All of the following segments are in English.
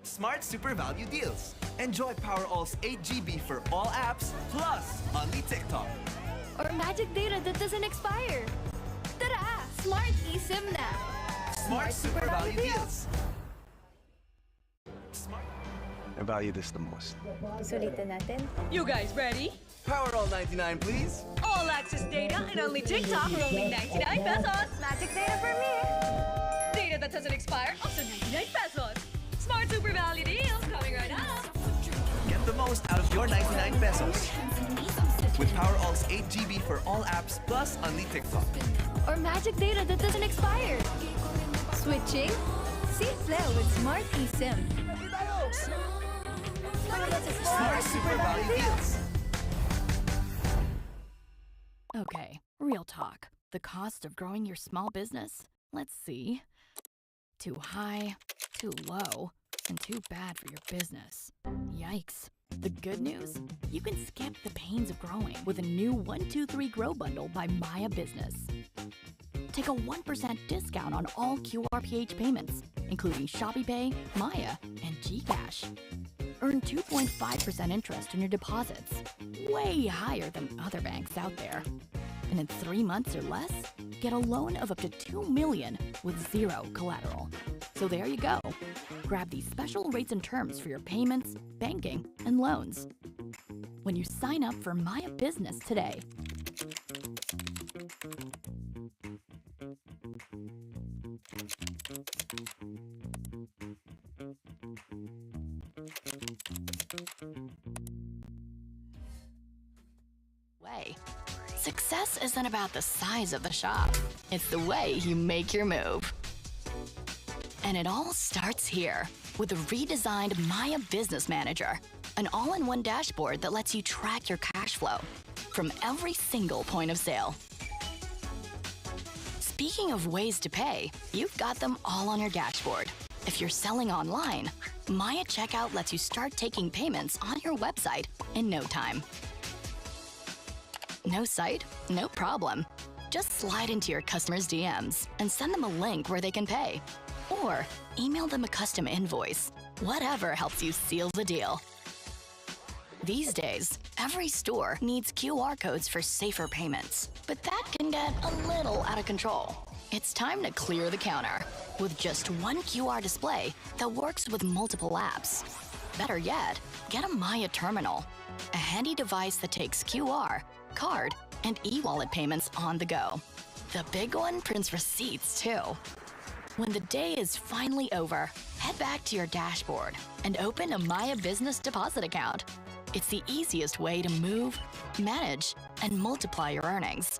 Smart Super Value Deals. Enjoy Powerall's 8 GB for all apps, plus only TikTok. Or magic data that doesn't expire. Tara! Smart eSIM na! Smart Super Value Deals. I value this the most. Sulitin natin. You guys ready? Powerall 99, please. All access data and only TikTok for only 99 pesos. Magic data for me! Data that doesn't expire, also 99 pesos. Smart Super Value Deals coming right up. Get the most out of your 99 pesos. With Powerall's 8 GB for all apps, plus only TikTok. Or magic data that doesn't expire. Switching? Simple with Smart eSIM. Smart Super Value Deals. Okay, real talk. The cost of growing your small business? Let's see. Too high, too low, and too bad for your business. Yikes. The good news? You can skip the pains of growing with a new 123 Grow Bundle by Maya Business. Take a 1% discount on all QRPH payments, including ShopeePay, Maya, and GCash. Earn 2.5% interest on your deposits, way higher than other banks out there. And in 3 months or less, get a loan of up to $2 million with zero collateral. So there you go. Grab these special rates and terms for your payments, banking, and loans when you sign up for Maya Business today. Success isn't about the size of the shop. It's the way you make your move. And it all starts here with a redesigned Maya Business Manager, an all-in-one dashboard that lets you track your cash flow from every single point of sale. Speaking of ways to pay, you've got them all on your dashboard. If you're selling online, Maya Checkout lets you start taking payments on your website in no time. No site? No problem. Just slide into your customers' DMs and send them a link where they can pay. Or email them a custom invoice. Whatever helps you seal the deal. These days, every store needs QR codes for safer payments, but that can get a little out of control. It's time to clear the counter with just one QR display that works with multiple apps. Better yet, get a Maya terminal, a handy device that takes QR, card, and e-wallet payments on the go. The big one prints receipts too. When the day is finally over, head back to your dashboard and open a Maya Business Deposit account. It's the easiest way to move, manage, and multiply your earnings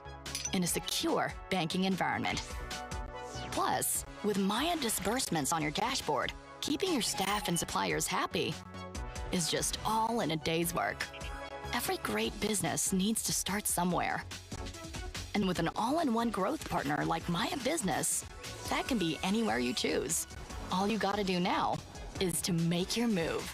in a secure banking environment. Plus, with Maya disbursements on your dashboard, keeping your staff and suppliers happy is just all in a day's work. Every great business needs to start somewhere. And with an all-in-one growth partner like Maya Business, that can be anywhere you choose. All you gotta do now is to make your move.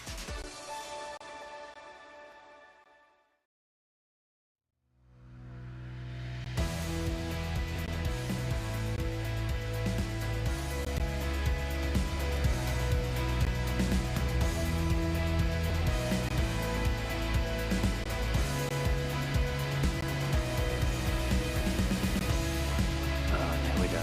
There we go.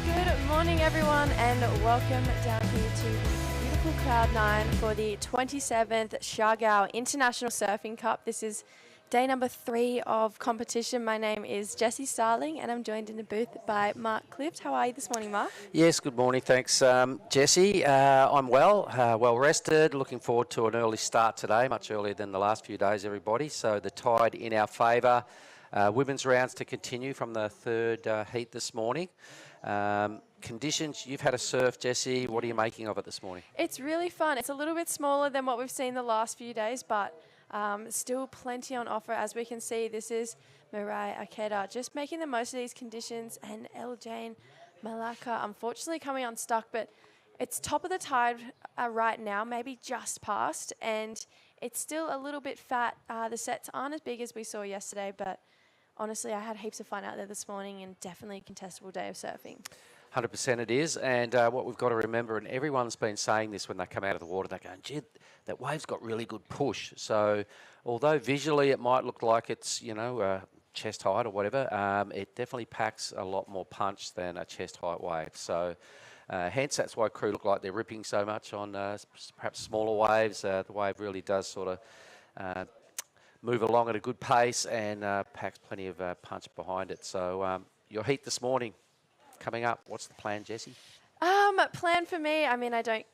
Good morning, everyone, and welcome down here to the beautiful Cloud 9 for the 27th Siargao International Surfing Cup. This is day number 3 of competition. My name is Jessie Starling, and I'm joined in the booth by Mark Clift. How are you this morning, Mark? Yes, good morning. Thanks, Jessie. I'm well rested. Looking forward to an early start today, much earlier than the last few days, everybody. So the tide in our favour. Women's rounds to continue from the third heat this morning. Conditions, you've had a surf, Jessie. What are you making of it this morning? It's really fun. It's a little bit smaller than what we've seen the last few days, but Still plenty on offer. As we can see, this is Mirai Akeda just making the most of these conditions, and El Jane Malaka unfortunately coming unstuck, but it's top of the tide right now, maybe just past, and it's still a little bit fat. The sets aren't as big as we saw yesterday, but honestly, I had heaps of fun out there this morning, and definitely a contestable day of surfing. 100% it is, and what we've got to remember, and everyone's been saying this when they come out of the water, they're going, gee, that wave's got really good push. So although visually it might look like it's, chest height or whatever, it definitely packs a lot more punch than a chest height wave. So hence that's why crew look like they're ripping so much on perhaps smaller waves. The wave really does sort of move along at a good pace and packs plenty of punch behind it. So your heat this morning coming up, what's the plan, Jessie? Plan for me, I mean, I don't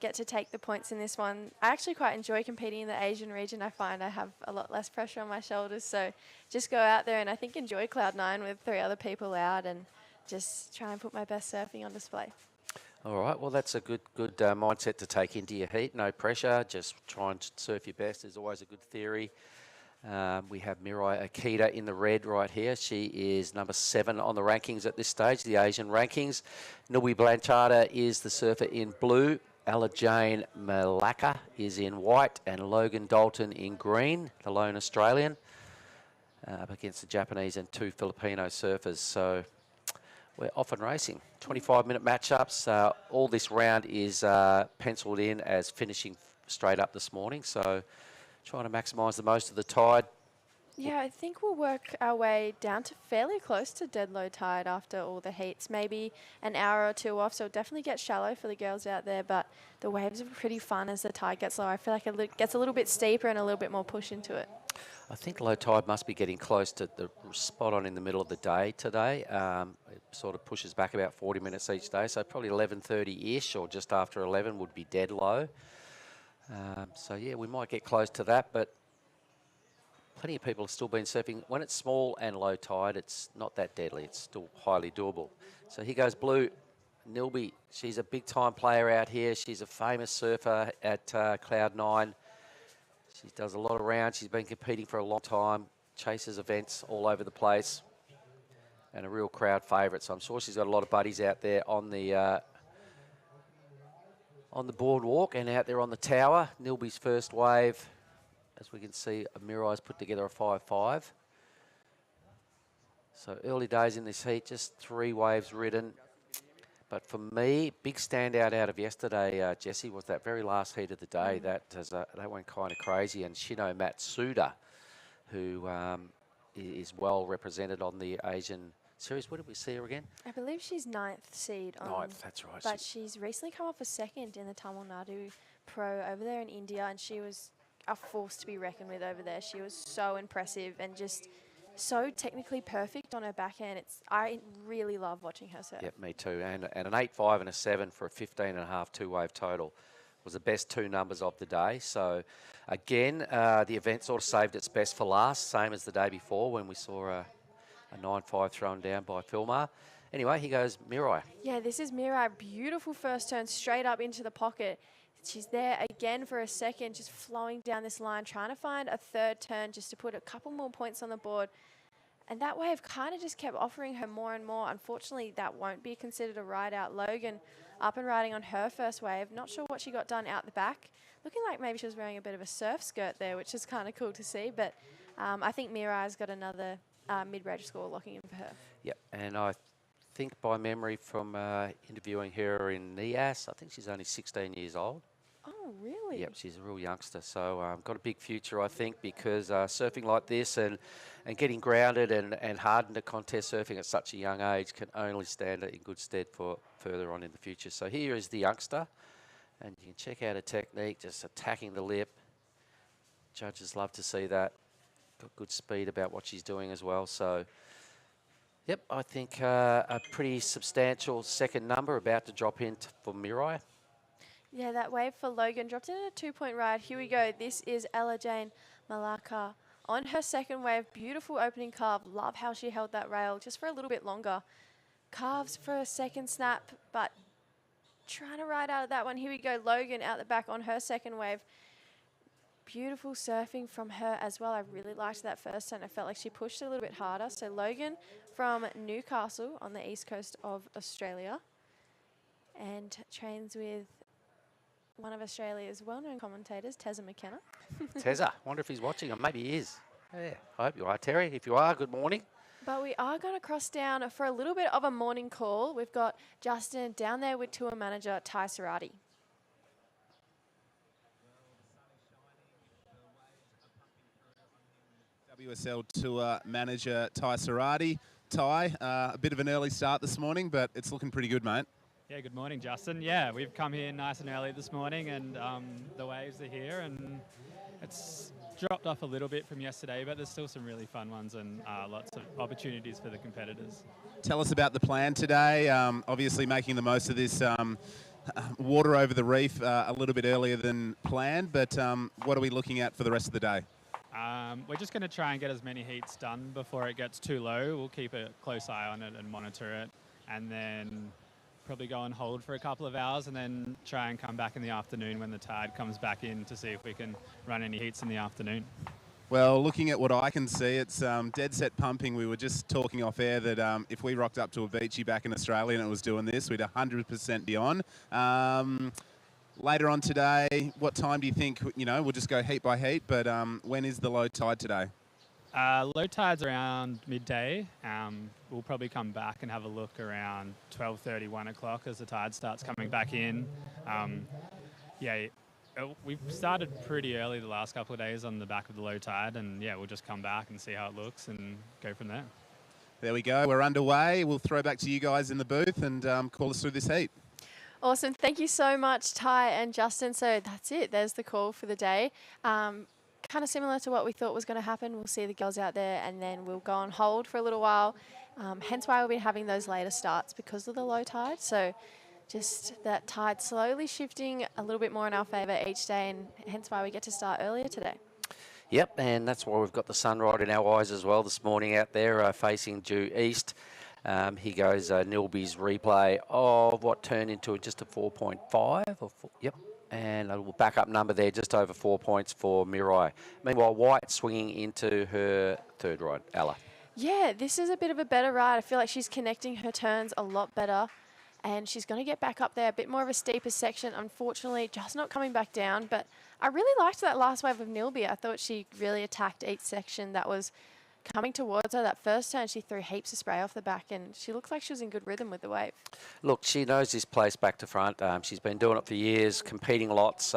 get to take the points in this one. I actually quite enjoy competing in the Asian region. I find I have a lot less pressure on my shoulders, so just go out there and I think enjoy Cloud 9 with 3 other people out and just try and put my best surfing on display. All right, well, that's a good mindset to take into your heat. No pressure, just try and surf your best is always a good theory. We have Mirai Akita in the red right here. She is number 7 on the rankings at this stage, the Asian rankings. Nui Blanchard is the surfer in blue. Ella Jane Malaka is in white, and Logan Dalton in green, the lone Australian, up against the Japanese and 2 Filipino surfers. So we're off and racing. 25-minute matchups. All this round is penciled in as finishing straight up this morning. So trying to maximise the most of the tide. Yeah, I think we'll work our way down to fairly close to dead low tide after all the heats. Maybe an hour or 2 off, so it'll definitely get shallow for the girls out there, but the waves are pretty fun as the tide gets low. I feel like it gets a little bit steeper and a little bit more push into it. I think low tide must be getting close to the spot on in the middle of the day today. It sort of pushes back about 40 minutes each day, so probably 11:30-ish or just after 11 would be dead low. So, yeah, we might get close to that, but plenty of people have still been surfing. When it's small and low tide, it's not that deadly. It's still highly doable. So here goes Blue. Nilby, she's a big-time player out here. She's a famous surfer at Cloud 9. She does a lot of rounds. She's been competing for a long time, chases events all over the place, and a real crowd favourite. So I'm sure she's got a lot of buddies out there on the boardwalk and out there on the tower. Nilby's first wave. As we can see, Mirai's put together a 5.5. So early days in this heat, just 3 waves ridden. But for me, big standout out of yesterday, Jessie, was that very last heat of the day. That went kind of crazy. And Shino Matsuda, who is well represented on the Asian series. Where did we see her again? I believe she's 9th seed. 9th, that's right. But she's recently come off a 2nd in the Tamil Nadu Pro over there in India, and she was a force to be reckoned with over there. She was so impressive and just so technically perfect on her backhand. I really love watching her surf. Yep, me too. And an 8.5 and a 7 for a 15.5 2-wave total was the best 2 numbers of the day. So again, the event sort of saved its best for last, same as the day before when we saw a 9.5 thrown down by Filmar. Anyway, here goes Mirai. Yeah, this is Mirai. Beautiful first turn straight up into the pocket. She's there again for a second, just flowing down this line, trying to find a 3rd turn just to put a couple more points on the board. And that wave kind of just kept offering her more and more. Unfortunately, that won't be considered a ride out. Logan up and riding on her first wave. Not sure what she got done out the back. Looking like maybe she was wearing a bit of a surf skirt there, which is kind of cool to see. But I think Mirai's got another mid-range score locking in for her. Yep, and I think by memory from interviewing her in NIAS, I think she's only 16 years old. Oh, really? Yep, she's a real youngster. So got a big future, I think, because surfing like this and getting grounded and hardened to contest surfing at such a young age can only stand in good stead for further on in the future. So here is the youngster, and you can check out her technique, just attacking the lip. Judges love to see that. Got good speed about what she's doing as well. So, yep, I think a pretty substantial 2nd number about to drop in for Mirai. Yeah, that wave for Logan dropped in a 2-point ride. Here we go. This is Ella Jane Malaka on her 2nd wave. Beautiful opening carve. Love how she held that rail just for a little bit longer. Carves for a 2nd snap, but trying to ride out of that one. Here we go. Logan out the back on her 2nd wave. beautiful surfing from her as well. I really liked that first turn. I felt like she pushed it a little bit harder. So Logan from Newcastle on the east coast of Australia and trains with one of Australia's well-known commentators, Tezza McKenna. Tezza, wonder if he's watching, or maybe he is. Yeah, I hope you are, Terry. If you are, good morning. But we are going to cross down for a little bit of a morning call. We've got Justin down there with tour manager Ty Serrati. WSL Tour Manager Ty Serrati. Ty, a bit of an early start this morning, but it's looking pretty good, mate. Yeah, good morning, Justin. Yeah, we've come here nice and early this morning, and the waves are here, and it's dropped off a little bit from yesterday, but there's still some really fun ones and lots of opportunities for the competitors. Tell us about the plan today. Obviously making the most of this water over the reef a little bit earlier than planned, but what are we looking at for the rest of the day? We're just going to try and get as many heats done before it gets too low. We'll keep a close eye on it and monitor it, and then probably go on hold for a couple of hours and then try and come back in the afternoon when the tide comes back in to see if we can run any heats in the afternoon. Well, looking at what I can see, it's dead set pumping. We were just talking off air that if we rocked up to a beachy back in Australia and it was doing this, we'd 100% be on. Later on today, what time do you think, we'll just go heat by heat, but when is the low tide today? Low tide's around midday. We'll probably come back and have a look around 12:30, 1 o'clock as the tide starts coming back in. We've started pretty early the last couple of days on the back of the low tide, and we'll just come back and see how it looks and go from there. There we go. We're underway. We'll throw back to you guys in the booth and call us through this heat. Awesome. Thank you so much, Ty and Justin. So that's it. There's the call for the day. Kind of similar to what we thought was going to happen. We'll see the girls out there and then we'll go on hold for a little while. Hence why we'll be having those later starts because of the low tide. So just that tide slowly shifting a little bit more in our favour each day, and hence why we get to start earlier today. Yep, and that's why we've got the sun right in our eyes as well this morning out there facing due east. Here goes Nilby's replay of what turned into just a 4.5. Yep. And a little backup number there, just over 4 points for Mirai. Meanwhile, White swinging into her third ride. Ella. Yeah, this is a bit of a better ride. I feel like she's connecting her turns a lot better. And she's going to get back up there, a bit more of a steeper section. Unfortunately, just not coming back down. But I really liked that last wave of Nilby. I thought she really attacked each section that was coming towards her. That first turn, she threw heaps of spray off the back, and she looked like she was in good rhythm with the wave. Look, she knows this place back to front. She's been doing it for years, competing lots.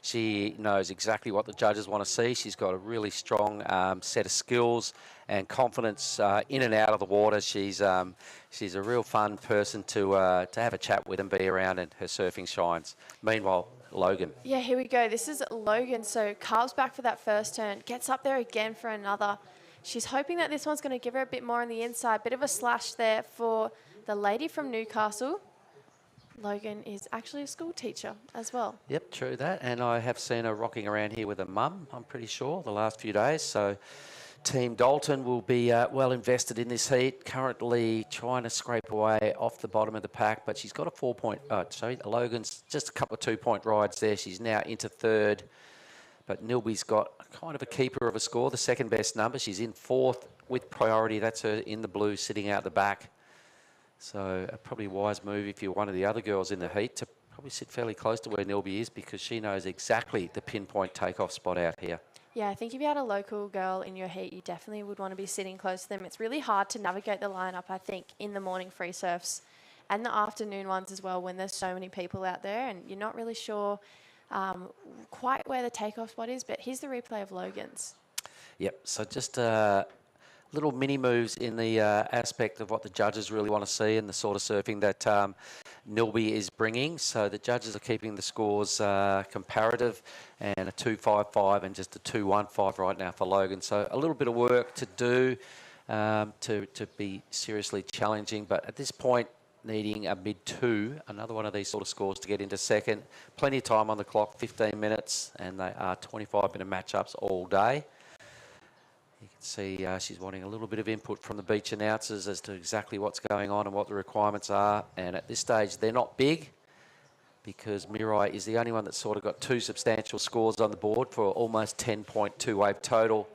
She knows exactly what the judges want to see. She's got a really strong set of skills and confidence in and out of the water. She's a real fun person to have a chat with and be around, and her surfing shines. Meanwhile, Logan. Yeah, here we go. This is Logan. So carves back for that first turn, gets up there again for another. She's hoping that this one's going to give her a bit more on the inside. Bit of a slash there for the lady from Newcastle. Logan is actually a school teacher as well. Yep, true that. And I have seen her rocking around here with her mum, I'm pretty sure, the last few days. So Team Dalton will be well invested in this heat. Currently trying to scrape away off the bottom of the pack, but she's got a Logan's just a couple of 2 point rides there. She's now into third. But Nilby's got kind of a keeper of a score, the second best number. She's in fourth with priority. That's her in the blue sitting out the back. So a probably wise move if you're one of the other girls in the heat to probably sit fairly close to where Nilby is, because she knows exactly the pinpoint takeoff spot out here. Yeah, I think if you had a local girl in your heat, you definitely would want to be sitting close to them. It's really hard to navigate the lineup, I think, in the morning free surfs and the afternoon ones as well, when there's so many people out there and you're not really sure quite where the takeoff spot is. But here's the replay of Logan's. Yep, so just little mini moves in the aspect of what the judges really want to see and the sort of surfing that Nilby is bringing. So the judges are keeping the scores comparative, and a 2.55 and just a 2.15 right now for Logan. So a little bit of work to do to be seriously challenging, but at this point needing a mid-2, another one of these sort of scores to get into second. Plenty of time on the clock, 15 minutes, and they are 25-minute matchups all day. You can see she's wanting a little bit of input from the beach announcers as to exactly what's going on and what the requirements are. And at this stage, they're not big, because Mirai is the only one that's sort of got two substantial scores on the board for almost 10.2 wave total.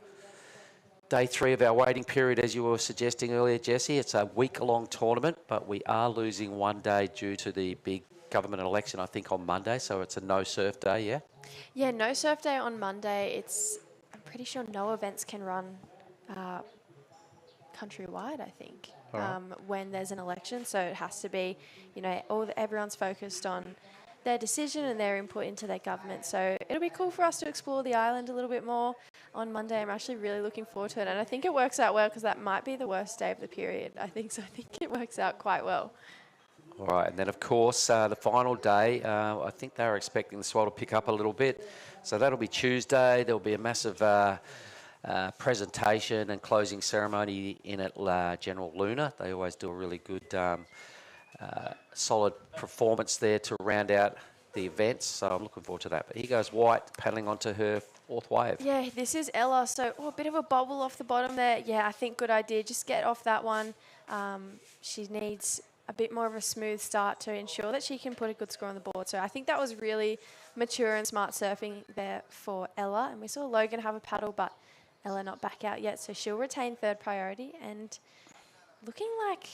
Day 3 of our waiting period, as you were suggesting earlier, Jesse. It's a week-long tournament, but we are losing one day due to the big government election, I think, on Monday. So it's a no surf day, yeah? Yeah, no surf day on Monday. I'm pretty sure no events can run countrywide, I think, when there's an election. So it has to be, everyone's focused on their decision and their input into their government. So it'll be cool for us to explore the island a little bit more on Monday. I'm actually really looking forward to it. And I think it works out well because that might be the worst day of the period. I think it works out quite well. All right, and then, of course, the final day, I think they were expecting the swell to pick up a little bit. So that'll be Tuesday. There'll be a massive presentation and closing ceremony in at General Luna. They always do a really good, solid performance there to round out the events. So I'm looking forward to that. But here goes White paddling onto her fourth wave. Yeah, this is Ella. So a bit of a bobble off the bottom there. Yeah, I think good idea. Just get off that one. She needs a bit more of a smooth start to ensure that she can put a good score on the board. So I think that was really mature and smart surfing there for Ella. And we saw Logan have a paddle, but Ella not back out yet. So she'll retain third priority. And looking like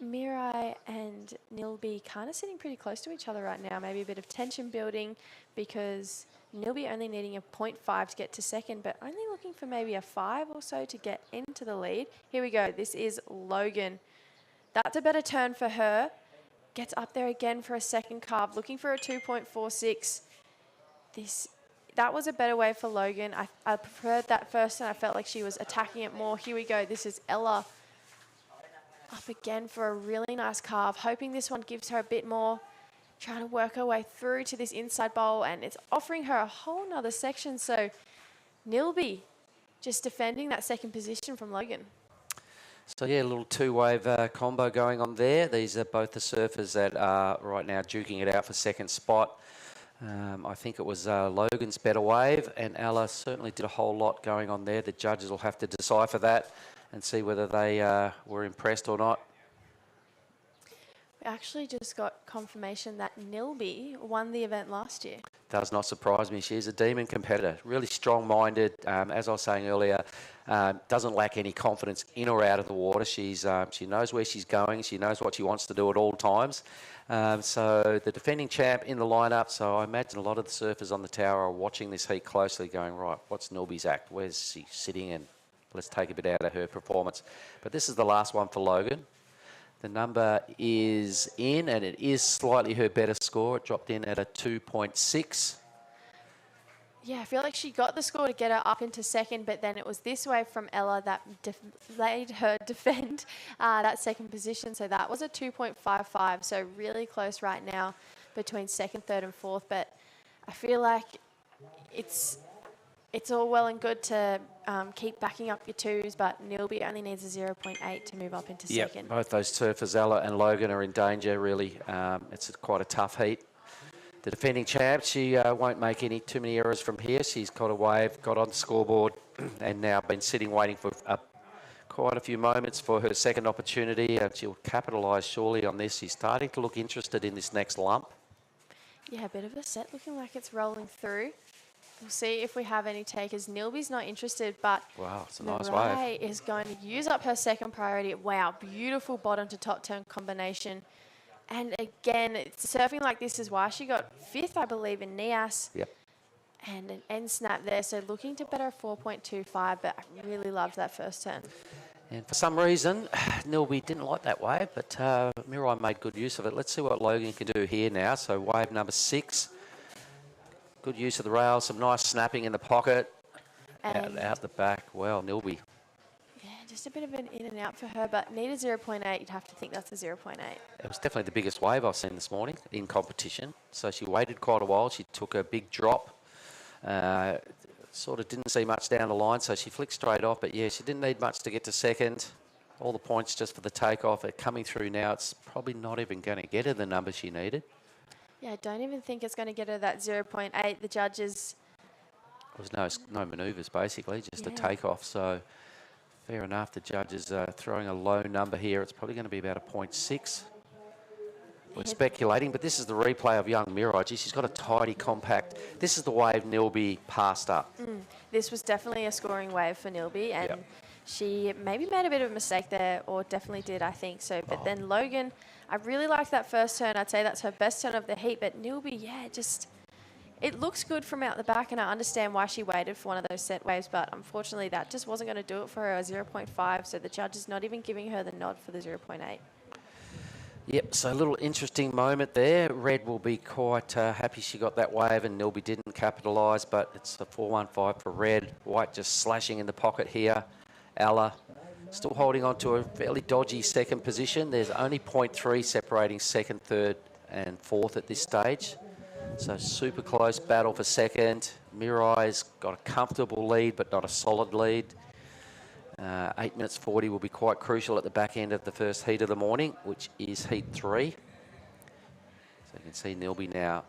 Mirai and Nilby kind of sitting pretty close to each other right now. Maybe a bit of tension building because Nilby only needing a 0.5 to get to second, but only looking for maybe a 5 or so to get into the lead. Here we go. This is Logan. That's a better turn for her. Gets up there again for a second carve, looking for a 2.46. That was a better wave for Logan. I preferred that first, and I felt like she was attacking it more. Here we go. This is Ella up again for a really nice carve, hoping this one gives her a bit more, trying to work her way through to this inside bowl, and it's offering her a whole nother section. So Nilby just defending that second position from Logan. So, yeah, a little two-wave combo going on there. These are both the surfers that are right now duking it out for second spot. I think it was Logan's better wave, and Ella certainly did a whole lot going on there. The judges will have to decipher that and see whether they were impressed or not. We actually just got confirmation that Nilby won the event last year. Does not surprise me. She's a demon competitor, really strong-minded. As I was saying earlier, doesn't lack any confidence in or out of the water. She knows where she's going. She knows what she wants to do at all times. So the defending champ in the lineup. So I imagine a lot of the surfers on the tower are watching this heat closely, going, right, what's Nilby's act? Where's she sitting? And let's take a bit out of her performance. But this is the last one for Logan. The number is in, and it is slightly her better score. It dropped in at a 2.6. Yeah, I feel like she got the score to get her up into second, but then it was this wave from Ella that made her defend that second position. So that was a 2.55. So really close right now between second, third, and fourth. But I feel like it's all well and good to keep backing up your twos, but Nilby only needs a 0.8 to move up into second. Both those surfers, Ella and Logan, are in danger, really. It's quite a tough heat. The defending champ, she won't make too many errors from here. She's got a wave, got on the scoreboard, and now been sitting waiting for quite a few moments for her second opportunity. She'll capitalise surely on this. She's starting to look interested in this next lump. Yeah, a bit of a set looking like it's rolling through. We'll see if we have any takers. Nilby's not interested, but wow, it's a nice Mirai wave. is going to use up her second priority. Wow, beautiful bottom to top turn combination. And again, surfing like this is why she got fifth, I believe, in NIAS. Yep. And an end snap there. So looking to better 4.25, but I really loved that first turn. And for some reason, Nilby didn't like that wave, but Mirai made good use of it. Let's see what Logan can do here now. So wave number 6. Good use of the rail, some nice snapping in the pocket. Out the back. Well, Nilby. Yeah, just a bit of an in and out for her, but need a 0.8. You'd have to think that's a 0.8. It was definitely the biggest wave I've seen this morning in competition. So she waited quite a while. She took a big drop. Sort of didn't see much down the line, so she flicked straight off. But yeah, she didn't need much to get to second. All the points just for the takeoff. Coming through now, it's probably not even going to get her the number she needed. Yeah, I don't even think it's going to get her that 0.8. The judges... There was no manoeuvres, basically, just a takeoff. So fair enough, the judges are throwing a low number here. It's probably going to be about a 0.6. we're speculating, but this is the replay of young Mirai. Gee, she's got a tidy, compact. This is the wave Nilby passed up. This was definitely a scoring wave for Nilby, and Yep. she maybe made a bit of a mistake there, or definitely did, I think so. But then Logan, I really liked that first turn. I'd say that's her best turn of the heat. But Nilby, yeah, just it looks good from out the back, and I understand why she waited for one of those set waves. But unfortunately, that just wasn't going to do it for her, a 0.5. So the judge is not even giving her the nod for the 0.8. Yep, so a little interesting moment there. Red will be quite happy she got that wave and Nilby didn't capitalise, but it's a 4.15 for Red. White just slashing in the pocket here. Ella still holding on to a fairly dodgy second position. There's only 0.3 separating second, third and fourth at this stage. So super close battle for second. Mirai's got a comfortable lead, but not a solid lead. 8 minutes 40 will be quite crucial at the back end of the first heat of the morning, which is heat 3. So you can see Nilby now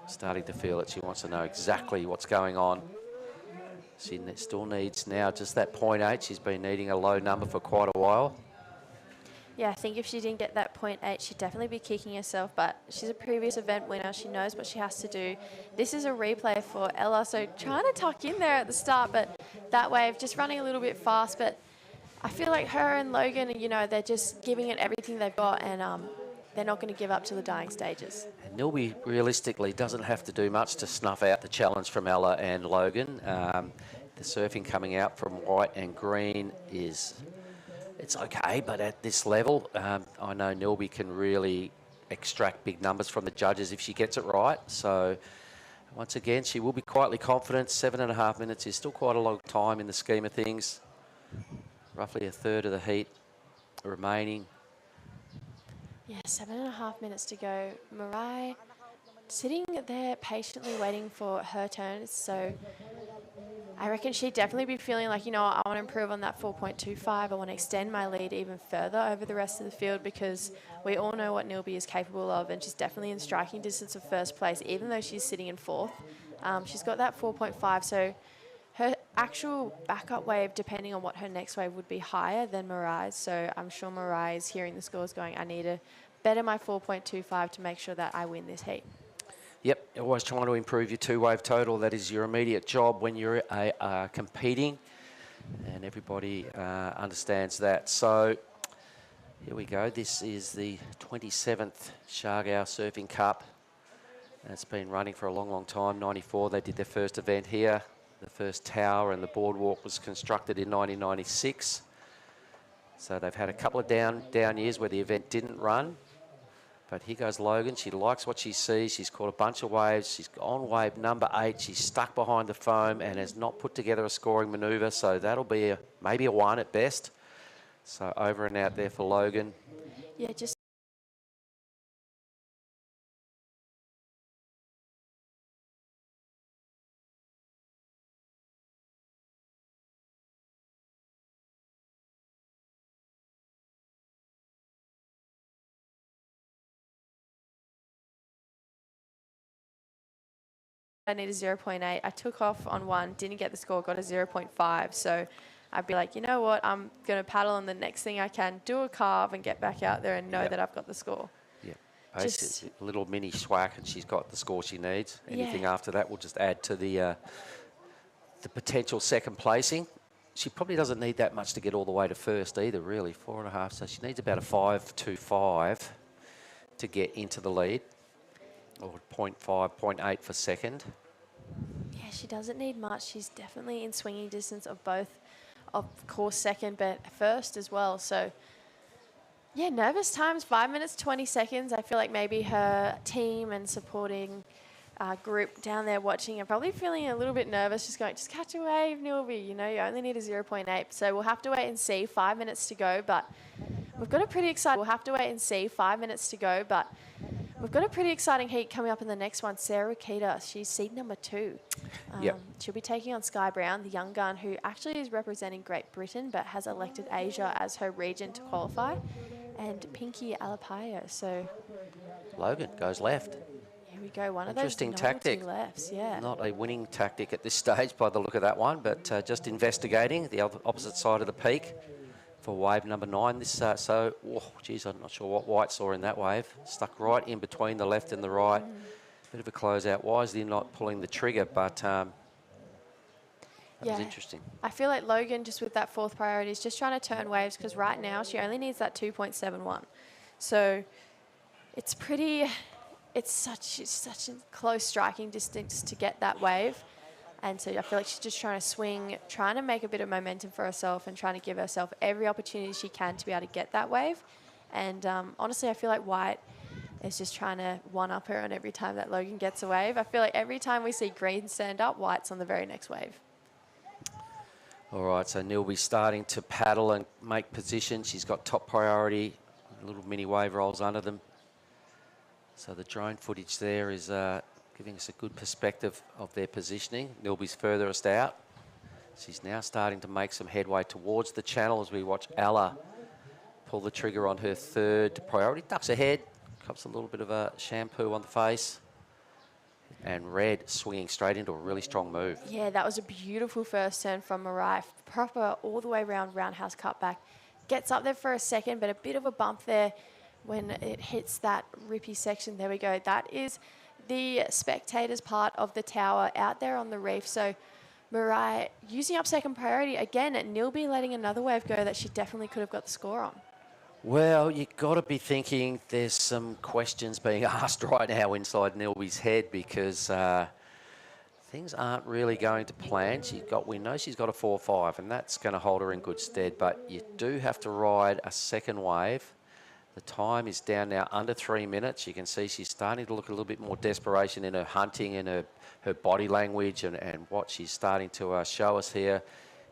starting to feel it. She wants to know exactly what's going on. She still needs now just that 0.8. She's been needing a low number for quite a while. Yeah, I think if she didn't get that 0.8, she'd definitely be kicking herself, but she's a previous event winner. She knows what she has to do. This is a replay for Ella, so trying to tuck in there at the start, but that wave just running a little bit fast. But I feel like her and Logan, you know, they're just giving it everything they've got, and they're not going to give up to the dying stages. And Nilby realistically doesn't have to do much to snuff out the challenge from Ella and Logan. The surfing coming out from white and green is... It's okay, but at this level, I know Nilby can really extract big numbers from the judges if she gets it right. So, once again, she will be quietly confident. 7.5 minutes is still quite a long time in the scheme of things. Roughly a third of the heat remaining. Yeah, 7.5 minutes to go. Mirai sitting there patiently waiting for her turn. So I reckon she'd definitely be feeling like, you know, I want to improve on that 4.25. I want to extend my lead even further over the rest of the field, because we all know what Nilby is capable of, and she's definitely in striking distance of first place, even though she's sitting in fourth. She's got that 4.5, so her actual backup wave, depending on what her next wave would be, higher than Mirai's. So I'm sure Mirai is hearing the scores going, I need to better my 4.25 to make sure that I win this heat. Yep, always trying to improve your two-wave total. That is your immediate job when you're competing, and everybody understands that. So here we go. This is the 27th Siargao Surfing Cup. And it's been running for a long, long time. 94, they did their first event here. The first tower and the boardwalk was constructed in 1996. So they've had a couple of down years where the event didn't run. But here goes Logan. She likes what she sees. She's caught a bunch of waves. She's on wave number 8. She's stuck behind the foam and has not put together a scoring manoeuvre. So that'll be maybe a 1 at best. So over and out there for Logan. Yeah, just I need a 0.8. I took off on 1, didn't get the score, got a 0.5. So I'd be like, you know what, I'm going to paddle on the next thing I can, do a carve and get back out there and know that I've got the score. Yeah, basically a little mini swack and she's got the score she needs. Anything after that will just add to the potential second placing. She probably doesn't need that much to get all the way to first either, really, 4.5. So she needs about a 5.25 to get into the lead. Or 0.5, 0.8 for second. Yeah, she doesn't need much. She's definitely in swinging distance of both, of course, second, but first as well. So, yeah, nervous times, 5 minutes, 20 seconds. I feel like maybe her team and supporting group down there watching are probably feeling a little bit nervous, just going, just catch a wave, Nilby. You know, you only need a 0.8. So we'll have to wait and see. 5 minutes to go, but we've got a pretty exciting... We'll have to wait and see. 5 minutes to go, but... We've got a pretty exciting heat coming up in the next one. Sarah Keita, she's seed number 2. She'll be taking on Sky Brown, the young gun who actually is representing Great Britain but has elected Asia as her region to qualify, and Pinky Alapayo. So Logan goes left. Here we go, one of those interesting tactic. lefts, yeah. Not a winning tactic at this stage by the look of that one, but just investigating the opposite side of the peak. for wave number 9. This geez, I'm not sure what White saw in that wave. Stuck right in between the left and the right. Bit of a closeout. Wisely not pulling the trigger, but that was interesting. I feel like Logan, just with that fourth priority, is just trying to turn waves, because right now she only needs that 2.71. So it's such a close striking distance to get that wave. And so I feel like she's just trying to swing, trying to make a bit of momentum for herself and trying to give herself every opportunity she can to be able to get that wave. And honestly, I feel like White is just trying to one-up her on every time that Logan gets a wave. I feel like every time we see green stand up, White's on the very next wave. All right, so Nilby's starting to paddle and make position. She's got top priority, little mini wave rolls under them. So the drone footage there is giving us a good perspective of their positioning. Nilby's furthest out. She's now starting to make some headway towards the channel as we watch Ella pull the trigger on her third priority. Ducks ahead, cops a little bit of a shampoo on the face. And Red swinging straight into a really strong move. Yeah, that was a beautiful first turn from Mariah. Proper all the way around roundhouse cutback. Gets up there for a second, but a bit of a bump there when it hits that rippy section. There we go. That is the spectators part of the tower out there on the reef. So Mariah using up second priority. Again, Nilby letting another wave go that she definitely could have got the score on. Well, you've got to be thinking there's some questions being asked right now inside Nilby's head, because things aren't really going to plan. We know she's got a 4-5, and that's going to hold her in good stead, but you do have to ride a second wave. The time is down now under 3 minutes. You can see she's starting to look a little bit more desperation in her hunting and her body language, and what she's starting to show us here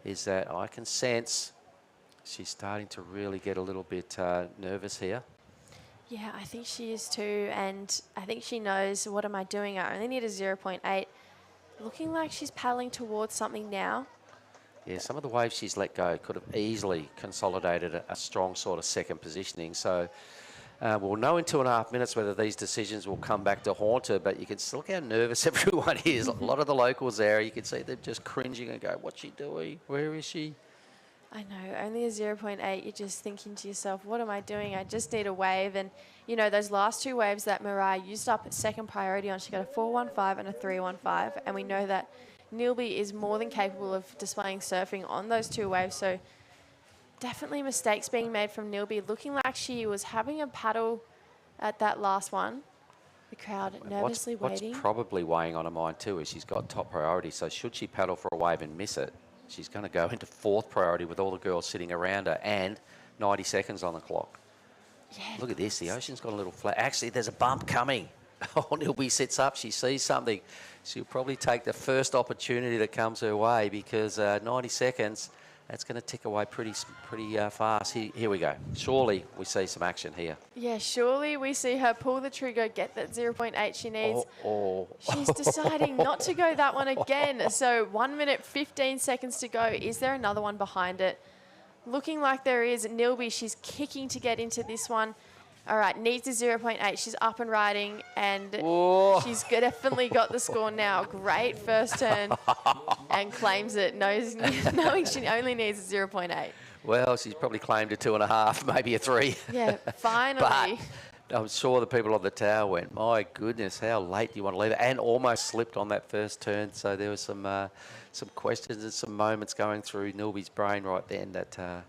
is that I can sense she's starting to really get a little bit nervous here. Yeah, I think she is too, and I think she knows, what am I doing? I only need a 0.8. Looking like she's paddling towards something now. Yeah, some of the waves she's let go could have easily consolidated a strong sort of second positioning. So we'll know in 2.5 minutes whether these decisions will come back to haunt her, but you can still look how nervous everyone is. A lot of the locals there, you can see they're just cringing and go, what's she doing? Where is she? I know, only a 0.8, you're just thinking to yourself, what am I doing? I just need a wave. And, you know, those last two waves that Mariah used up at second priority on, she got a 4.15 and a 3.15. And we know that Nilby is more than capable of displaying surfing on those two waves. So definitely mistakes being made from Nilby, looking like she was having a paddle at that last one. The crowd nervously waiting. What's probably weighing on her mind too is she's got top priority. So should she paddle for a wave and miss it, she's going to go into fourth priority with all the girls sitting around her and 90 seconds on the clock. Yeah, look at this. The ocean's got a little flat. Actually, there's a bump coming. Oh, Nilby sits up. She sees something. She'll probably take the first opportunity that comes her way, because 90 seconds, that's going to tick away pretty fast. Here we go. Surely we see some action here. Yeah, surely we see her pull the trigger, get that 0.8 she needs. She's deciding not to go that one again. So 1 minute, 15 seconds to go. Is there another one behind it? Looking like there is. Nilby, she's kicking to get into this one. All right, needs a 0.8. She's up and riding, and she's definitely got the score now. Great first turn, and claims it, knowing she only needs a 0.8. Well, she's probably claimed a 2.5, maybe a 3. Yeah, finally. But I'm sure the people on the tower went, my goodness, how late do you want to leave it? And almost slipped on that first turn. So there was some questions and some moments going through Nilby's brain right then that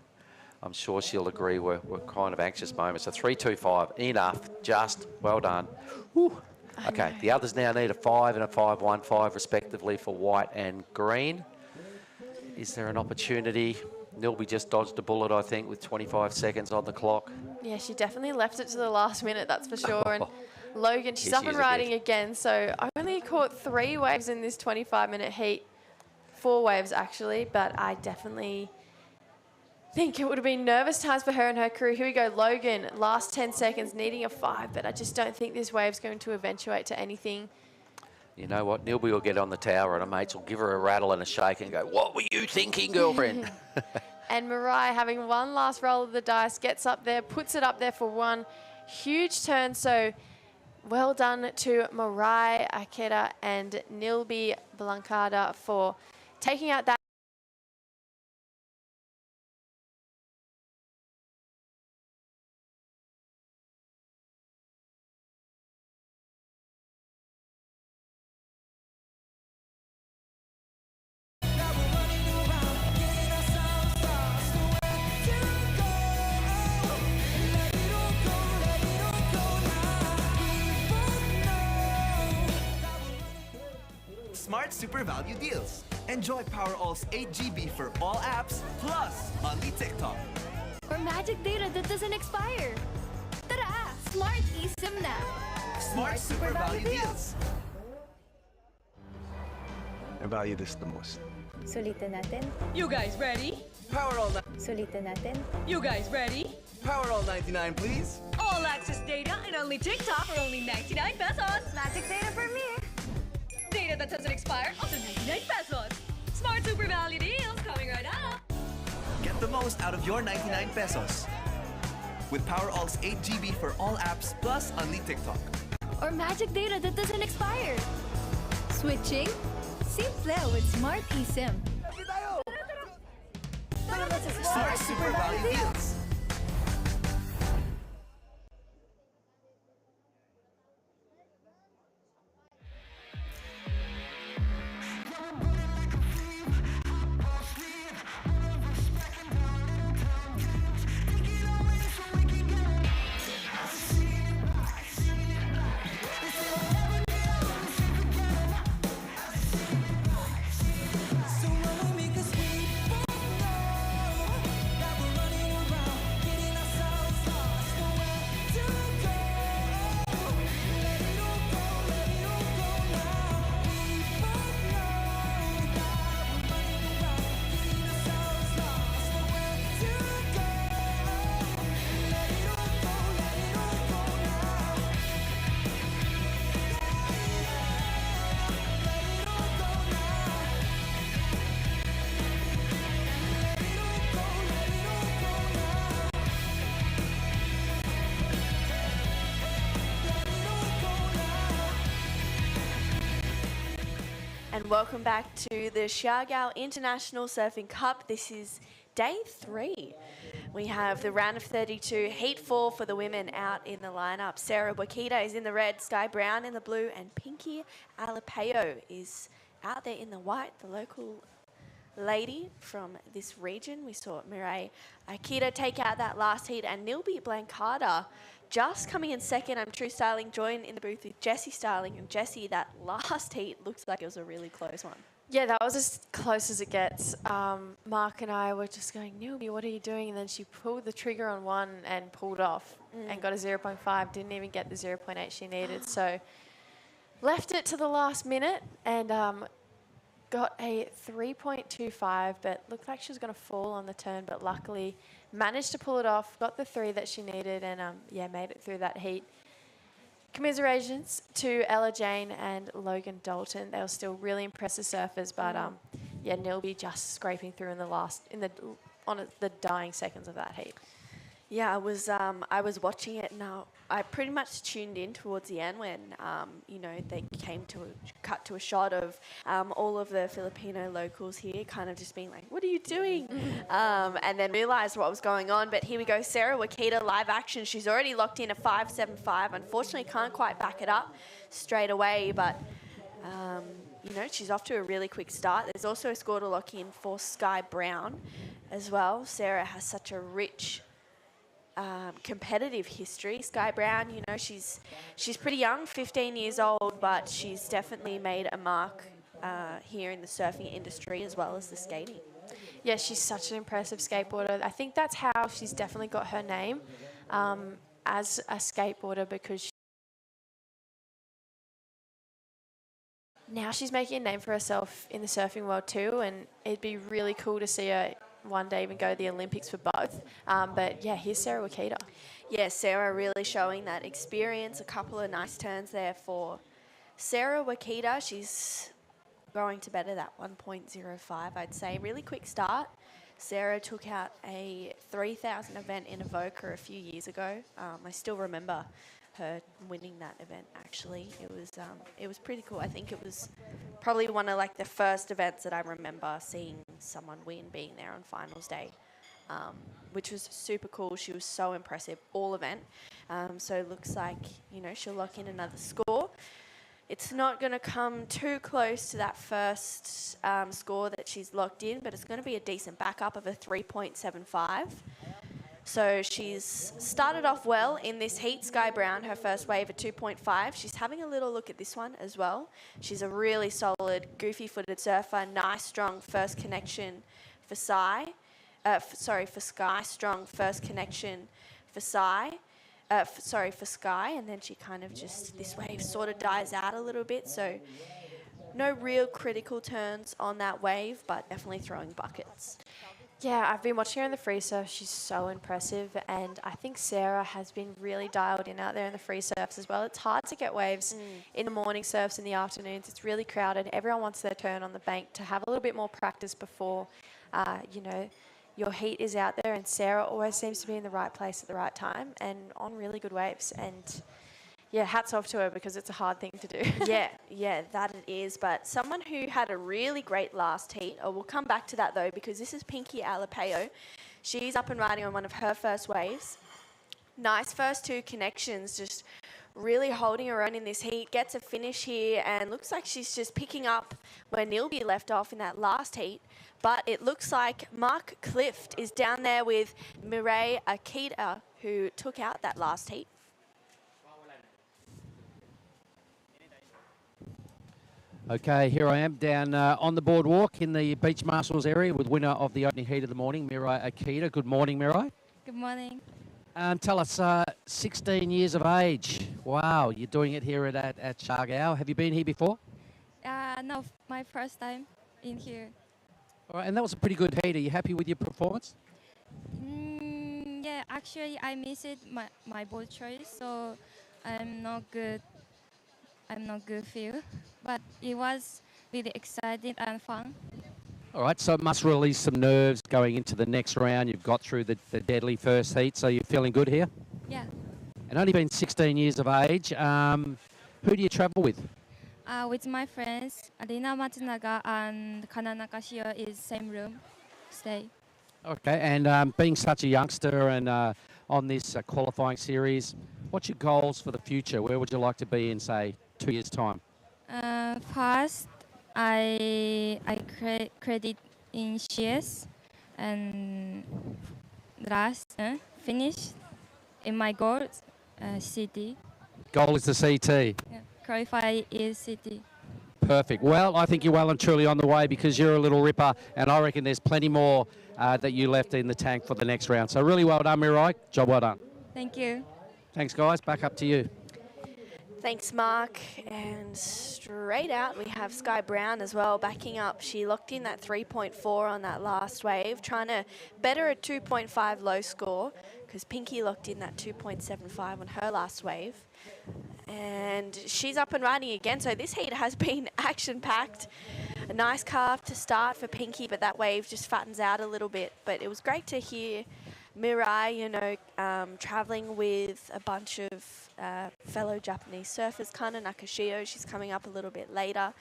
I'm sure she'll agree were kind of anxious moments. So 3.25, enough, just well done. Whew. Okay, the others now need a 5 and a 5.15 respectively for White and Green. Is there an opportunity? Nilby just dodged a bullet, I think, with 25 seconds on the clock. Yeah, she definitely left it to the last minute, that's for sure. And Logan, she's up and riding again. So I only caught 3 waves in this 25-minute heat. 4 waves, actually, but I definitely think it would have been nervous times for her and her crew. Here we go, Logan, last 10 seconds, needing a 5, but I just don't think this wave's going to eventuate to anything. You know what? Nilby will get on the tower and her mates will give her a rattle and a shake and go, what were you thinking, girlfriend? And Mariah, having one last roll of the dice, gets up there, puts it up there for one huge turn. So well done to Mariah Aketa and Nilby Blancada for taking out that Smart Super Value Deals. Enjoy Powerall's 8 GB for all apps, plus only TikTok. Or magic data that doesn't expire. Tara! Smart eSIM na. Smart Super Value Deals. I value this the most. Sulitin natin. You guys ready? Powerall, Sulitin natin. You guys ready? Powerall 99, please. All access data and only TikTok for only 99 pesos. Magic data for me. Data that doesn't expire, also 99 pesos. Smart Super Value Deals coming right up. Get the most out of your 99 pesos. With Powerall's 8 GB for all apps, plus only TikTok. Or magic data that doesn't expire. Switching? Simple with Smart eSIM. Smart Super Value Deals. And welcome back to the Siargao International Surfing Cup. This is day 3. We have the round of 32, heat 4 for the women out in the lineup. Sarah Wakita is in the red, Sky Brown in the blue, and Pinky Alapeo is out there in the white, the local lady from this region. We saw Mireille Akita take out that last heat, and Nilby Blancada just coming in second. I'm True Styling joined in the booth with Jessie Styling, and Jessie, that last heat looks like it was a really close one. Yeah, that was as close as it gets. Mark and I were just going, Nilby, what are you doing? And then she pulled the trigger on one and pulled off and got a 0.5. Didn't even get the 0.8 she needed. So left it to the last minute and got a 3.25, but looked like she was going to fall on the turn, but luckily managed to pull it off, got the 3 that she needed, and yeah, made it through that heat. Commiserations to Ella Jane and Logan Dalton. They were still really impressive surfers, but yeah, Nilby just scraping through in the dying seconds of that heat. Yeah, I was watching it, and I pretty much tuned in towards the end when they came to cut to a shot of all of the Filipino locals here, kind of just being like, "What are you doing?" And then realised what was going on. But here we go, Sarah Wakita, live action. She's already locked in a 5.75. Unfortunately, can't quite back it up straight away, but she's off to a really quick start. There's also a score to lock in for Sky Brown as well. Sarah has such a rich competitive history. Sky Brown, she's pretty young, 15 years old, but she's definitely made a mark here in the surfing industry as well as the skating. Yeah, she's such an impressive skateboarder. I think that's how she's definitely got her name as a skateboarder, because now she's making a name for herself in the surfing world too, and it'd be really cool to see her one day even go to the Olympics for both. But yeah, here's Sarah Wakita. Yeah, Sarah really showing that experience. A couple of nice turns there for Sarah Wakita. She's going to better that 1.05, I'd say. Really quick start. Sarah took out a 3,000 event in Avoca a few years ago. I still remember her winning that event, actually. It was pretty cool. I think it was probably one of the first events that I remember seeing someone win, being there on finals day, which was super cool. She was so impressive all event. So it looks like, she'll lock in another score. It's not going to come too close to that first score that she's locked in, but it's going to be a decent backup of a 3.75. So she's started off well in this heat. Sky Brown, her first wave at 2.5. She's having a little look at this one as well. She's a really solid, goofy-footed surfer. Nice, strong first connection for Sky. For Sky. Strong first connection for Sky. For Sky. And then she kind of just, this wave sort of dies out a little bit. So no real critical turns on that wave, but definitely throwing buckets. Yeah, I've been watching her in the free surf. She's so impressive. And I think Sarah has been really dialed in out there in the free surfs as well. It's hard to get waves in the morning surfs, in the afternoons. It's really crowded. Everyone wants their turn on the bank to have a little bit more practice before, your heat is out there. And Sarah always seems to be in the right place at the right time and on really good waves. And yeah, hats off to her because it's a hard thing to do. Yeah, that it is. But someone who had a really great last heat, we'll come back to that though, because this is Pinky Alapeo. She's up and riding on one of her first waves. Nice first two connections, just really holding her own in this heat. Gets a finish here and looks like she's just picking up where Nilby left off in that last heat. But it looks like Mark Clift is down there with Mireille Akita, who took out that last heat. Okay, here I am down on the boardwalk in the Beach Marshals area with winner of the opening heat of the morning, Mireille Akita. Good morning, Mireille. Good morning. Tell us, 16 years of age. Wow, you're doing it here at Siargao. Have you been here before? No, my first time in here. All right, and that was a pretty good heat. Are you happy with your performance? Yeah, actually, I missed my board choice, so I'm not good feel. But it was really exciting and fun. All right, so it must release some nerves going into the next round. You've got through the deadly first heat, so you're feeling good here? Yeah. And only been 16 years of age. Who do you travel with? With my friends, Alina Matsunaga and Kana Nakashio is same room, stay. Okay, and being such a youngster and on this qualifying series, what's your goals for the future? Where would you like to be in, say, 2 years' time? First, I credit in CS, and last finish in my goal CT. Goal is the CT. Yeah. Qualify is CT. Perfect. Well, I think you're well and truly on the way because you're a little ripper, and I reckon there's plenty more that you left in the tank for the next round. So really well done, Mireille. Job well done. Thank you. Thanks, guys. Back up to you. Thanks, Mark. And straight out, we have Sky Brown as well backing up. She locked in that 3.4 on that last wave, trying to better a 2.5 low score because Pinky locked in that 2.75 on her last wave. And she's up and riding again. So this heat has been action-packed. A nice carve to start for Pinky, but that wave just fattens out a little bit. But it was great to hear Mireille, traveling with a bunch of fellow Japanese surfers. Kana Nakashio, she's coming up a little bit later.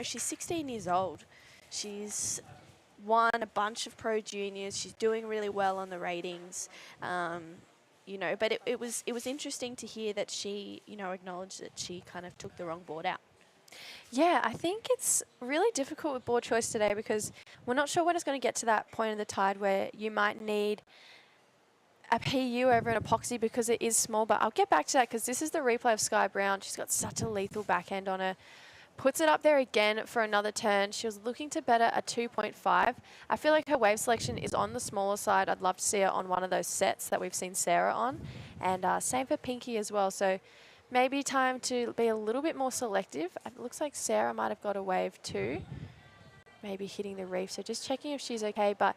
She's 16 years old. She's won a bunch of pro juniors. She's doing really well on the ratings. But it was interesting to hear that she, acknowledged that she kind of took the wrong board out. Yeah, I think it's really difficult with board choice today because we're not sure when it's going to get to that point of the tide where you might need a PU over an epoxy because it is small. But I'll get back to that because this is the replay of Sky Brown. She's got such a lethal backhand on her. Puts it up there again for another turn. She was looking to better a 2.5. I feel like her wave selection is on the smaller side. I'd love to see her on one of those sets that we've seen Sarah on. And same for Pinky as well. So maybe time to be a little bit more selective. It looks like Sarah might have got a wave too. Maybe hitting the reef. So just checking if she's okay. But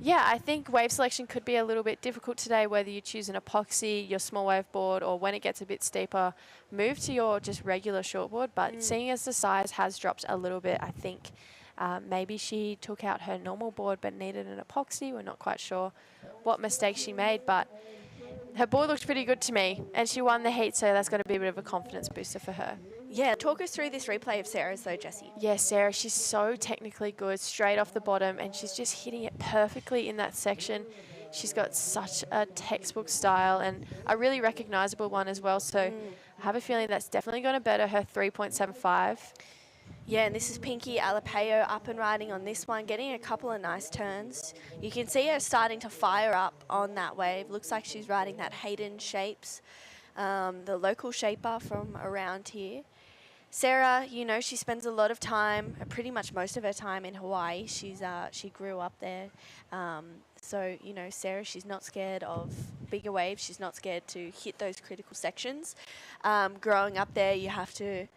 yeah, I think wave selection could be a little bit difficult today, whether you choose an epoxy, your small wave board, or when it gets a bit steeper, move to your just regular shortboard. But seeing as the size has dropped a little bit, I think maybe she took out her normal board but needed an epoxy. We're not quite sure what mistake she made, but her board looked pretty good to me, and she won the heat, so that's going to be a bit of a confidence booster for her. Yeah, talk us through this replay of Sarah's though, Jessie. Yeah, Sarah, she's so technically good, straight off the bottom, and she's just hitting it perfectly in that section. She's got such a textbook style and a really recognisable one as well, so I have a feeling that's definitely going to better her 3.75. Yeah, and this is Pinky Alapeo up and riding on this one, getting a couple of nice turns. You can see her starting to fire up on that wave. Looks like she's riding that Hayden Shapes, the local shaper from around here. Sarah, you know, she spends a lot of time, pretty much most of her time in Hawaii. She grew up there. So, you know, Sarah, she's not scared of bigger waves. She's not scared to hit those critical sections. Growing up there, you have to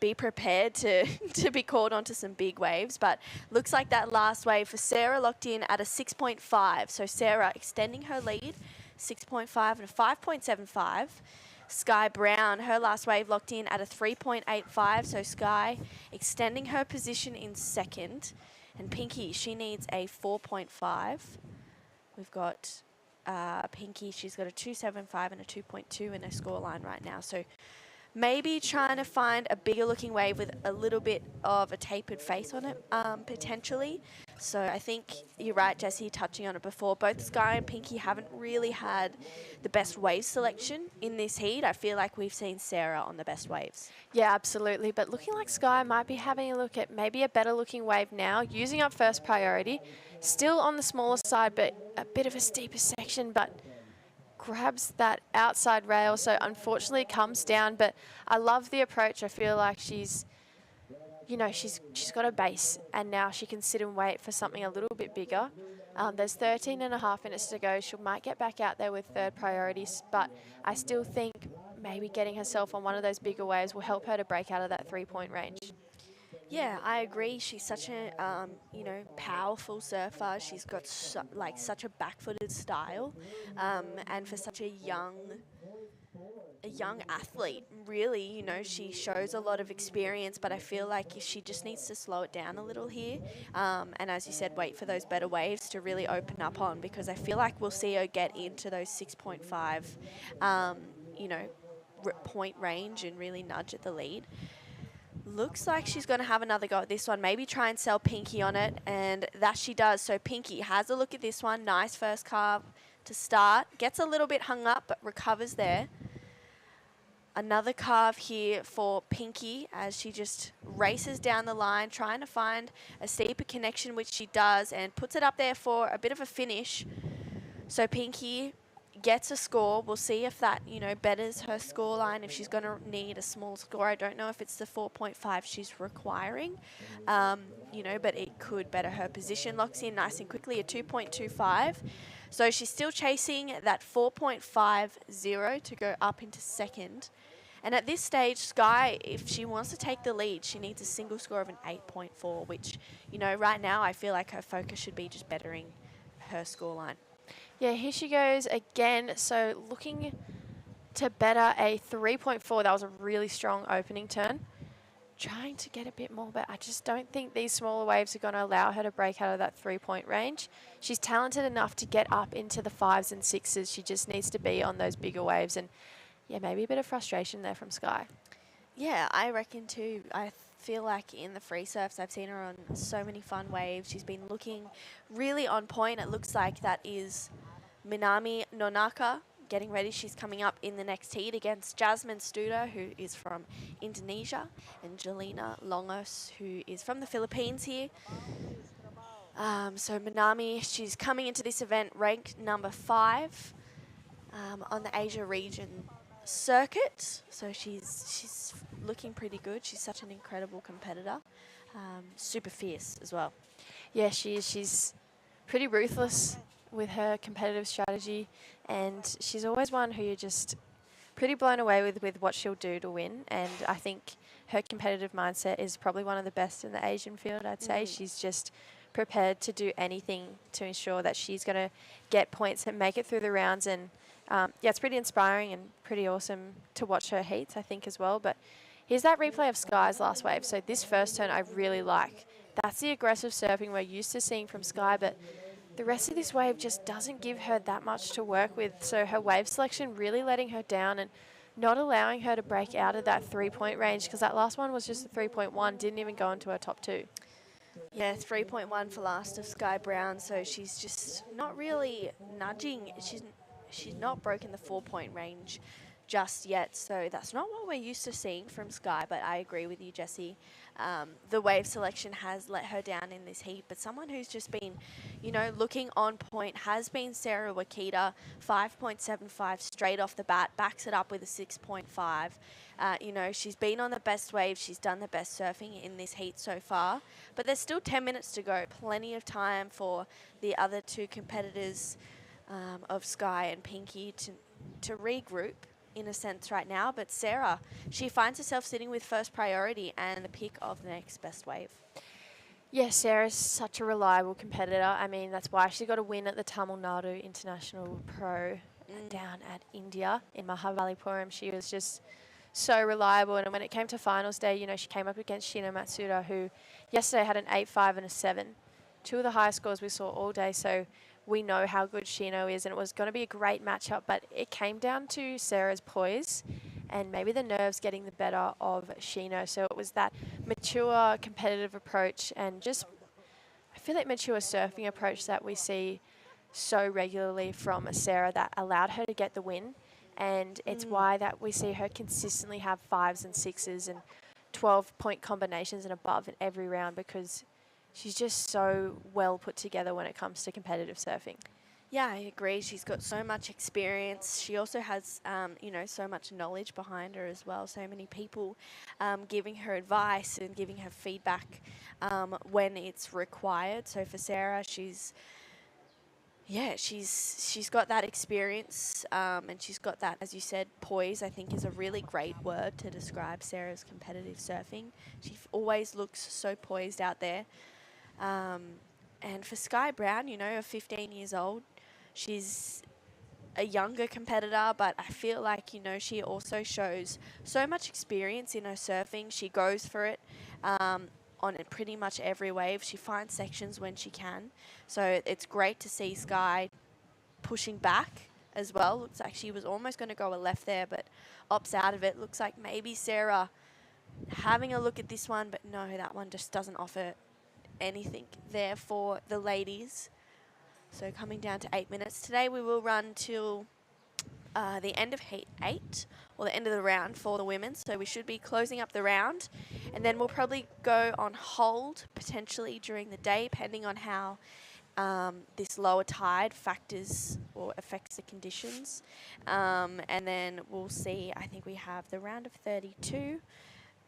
be prepared to, to be caught onto some big waves. But looks like that last wave for Sarah locked in at a 6.5. So Sarah extending her lead, 6.5 and a 5.75. Sky Brown, her last wave locked in at a 3.85. So Sky extending her position in second. And Pinky, she needs a 4.5. We've got Pinky, she's got a 2.75 and a 2.2 in her scoreline right now. So maybe trying to find a bigger looking wave with a little bit of a tapered face on it, potentially. So I think you're right, Jessie, touching on it before. Both Sky and Pinky haven't really had the best wave selection in this heat. I feel like we've seen Sarah on the best waves. Yeah, absolutely. But looking like Sky might be having a look at maybe a better looking wave now, using up first priority. Still on the smaller side, but a bit of a steeper section, but grabs that outside rail, so unfortunately it comes down. But I love the approach. I feel like she's got a base, and now she can sit and wait for something a little bit bigger. There's 13 and a half minutes to go. She might get back out there with third priorities, but I still think maybe getting herself on one of those bigger waves will help her to break out of that 3-point range. Yeah, I agree. She's such a, powerful surfer. She's got such a back-footed style, and for such a young athlete, really, you know, she shows a lot of experience, but I feel like she just needs to slow it down a little here. And as you said, wait for those better waves to really open up on, because I feel like we'll see her get into those 6.5, point range and really nudge at the lead. Looks like she's going to have another go at this one. Maybe try and sell Pinky on it, and that she does. So Pinky has a look at this one. Nice first carve to start. Gets a little bit hung up, but recovers there. Another carve here for Pinky as she just races down the line, trying to find a steeper connection, which she does, and puts it up there for a bit of a finish. So Pinky gets a score. We'll see if that, betters her score line, if she's going to need a small score. I don't know if it's the 4.5 she's requiring, but it could better her position. Locks in nice and quickly, a 2.25. So she's still chasing that 4.50 to go up into second. And at this stage, Sky, if she wants to take the lead, she needs a single score of an 8.4, which, right now I feel like her focus should be just bettering her scoreline. Yeah, here she goes again. So looking to better a 3.4. That was a really strong opening turn. Trying to get a bit more, but I just don't think these smaller waves are going to allow her to break out of that 3-point range. She's talented enough to get up into the 5s and 6s. She just needs to be on those bigger waves. And yeah, maybe a bit of frustration there from Sky. Yeah, I reckon too. I feel like in the free surfs, I've seen her on so many fun waves. She's been looking really on point. It looks like that is Minami Nonaka getting ready. She's coming up in the next heat against Jasmine Studer, who is from Indonesia, and Jelena Longos, who is from the Philippines here. So Minami, she's coming into this event ranked number 5 on the Asia region circuit. So she's looking pretty good. She's such an incredible competitor. Super fierce as well. Yeah, she is. She's pretty ruthless with her competitive strategy, and she's always one who you're just pretty blown away with what she'll do to win. And I think her competitive mindset is probably one of the best in the Asian field, I'd say. She's just prepared to do anything to ensure that she's going to get points and make it through the rounds. And it's pretty inspiring and pretty awesome to watch her heats, I think, as well. But here's that replay of Sky's last wave. So this first turn I really like. That's the aggressive surfing we're used to seeing from Sky, but the rest of this wave just doesn't give her that much to work with. So her wave selection really letting her down and not allowing her to break out of that 3-point range, because that last one was just a 3.1, didn't even go into her top 2. Yeah, 3.1 for last of Sky Brown. So she's just not really nudging. She's not broken the 4-point range just yet. So that's not what we're used to seeing from Sky, but I agree with you, Jessie. The wave selection has let her down in this heat, but someone who's just been, you know, looking on point has been Sarah Wakita, 5.75 straight off the bat, backs it up with a 6.5. You know, she's been on the best wave, she's done the best surfing in this heat so far, but there's still 10 minutes to go, plenty of time for the other two competitors of Sky and Pinky to regroup in a sense right now. But Sarah, she finds herself sitting with first priority and the pick of the next best wave. Yeah, Sarah's such a reliable competitor. I mean, that's why she got a win at the Tamil Nadu International Pro down at India in Mahabalipuram. She was just so reliable. And when it came to finals day, you know, she came up against Shino Matsuda, who yesterday had an 8.5 and a 7. Two of the highest scores we saw all day. So we know how good Shino is, and it was going to be a great matchup, but it came down to Sarah's poise and maybe the nerves getting the better of Shino. So it was that mature, competitive approach and just, I feel like mature surfing approach that we see so regularly from Sarah that allowed her to get the win. And it's why that we see her consistently have 5s and 6s and 12-point combinations and above in every round, because she's just so well put together when it comes to competitive surfing. Yeah, I agree. She's got so much experience. She also has, you know, so much knowledge behind her as well. So many people giving her advice and giving her feedback when it's required. So for Sarah, she's got that experience and she's got that, as you said, poise, I think is a really great word to describe Sarah's competitive surfing. She always looks so poised out there. And for Sky Brown, you know, 15 years old, she's a younger competitor, but I feel like, you know, she also shows so much experience in her surfing. She goes for it on pretty much every wave. She finds sections when she can. So it's great to see Sky pushing back as well. Looks like she was almost going to go a left there, but opts out of it. Looks like maybe Sarah having a look at this one, but no, that one just doesn't offer anything there for the ladies. So coming down to 8 minutes. Today we will run till the end of heat 8, or the end of the round for the women. So we should be closing up the round, and then we'll probably go on hold potentially during the day, depending on how this lower tide factors or affects the conditions. And then we'll see, I think we have the round of 32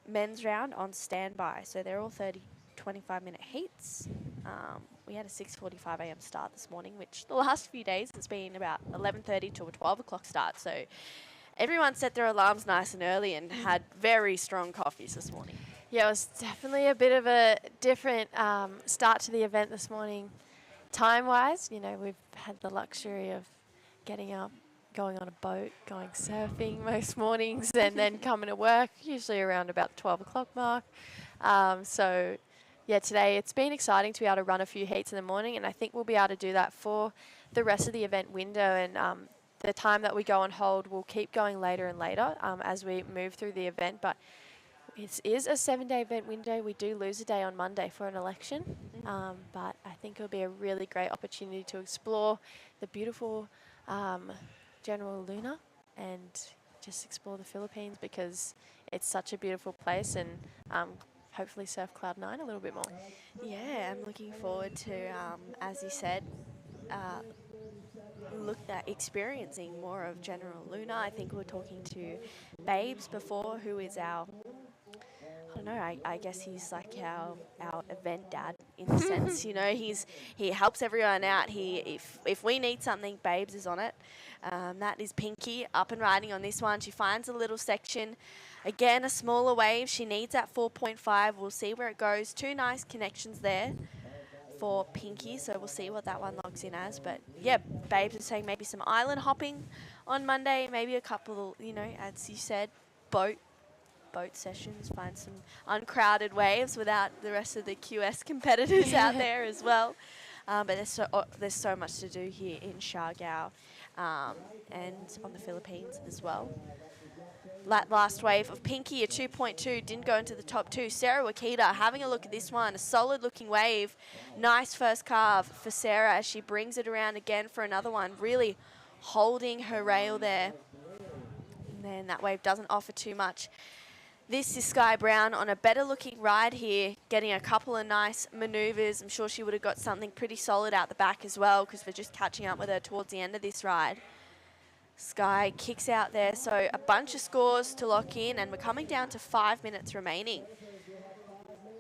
men's round on standby. So they're all 25-minute heats. We had a 6:45 a.m. start this morning, which the last few days has been about 11:30 to a 12 o'clock start. So everyone set their alarms nice and early and had very strong coffees this morning. Yeah, it was definitely a bit of a different start to the event this morning. Time-wise, you know, we've had the luxury of getting up, going on a boat, going surfing most mornings, and then coming to work, usually around about the 12 o'clock mark. So yeah, today it's been exciting to be able to run a few heats in the morning, and I think we'll be able to do that for the rest of the event window. And the time that we go on hold will keep going later and later as we move through the event. But it is a 7-day event window. We do lose a day on Monday for an election, but I think it'll be a really great opportunity to explore the beautiful General Luna and just explore the Philippines, because it's such a beautiful place, and hopefully surf Cloud9 a little bit more. Yeah, I'm looking forward to, as you said, look at experiencing more of General Luna. I think we were talking to Babes before, who is our, I don't know, I guess he's like our event dad in a sense. You know, he helps everyone out. If we need something, Babes is on it. That is Pinky up and riding on this one. She finds a little section. Again, a smaller wave. She needs that 4.5. We'll see where it goes. Two nice connections there for Pinky, so we'll see what that one logs in as. But yeah, Babes is saying maybe some island hopping on Monday, maybe a couple, you know, as you said, boat sessions, find some uncrowded waves without the rest of the QS competitors out there as well. But there's so much to do here in Siargao and on the Philippines as well. Last wave of Pinky, a 2.2, didn't go into the top 2. Sarah Wakita having a look at this one, a solid looking wave. Nice first carve for Sarah as she brings it around again for another one, really holding her rail there. And then that wave doesn't offer too much. This is Sky Brown on a better looking ride here, getting a couple of nice maneuvers. I'm sure she would have got something pretty solid out the back as well, because we're just catching up with her towards the end of this ride. Sky kicks out there, so a bunch of scores to lock in, and we're coming down to 5 minutes remaining.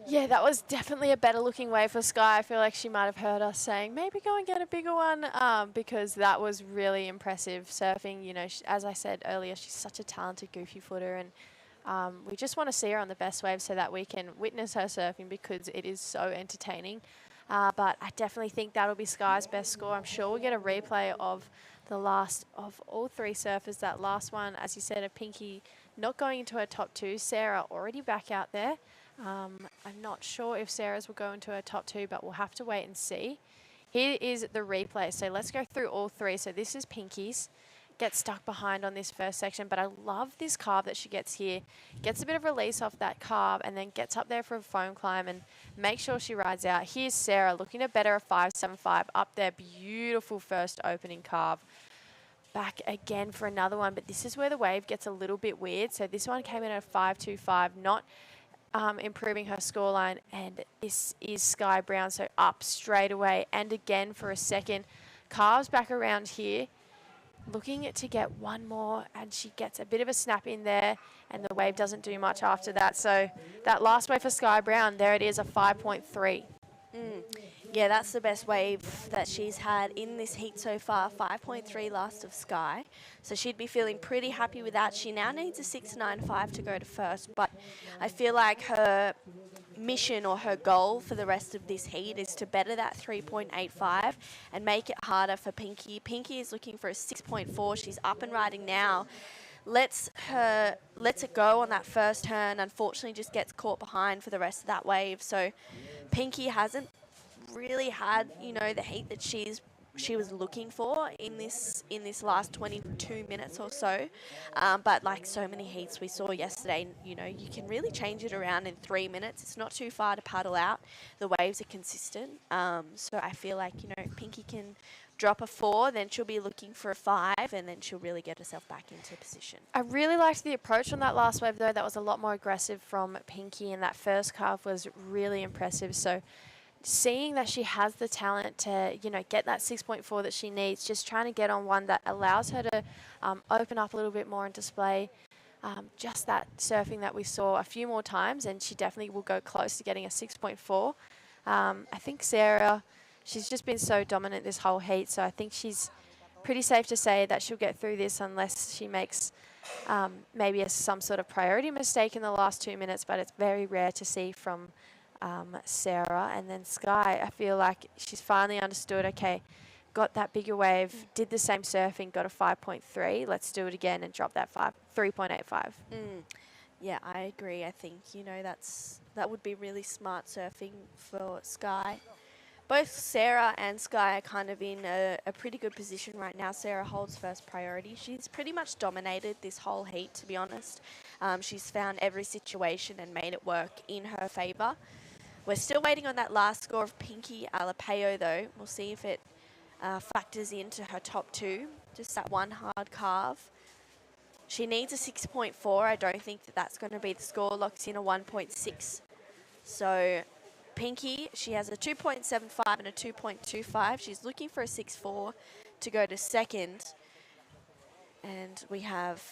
Yeah, that was definitely a better looking wave for Sky. I feel like she might have heard us saying, maybe go and get a bigger one, because that was really impressive surfing. You know, as I said earlier, she's such a talented goofy footer, and we just want to see her on the best wave so that we can witness her surfing, because it is so entertaining. But I definitely think that'll be Sky's best score. I'm sure we'll get a replay of the last of all three surfers. That last one, as you said, a Pinky not going into her top two. Sarah already back out there. I'm not sure if Sarah's will go into her top two, but we'll have to wait and see. Here is the replay. So let's go through all three. So this is Pinky's. Gets stuck behind on this first section, but I love this carve that she gets here. Gets a bit of release off that carve and then gets up there for a foam climb and make sure she rides out. Here's Sarah looking to better a 5.75 up there. Beautiful first opening carve. Back again for another one, but this is where the wave gets a little bit weird. So this one came in at a 5.25, not improving her scoreline, and this is Sky Brown, so up straight away and again for a second. Carves back around here. Looking to get one more, and she gets a bit of a snap in there, and the wave doesn't do much after that. So that last wave for Sky Brown, there it is, a 5.3. Yeah, that's the best wave that she's had in this heat so far, 5.3 last of Sky. So she'd be feeling pretty happy with that. She now needs a 6.95 to go to first, but I feel like her mission or her goal for the rest of this heat is to better that 3.85 and make it harder for Pinky. Pinky is looking for a 6.4. She's up and riding now. Lets it go on that first turn. Unfortunately, just gets caught behind for the rest of that wave. So Pinky hasn't really had, you know, the heat that she was looking for in this last 22 minutes or so. But like so many heats we saw yesterday, you know, you can really change it around in 3 minutes. It's not too far to paddle out. The waves are consistent. So I feel like, you know, Pinky can drop a 4, then she'll be looking for a 5, and then she'll really get herself back into position. I really liked the approach on that last wave, though. That was a lot more aggressive from Pinky, and that first carve was really impressive. So seeing that she has the talent to, you know, get that 6.4 that she needs, just trying to get on one that allows her to open up a little bit more and display just that surfing that we saw a few more times, and she definitely will go close to getting a 6.4. I think Sarah, she's just been so dominant this whole heat, so I think she's pretty safe to say that she'll get through this unless she makes maybe some sort of priority mistake in the last 2 minutes, but it's very rare to see from Sarah. And then Sky, I feel like she's finally understood, okay, got that bigger wave, did the same surfing, got a 5.3, let's do it again and drop that 3.85. Yeah, I agree. I think, you know, that would be really smart surfing for Sky. Both Sarah and Sky are kind of in a pretty good position right now. Sarah holds first priority. She's pretty much dominated this whole heat, to be honest. She's found every situation and made it work in her favour. We're still waiting on that last score of Pinky Alapeo, though. We'll see if it factors into her top 2. Just that one hard carve. She needs a 6.4. I don't think that's going to be the score. Locks in a 1.6. So Pinky, she has a 2.75 and a 2.25. She's looking for a 6.4 to go to second. And we have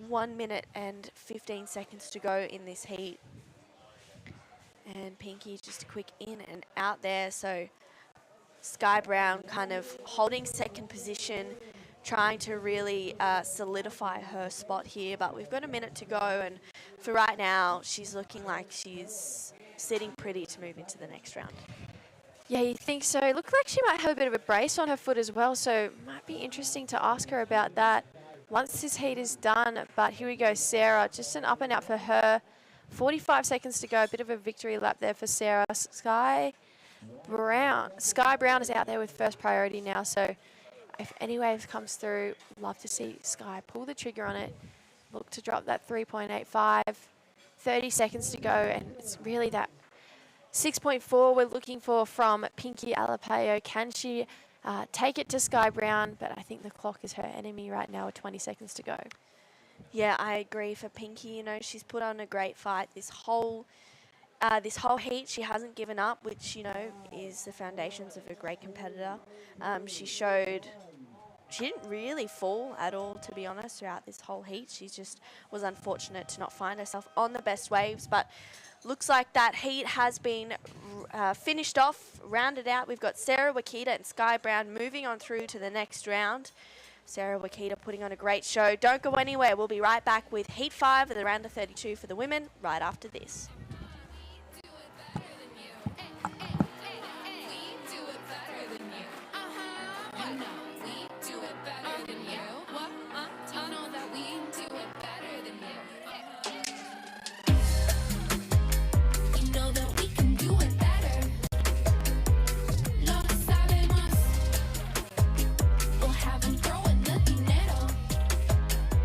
1 minute and 15 seconds to go in this heat. And Pinky just a quick in and out there. So Sky Brown kind of holding second position, trying to really solidify her spot here. But we've got a minute to go. And for right now, she's looking like she's sitting pretty to move into the next round. Yeah, you think so? It looked like she might have a bit of a brace on her foot as well, so might be interesting to ask her about that once this heat is done. But here we go, Sarah, just an up and out for her. 45 seconds to go, a bit of a victory lap there for Sarah. Sky Brown is out there with first priority now, so if any wave comes through, love to see Sky pull the trigger on it, look to drop that 3.85. 30 seconds to go, and it's really that 6.4 we're looking for from Pinky Alapeo. Can she take it to Sky Brown, but I think the clock is her enemy right now with 20 seconds to go. Yeah, I agree. For Pinky, you know, she's put on a great fight this whole heat. She hasn't given up, which, you know, is the foundations of a great competitor. She showed she didn't really fall at all, to be honest, throughout this whole heat. She just was unfortunate to not find herself on the best waves, but looks like that heat has been finished off, rounded out. We've got Sarah Wakita and Sky Brown moving on through to the next round. Sarah Wakita putting on a great show. Don't go anywhere. We'll be right back with Heat 5 of the round of 32 for the women right after this.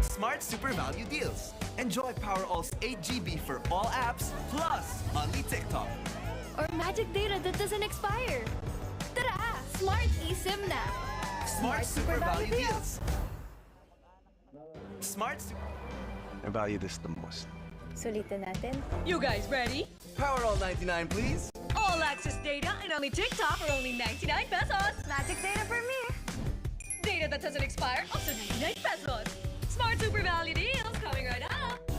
Smart Super Value Deals. Enjoy Powerall's 8 GB for all apps, plus only TikTok. Or magic data that doesn't expire. Tara! Smart eSIM na! Smart Super Value Deals. I value this the most. Sulitin natin. You guys ready? Powerall 99, please. All access data and only TikTok for only 99 pesos. Magic data for me! Data that doesn't expire, also 99 pesos. Smart Super Value Deals coming right up.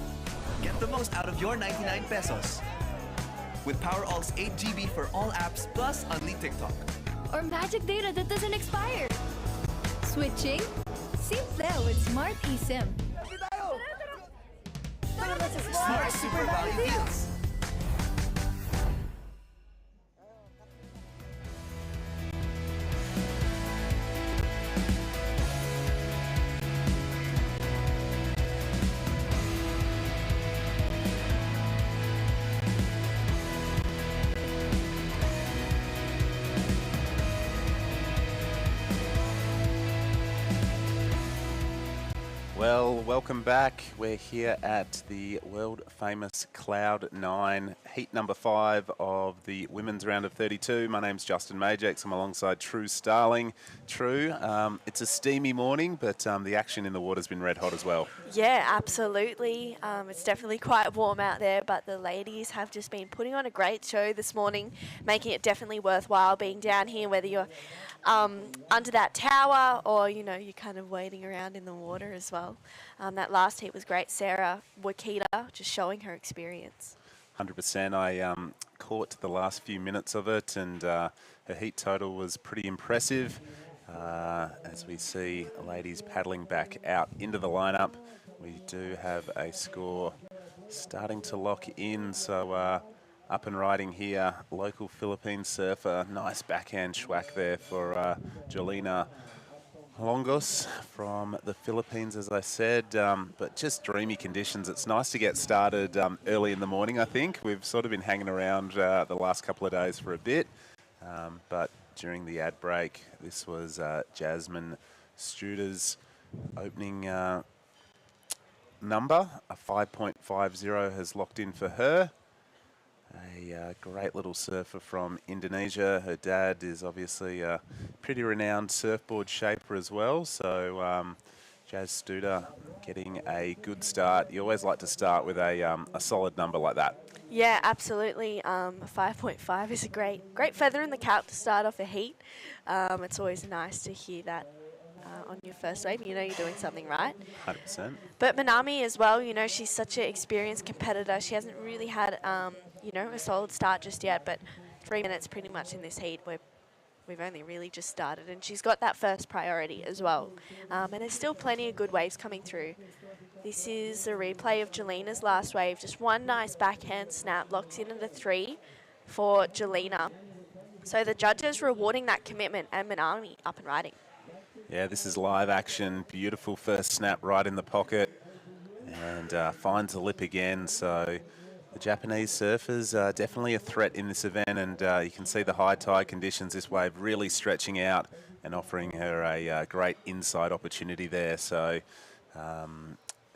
Get the most out of your 99 pesos. With Powerall's 8 GB for all apps, plus only TikTok. Or magic data that doesn't expire. Switching? Simple with Smart eSIM. Smart Super Value Deals. Well, welcome back. We're here at the world famous Cloud 9, heat number 5 of the women's round of 32. My name's Justin Majex. I'm alongside True Starling. True, it's a steamy morning, but the action in the water's been red hot as well. Yeah, absolutely. It's definitely quite warm out there, but the ladies have just been putting on a great show this morning, making it definitely worthwhile being down here, whether you're under that tower or, you know, you're kind of wading around in the water as well. That last heat was great. Sarah Wakita just showing her experience. 100%. I caught the last few minutes of it, and her heat total was pretty impressive. As we see ladies paddling back out into the lineup, we do have a score starting to lock in. So up and riding here, local Philippine surfer. Nice backhand schwack there for Jolina Longos from the Philippines, as I said, but just dreamy conditions. It's nice to get started early in the morning, I think. We've sort of been hanging around the last couple of days for a bit, but during the ad break, this was Jasmine Studer's opening number. A 5.50 has locked in for her. A great little surfer from Indonesia. Her dad is obviously a pretty renowned surfboard shaper as well. So Jazz Studer getting a good start. You always like to start with a solid number like that. Yeah, absolutely. 5.5 is a great feather in the cap to start off a heat. It's always nice to hear that on your first wave. You know you're doing something right. 100%. But Manami as well, you know, she's such an experienced competitor. She hasn't really had, you know, a solid start just yet, but 3 minutes pretty much in this heat where we've only really just started, and she's got that first priority as well. And there's still plenty of good waves coming through. This is a replay of Jelina's last wave. Just one nice backhand snap, locks in at a 3 for Jelina. So the judges rewarding that commitment, and Manami up and riding. Yeah, this is live action. Beautiful first snap right in the pocket, and finds the lip again. So the Japanese surfers are definitely a threat in this event, and you can see the high tide conditions, this wave really stretching out and offering her a great inside opportunity there. So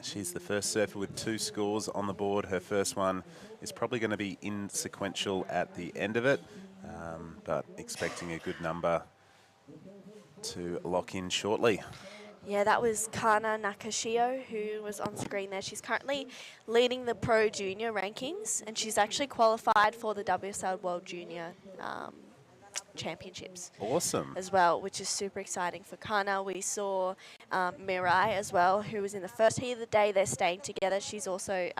she's the first surfer with 2 scores on the board. Her first one is probably going to be insequential at the end of it, but expecting a good number to lock in shortly. Yeah, that was Kana Nakashio who was on screen there. She's currently leading the Pro Junior rankings, and she's actually qualified for the WSL World Junior Championships. Awesome. As well, which is super exciting for Kana. We saw Mirai as well, who was in the first heat of the day. They're staying together. She's also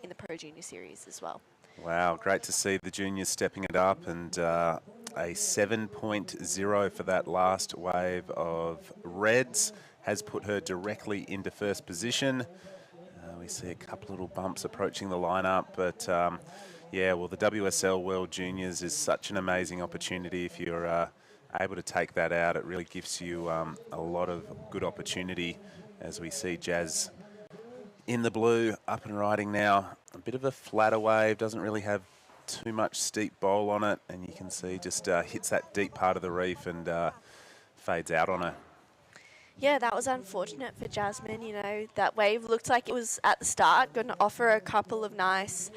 in the Pro Junior series as well. Wow, great to see the juniors stepping it up, and a 7.0 for that last wave of reds has put her directly into first position. We see a couple little bumps approaching the lineup, but yeah, well, the WSL World Juniors is such an amazing opportunity. If you're able to take that out, it really gives you a lot of good opportunity, as we see Jazz in the blue, up and riding now. A bit of a flatter wave, doesn't really have too much steep bowl on it, and you can see just hits that deep part of the reef and fades out on her. Yeah, that was unfortunate for Jasmine. You know, that wave looked like it was at the start going to offer a couple of nice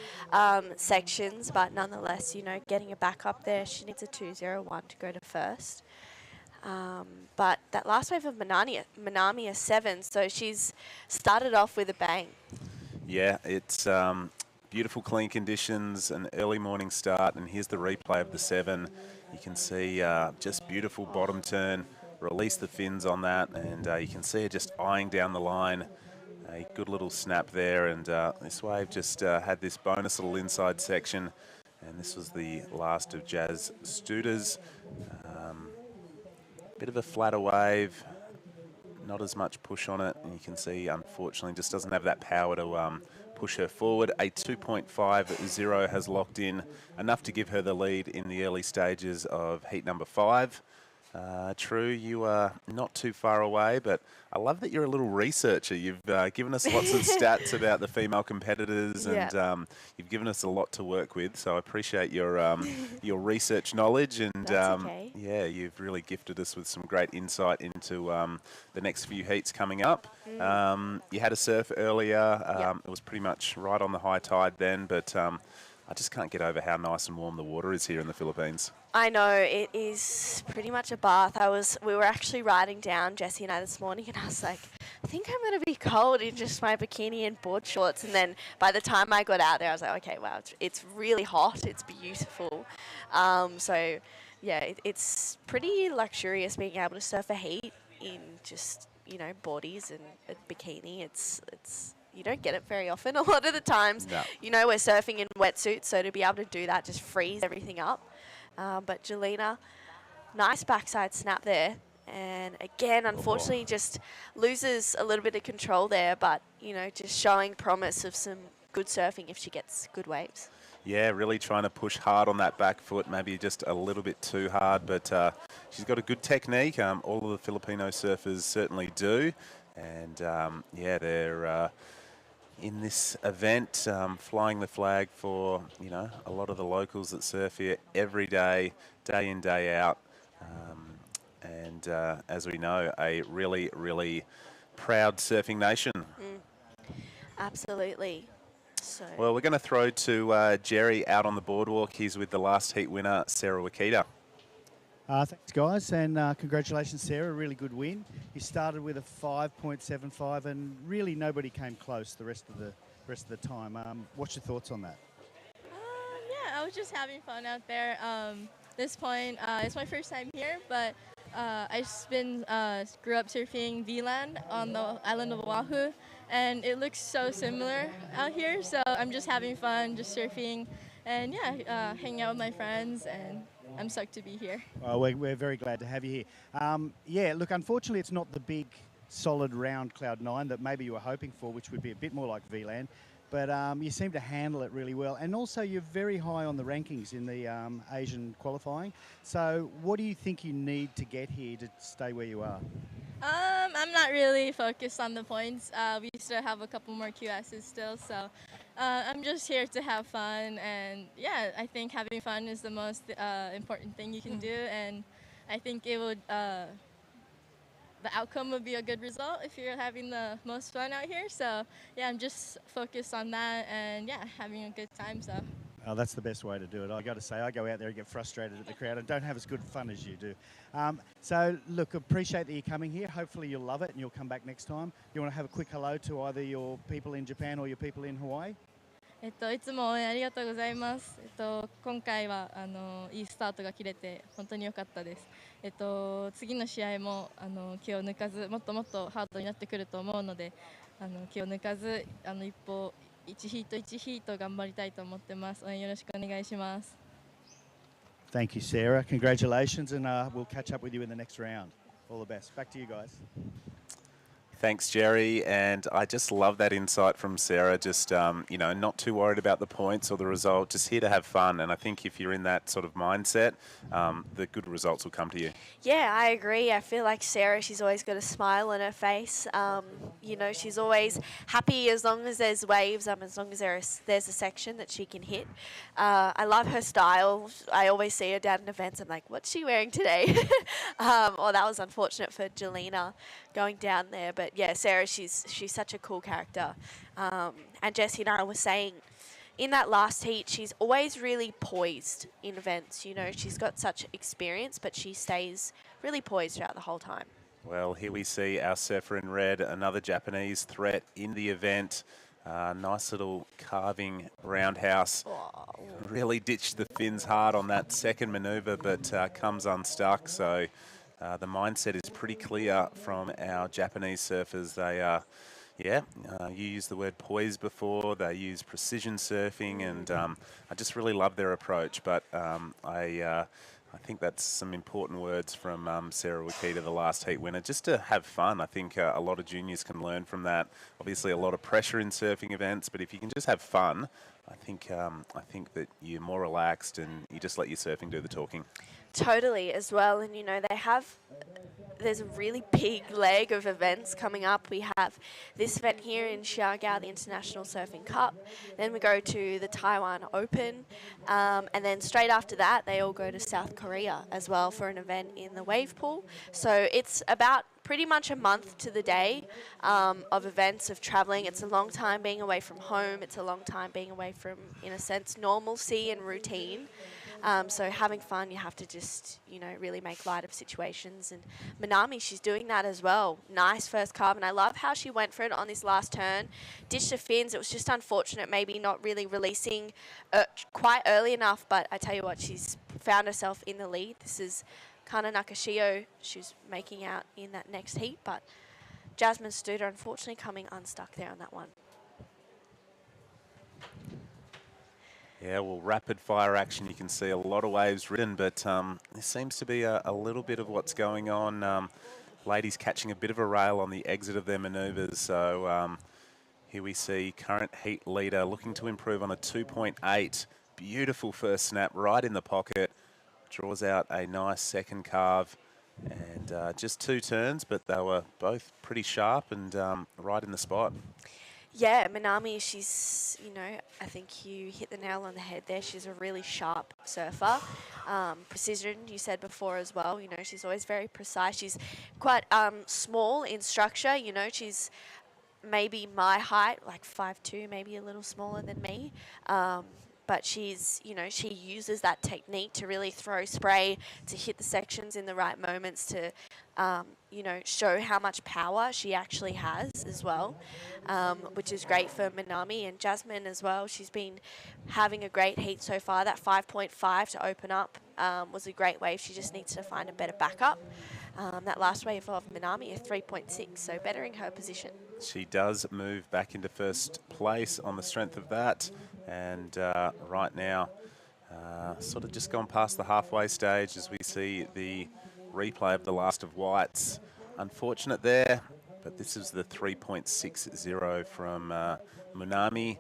sections, but nonetheless, you know, getting her back up there, she needs a 2:01 to go to first. But that last wave of Minami a 7, so she's started off with a bang. Yeah, it's beautiful clean conditions, an early morning start, and here's the replay of the 7. You can see just beautiful bottom turn, release the fins on that, and you can see her just eyeing down the line. A good little snap there, and this wave just had this bonus little inside section, and this was the last of Jazz Studers. Bit of a flatter wave, not as much push on it, and you can see, unfortunately, just doesn't have that power to push her forward. A 2.50 has locked in, enough to give her the lead in the early stages of heat number 5. True, you are not too far away, but I love that you're a little researcher. You've given us lots of stats about the female competitors, and you've given us a lot to work with. So I appreciate your research knowledge, and okay. yeah, you've really gifted us with some great insight into the next few heats coming up. You had a surf earlier. It was pretty much right on the high tide then, but I just can't get over how nice and warm the water is here in the Philippines. I know, it is pretty much a bath. We were actually riding down, Jessie and I, this morning, and I was like, I think I'm going to be cold in just my bikini and board shorts. And then by the time I got out there, I was like, okay, wow, it's really hot. It's beautiful. So, yeah, it's pretty luxurious being able to surf a heat in just, you know, boardies and a bikini. It's you don't get it very often a lot of the times. No. You know, we're surfing in wetsuits, so to be able to do that just frees everything up. But Jelena, nice backside snap there. And again, unfortunately, just loses a little bit of control there, but, you know, just showing promise of some good surfing if she gets good waves. Yeah, really trying to push hard on that back foot, maybe just a little bit too hard, but she's got a good technique. All of the Filipino surfers certainly do. And, yeah, they're in this event, flying the flag for, you know, a lot of the locals that surf here every day, day in, day out. And as we know, a really, really proud surfing nation. Absolutely. So. Well, we're going to throw to Jerry out on the boardwalk. He's with the last heat winner, Sarah Wakita. Thanks, guys, and congratulations, Sarah. Really good win. You started with a 5.75, and really nobody came close the rest of the time. What's your thoughts on that? Yeah, I was just having fun out there. This point, it's my first time here, but I grew up surfing V-Land on the island of Oahu, and it looks so similar out here. So I'm just having fun, just surfing, and yeah, hanging out with my friends, and I'm stoked to be here. We're very glad to have you here. Yeah, look, unfortunately, it's not the big, solid, round Cloud 9 that maybe you were hoping for, which would be a bit more like VLAN. But you seem to handle it really well. And also, you're very high on the rankings in the Asian qualifying. So what do you think you need to get here to stay where you are? I'm not really focused on the points. We still have a couple more QSs still, so I'm just here to have fun. And yeah, I think having fun is the most important thing you can do. And I think it would, the outcome would be a good result if you're having the most fun out here. So yeah, I'm just focused on that and yeah, having a good time. So. Oh, that's the best way to do it. I got to say, I go out there and get frustrated at the crowd and don't have as good fun as you do. So, look, appreciate that you're coming here. Hopefully you'll love it and you'll come back next time. You want to have a quick hello to either your people in Japan or your people in Hawaii? いつも応援ありがとうございます。今回はいいスタートが切れて本当に良かったです。次の試合も気を抜かず、もっともっとハードになってくると思うので、気を抜かず一歩1ヒート1ヒート頑張りたいと思ってます。応援よろしくお願いします。Thank you, Sarah. Congratulations, and we'll catch up with you in the next round. All the best. Back to you guys. Thanks, Jerry. And I just love that insight from Sarah. Just, you know, not too worried about the points or the result, just here to have fun. And I think if you're in that sort of mindset, the good results will come to you. Yeah, I agree. I feel like Sarah, she's always got a smile on her face. You know, she's always happy as long as there's waves, as long as there's a section that she can hit. I love her style. I always see her down in events. I'm like, what's she wearing today? Well, that was unfortunate for Jelena going down there. But yeah, Sarah, she's such a cool character. And Jessie and I were saying, in that last heat, she's always really poised in events. You know, she's got such experience, but she stays really poised throughout the whole time. Well, here we see our surfer in red, another Japanese threat in the event. Nice little carving roundhouse. Really ditched the fins hard on that second manoeuvre, but comes unstuck. So the mindset is pretty clear from our Japanese surfers. They are, you used the word poise before. They use precision surfing, and I just really love their approach. But I think that's some important words from Sarah Wakita, the last heat winner, just to have fun. I think a lot of juniors can learn from that. Obviously, a lot of pressure in surfing events, but if you can just have fun, I think that you're more relaxed and you just let your surfing do the talking. Totally, as well. And, you know, there's a really big leg of events coming up. We have this event here in Siargao, the International Surfing Cup. Then we go to the Taiwan Open. And then straight after that, they all go to South Korea as well for an event in the wave pool. So it's about pretty much a month to the day of events, of traveling. It's a long time being away from home. It's a long time being away from, in a sense, normalcy and routine. So having fun, you have to just, you know, really make light of situations. And Minami, she's doing that as well. Nice first carve, and I love how she went for it on this last turn. Ditched the fins. It was just unfortunate, maybe not really releasing quite early enough, but I tell you what, she's found herself in the lead. This is Kana Nakashio. She's making out in that next heat, but Jasmine Studer unfortunately coming unstuck there on that one. Yeah, well, rapid fire action. You can see a lot of waves ridden, but there seems to be a little bit of what's going on. Ladies catching a bit of a rail on the exit of their manoeuvres. So here we see current heat leader looking to improve on a 2.8. Beautiful first snap right in the pocket. Draws out a nice second carve. And just two turns, but they were both pretty sharp and right in the spot. Yeah, Minami, she's, you know, I think you hit the nail on the head there. She's a really sharp surfer. Precision, you said before as well. You know, she's always very precise. She's quite small in structure. You know, she's maybe my height, like 5'2", maybe a little smaller than me. But she's, you know, she uses that technique to really throw spray, to hit the sections in the right moments, to, you know, show how much power she actually has as well, which is great for Minami. And Jasmine as well, she's been having a great heat so far. That 5.5 to open up was a great wave. She just needs to find a better backup. That last wave of Minami, a 3.6, so bettering her position. She does move back into first place on the strength of that. And right now, sort of just gone past the halfway stage as we see the replay of the last of Whites. Unfortunate there, but this is the 3.60 from Minami.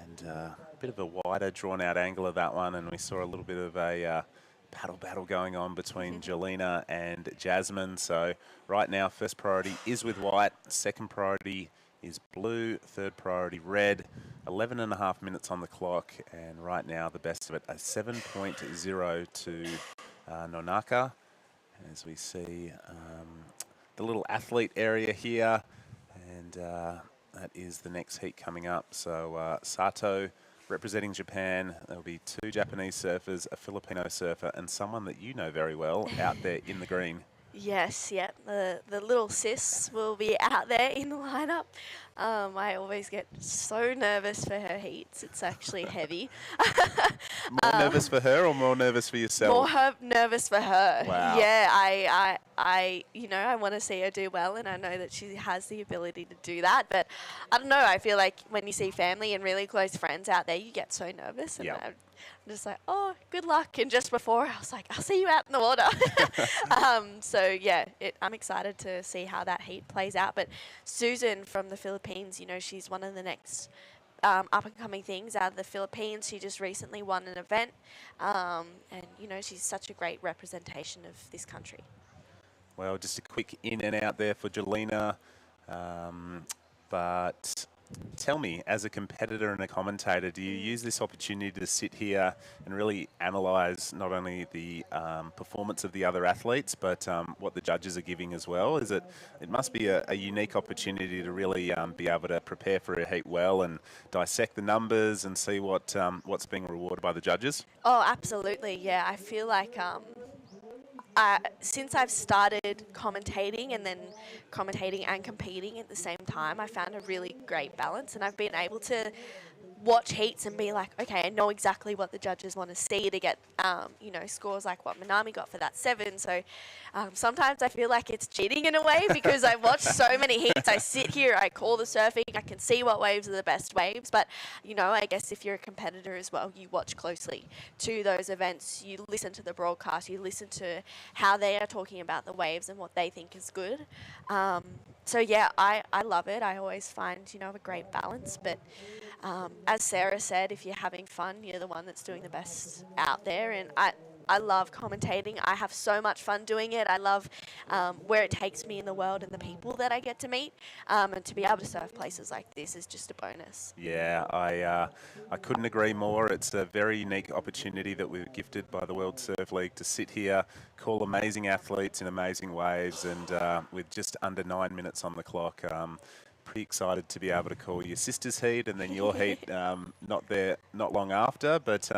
And a bit of a wider drawn out angle of that one, and we saw a little bit of a paddle battle going on between Jelena and Jasmine. So right now, first priority is with White, second priority is blue, third priority red. 11.5 minutes on the clock, and right now the best of it, a 7.0 to Nonaka. As we see the little athlete area here, and that is the next heat coming up. So Sato representing Japan, there'll be 2 Japanese surfers, a Filipino surfer, and someone that you know very well out there in the green. Yes, yeah. The little sis will be out there in the lineup. I always get so nervous for her heats. It's actually heavy. More nervous for her or more nervous for yourself? Nervous for her. Wow. Yeah, I I want to see her do well, and I know that she has the ability to do that. But I don't know. I feel like when you see family and really close friends out there, you get so nervous. And Yep. I'm just like, oh, good luck. And just before, I was like, I'll see you out in the water. So yeah, I'm excited to see how that heat plays out. But Susan from the Philippines, she's one of the next up-and-coming things out of the Philippines. She just recently won an event, and she's such a great representation of this country. Well, just a quick in and out there for Jolena. But tell me, as a competitor and a commentator, do you use this opportunity to sit here and really analyse not only the performance of the other athletes, but what the judges are giving as well? It must be a unique opportunity to really be able to prepare for a heat well and dissect the numbers and see what's being rewarded by the judges? Oh, absolutely. Yeah, I feel like since I've started commentating and then commentating and competing at the same time, I found a really great balance, and I've been able to watch heats and be like, okay, I know exactly what the judges want to see to get, scores like what Manami got for that 7. So sometimes I feel like it's cheating in a way because I watch so many heats. I sit here, I call the surfing, I can see what waves are the best waves. But, I guess if you're a competitor as well, you watch closely to those events. You listen to the broadcast, you listen to how they are talking about the waves and what they think is good. So yeah, I love it. I always find, a great balance. But as Sarah said, if you're having fun, you're the one that's doing the best out there. And I love commentating. I have so much fun doing it. I love where it takes me in the world and the people that I get to meet. And to be able to surf places like this is just a bonus. Yeah, I couldn't agree more. It's a very unique opportunity that we're gifted by the World Surf League to sit here, call amazing athletes in amazing waves, and with just under 9 minutes on the clock. Pretty excited to be able to call your sister's heat and then your heat not long after. But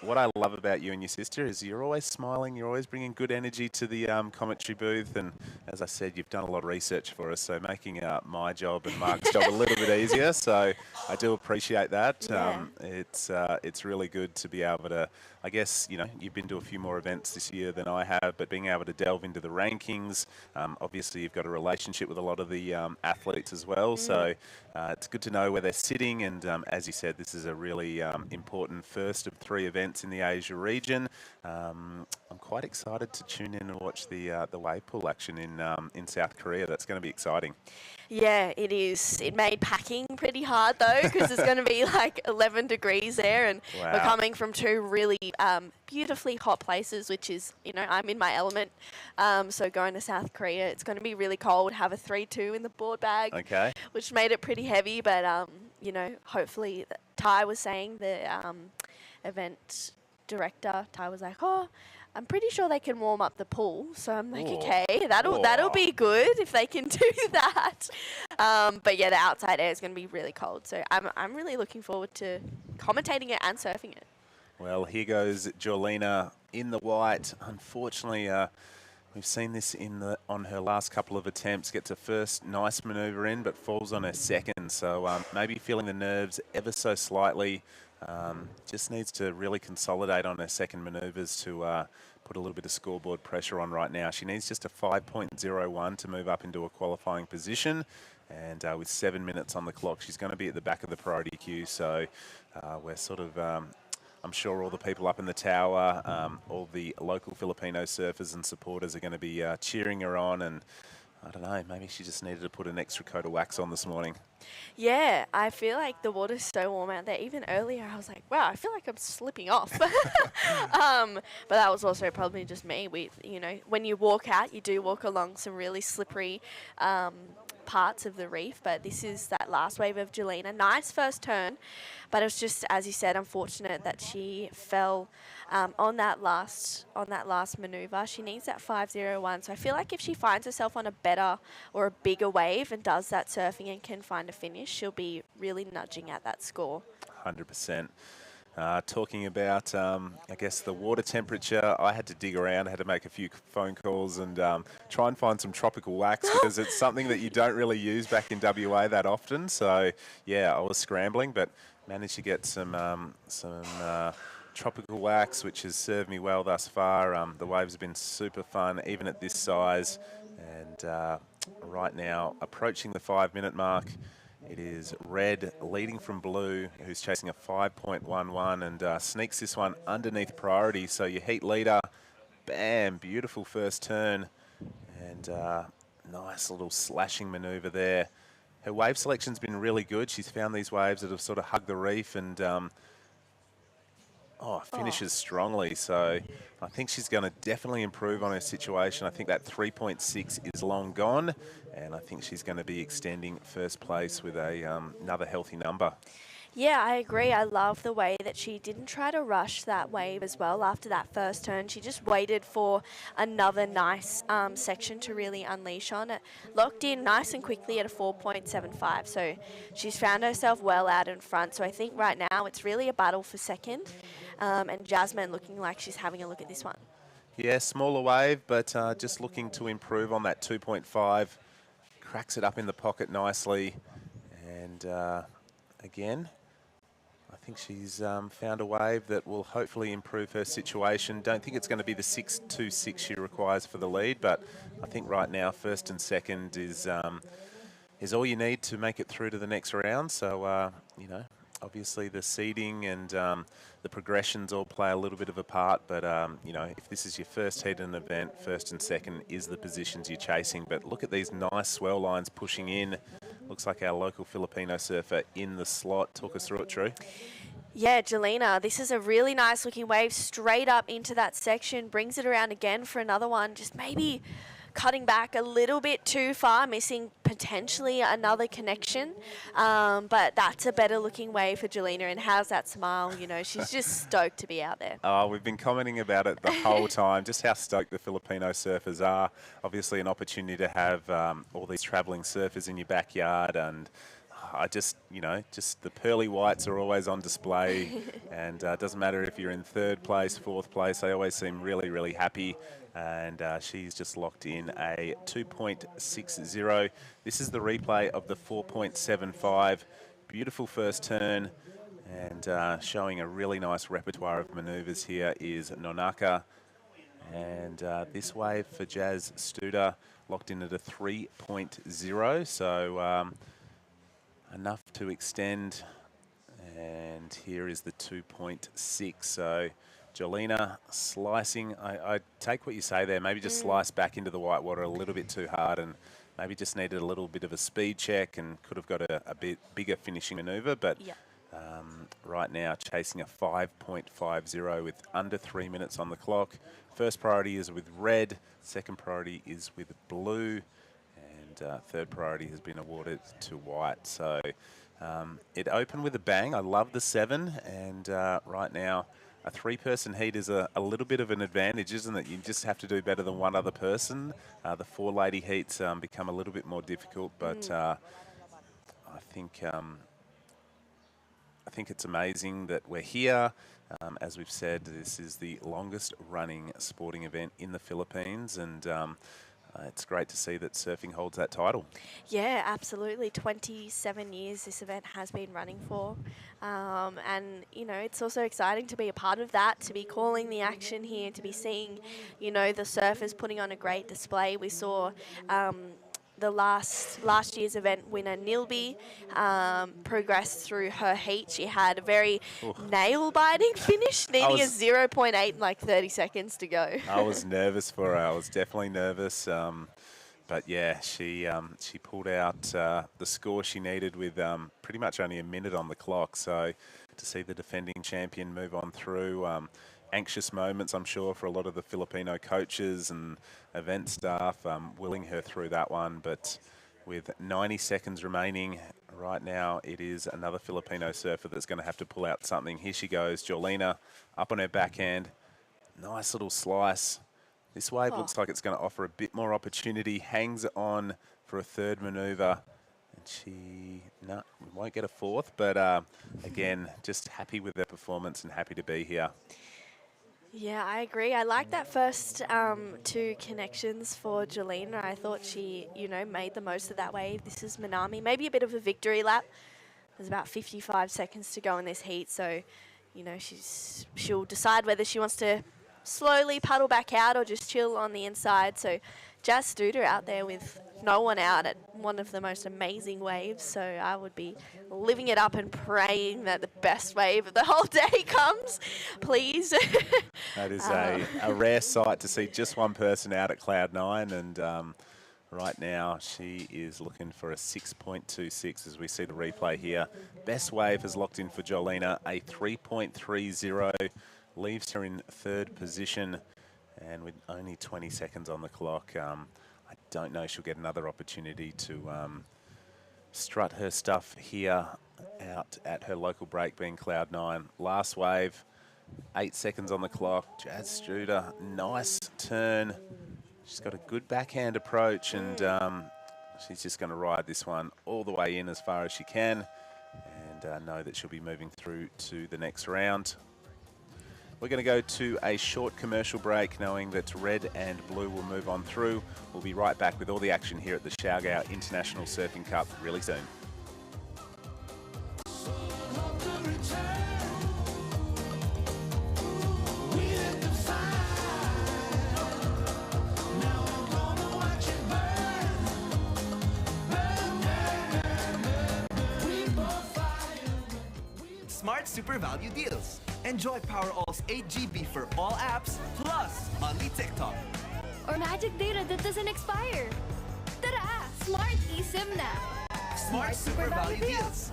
what I love about you and your sister is you're always smiling, you're always bringing good energy to the commentary booth, and as I said, you've done a lot of research for us, so making my job and Mark's job a little bit easier, so I do appreciate that. Yeah. It's really good to be able to, I guess, you've been to a few more events this year than I have, but being able to delve into the rankings, obviously you've got a relationship with a lot of the athletes as well, so it's good to know where they're sitting, and as you said, this is a really important first of 3 events in the Asia region. I'm quite excited to tune in and watch the wave pool action in South Korea. That's going to be exciting. Yeah, it is. It made packing pretty hard though, because it's going to be like 11 degrees there, and Wow. we're coming from 2 really beautifully hot places, which is, I'm in my element. So going to South Korea, it's going to be really cold. Have a 3-2 in the board bag, Okay. which made it pretty heavy. But hopefully, Ty was saying the event director. Ty was like, "Oh, I'm pretty sure they can warm up the pool." So I'm like, Ooh. okay, that'll be good if they can do that. But yeah, the outside air is going to be really cold. So I'm really looking forward to commentating it and surfing it. Well, here goes Jolena in the white. Unfortunately, we've seen this on her last couple of attempts. Gets a first nice manoeuvre in, but falls on her second. So maybe feeling the nerves ever so slightly. Just needs to really consolidate on her second manoeuvres to put a little bit of scoreboard pressure on right now. She needs just a 5.01 to move up into a qualifying position. And with 7 minutes on the clock, she's going to be at the back of the priority queue. So we're sort of... I'm sure all the people up in the tower, all the local Filipino surfers and supporters are going to be cheering her on, and I don't know, maybe she just needed to put an extra coat of wax on this morning. Yeah, I feel like the water's so warm out there. Even earlier, I was like, wow, I feel like I'm slipping off. But that was also probably just me. When you walk out, you do walk along some really slippery parts of the reef, but this is that last wave of Jolena. Nice first turn, but it was just, as you said, unfortunate that she fell on that last maneuver. She needs that 5.01, so I feel like if she finds herself on a better or a bigger wave and does that surfing and can find a finish, she'll be really nudging at that score. 100%. Talking about, I guess, the water temperature, I had to dig around, I had to make a few phone calls and try and find some tropical wax because it's something that you don't really use back in WA that often. So, yeah, I was scrambling, but managed to get some tropical wax, which has served me well thus far. The waves have been super fun, even at this size. And right now, approaching the 5-minute mark, it is Red leading from Blue, who's chasing a 5.11 and sneaks this one underneath priority. So your heat leader, bam, beautiful first turn. And nice little slashing manoeuvre there. Her wave selection's been really good. She's found these waves that have sort of hugged the reef and finishes strongly. So I think she's going to definitely improve on her situation. I think that 3.6 is long gone, and I think she's going to be extending first place with another healthy number. Yeah, I agree. I love the way that she didn't try to rush that wave as well after that first turn. She just waited for another nice section to really unleash on it. Locked in nice and quickly at a 4.75. So she's found herself well out in front. So I think right now it's really a battle for second. And Jasmine looking like she's having a look at this one. Yeah, smaller wave, but just looking to improve on that 2.5. Cracks it up in the pocket nicely. And again, I think she's found a wave that will hopefully improve her situation. Don't think it's going to be the 6.26 she requires for the lead, but I think right now first and second is all you need to make it through to the next round. So, you know, obviously the seeding and the progressions all play a little bit of a part, but, you know, if this is your first heat in an event, first and second is the positions you're chasing. But look at these nice swell lines pushing in. Looks like our local Filipino surfer in the slot. Talk us through it, Drew. Yeah, Jelena, this is a really nice looking wave straight up into that section. Brings it around again for another one. Just maybe cutting back a little bit too far, missing potentially another connection. But that's a better looking wave for Jelena, and how's that smile? You know, she's just stoked to be out there. Oh, we've been commenting about it the whole time, just how stoked the Filipino surfers are. Obviously an opportunity to have all these travelling surfers in your backyard, and I just, you know, just the pearly whites are always on display, and it doesn't matter if you're in third place, fourth place, they always seem really, really happy. And she's just locked in a 2.60. This is the replay of the 4.75. Beautiful first turn, and showing a really nice repertoire of manoeuvres here is Nonaka. And this wave for Jazz Studer locked in at a 3.0, so enough to extend. And here is the 2.6. So Jolena slicing. I take what you say there. Maybe just slice back into the whitewater a little bit too hard, and maybe just needed a little bit of a speed check and could have got a bit bigger finishing manoeuvre. But right now chasing a 5.50 with under 3 minutes on the clock. First priority is with Red. Second priority is with Blue. And third priority has been awarded to White. So it opened with a bang. I love the 7, and right now a 3-person heat is a little bit of an advantage, isn't it? You just have to do better than one other person. The 4-lady heats become a little bit more difficult, but I think it's amazing that we're here. As we've said, this is the longest running sporting event in the Philippines, and it's great to see that surfing holds that title. Yeah, absolutely. 27 years this event has been running for. And, you know, it's also exciting to be a part of that, to be calling the action here, to be seeing, you know, the surfers putting on a great display. We saw the last year's event winner, Nilby, progressed through her heat. She had a very nail-biting finish, needing a 0.8 in like 30 seconds to go. I was nervous for her. I was definitely nervous. But yeah, she pulled out the score she needed with pretty much only a minute on the clock. So to see the defending champion move on through, anxious moments, I'm sure, for a lot of the Filipino coaches and event staff, willing her through that one. But with 90 seconds remaining, right now it is another Filipino surfer that's going to have to pull out something. Here she goes, Jolena, up on her backhand. Nice little slice. This wave looks like it's going to offer a bit more opportunity. Hangs on for a third manoeuvre. And No, we won't get a fourth, but again, just happy with their performance and happy to be here. Yeah, I agree. I like that first two connections for Jelena. I thought she, made the most of that wave. This is Minami. Maybe a bit of a victory lap. There's about 55 seconds to go in this heat, so, she'll decide whether she wants to slowly paddle back out or just chill on the inside. So Jazz Studer out there with no one out at one of the most amazing waves. So I would be living it up and praying that the best wave of the whole day comes, please. That is a rare sight to see just one person out at Cloud 9, and right now she is looking for a 6.26 as we see the replay here. Best wave has locked in for Jolena, a 3.30. Leaves her in third position, and with only 20 seconds on the clock, I don't know she'll get another opportunity to strut her stuff here out at her local break, being Cloud 9. Last wave, 8 seconds on the clock. Jazz Studer, nice turn. She's got a good backhand approach, and she's just going to ride this one all the way in as far as she can, and know that she'll be moving through to the next round. We're going to go to a short commercial break, knowing that red and blue will move on through. We'll be right back with all the action here at the Siargao International Surfing Cup really soon. Smart Super Value Deals. Enjoy Powerall's 8 GB for all apps, plus only TikTok. Or magic data that doesn't expire. Tara! Smart eSIM na! Smart Super Value Deals.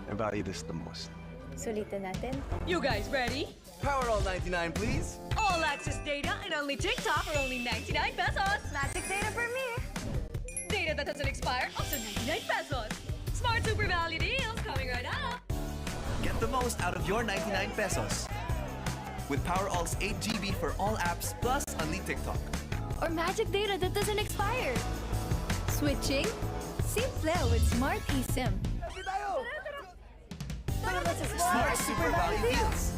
I value this the most. Sulitin natin. You guys ready? Powerall 99, please. All access data and only TikTok for only 99 pesos. Magic data for me! Data that doesn't expire, also 99 pesos. Smart Super Value Deals coming right up. Get the most out of your 99 pesos. With Powerall's 8 GB for all apps, plus only TikTok. Or magic data that doesn't expire. Switching? Simple with Smart eSIM. Smart Super Value Deals.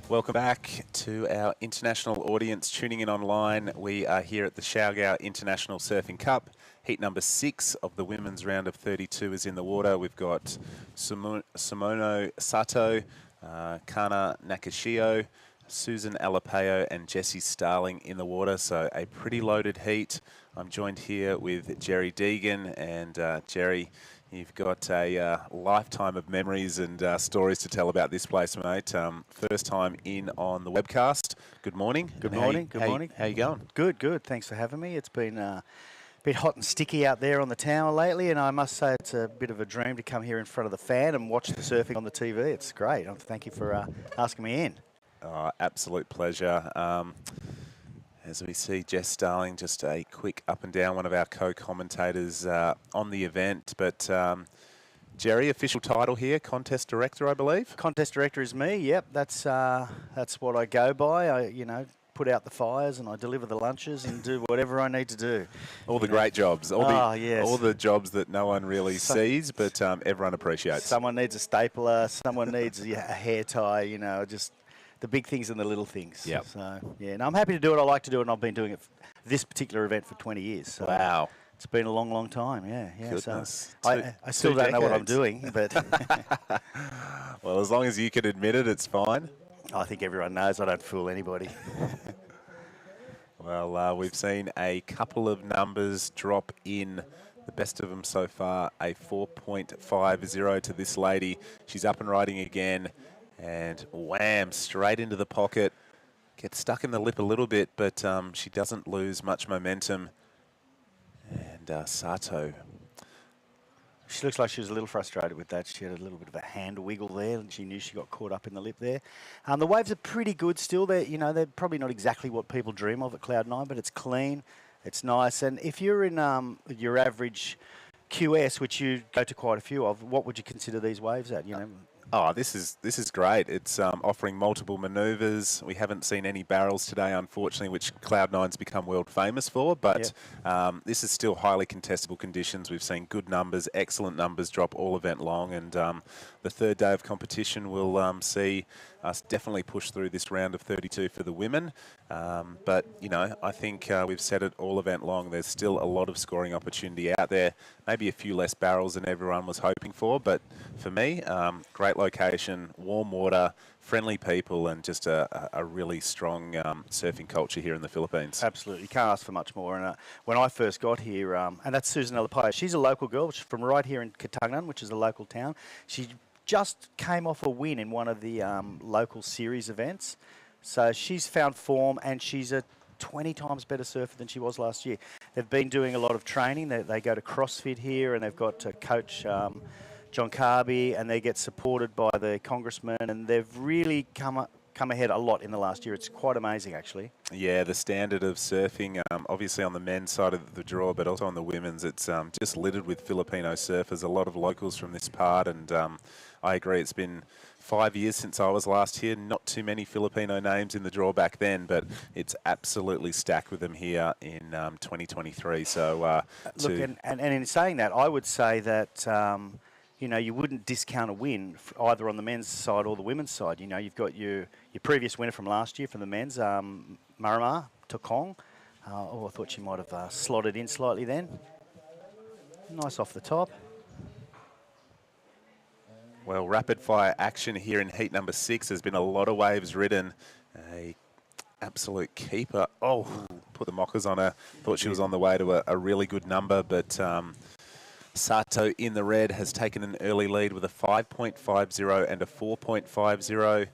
Welcome back to our international audience tuning in online. We are here at the Siargao International Surfing Cup. Heat number 6 of the women's round of 32 is in the water. We've got Simono Sato, Kana Nakashio, Susan Alapeo and Jessie Starling in the water. So a pretty loaded heat. I'm joined here with Jerry Deegan, and Jerry, you've got a lifetime of memories and stories to tell about this place, mate. First time in on the webcast. Good morning. Good morning. Good morning. How you going? Good, good. Thanks for having me. It's been a bit hot and sticky out there on the tower lately, and I must say it's a bit of a dream to come here in front of the fan and watch the surfing on the TV. It's great. Thank you for asking me in. Absolute pleasure. As we see Jess Starling, just a quick up and down, one of our co-commentators on the event. But Jerry, official title here, contest director, I believe. Contest director is me. Yep, that's what I go by. I put out the fires and I deliver the lunches and do whatever I need to do. All the great jobs. Yes. All the jobs that no one really sees, but everyone appreciates. Someone needs a stapler. Someone needs a hair tie. Just the big things and the little things. Yep. So, yeah, and I'm happy to do it. I like to do it, and I've been doing it this particular event for 20 years. So wow. It's been a long, long time, yeah. Goodness. So I still don't know what I'm doing, but... Well, as long as you can admit it, it's fine. I think everyone knows I don't fool anybody. Well, we've seen a couple of numbers drop in. The best of them so far, a 4.50 to this lady. She's up and riding again. And wham, straight into the pocket. Gets stuck in the lip a little bit, but she doesn't lose much momentum. And Sato. She looks like she was a little frustrated with that. She had a little bit of a hand wiggle there, and she knew she got caught up in the lip there. The waves are pretty good still. They're probably not exactly what people dream of at Cloud9, but it's clean, it's nice. And if you're in your average QS, which you go to quite a few of, what would you consider these waves at? Oh, this is great. It's offering multiple manoeuvres. We haven't seen any barrels today, unfortunately, which Cloud9's become world famous for. But this is still highly contestable conditions. We've seen good numbers, excellent numbers drop all event long. And the third day of competition will see us definitely push through this round of 32 for the women. But, I think we've said it all event long. There's still a lot of scoring opportunity out there. Maybe a few less barrels than everyone was hoping for. But for me, great location, warm water, friendly people, and just a really strong surfing culture here in the Philippines. Absolutely. You can't ask for much more. And when I first got here, and that's Susan Alapayo. She's a local girl. She's from right here in Katangnan, which is a local town. She just came off a win in one of the local series events. So she's found form, and she's a 20 times better surfer than she was last year. They've been doing a lot of training. They go to CrossFit here, and they've got Coach John Carby, and they get supported by the congressman, and they've really come ahead a lot in the last year. It's quite amazing, actually. Yeah, the standard of surfing, obviously on the men's side of the draw, but also on the women's, it's just littered with Filipino surfers, a lot of locals from this part, and I agree, it's been 5 years since I was last here. Not too many Filipino names in the draw back then, but it's absolutely stacked with them here in 2023. So, look, and in saying that, I would say that you wouldn't discount a win either on the men's side or the women's side. You've got your previous winner from last year from the men's, Marama Tokong. I thought she might have slotted in slightly then. Nice off the top. Well, rapid fire action here in heat number 6. There's been a lot of waves ridden. A absolute keeper. Oh, put the mockers on her. Thought she was on the way to a really good number, but Sato in the red has taken an early lead with a 5.50 and a 4.50.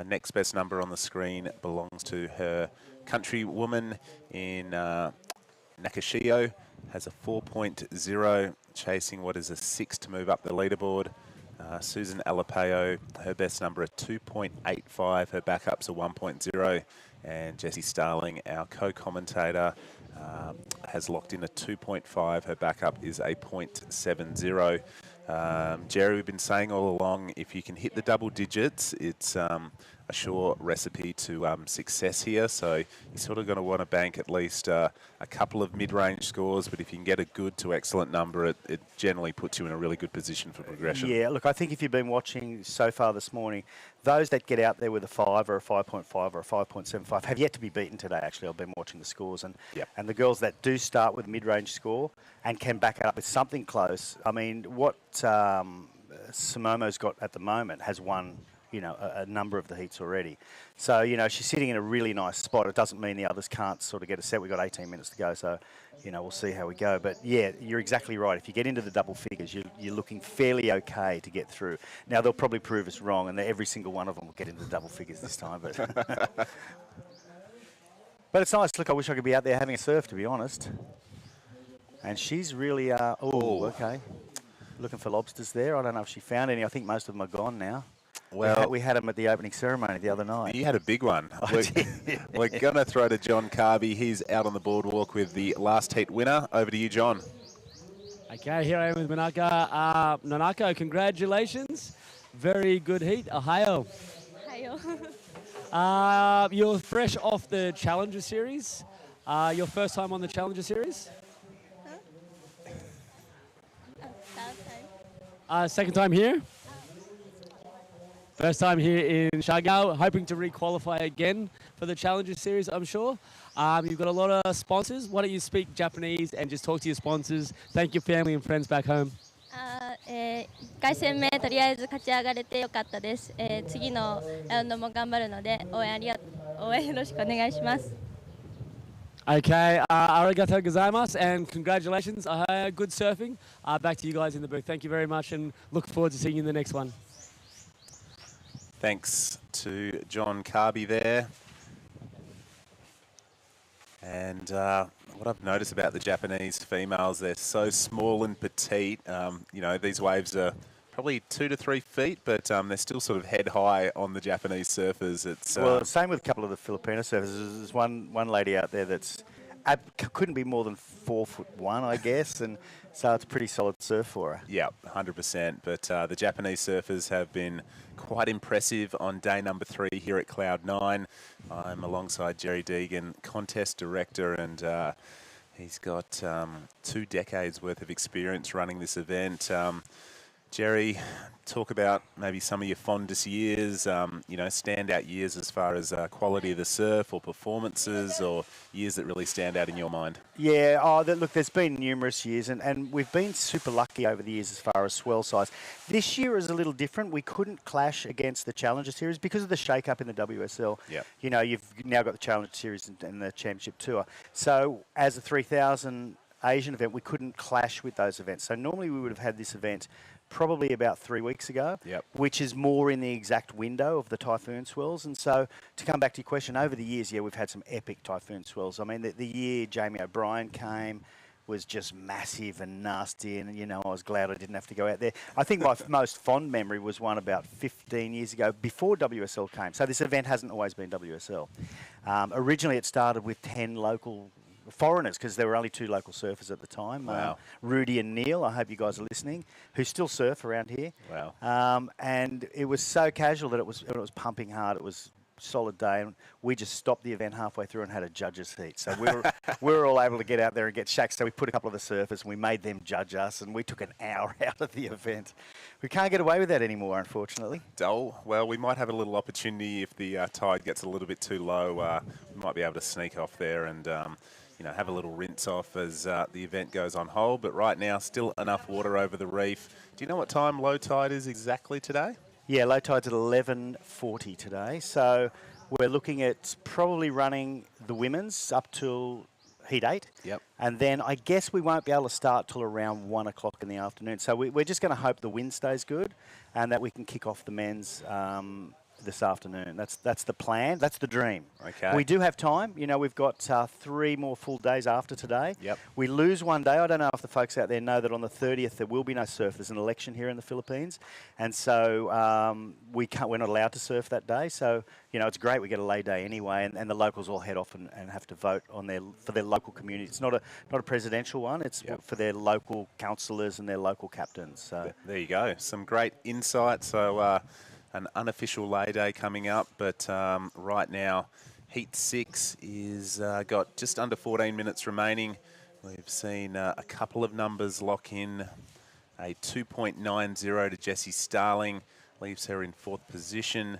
Next best number on the screen belongs to her countrywoman in Nakashio. Has a 4.0, chasing what is a 6 to move up the leaderboard. Susan Alapayo, her best number at 2.85, her backup's a 1.0, and Jessie Starling, our co-commentator, has locked in a 2.5, her backup is a 0.70. Jerry, we've been saying all along, if you can hit the double digits, it's a sure recipe to success here. So you're sort of going to want to bank at least a couple of mid-range scores, but if you can get a good to excellent number, it generally puts you in a really good position for progression. Yeah, look, I think if you've been watching so far this morning, those that get out there with a 5 or a 5.5 or a 5.75 have yet to be beaten today, actually. I've been watching the scores. And the girls that do start with a mid-range score and can back it up with something close, I mean, what Simomo's got at the moment has won a number of the heats already. So, she's sitting in a really nice spot. It doesn't mean the others can't sort of get a set. We've got 18 minutes to go, so, we'll see how we go. But, yeah, you're exactly right. If you get into the double figures, you're looking fairly okay to get through. Now, they'll probably prove us wrong, and every single one of them will get into the double figures this time. But, but it's nice. Look, I wish I could be out there having a surf, to be honest. And she's really, okay. Looking for lobsters there. I don't know if she found any. I think most of them are gone now. Well, we had them at the opening ceremony the other night. You had a big one. We're going to throw to John Carby. He's out on the boardwalk with the last heat winner. Over to you, John. Okay, here I am with Nanako. Nanako, congratulations. Very good heat. Ohio. Ohio. You're fresh off the Challenger Series. Your first time on the Challenger Series? Second time here? First time here in Siargao, hoping to re-qualify again for the Challenger Series, I'm sure. You've got a lot of sponsors. Why don't you speak Japanese and just talk to your sponsors? Thank your family and friends back home. 1回戦目とりあえず勝ち上がれてよかったです。次のラウンドも頑張るので応援よろしくお願いします。 Okay, arigatou gozaimasu and congratulations. Good surfing. Back to you guys in the booth. Thank you very much and look forward to seeing you in the next one. Thanks to John Carby there. And what I've noticed about the Japanese females, they're so small and petite. You know, these waves are probably 2 to 3 feet, but they're still sort of head high on the Japanese surfers. It's Well, same with a couple of the Filipino surfers. There's one lady out there that's couldn't be more than 4'1", I guess, and so it's a pretty solid surf for her. Yeah, 100%. But the Japanese surfers have been quite impressive on day number 3 here at Cloud 9. I'm alongside Jerry Deegan, contest director, and he's got 2 decades worth of experience running this event. Jerry, talk about maybe some of your fondest years, you know, standout years as far as quality of the surf or performances, or years that really stand out in your mind. Yeah, look, there's been numerous years, and we've been super lucky over the years as far as swell size. This year is a little different. We couldn't clash against the Challenger Series because of the shake-up in the WSL. Yep. You know, you've now got the Challenger Series and the Championship Tour. So as a 3,000 Asian event, we couldn't clash with those events. So normally we would have had this event probably about 3 weeks ago, which is more in the exact window of the typhoon swells. And so to come back to your question, over the years, yeah, we've had some epic typhoon swells. I mean, the year Jamie O'Brien came was just massive and nasty, and, you know, I was glad I didn't have to go out there. I think my most fond memory was one about 15 years ago, before WSL came. So this event hasn't always been WSL. Originally, it started with 10 local foreigners, because there were only 2 local surfers at the time. Wow. Rudy and Neil, I hope you guys are listening, who still surf around here. Wow. And it was so casual that it was pumping hard. It was a solid day, and we just stopped the event halfway through and had a judges' heat. So we were all able to get out there and get shacks. So we put a couple of the surfers and we made them judge us, and we took an hour out of the event. We can't get away with that anymore, unfortunately. Oh, well, we might have a little opportunity if the tide gets a little bit too low. We might be able to sneak off there and you know, have a little rinse off as the event goes on hold. But right now, still enough water over the reef. Do you know what time low tide is exactly today? Yeah, low tide's at 11:40 today. So we're looking at probably running the women's up till heat 8. Yep. And then I guess we won't be able to start till around 1 o'clock in the afternoon. So we're just going to hope the wind stays good and that we can kick off the men's this afternoon. That's the plan. That's the dream. Okay. We do have time. You know, we've got 3 more full days after today. Yep. We lose one day. I don't know if the folks out there know that on the 30th there will be no surf. There's an election here in the Philippines, and so we're not allowed to surf that day. So, you know, it's great. We get a lay day anyway, and the locals all head off and have to vote on for their local community. It's not a presidential one. It's for their local councillors and their local captains. So there you go. Some great insight. So an unofficial lay day coming up, but right now heat 6 is got just under 14 minutes remaining. We've seen a couple of numbers lock in. A 2.90 to Jessie Starling leaves her in 4th position.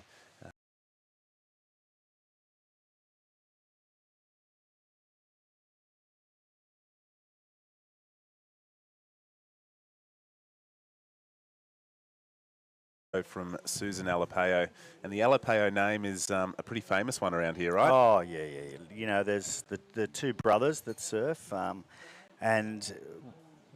From Susan Alapeo, and the Alapeo name is a pretty famous one around here, right? Oh yeah. You know, there's the 2 brothers that surf, and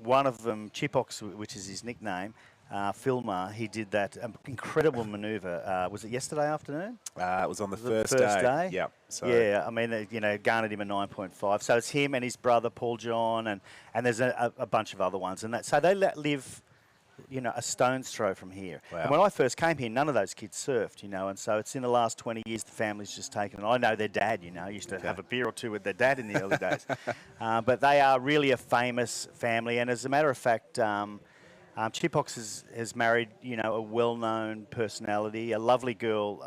one of them, Chipox, which is his nickname, Filmar, he did that incredible manoeuvre. Was it yesterday afternoon? It was on the first day. Yeah. So yeah, I mean, you know, garnered him a 9.5. So it's him and his brother Paul John, and there's a bunch of other ones, and so they live, you know, a stone's throw from here. Wow. And when I first came here, none of those kids surfed, you know, and so it's in the last 20 years the family's just taken it. I know their dad, you know, used to have a beer or 2 with their dad in the early days. But they are really a famous family, and as a matter of fact, Chipox has married, you know, a well-known personality, a lovely girl,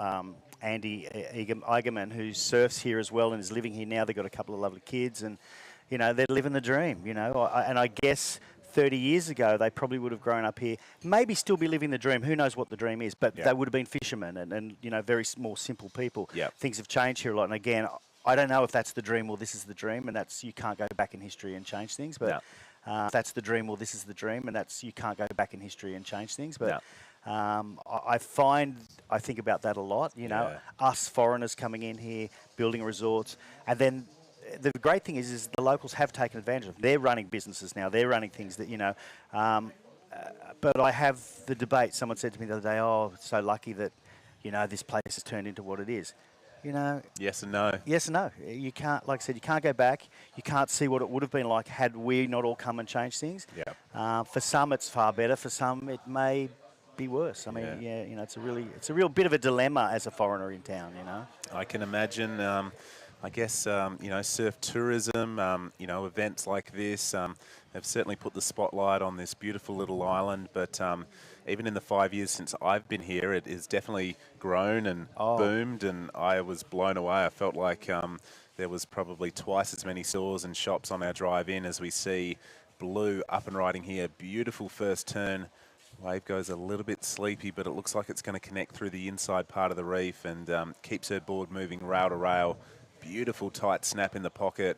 Andy Eigerman, who surfs here as well and is living here now. They've got a couple of lovely kids, and, you know, they're living the dream, you know, and I guess 30 years ago, they probably would have grown up here, maybe still be living the dream. Who knows what the dream is, but they would have been fishermen and you know, very more simple people. Yep. Things have changed here a lot. And again, I don't know if that's the dream or this is the dream, and that's you can't go back in history and change things. But if that's the dream or this is the dream, and that's you can't go back in history and change things. But I think about that a lot. You know, us foreigners coming in here, building resorts, and then the great thing is the locals have taken advantage of them. They're running businesses now. They're running things that, you know, but I have the debate. Someone said to me the other day, oh, it's so lucky that, you know, this place has turned into what it is. You know, Yes and no. yes and no. You can't, like I said, you can't go back. You can't see what it would have been like had we not all come and changed things. Yeah. For some, it's far better. For some, it may be worse. I mean, yeah, you know, it's a real bit of a dilemma as a foreigner in town. You know. I can imagine. I guess you know, surf tourism. You know, events like this have certainly put the spotlight on this beautiful little island. But even in the 5 years since I've been here, it has definitely grown and boomed, and I was blown away. I felt like there was probably twice as many stores and shops on our drive in as we see. Blue up and riding here. Beautiful first turn. Wave goes a little bit sleepy, but it looks like it's going to connect through the inside part of the reef and keeps her board moving rail to rail. Beautiful tight snap in the pocket.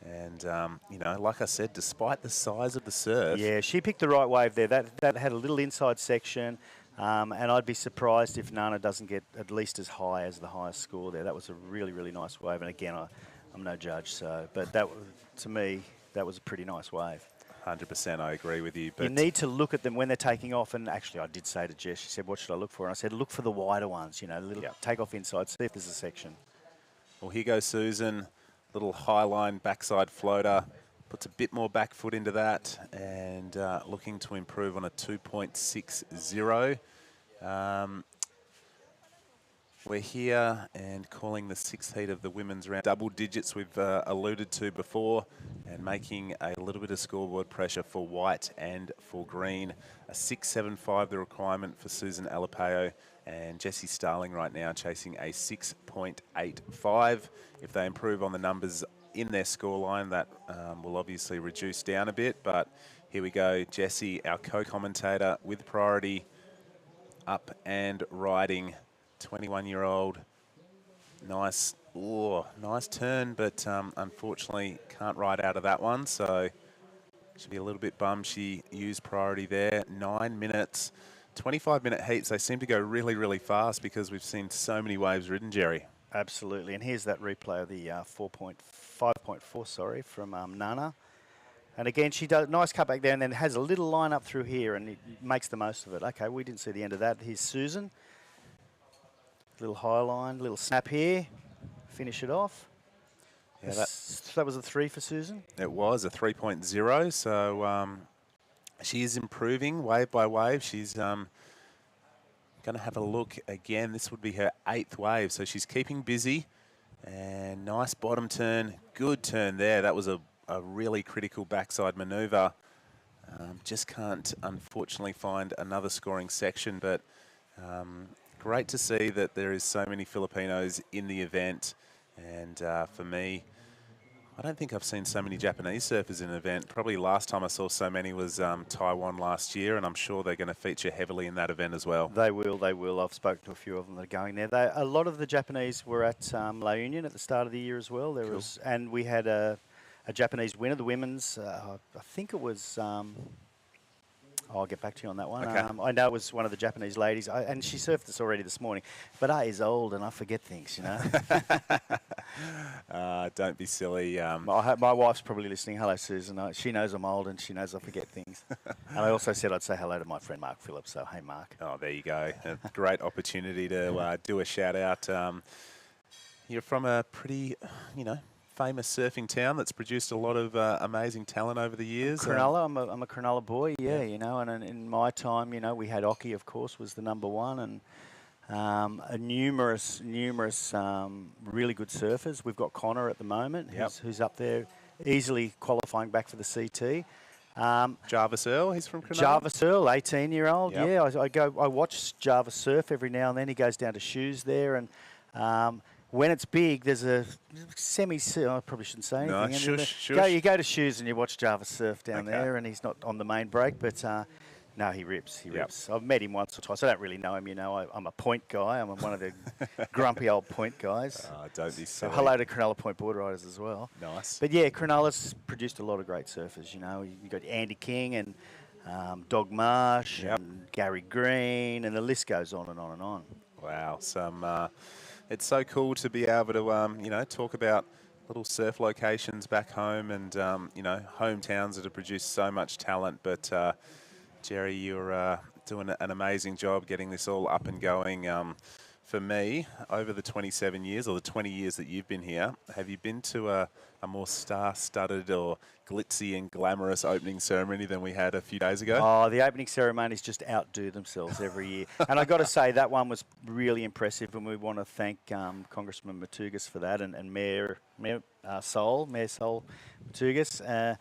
And, you know, like I said, despite the size of the surf. Yeah, she picked the right wave there. That had a little inside section, and I'd be surprised if Nana doesn't get at least as high as the highest score there. That was a really, really nice wave. And again, I'm no judge, so, but that, to me, that was a pretty nice wave. 100%, I agree with you. But you need to look at them when they're taking off. And actually, I did say to Jess, she said, what should I look for? And I said, look for the wider ones, you know, little take off inside, see if there's a section. Well, here goes Susan. Little high line backside floater. Puts a bit more back foot into that and looking to improve on a 2.60. We're here and calling the sixth heat of the women's round. Double digits we've alluded to before, and making a little bit of scoreboard pressure for white and for green. A 6.75 the requirement for Susan Alapeo, and Jessie Starling right now chasing a 6.85. If they improve on the numbers in their scoreline, that will obviously reduce down a bit. But here we go, Jessie, our co-commentator with priority, up and riding. 21-year-old, nice turn, but unfortunately can't ride out of that one, so should be a little bit bummed she used priority there. 9 minutes, 25-minute heats. They seem to go really, really fast because we've seen so many waves ridden, Jerry. Absolutely, and here's that replay of the 5.4, sorry, from Nana. And again, she does nice cut back there and then has a little line up through here and it makes the most of it. Okay, we didn't see the end of that. Here's Susan. Little high line, little snap here, finish it off. Yeah, that was a 3 for Susan. It was a 3.0, so she is improving wave by wave. She's going to have a look again. This would be her 8th wave, so she's keeping busy. And nice bottom turn, good turn there. That was a really critical backside manoeuvre. Just can't, unfortunately, find another scoring section, but great to see that there is so many Filipinos in the event. And for me, I don't think I've seen so many Japanese surfers in an event. Probably last time I saw so many was Taiwan last year, and I'm sure they're going to feature heavily in that event as well. They will. I've spoken to a few of them that are going there. A lot of the Japanese were at La Union at the start of the year as well. There was, and we had a Japanese winner, the women's. I think it was. I'll get back to you on that one. Okay. I know it was one of the Japanese ladies, and she surfed this already this morning. But I is old, and I forget things, you know. Don't be silly. My wife's probably listening. Hello, Susan. She knows I'm old, and she knows I forget things. And I also said I'd say hello to my friend Mark Phillips. So, hey, Mark. Oh, there you go. A great opportunity to do a shout out. You're from a pretty, famous surfing town that's produced a lot of amazing talent over the years. Cronulla, I'm a Cronulla boy, and in my time, we had Occy, of course, was the #1, and numerous really good surfers. We've got Connor at the moment, who's up there, easily qualifying back for the CT. Jarvis Earl, he's from Cronulla? Jarvis Earl, 18-year-old, Yep. I watch Jarvis surf every now and then. He goes down to shoes there, and when it's big, there's a I probably shouldn't say anything. No, shush. You go to shoes and you watch Jarvis surf down there, and he's not on the main break, but no, he rips. He rips. I've met him once or twice. I don't really know him, I'm a point guy. I'm one of the grumpy old point guys. Don't be silly. So hello to Cronulla Point board riders as well. Nice. But yeah, Cronulla's produced a lot of great surfers. You got Andy King and Dog Marsh and Gary Green, and the list goes on and on and on. Wow, it's so cool to be able to, talk about little surf locations back home and, hometowns that have produced so much talent. But, Jerry, you're doing an amazing job getting this all up and going. for me, over the 27 years or the 20 years that you've been here, have you been to a more star-studded or glitzy and glamorous opening ceremony than we had a few days ago? Oh, the opening ceremonies just outdo themselves every year. And I got to say, that one was really impressive, and we want to thank Congressman Matugas for that, and Mayor Sol Matugas,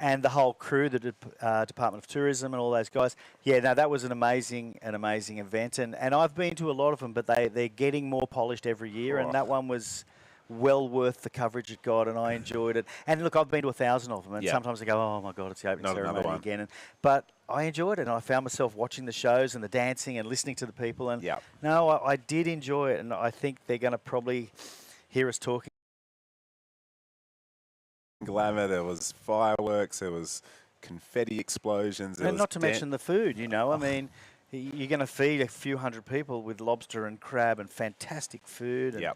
and the whole crew, the Department of Tourism and all those guys. Yeah, no, that was an amazing event, and I've been to a lot of them, but they're getting more polished every year, and that one was well worth the coverage it got, and I enjoyed it. And look, I've been to 1,000 of them, and sometimes I go, oh my God, it's the opening ceremony again. But I enjoyed it, and I found myself watching the shows and the dancing and listening to the people. And no, I did enjoy it, and I think they're going to probably hear us talking. Glamour, there was fireworks, there was confetti explosions. And not to mention the food, you know. I mean, you're going to feed a few hundred people with lobster and crab and fantastic food. And,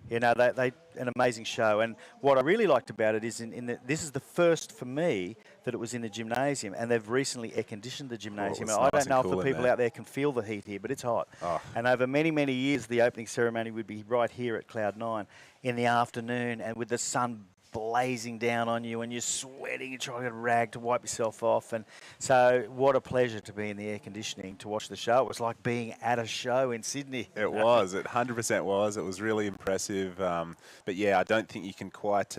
you know, they an amazing show. And what I really liked about it is this is the first for me that it was in the gymnasium, and they've recently air-conditioned the gymnasium. I don't know if the people out there can feel the heat here, but it's hot. And over many, many years, the opening ceremony would be right here at Cloud 9 in the afternoon, and with the sun blazing down on you, and you're sweating and trying to get a rag to wipe yourself off. And so what a pleasure to be in the air conditioning to watch the show. It was like being at a show in Sydney. It was. It 100% was. It was really impressive. But yeah, I don't think you can quite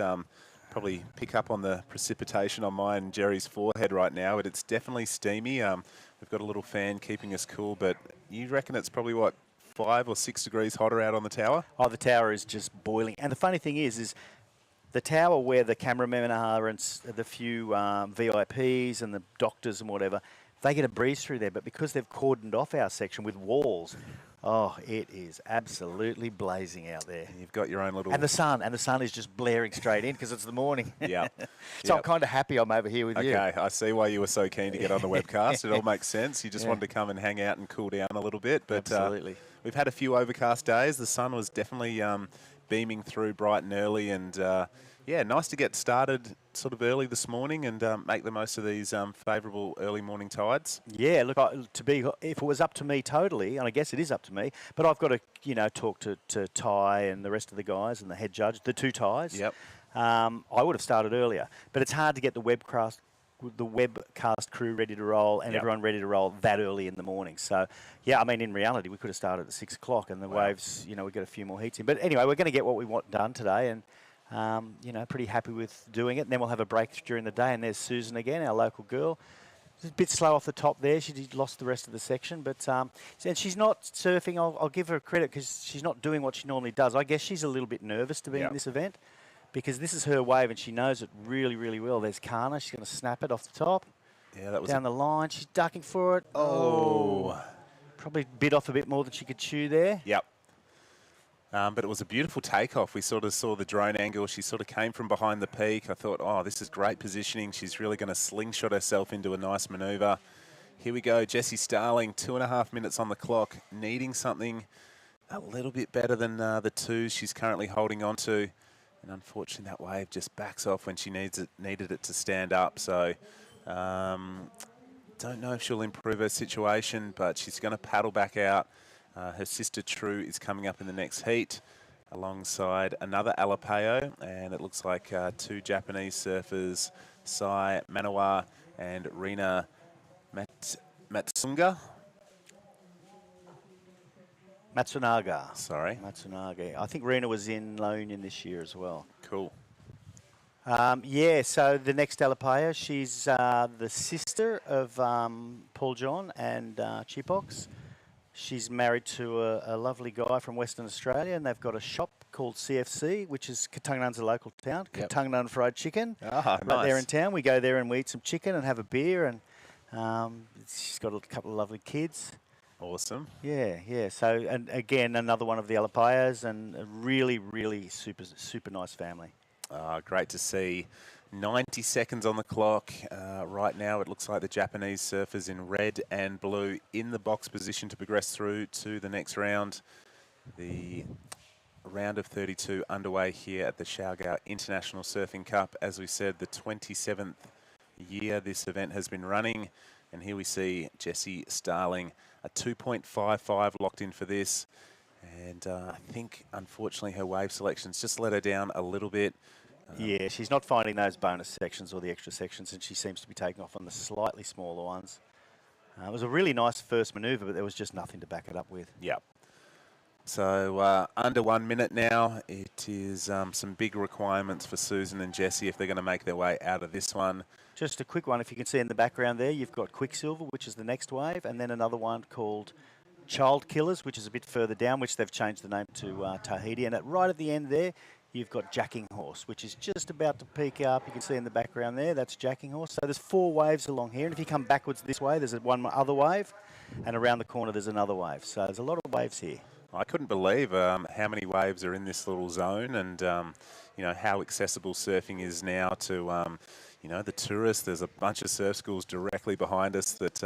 probably pick up on the precipitation on mine and Jerry's forehead right now, but it's definitely steamy. We've got a little fan keeping us cool, but you reckon it's probably, what, 5 or 6 degrees hotter out on the tower? Oh, the tower is just boiling. And the funny thing is the tower where the cameramen are and the few VIPs and the doctors and whatever, they get a breeze through there. But because they've cordoned off our section with walls, oh, it is absolutely blazing out there. You've got your own little... And the sun is just blaring straight in because it's the morning. So I'm kind of happy I'm over here with you. Okay, I see why you were so keen to get on the webcast. It all makes sense. You just wanted to come and hang out and cool down a little bit. But absolutely. We've had a few overcast days. The sun was definitely beaming through bright and early, and yeah, nice to get started sort of early this morning and make the most of these favourable early morning tides. Yeah, look, if it was up to me totally, and I guess it is up to me, but I've got to, you know, talk to Ty and the rest of the guys and the head judge, the two Ties. Yep. I would have started earlier, but it's hard to get the webcast crew ready to roll and everyone ready to roll that early in the morning. So, yeah, I mean, in reality, we could have started at 6 o'clock, and the waves, you know, we got a few more heats in. But anyway, we're going to get what we want done today, and you know, pretty happy with doing it. And then we'll have a break during the day, and there's Susan again, our local girl. She's a bit slow off the top there. She lost the rest of the section, but and she's not surfing. I'll give her credit because she's not doing what she normally does. I guess she's a little bit nervous to be in this event, because this is her wave and she knows it really, really well. There's Kana. She's going to snap it off the top. Yeah, that was down the line. She's ducking for it. Oh. Probably bit off a bit more than she could chew there. Yep. But it was a beautiful takeoff. We sort of saw the drone angle. She sort of came from behind the peak. I thought, oh, this is great positioning. She's really going to slingshot herself into a nice manoeuvre. Here we go. Jessie Starling, 2.5 minutes on the clock, needing something a little bit better than the 2s she's currently holding on to. And unfortunately, that wave just backs off when she needed it to stand up. So don't know if she'll improve her situation, but she's going to paddle back out. Her sister True is coming up in the next heat alongside another Alapeo, and it looks like 2 Japanese surfers, Sai Manawa and Rina Matsunaga. Sorry. Matsunaga. I think Rena was in La Union this year as well. Cool. Yeah, so the next Alapeo, she's the sister of Paul John and Chipox. She's married to a lovely guy from Western Australia, and they've got a shop called CFC, which is Katungnun's a local town. Katungnan Fried Chicken. Right there in town. We go there and we eat some chicken and have a beer, and she's got a couple of lovely kids. Awesome. Yeah. So, and again, another one of the Alapeos, and a really, really super nice family. Great to see. 90 seconds on the clock. Right now, it looks like the Japanese surfers in red and blue in the box position to progress through to the next round. The round of 32 underway here at the Siargao International Surfing Cup. As we said, the 27th year this event has been running. And here we see Jessie Starling, a 2.55 locked in for this. And I think, unfortunately, her wave selections just let her down a little bit. Yeah, she's not finding those bonus sections or the extra sections, and she seems to be taking off on the slightly smaller ones. It was a really nice first manoeuvre, but there was just nothing to back it up with. Yep. So under 1 minute now. It is some big requirements for Susan and Jessie if they're going to make their way out of this one. Just a quick one, if you can see in the background there, you've got Quicksilver, which is the next wave, and then another one called Child Killers, which is a bit further down, which they've changed the name to Tahiti. And right at the end there, you've got Jacking Horse, which is just about to peak up. You can see in the background there, that's Jacking Horse. So there's 4 waves along here. And if you come backwards this way, there's one other wave. And around the corner, there's another wave. So there's a lot of waves here. I couldn't believe how many waves are in this little zone, and you know how accessible surfing is now to you know, the tourists. There's a bunch of surf schools directly behind us that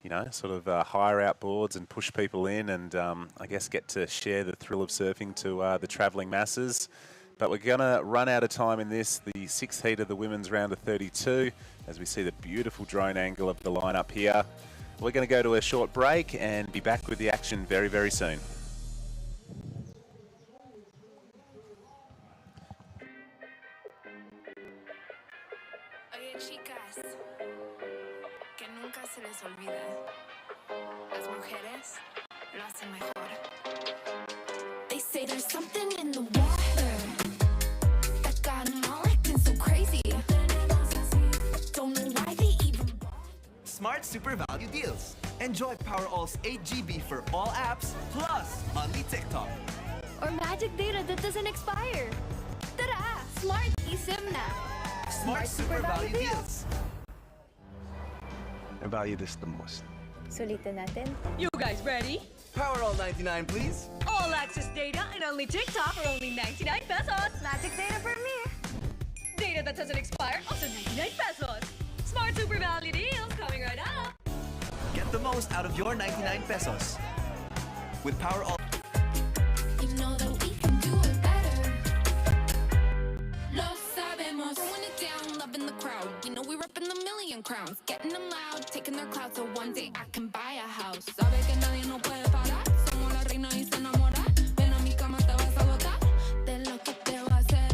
you know, sort of hire out boards and push people in, and I guess get to share the thrill of surfing to the travelling masses. But we're going to run out of time in this, the 6th heat of the women's round of 32, as we see the beautiful drone angle of the lineup here. We're going to go to a short break and be back with the action very, very soon. Oye, chicas, que nunca se les olvide. Las mujeres lo hacen mejor. They say there's something in the water that got them all acting so crazy. Don't know why they even Smart Super Value Deals. Enjoy Powerall's 8 GB for all apps, plus only TikTok. Or magic data that doesn't expire. Tara! Smart eSIM na. Smart Super Value Deals. I value this the most. Sulitin natin. You guys ready? Powerall 99, please. All access data and only TikTok for only 99 pesos. Magic data for me. Data that doesn't expire, also 99 pesos. Smart Super Value Deals coming right up. Get the most out of your 99 pesos. With Powerall. You know that we can do it better. Lo sabemos. Throwing it down, loving the crowd. You know we're repping the million crowns. Getting them loud, taking their clout so one day I can buy a house. Sabe que nadie no puede parar. Somos la reina y se enamora. Ven a mi cama, te vas a agotar de lo que te voy a hacer.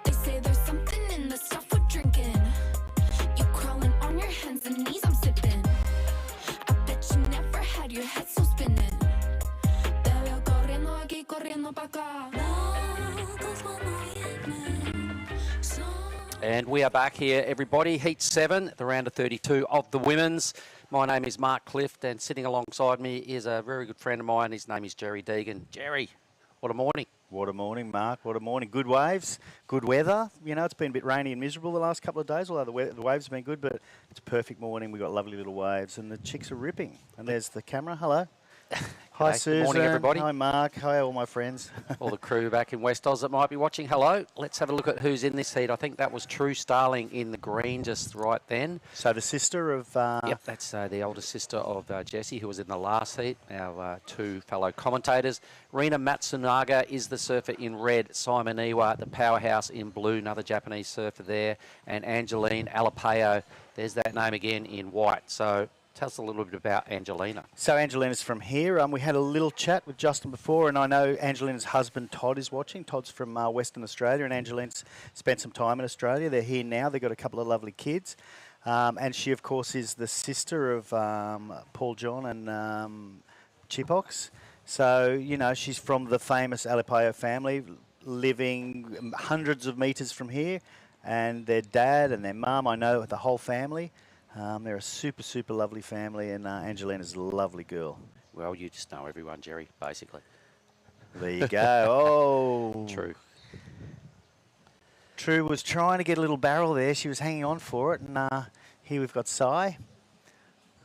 They say there's something in the stuff we're drinking. You crawling on your hands and knees, I'm sipping. I bet you never had your head so spinning. Te veo corriendo aquí, corriendo pa' acá. Locos cuando vienen. And we are back here, everybody. Heat 7, the round of 32 of the women's. My name is Mark Clift, and sitting alongside me is a very good friend of mine. His name is Jerry Deegan. Jerry, what a morning. What a morning, Mark. What a morning. Good waves, good weather. You know, it's been a bit rainy and miserable the last couple of days, although the waves have been good, but it's a perfect morning. We've got lovely little waves, and the chicks are ripping. And there's the camera. Hello. Hi, Susan. Good morning, everybody. Hi, Mark. Hi, all my friends. All the crew back in West Oz that might be watching. Hello. Let's have a look at who's in this heat. I think that was True Starling in the green just right then. So the sister of... Yep, that's the older sister of Jessie, who was in the last heat, our 2 fellow commentators. Rina Matsunaga is the surfer in red. Simon Iwa, the powerhouse, in blue, another Japanese surfer there. And Angeline Alapeo, there's that name again, in white. So tell us a little bit about Angelina. So Angelina's from here. We had a little chat with Justin before, and I know Angelina's husband Todd is watching. Todd's from Western Australia, and Angelina's spent some time in Australia. They're here now. They've got a couple of lovely kids. And she, of course, is the sister of Paul John and Chipox. So, you know, she's from the famous Alapeo family, living hundreds of metres from here. And their dad and their mum, I know the whole family. They're a super, super lovely family, and Angelina's a lovely girl. Well, you just know everyone, Jerry, basically. There you go. Oh. True. True was trying to get a little barrel there. She was hanging on for it, and here we've got Sai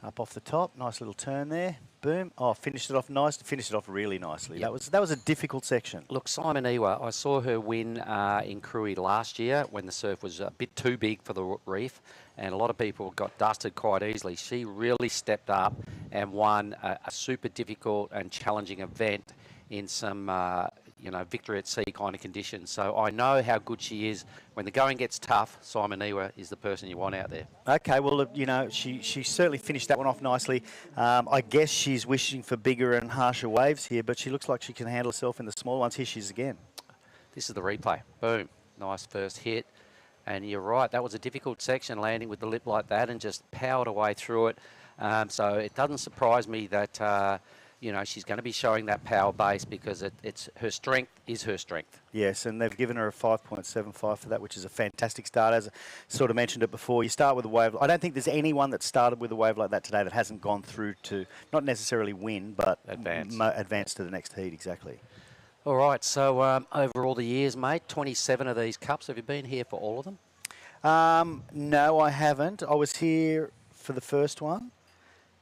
up off the top. Nice little turn there. Boom. Oh, finished it off nice. Finished it off really nicely. Yep. That was a difficult section. Look, Simon Iwa, I saw her win in Krui last year when the surf was a bit too big for the reef, and a lot of people got dusted quite easily. She really stepped up and won a super difficult and challenging event in some victory at sea kind of conditions. So I know how good she is. When the going gets tough, Simoniwa is the person you want out there. Okay, well, she certainly finished that one off nicely. I guess she's wishing for bigger and harsher waves here, but she looks like she can handle herself in the small ones. Here she is again. This is the replay. Boom. Nice first hit. And you're right, that was a difficult section, landing with the lip like that and just powered away through it. So it doesn't surprise me that, she's going to be showing that power base because it's her strength is her strength. Yes, and they've given her a 5.75 for that, which is a fantastic start. As I sort of mentioned it before, you start with a wave. I don't think there's anyone that started with a wave like that today that hasn't gone through to not necessarily win, but advance to the next heat, exactly. All right, so over all the years, mate, 27 of these cups. Have you been here for all of them? No, I haven't. I was here for the first one.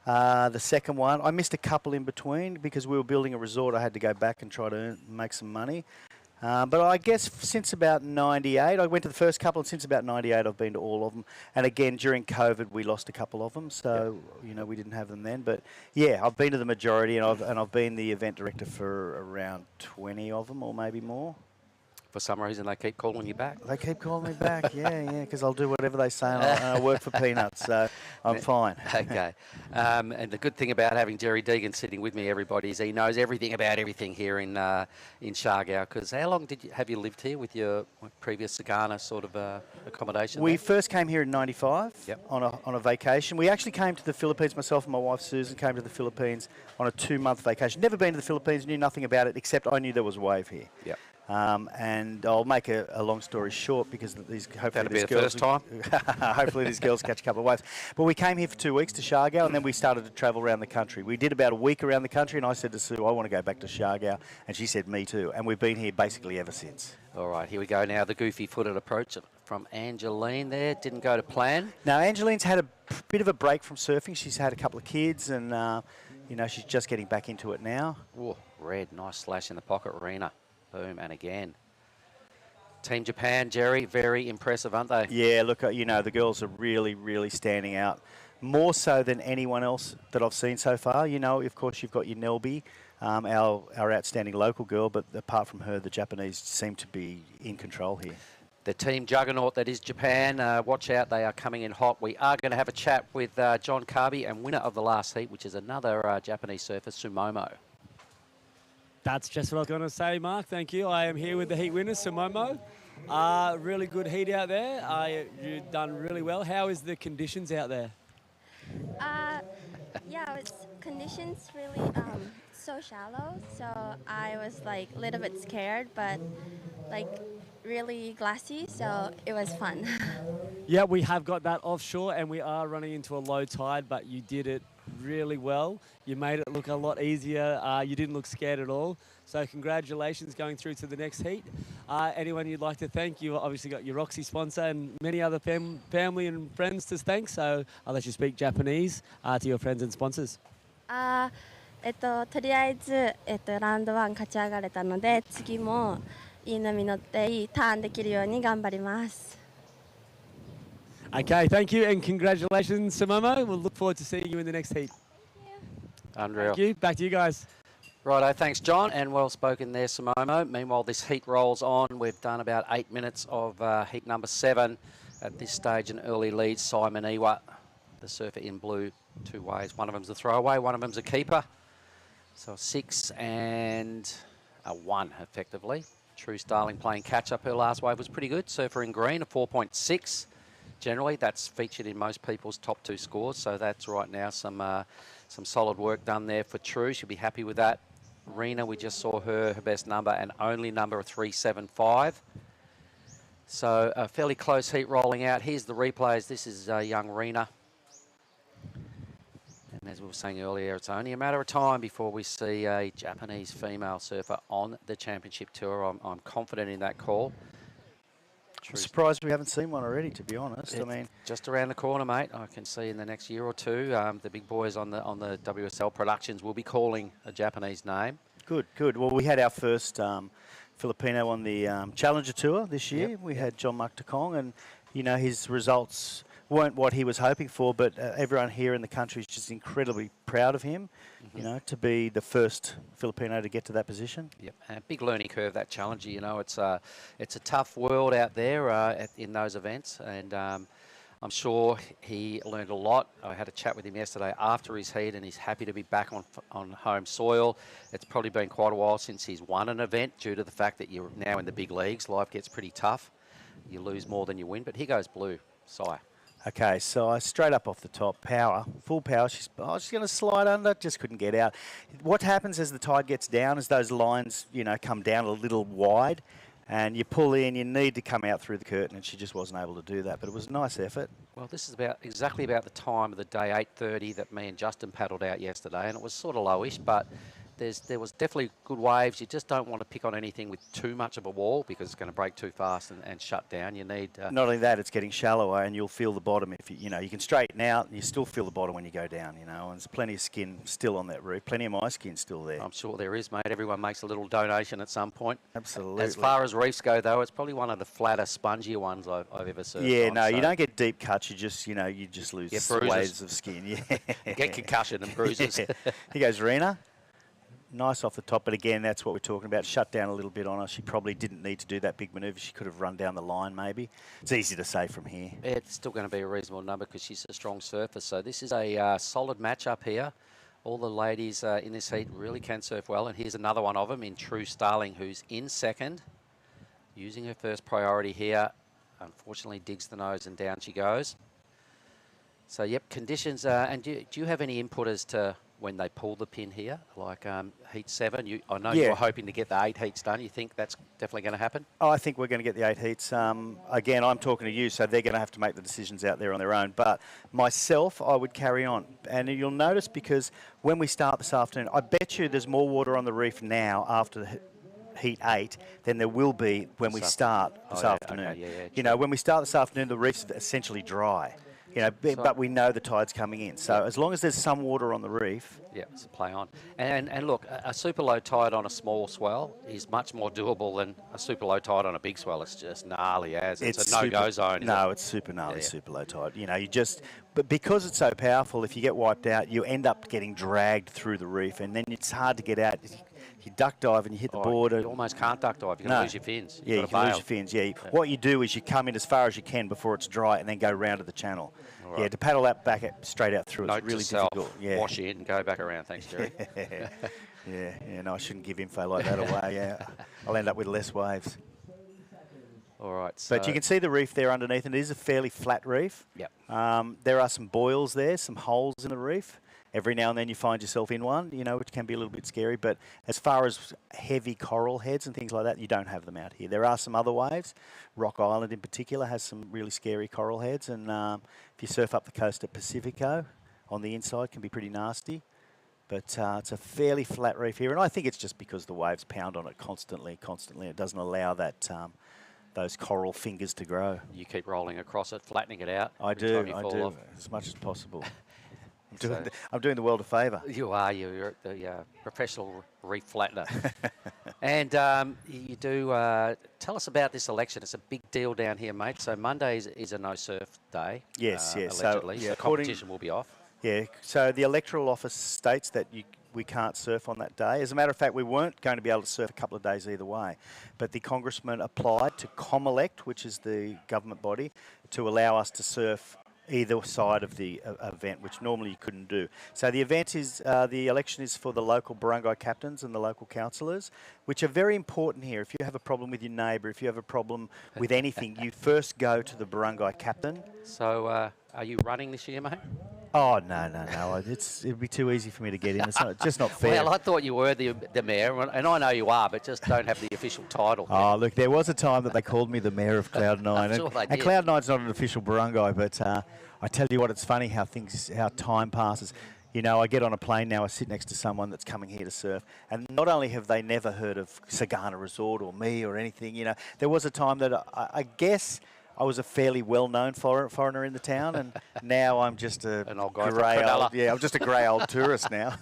The second one, I missed a couple in between because we were building a resort. I had to go back and try to make some money. But I guess since about 98, I went to the first couple, and since about 98, I've been to all of them. And again, during COVID, we lost a couple of them, so we didn't have them then. But yeah, I've been to the majority, and I've been the event director for around 20 of them, or maybe more. For some reason, they keep calling you back. They keep calling me back, yeah, because I'll do whatever they say, and I'll work for peanuts, so I'm fine. Okay. And the good thing about having Jerry Deegan sitting with me, everybody, is he knows everything about everything here in Siargao. Because how long have you lived here with your previous Sagana sort of accommodation? We first came here in '95 on a vacation. We actually came to the Philippines. Myself and my wife Susan came to the Philippines on a 2-month vacation. Never been to the Philippines, knew nothing about it, except I knew there was a wave here. Yep. And I'll make a long story short because hopefully these girls, hopefully these girls catch a couple of waves. But we came here for 2 weeks to Siargao, and then we started to travel around the country. We did about a week around the country, and I said to Sue, I want to go back to Siargao, and she said, me too. And we've been here basically ever since. All right, here we go now. The goofy-footed approach from Angeline there. Didn't go to plan. No, Angeline's had a bit of a break from surfing. She's had a couple of kids, and she's just getting back into it now. Ooh, red, nice slash in the pocket, Rena. Boom, and again. Team Japan, Jerry, very impressive, aren't they? Yeah, look, the girls are really, really standing out. More so than anyone else that I've seen so far. Of course, you've got your Nelby, our outstanding local girl, but apart from her, the Japanese seem to be in control here. The team juggernaut that is Japan, watch out, they are coming in hot. We are going to have a chat with John Kirby and winner of the last heat, which is another Japanese surfer, Sumomo. That's just what I was going to say, Mark. Thank you. I am here with the heat winner, Sumomo. Really good heat out there. You've done really well. How is the conditions out there? It's conditions really so shallow. So I was a little bit scared, but really glassy. So it was fun. Yeah, we have got that offshore, and we are running into a low tide, but you did it really well. You made it look a lot easier. You didn't look scared at all. So congratulations going through to the next heat. Anyone you'd like to thank? You obviously got your Roxy sponsor and many other family and friends to thank. So I'll let you speak Japanese to your friends and sponsors. とりあえず、ラウンド1勝ち上がれたので、次もいい波乗っていいターンできるように頑張ります。Okay, thank you and congratulations, Sumomo. We'll look forward to seeing you in the next heat. Unreal. Thank you. Back to you guys. Righto, thanks, John, and well spoken there, Sumomo. Meanwhile, this heat rolls on. We've done about 8 minutes of heat number 7. At this stage, an early lead, Simoniwa, the surfer in blue, 2 ways. One of them's a throwaway, one of them's a keeper. So a 6 and a 1, effectively. True Starling playing catch-up. Her last wave was pretty good. Surfer in green, a 4.6. Generally, that's featured in most people's top 2 scores, so that's right now some solid work done there for True. She'll be happy with that. Rena, we just saw her best number and only number of 3.75. So a fairly close heat rolling out. Here's the replays. This is young Rena. And as we were saying earlier, it's only a matter of time before we see a Japanese female surfer on the championship tour. I'm confident in that call. I'm surprised we haven't seen one already, to be honest. I mean, just around the corner, mate. I can see in the next year or two, the big boys on the WSL Productions will be calling a Japanese name. Good, good. Well, we had our first Filipino on the Challenger Tour this year. Yep. We had John Mark Takong, and his results weren't what he was hoping for, but everyone here in the country is just incredibly proud of him, you know, to be the first Filipino to get to that position. Yep, and a big learning curve, that Challenger. You know, it's a tough world out there in those events, and I'm sure he learned a lot. I had a chat with him yesterday after his heat, and he's happy to be back on home soil. It's probably been quite a while since he's won an event due to the fact that you're now in the big leagues. Life gets pretty tough. You lose more than you win, but he goes blue. Si. Okay, so straight up off the top, power, full power. She's going to slide under, just couldn't get out. What happens as the tide gets down is those lines, you know, come down a little wide, and you pull in, you need to come out through the curtain, and she just wasn't able to do that. But it was a nice effort. Well, this is exactly about the time of the day, 8:30, that me and Justin paddled out yesterday, and it was sort of lowish, but there was definitely good waves. You just don't want to pick on anything with too much of a wall because it's going to break too fast and shut down. You need... Not only that, it's getting shallower, and you'll feel the bottom. If you know, you can straighten out, and you still feel the bottom when you go down, you know, and there's plenty of skin still on that reef, plenty of my skin still there. I'm sure there is, mate. Everyone makes a little donation at some point. Absolutely. As far as reefs go, though, it's probably one of the flatter, spongier ones I've ever surfed Yeah, on, no, so you don't get deep cuts. You just, you know, you just lose waves of skin. Yeah. Get concussion and bruises. Here goes Rena. Nice off the top, but again, that's what we're talking about. Shut down a little bit on her. She probably didn't need to do that big manoeuvre. She could have run down the line, maybe. It's easy to say from here. It's still going to be a reasonable number because she's a strong surfer. So this is a solid match up here. All the ladies in this heat really can surf well. And here's another one of them in True Starling, who's in second, using her first priority here. Unfortunately, digs the nose and down she goes. So, yep, conditions. And do you have any input as to when they pull the pin here, like heat 7? I know you were hoping to get the 8 heats done. You think that's definitely going to happen? Oh, I think we're going to get the 8 heats. Again, I'm talking to you, so they're going to have to make the decisions out there on their own. But myself, I would carry on. And you'll notice, because when we start this afternoon, I bet you there's more water on the reef now after heat 8 than there will be when we start this afternoon. Okay, you know, when we start this afternoon, the reef's essentially dry. You know, but we know the tide's coming in. So as long as there's some water on the reef. Yeah, it's a play on. And look, a super low tide on a small swell is much more doable than a super low tide on a big swell. It's just gnarly as. It's a no-go zone. No, it's super gnarly, super low tide. You know, but because it's so powerful, if you get wiped out, you end up getting dragged through the reef, and then it's hard to get out. You duck dive and you hit the board. You almost can't duck dive. You're going to lose your fins. Yeah, you can lose your fins. Yeah. What you do is you come in as far as you can before it's dry, and then go round to the channel. Right. Yeah, to paddle that back straight out through, it's really difficult. Yeah. Wash in and go back around. Thanks, Jerry. No, I shouldn't give info like that away. Yeah, I'll end up with less waves. All right. So but you can see the reef there underneath, and it is a fairly flat reef. Yep. There are some boils there, some holes in the reef. Every now and then you find yourself in one, you know, which can be a little bit scary. But as far as heavy coral heads and things like that, you don't have them out here. There are some other waves. Rock Island in particular has some really scary coral heads. And if you surf up the coast at Pacifico, on the inside can be pretty nasty. But it's a fairly flat reef here. And I think it's just because the waves pound on it constantly. It doesn't allow that those coral fingers to grow. You keep rolling across it, flattening it out. I do, as much as possible. I'm doing the world a favour. You are. You're the professional reef flattener. And you do tell us about this election. It's a big deal down here, mate. So Monday is a no surf day. Yes, allegedly. So competition will be off. Yeah. So the electoral office states that we can't surf on that day. As a matter of fact, we weren't going to be able to surf a couple of days either way. But the congressman applied to ComElect, which is the government body, to allow us to surf either side of the event, which normally you couldn't do. So the event is, the election is for the local barangay captains and the local councillors, which are very important here. If you have a problem with your neighbour, if you have a problem with anything, you first go to the barangay captain. So are you running this year, mate? Oh, no. It'd be too easy for me to get in. It's just not fair. Well, I thought you were the mayor, and I know you are, but just don't have the official title. Oh, look, there was a time that they called me the mayor of Cloud9. Sure and Cloud9's not an official barangay, but I tell you what, it's funny how time passes. You know, I get on a plane now, I sit next to someone that's coming here to surf, and not only have they never heard of Sagana Resort or me or anything, you know, there was a time that I guess I was a fairly well-known foreigner in the town, and now I'm just an old guy I'm just a grey old tourist now.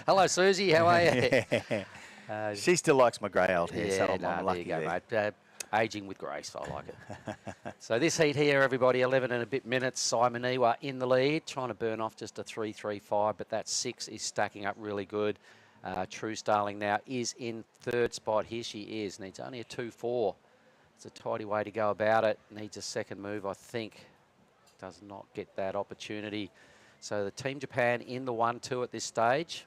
Hello, Susie. How are you? She still likes my grey old hair, so I'm there lucky you go, there. mate. Aging with grace, I like it. So this heat here, everybody, 11 and a bit minutes. Simon Ewa in the lead, trying to burn off just a 3.35, but that 6 is stacking up really good. True Starling now is in third spot. Here she is. Needs only a 2.4. It's a tidy way to go about it. Needs a second move, I think. Does not get that opportunity. So the Team Japan in the 1-2 at this stage.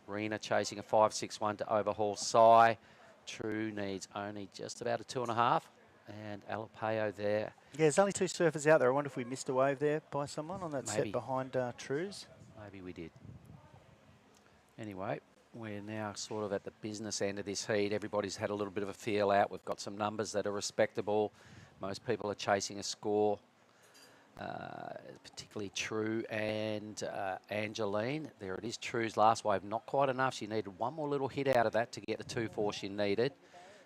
Rena chasing a 5.61 to overhaul Sai. True needs only just about a 2.5. And Alapeo there. Yeah, there's only 2 surfers out there. I wonder if we missed a wave there by someone on that Maybe. set behind True's. Maybe we did. Anyway, we're now sort of at the business end of this heat. Everybody's had a little bit of a feel out. We've got some numbers that are respectable. Most people are chasing a score. Particularly True and Angeline. There it is, True's last wave, not quite enough. She needed one more little hit out of that to get the 2.4 she needed.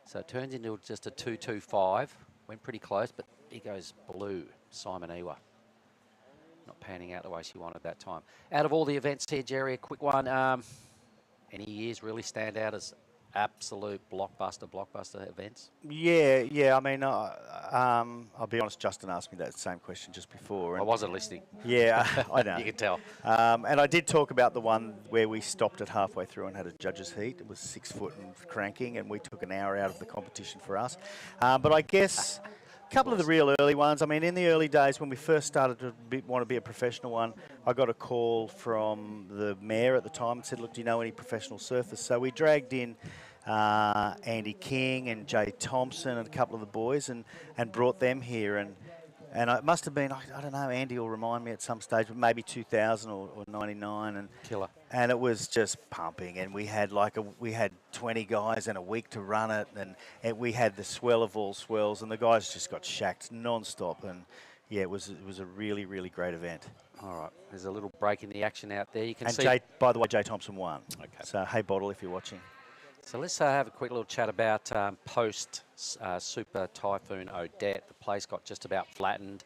So it turns into just a 2.25. Went pretty close, but here goes blue, Simon Ewa. Not panning out the way she wanted that time. Out of all the events here, Jerry, a quick one. Any years really stand out as absolute blockbuster events? Yeah. I mean, I'll be honest, Justin asked me that same question just before. I wasn't listening. Yeah, I know. You can tell. And I did talk about the one where we stopped it halfway through and had a judges' heat. It was 6 foot and cranking, and we took an hour out of the competition for us. But I guess a couple of the real early ones. I mean, in the early days when we first started to want to be a professional one, I got a call from the mayor at the time and said, look, do you know any professional surfers? So we dragged in Andy King and Jay Thompson and a couple of the boys and brought them here. And it must have been, I don't know, Andy will remind me at some stage, but maybe 2000 or 99. And killer. And it was just pumping. And we had we had 20 guys and a week to run it. And we had the swell of all swells. And the guys just got shacked non-stop. And yeah, it was a really, really great event. All right, there's a little break in the action out there. You can and see. By the way, Jay Thompson won. Okay. So, hey, Bottle, if you're watching. So let's have a quick little chat about post Super Typhoon Odette. The place got just about flattened.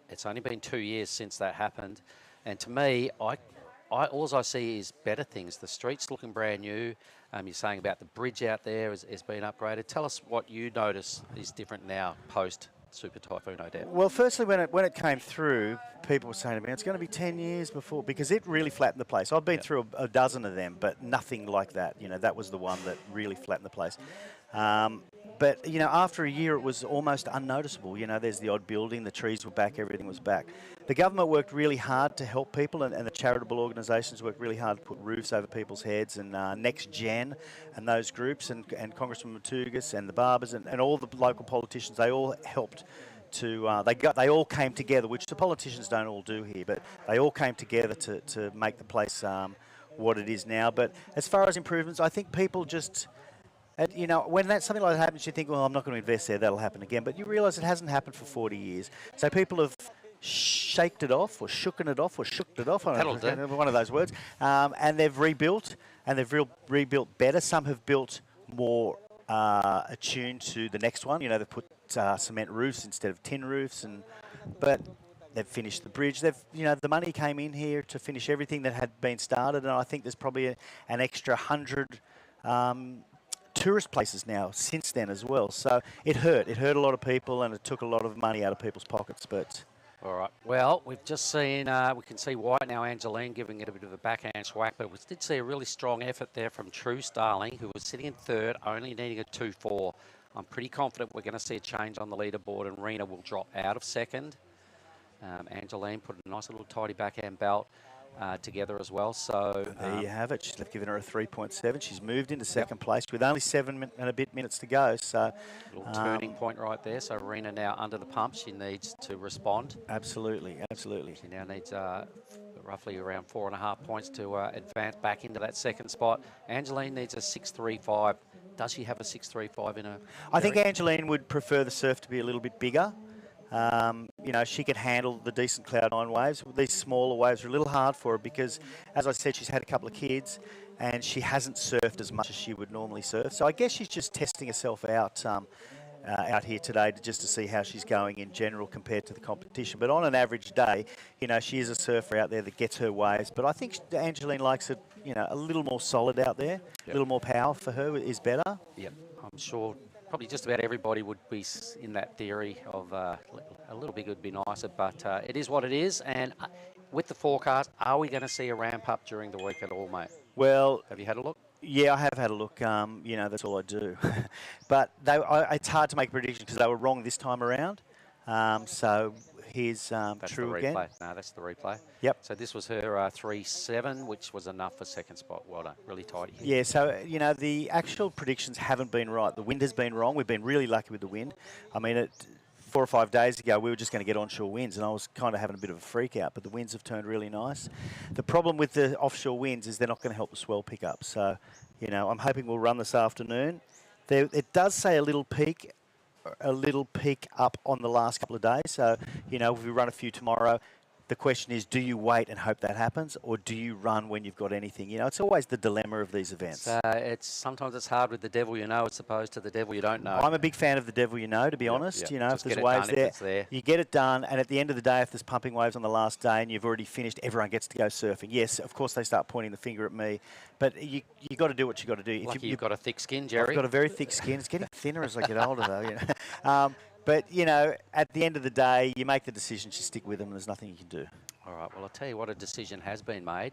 It's only been 2 years since that happened. And to me, all I see is better things. The street's looking brand new. You're saying about the bridge out there has been upgraded. Tell us what you notice is different now post Super Typhoon Odette. Well, firstly, when it came through, people were saying to me, it's going to be 10 years before, because it really flattened the place. I've been through a dozen of them, but nothing like that. You know, that was the one that really flattened the place. But, you know, after a year, it was almost unnoticeable. You know, there's the odd building, the trees were back, everything was back. The government worked really hard to help people, and the charitable organisations worked really hard to put roofs over people's heads, and Next Gen and those groups, and Congressman Matugas and the Barbers and all the local politicians, they all helped to, they all came together, which the politicians don't all do here, but they all came together to make the place what it is now. But as far as improvements, I think people just... you know, when something like that happens, you think, well, I'm not going to invest there, that'll happen again. But you realise it hasn't happened for 40 years. So people have shaked it off, or shooken it off, or shooked it off. I don't know, one of those words. And they've rebuilt, and they've rebuilt better. Some have built more attuned to the next one. You know, they've put cement roofs instead of tin roofs. But they've finished the bridge. The money came in here to finish everything that had been started. And I think there's probably an extra 100... tourist places now since then as well. So it hurt a lot of people, and it took a lot of money out of people's pockets. But all right, well, we've just seen we can see White now, Angeline giving it a bit of a backhand swack, but we did see a really strong effort there from True Starling, who was sitting in third, only needing a 2.4. I'm pretty confident we're going to see a change on the leaderboard, and Rena will drop out of second. Angeline put a nice little tidy backhand belt together as well. So there you have it. She's given her a 3.7. She's moved into second place with only 7 and a bit minutes to go. So little turning point right there. So Rena now under the pump. She needs to respond. Absolutely. She now needs roughly around 4.5 points to advance back into that second spot. Angeline needs a 6.35. Does she have a 6.35 in her? I think Angeline would prefer the surf to be a little bit bigger. You know, she could handle the decent Cloud 9 waves. These smaller waves are a little hard for her because, as I said, she's had a couple of kids and she hasn't surfed as much as she would normally surf. So I guess she's just testing herself out out here today just to see how she's going in general compared to the competition. But on an average day, you know, she is a surfer out there that gets her waves. But I think Angeline likes it, you know, a little more solid out there. A little more power for her is better. Yep, I'm sure probably just about everybody would be in that theory of a little bigger would be nicer, but it is what it is. And with the forecast, are we going to see a ramp up during the week at all, mate? Well, have you had a look? Yeah, I have had a look. You know, that's all I do. But it's hard to make a prediction because they were wrong this time around. So here's That's True the again. replay. No, that's the replay. Yep. So this was her 3.7, which was enough for second spot. Well done. Really tight hit. Yeah, so, you know, the actual predictions haven't been right. The wind has been wrong. We've been really lucky with the wind. I mean, 4 or 5 days ago, we were just going to get onshore winds, and I was kind of having a bit of a freak out, but the winds have turned really nice. The problem with the offshore winds is they're not going to help the swell pick up. So, you know, I'm hoping we'll run this afternoon. It does say a little peak up on the last couple of days. So, you know, if we run a few tomorrow, the question is, do you wait and hope that happens, or do you run when you've got anything? You know, it's always the dilemma of these events. Sometimes it's hard with the devil you know as opposed to the devil you don't know. I'm a big fan of the devil you know, to be honest. You know, Just if there's get it waves done if it's there. you get it done, and at the end of the day, if there's pumping waves on the last day and you've already finished, everyone gets to go surfing. Yes, of course they start pointing the finger at me, but you got to do what you got to do. Lucky you've got a thick skin, Jerry. I've got a very thick skin. It's getting thinner as I get older, though. You know? But, you know, at the end of the day, you make the decision, you stick with them, and there's nothing you can do. All right, well, I'll tell you what a decision has been made.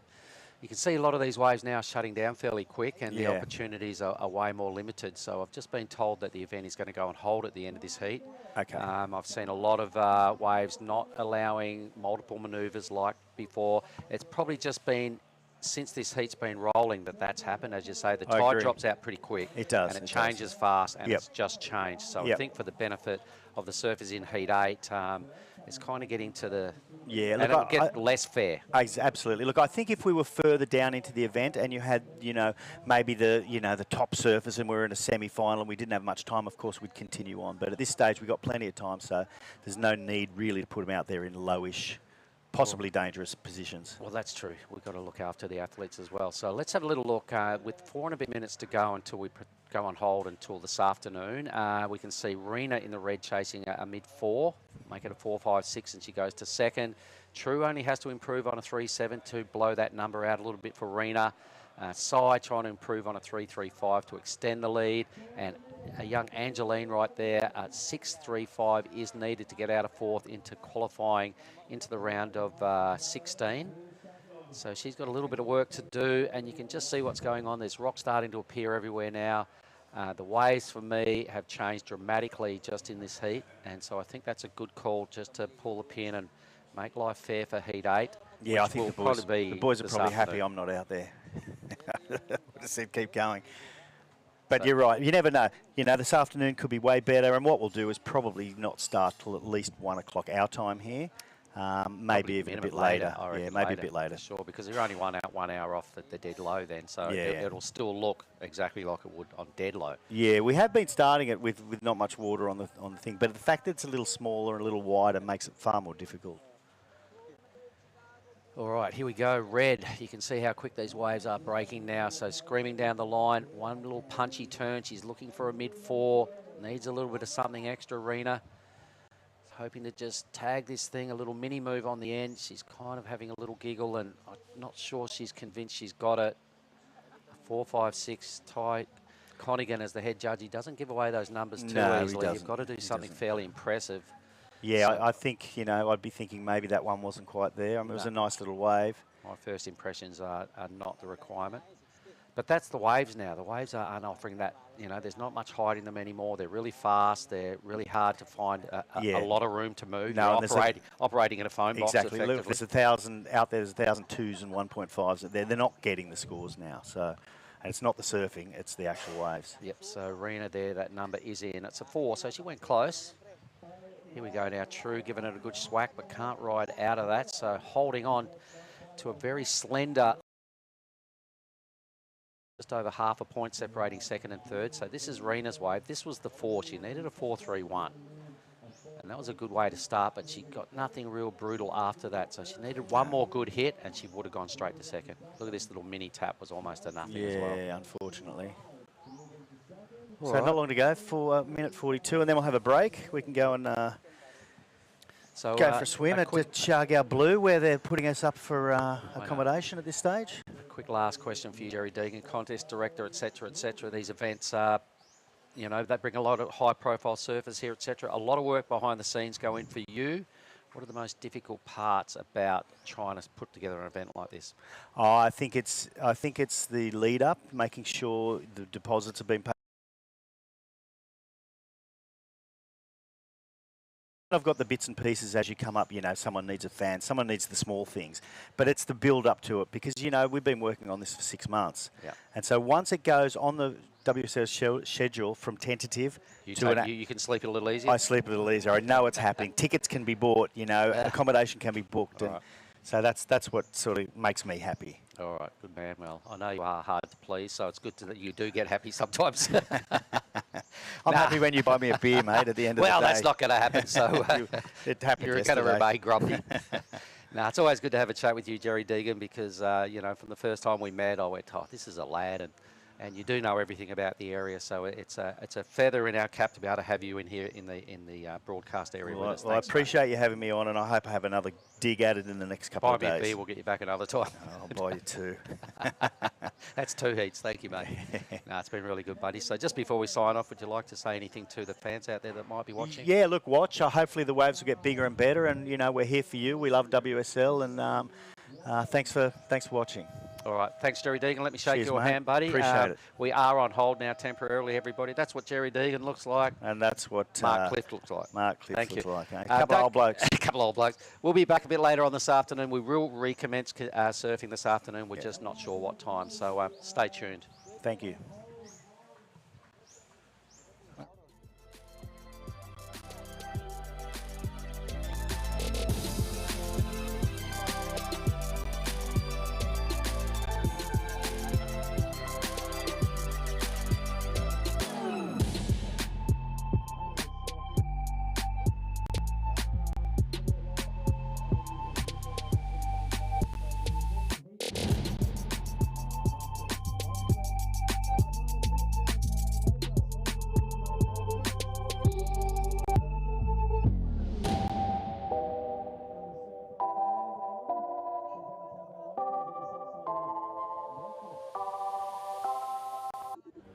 You can see a lot of these waves now shutting down fairly quick, and the opportunities are way more limited. So I've just been told that the event is going to go on hold at the end of this heat. Okay. I've seen a lot of waves not allowing multiple manoeuvres like before. It's probably just been since this heat's been rolling that's happened. As you say, the tide drops out pretty quick. It does. And it changes fast, and Yep. it's just changed. So I Yep. think for the benefit of the surfers in Heat 8, it's kind of getting to the... Yeah, and look, it'll get less fair. Absolutely. Look, I think if we were further down into the event and you had, you know, maybe the top surfers and we're in a semi-final and we didn't have much time, of course, we'd continue on. But at this stage, we've got plenty of time, so there's no need really to put them out there in lowish, possibly dangerous positions. Well, that's true. We've got to look after the athletes as well. So let's have a little look. With 4 and a bit minutes to go until we go on hold until this afternoon, we can see Rena in the red chasing a mid-4, make it a 4.56, and she goes to second. True only has to improve on a 3.7 to blow that number out a little bit for Rena. Sai trying to improve on a 3.35 to extend the lead, and a young Angeline right there at 6.35 is needed to get out of 4th into qualifying into the round of 16. So she's got a little bit of work to do, and you can just see what's going on. There's rocks starting to appear everywhere now. The waves for me have changed dramatically just in this heat, and so I think that's a good call just to pull the pin and make life fair for Heat 8. Yeah, I think the boys are this probably happy I'm not out there. I would have said keep going. But you're right. You never know. You know, this afternoon could be way better, and what we'll do is probably not start till at least 1 o'clock our time here. Maybe even a bit later. Yeah, maybe a bit later. Sure, because you're only 1 hour off the dead low then, so it'll still look exactly like it would on dead low. Yeah, we have been starting it with not much water on the thing, but the fact that it's a little smaller and a little wider makes it far more difficult. All right, here we go. Red. You can see how quick these waves are breaking now. So screaming down the line. One little punchy turn. She's looking for a mid-4. Needs a little bit of something extra, Rena. Hoping to just tag this thing, a little mini move on the end. She's kind of having a little giggle, and I'm not sure she's convinced she's got it. 4.56 tight. Conigan as the head judge, he doesn't give away those numbers too easily. You've got to do something fairly impressive. Yeah, so I think, you know, I'd be thinking maybe that one wasn't quite there. I mean, it was a nice little wave. My first impressions are not the requirement. But that's the waves now. The waves aren't offering that, you know, there's not much height in them anymore. They're really fast. They're really hard to find a lot of room to move. No, you're operating in a foam box effectively. effectively. Look, there's 1,000 out there, there's 1,000 2s and 1.5s. They're not getting the scores now. So, and it's not the surfing, it's the actual waves. Yep, so Rena there, that number is in. It's a 4, so she went close. Here we go now, True giving it a good swack, but can't ride out of that. So holding on to a very slender, just over half a point separating second and third. So this is Rena's wave. This was the 4. She needed a 4.31. And that was a good way to start, but she got nothing real brutal after that. So she needed one more good hit, and she would have gone straight to second. Look at this little mini tap was almost a nothing as well. Yeah, unfortunately. All so right. not long to go, for minute 42, and then we'll have a break. We can go and go for a swim at Siargao Blue, where they're putting us up for accommodation at this stage. A quick last question for you, Jerry Deegan, contest director, etc., etc. These events, you know, they bring a lot of high-profile surfers here, etc. A lot of work behind the scenes go in for you. What are the most difficult parts about trying to put together an event like this? Oh, I think it's the lead up, making sure the deposits have been paid. I've got the bits and pieces as you come up, you know, someone needs a fan, someone needs the small things, but it's the build up to it because, you know, we've been working on this for 6 months. Yeah. And so once it goes on the WSL schedule from tentative You can sleep a little easier? I sleep a little easier. I know it's happening. Tickets can be bought, you know, accommodation can be booked. And so that's what sort of makes me happy. All right, good man. Well, I know you are hard to please, so it's good that you do get happy sometimes. I'm happy when you buy me a beer, mate, at the end of the day. Well, that's not going to happen, so it happened you're going to yesterday. remain grumpy. No, it's always good to have a chat with you, Jerry Deegan, because, you know, from the first time we met, I went, oh, this is a lad, and you do know everything about the area, so it's a feather in our cap to be able to have you in here in the broadcast area with us. Well, I appreciate you having me on, and I hope I have another dig at it in the next couple of days. Buy me a beer, we'll get you back another time. I'll buy you 2. That's 2 heats. Thank you, mate. No, it's been really good, buddy. So just before we sign off, would you like to say anything to the fans out there that might be watching? Yeah, look, watch. Hopefully the waves will get bigger and better, and, you know, we're here for you. We love WSL, and thanks for watching. All right. Thanks, Jerry Deegan. Let me shake Cheers, your mate. hand, buddy. Appreciate it. We are on hold now temporarily, everybody. That's what Jerry Deegan looks like. And that's what Mark Clift looks like. Mark Clift Thank looks you. like. A couple of old blokes. A couple of old blokes. We'll be back a bit later on this afternoon. We will recommence surfing this afternoon. We're just not sure what time. So stay tuned. Thank you.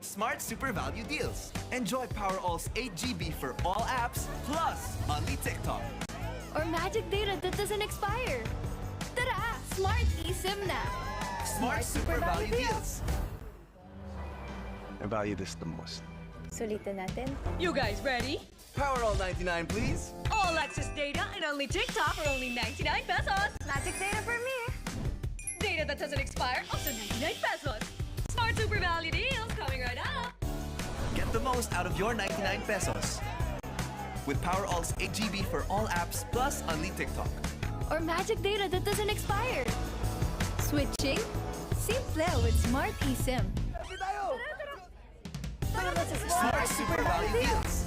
Smart Super Value Deals. Enjoy Powerall's 8 GB for all apps, plus only TikTok. Or magic data that doesn't expire. Tara! Smart eSIM na! Smart Super Value Deals. I value this the most. Sulitin natin. You guys ready? Powerall 99, please. All access data and only TikTok for only 99 pesos. Magic data for me. Data that doesn't expire, also 99 pesos. Smart Super Value Deals coming right up. Get the most out of your 99 pesos. With Powerall's 8 GB for all apps, plus only TikTok. Or magic data that doesn't expire. Switching? Simple with Smart eSIM. Smart Super Value Deals.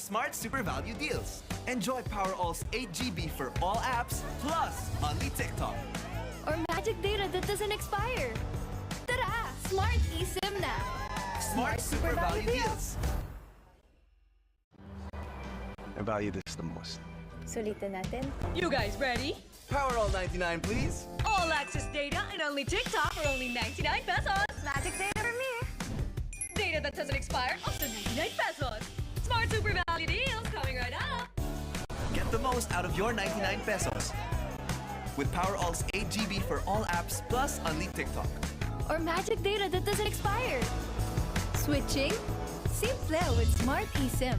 Smart Super Value deals. Enjoy PowerAll's 8 GB for all apps, plus only TikTok. Or magic data that doesn't expire. Tara! Smart eSIM na! Smart Super Value deals. I value this the most. Sulitin natin. You guys ready? PowerAll 99, please. All access data and only TikTok for only 99 pesos. Magic data for me. Data that doesn't expire, also 99 pesos. Smart Super Value deals coming right up. Get the most out of your 99 pesos. With PowerAll's 8 GB for all apps, plus only TikTok. Or magic data that doesn't expire. Switching? Simple with Smart eSIM.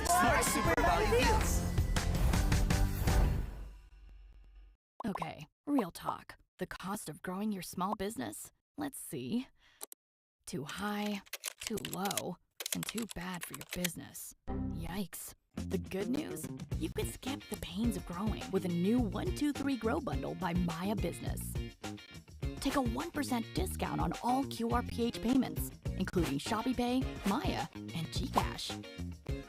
Smart Super Value deals. Okay, real talk. The cost of growing your small business? Let's see. Too high, too low, and too bad for your business. Yikes. The good news? You can skip the pains of growing with a new 1-2-3 Grow Bundle by Maya Business. Take a 1% discount on all QRPH payments, including ShopeePay, Maya, and GCash.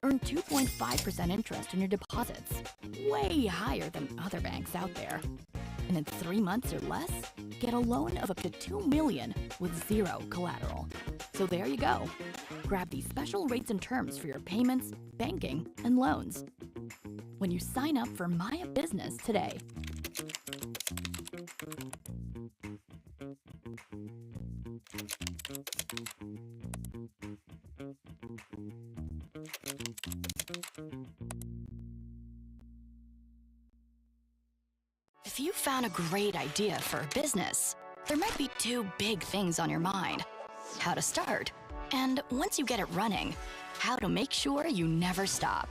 Earn 2.5% interest on your deposits, way higher than other banks out there. And in 3 months or less, get a loan of up to $2 million with zero collateral. So there you go. Grab these special rates and terms for your payments, banking, and loans when you sign up for Maya Business today. If you found a great idea for a business, there might be 2 big things on your mind: how to start, and once you get it running, how to make sure you never stop.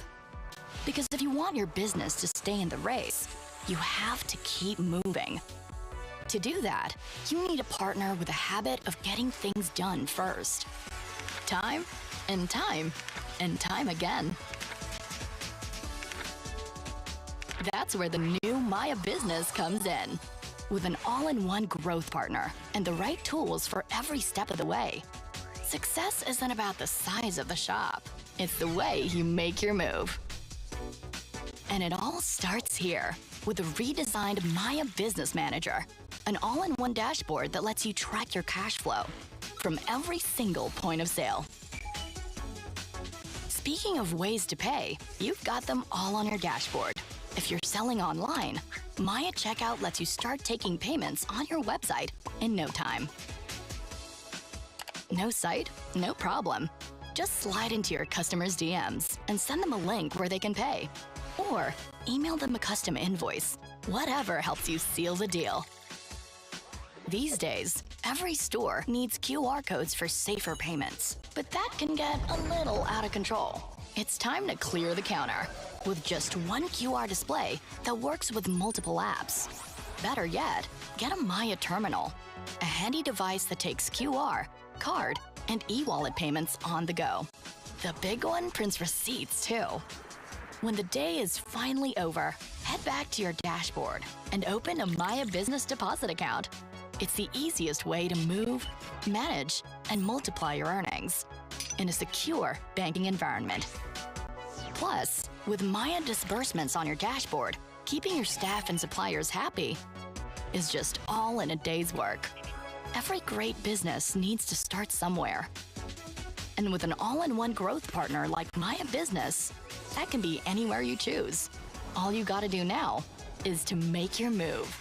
Because if you want your business to stay in the race, you have to keep moving. To do that, you need a partner with a habit of getting things done first. Time and time and time again. That's where the new Maya Business comes in. With an all-in-one growth partner and the right tools for every step of the way. Success isn't about the size of the shop. It's the way you make your move. And it all starts here with a redesigned Maya Business Manager, an all-in-one dashboard that lets you track your cash flow from every single point of sale. Speaking of ways to pay, you've got them all on your dashboard. If you're selling online, Maya Checkout lets you start taking payments on your website in no time. No site? No problem. Just slide into your customers' DMs and send them a link where they can pay. Or email them a custom invoice. Whatever helps you seal the deal. These days, every store needs QR codes for safer payments, but that can get a little out of control. It's time to clear the counter with just one QR display that works with multiple apps. Better yet, get a Maya Terminal, a handy device that takes QR, card, and e-wallet payments on the go. The big one prints receipts too. When the day is finally over, head back to your dashboard and open a Maya Business Deposit account. It's the easiest way to move, manage, and multiply your earnings in a secure banking environment. Plus, with Maya disbursements on your dashboard, keeping your staff and suppliers happy is just all in a day's work. Every great business needs to start somewhere. And with an all-in-one growth partner like Maya Business, that can be anywhere you choose. All you gotta do now is to make your move.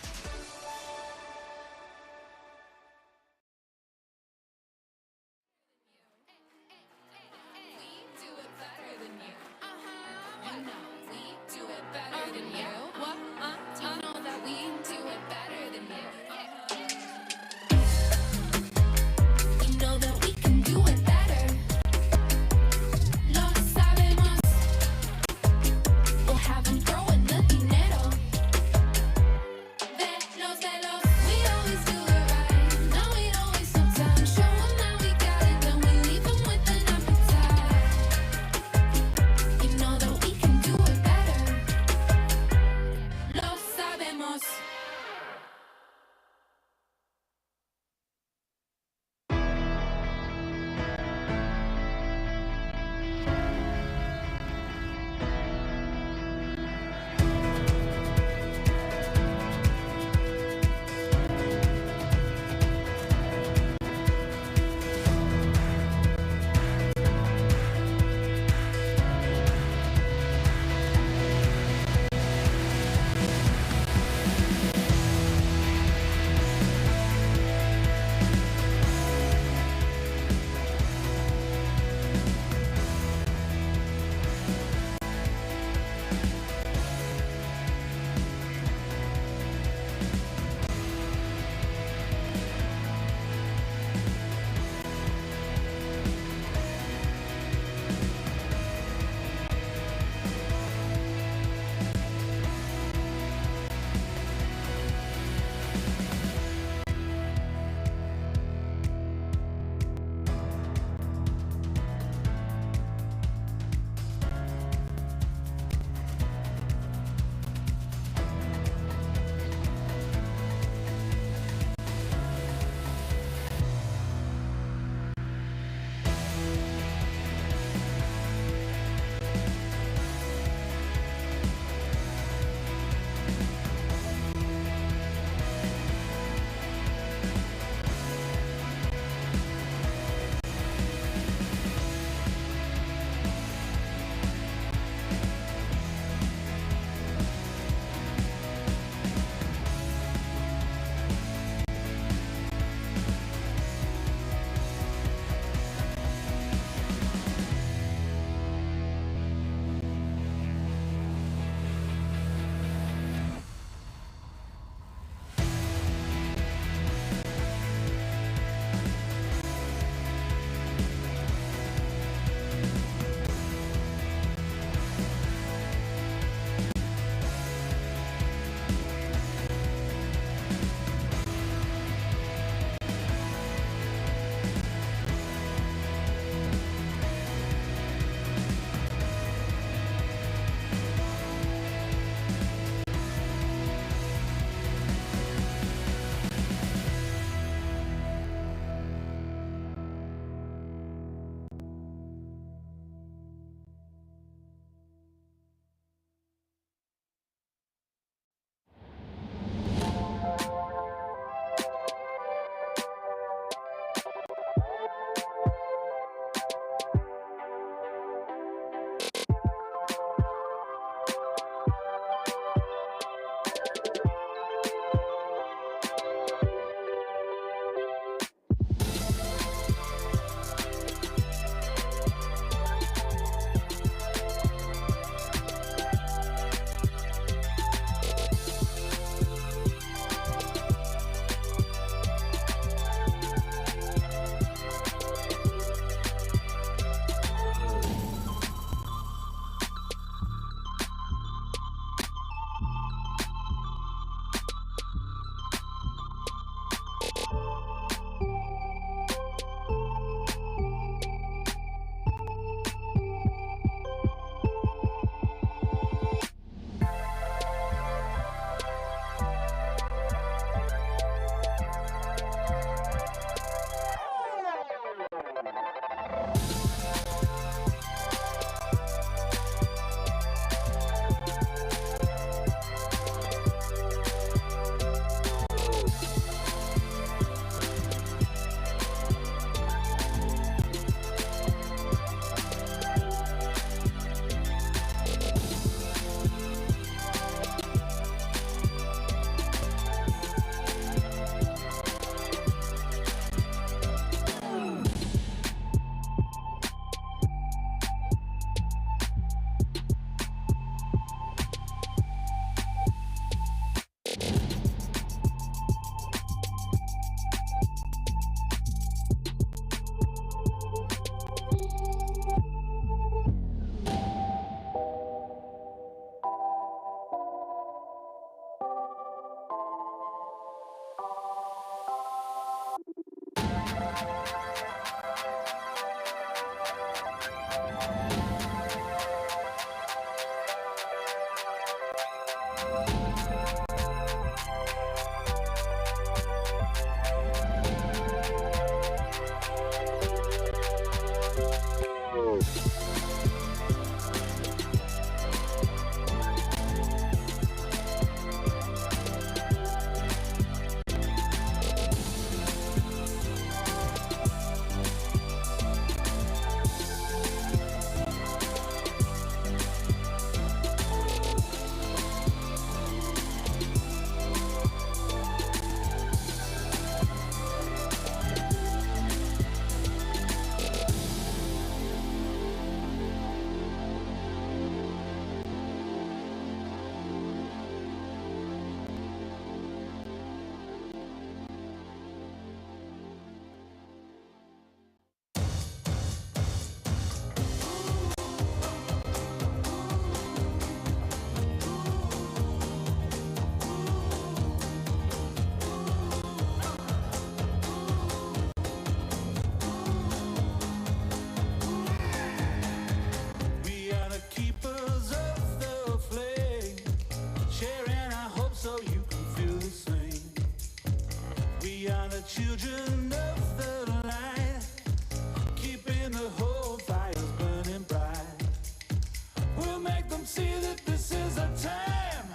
see that this is our time.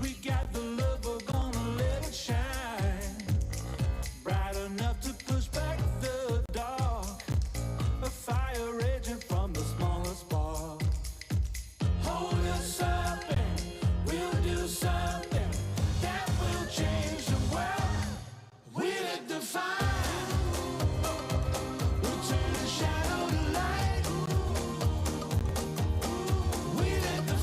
We got the love, we're gonna let it shine. Bright enough to push back the dark. A fire raging from the smallest spark. Hold us up and we'll do something that will change the world. We'll define. We'll turn the shadow to light. We'll define.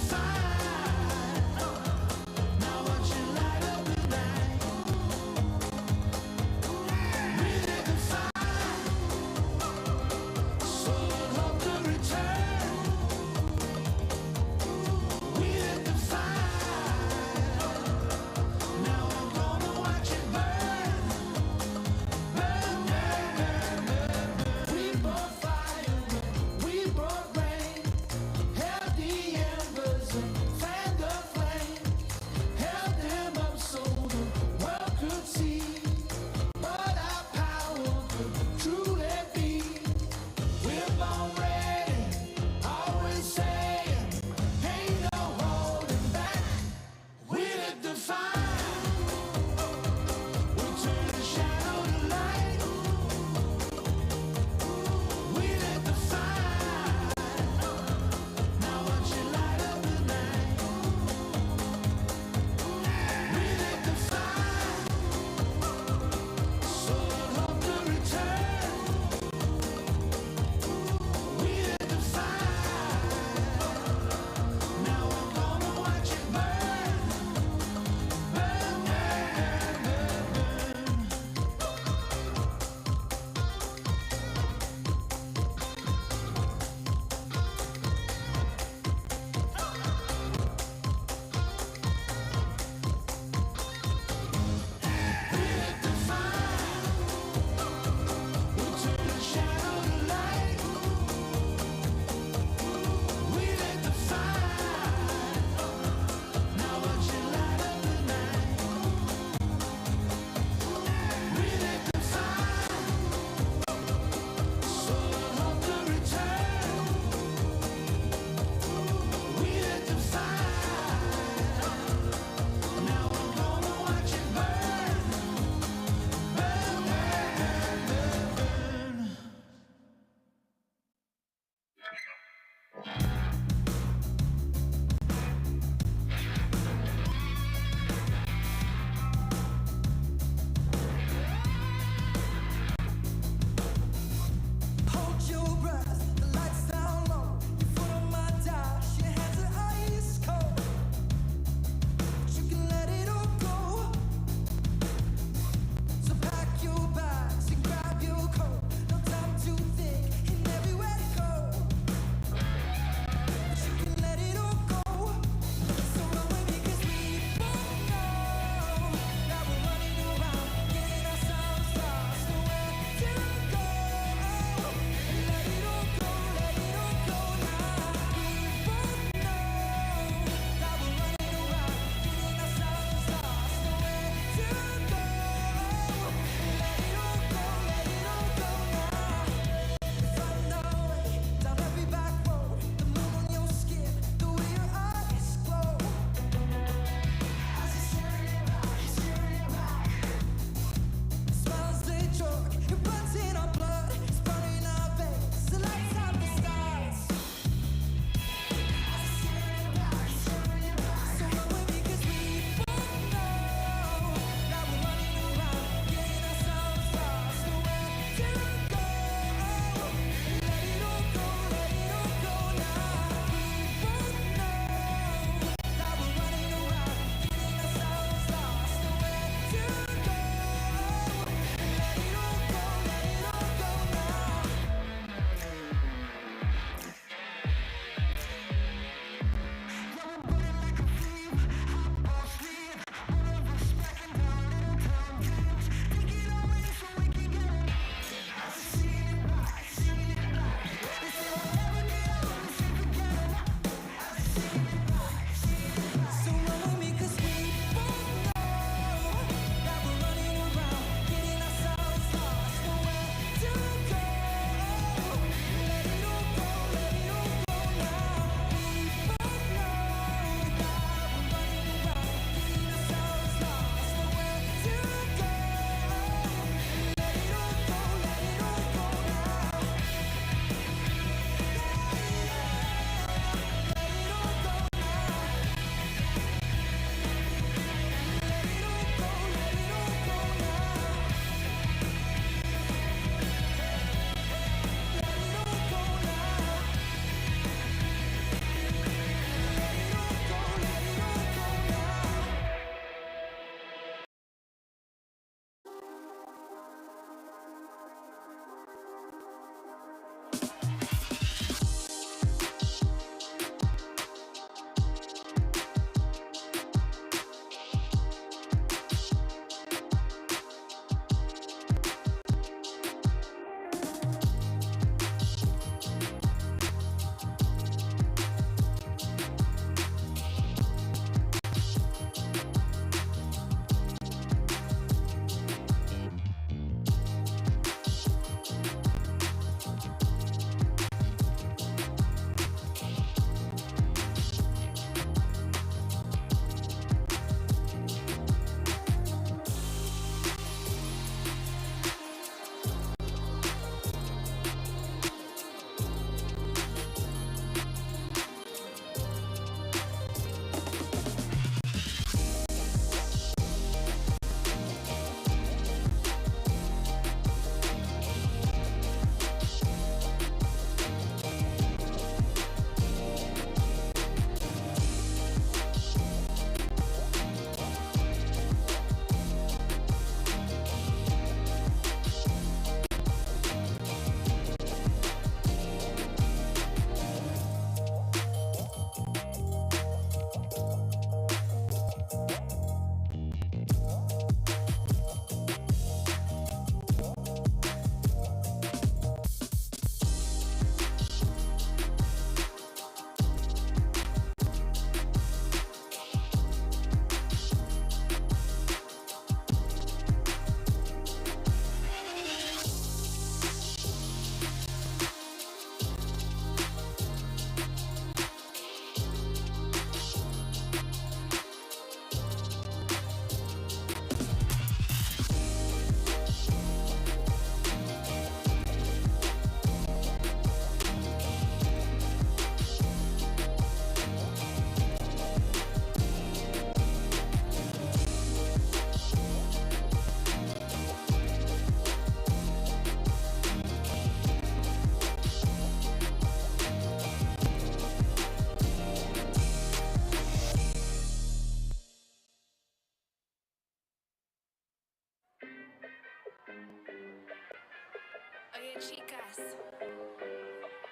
mujeres.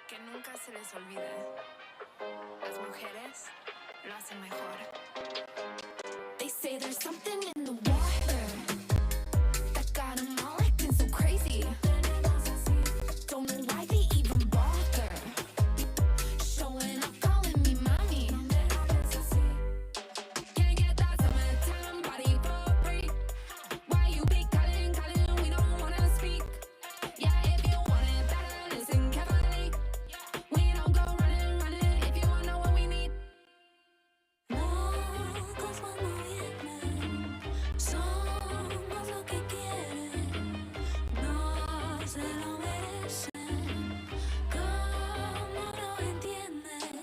Que nunca se les olvide. Las mujeres lo hacen mejor. They say there's something in the water that got 'em all acting so crazy. Don't know why they even bother showing up, calling me mommy. Can't get that summertime body for free. Why you be calling, we don't wanna speak. Yeah, if you want it better, listen carefully. We don't go running if you wanna know what we need. Locos cuando vienen, somos lo que quieren, no se lo merecen, como no entienden.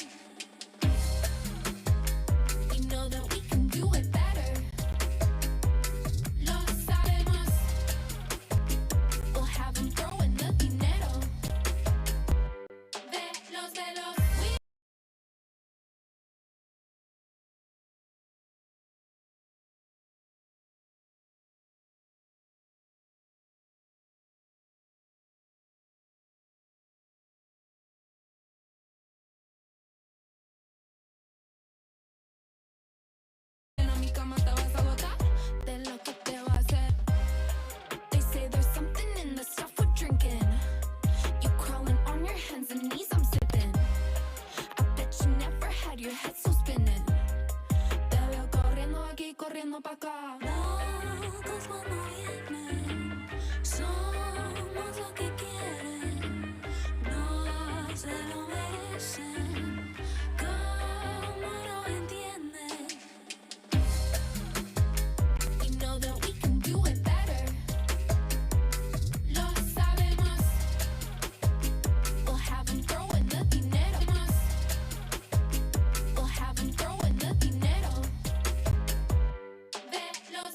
We know that we can do it better. Lo sabemos. We'll have 'em throwing the dinero. Velos. A mi cama te vas a botar de lo que te va a hacer. They say there's something in the stuff we're drinking. You crawling on your hands and knees, I'm sipping. I bet you never had your head so spinning. Te veo corriendo aquí, corriendo pa' acá. Locos cuando vienen, somos lo que quieren, no se lo merecen, como no entienden. We know that we can do it better. Lo sabemos. We'll have 'em throwing the dinero. We'll have 'em throwing the dinero. Velos.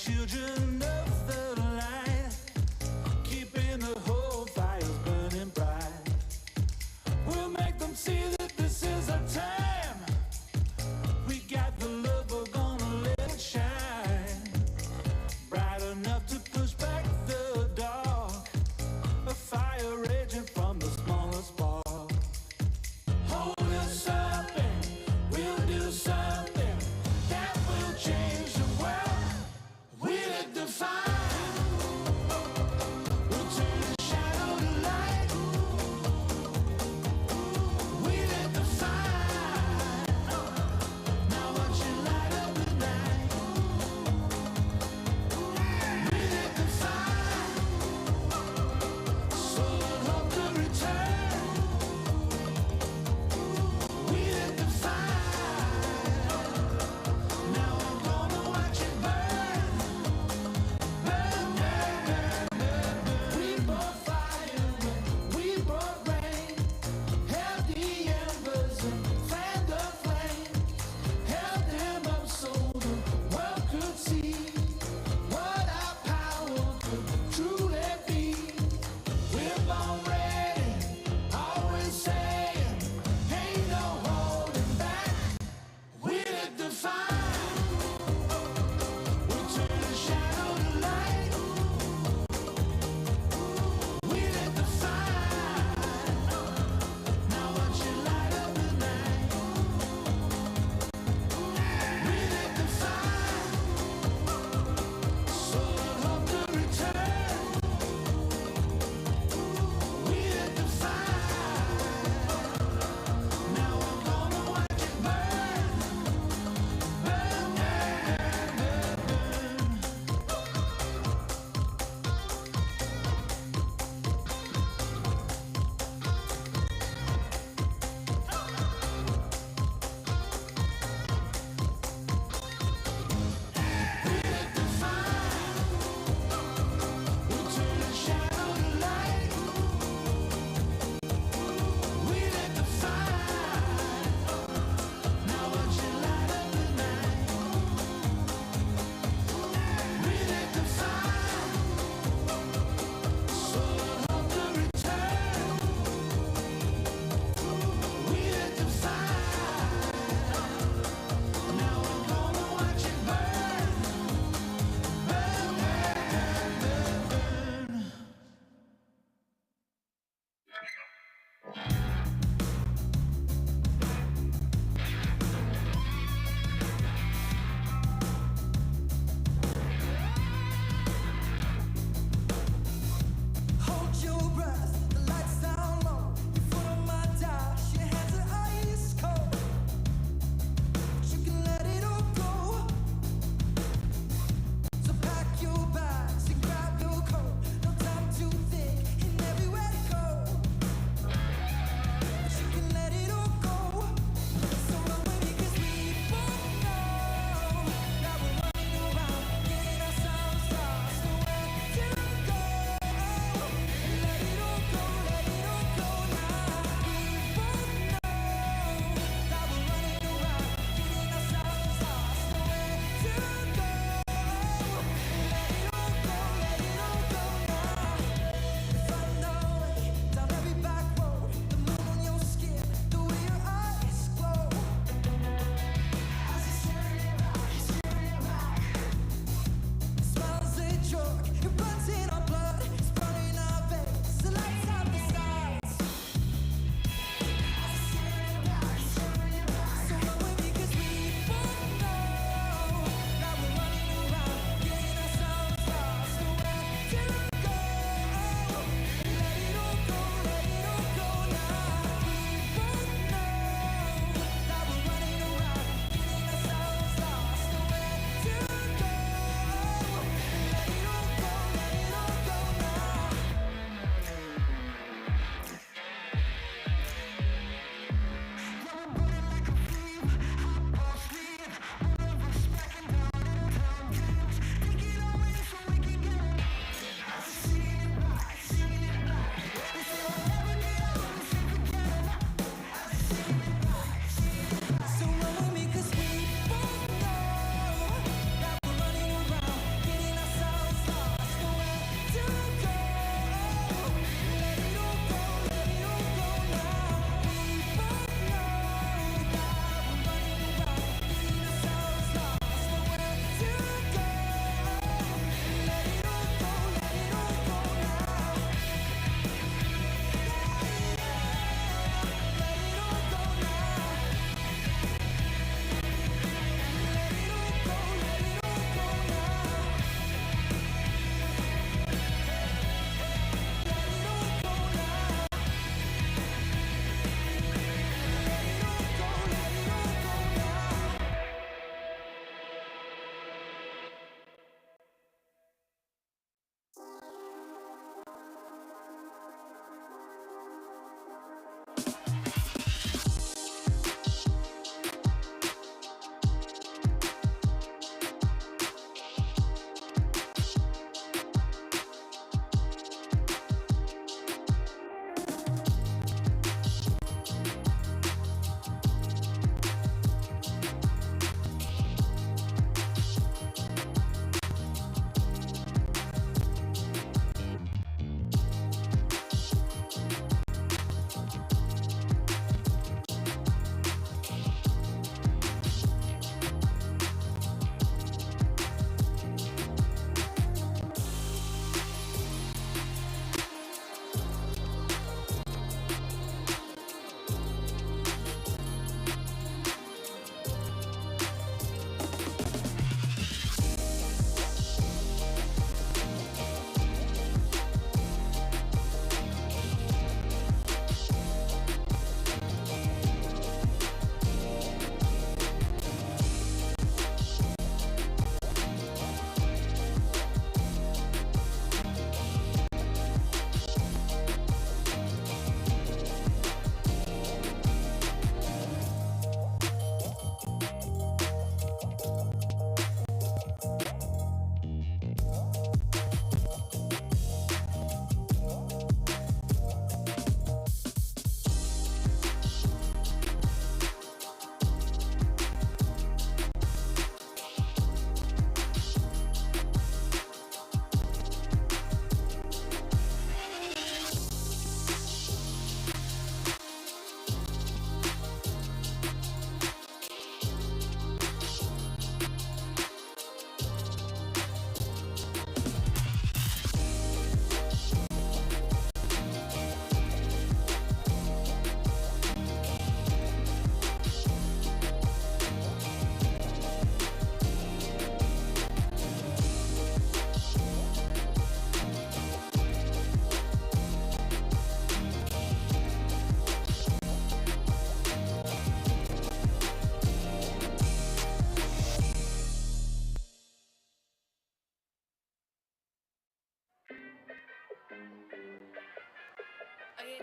children of the light, keeping the whole fires burning bright. We'll make them see that this is our time. We got the love, we're gonna let it shine. Bright enough to push back the dark, a fire raging from the smallest spark. Hold us up and we'll do something that will change the world. We lit the fire.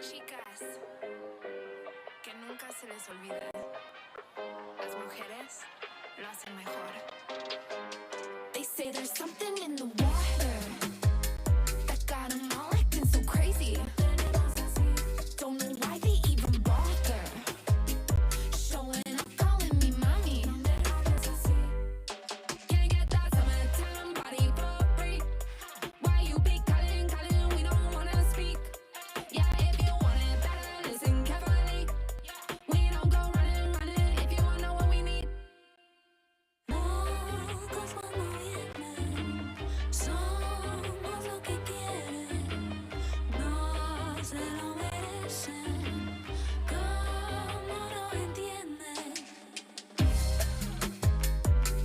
Chicas, que nunca se les olvide. Las mujeres lo hacen mejor. They say there's something in the water that got them all acting so crazy. Don't know why they even bother showing up, calling me mommy. Can't get that summertime body for free. Why you be calling, we don't wanna speak. Yeah, if you want it better, listen carefully. We don't go running, if you wanna know what we need. Locos cuando vienen, somos lo que quieren, no se lo merecen, como no entienden.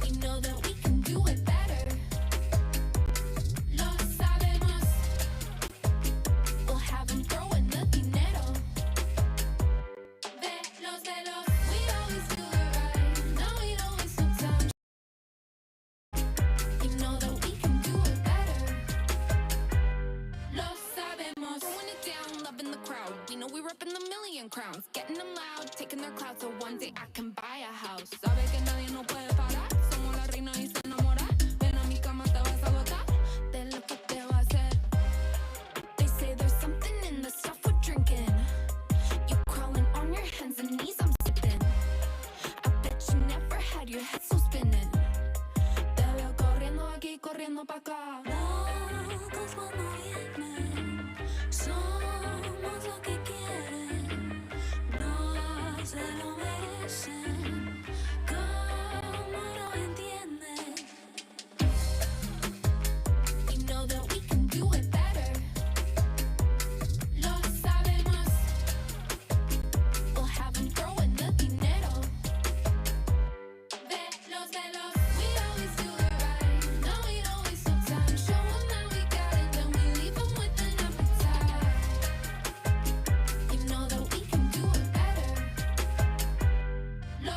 We know that we can do it better. Lo sabemos. We'll have them throwing the dinero. Velos, we always do it right. No, we don't waste no time. You know that we can do it better. Lo sabemos. Throwing it down, loving the crowd. We know we're up in the million crowns. Getting them loud, taking their clout, so one day I can buy a house. Sabe que nadie no puede parar. Somos la reina y se enamora. Ven a mi cama, te vas a botar de lo que te va a hacer. They say there's something in the stuff we're drinking. You crawling on your hands and knees, I'm sipping. I bet you never had your head so spinning. Te veo corriendo aquí, corriendo pa' acá. Locos cuando vienen, somos lo que quieren, no se lo merecen, como no entienden. You know that we can do it better. Lo sabemos. We'll have them throwing the dinero. Velos, we always do it right. No, we don't waste no time. Show them that we got it, then we leave them with an appetite. You know that we can do it better. Lo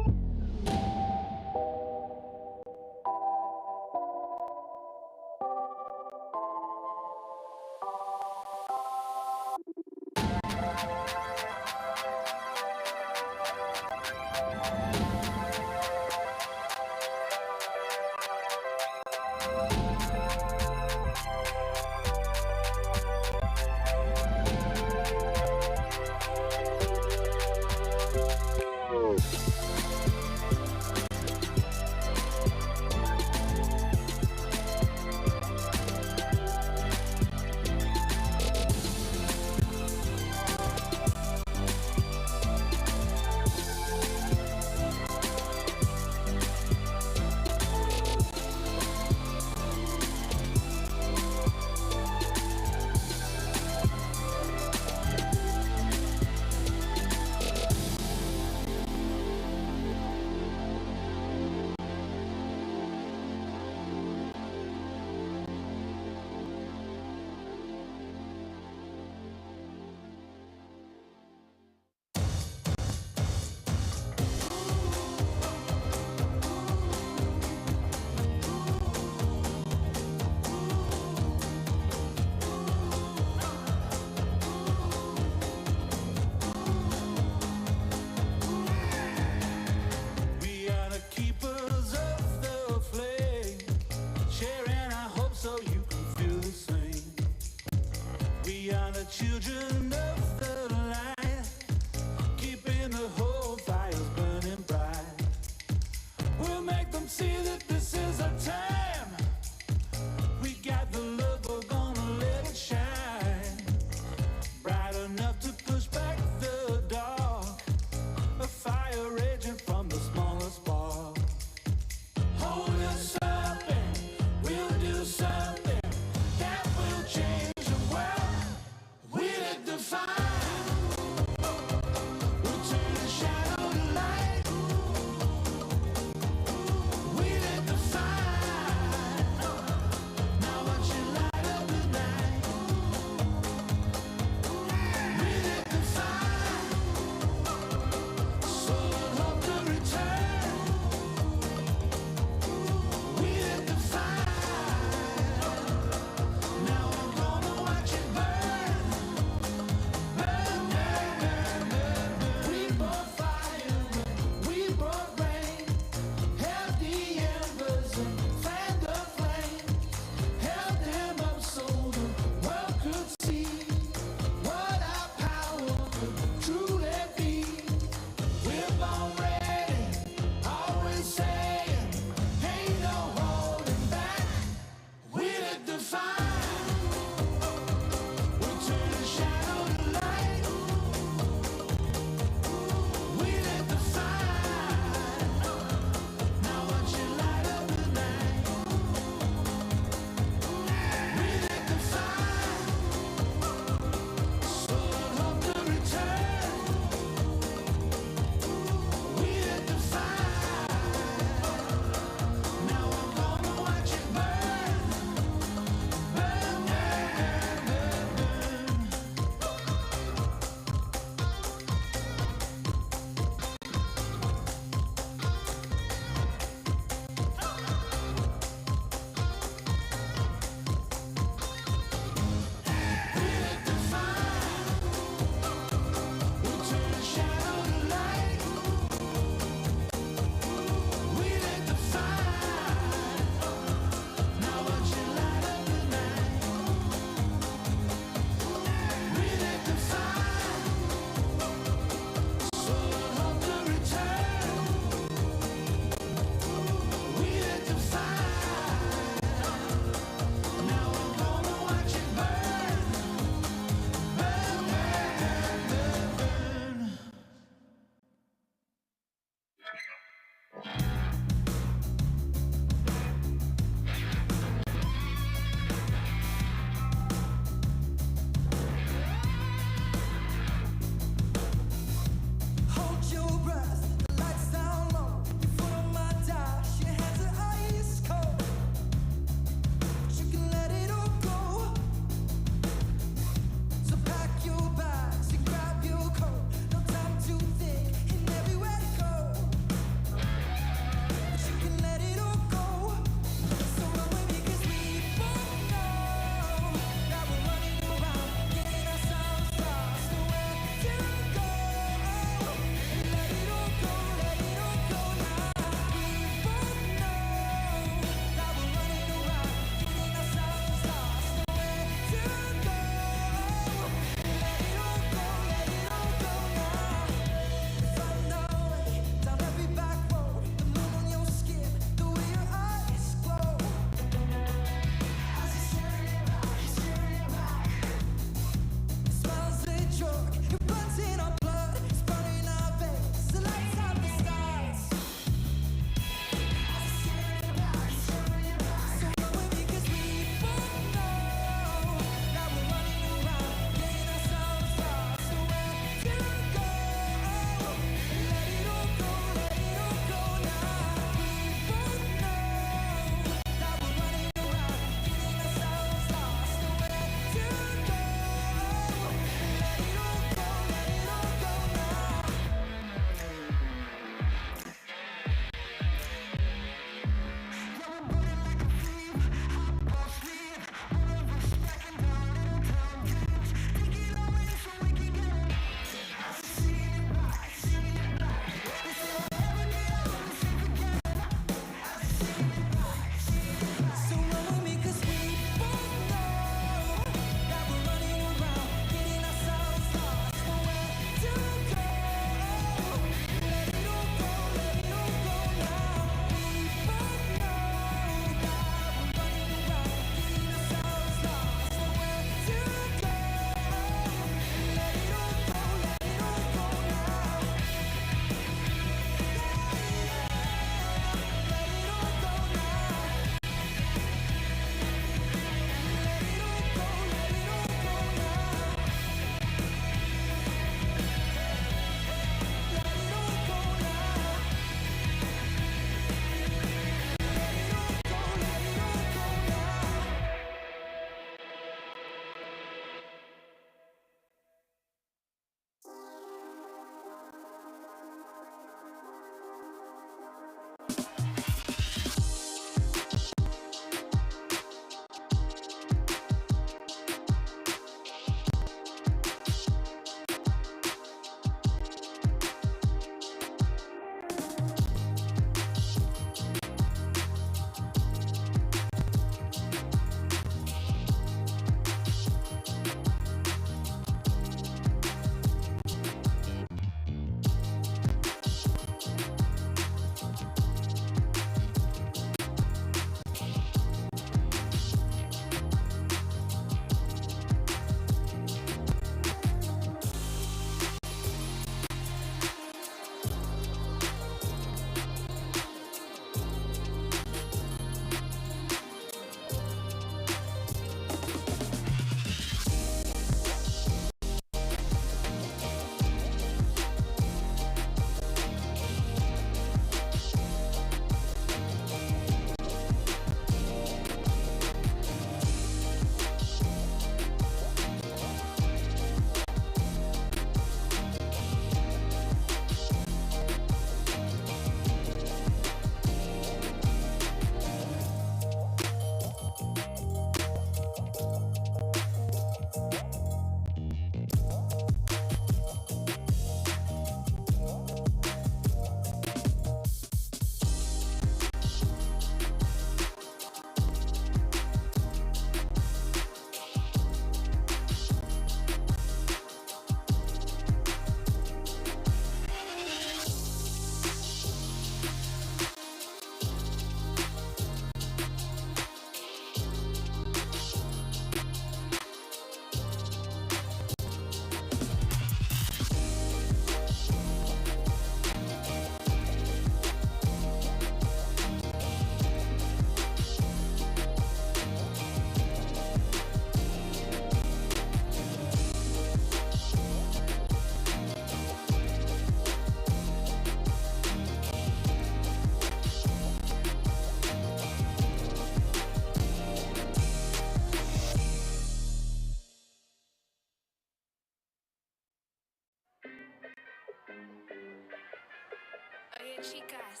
Chicas,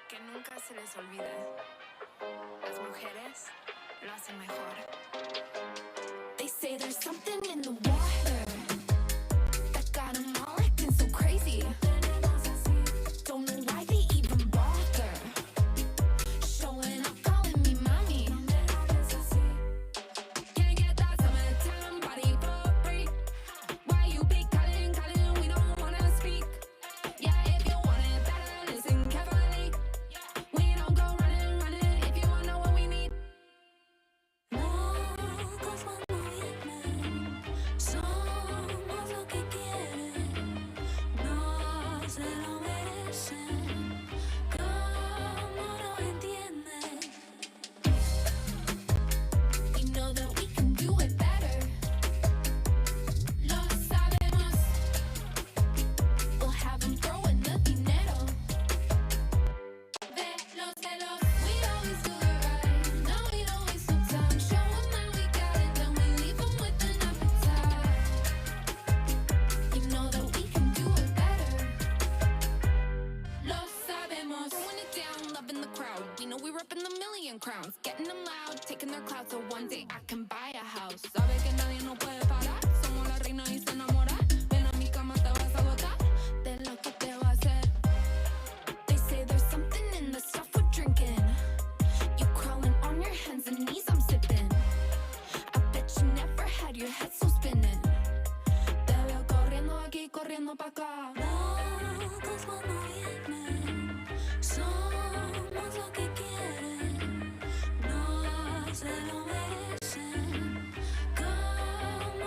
que nunca se les olvide. Las mujeres lo hacen mejor. They say there's something in the water that got them all acting so crazy. Don't know why they even bother showing up, calling me mommy. Can't get that summertime body for free. Why you be calling, calling, we don't wanna speak. Yeah, if you want it better, listen carefully. We don't go running, running if you wanna know what we need. Locos cuando vienen, somos lo que quieren, no se lo merecen, como no entienden. We know that we can do it better, lo sabemos. We'll have them throwing the dinero. Velos, we always do it right. No, we don't waste no time. Show them that we got it, then we leave them with an appetite. You know that we can do it better. Lo sabemos. Throwing it down, loving the crowd. We know we're up in the million crowns. Getting them loud, taking their clout, so one day I can buy a house. Sabe que nadie nos puede parar. Somos la reina y se enamora. Ven a mi cama, te vas a agotar de lo que te va a hacer. They say there's something in the stuff we're drinking. You crawling on your hands and knees, I'm sipping. I bet you never had your head so spinning. Te veo corriendo aquí, corriendo pa' acá. Locos cuando vienen, somos lo que quieren, no se lo merecen, como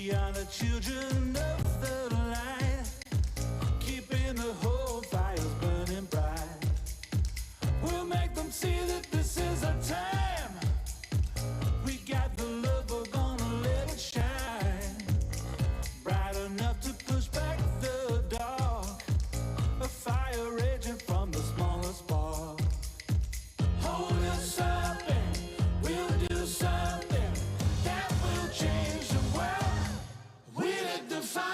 We are the children of the light, keeping the whole fires burning bright. We'll make them see that this is our time. We got the love, we're gonna let it shine. Bright enough to push back the dark, a fire raging from the smallest spark. Hold us up and we'll do something that will change the world. We lit the fire.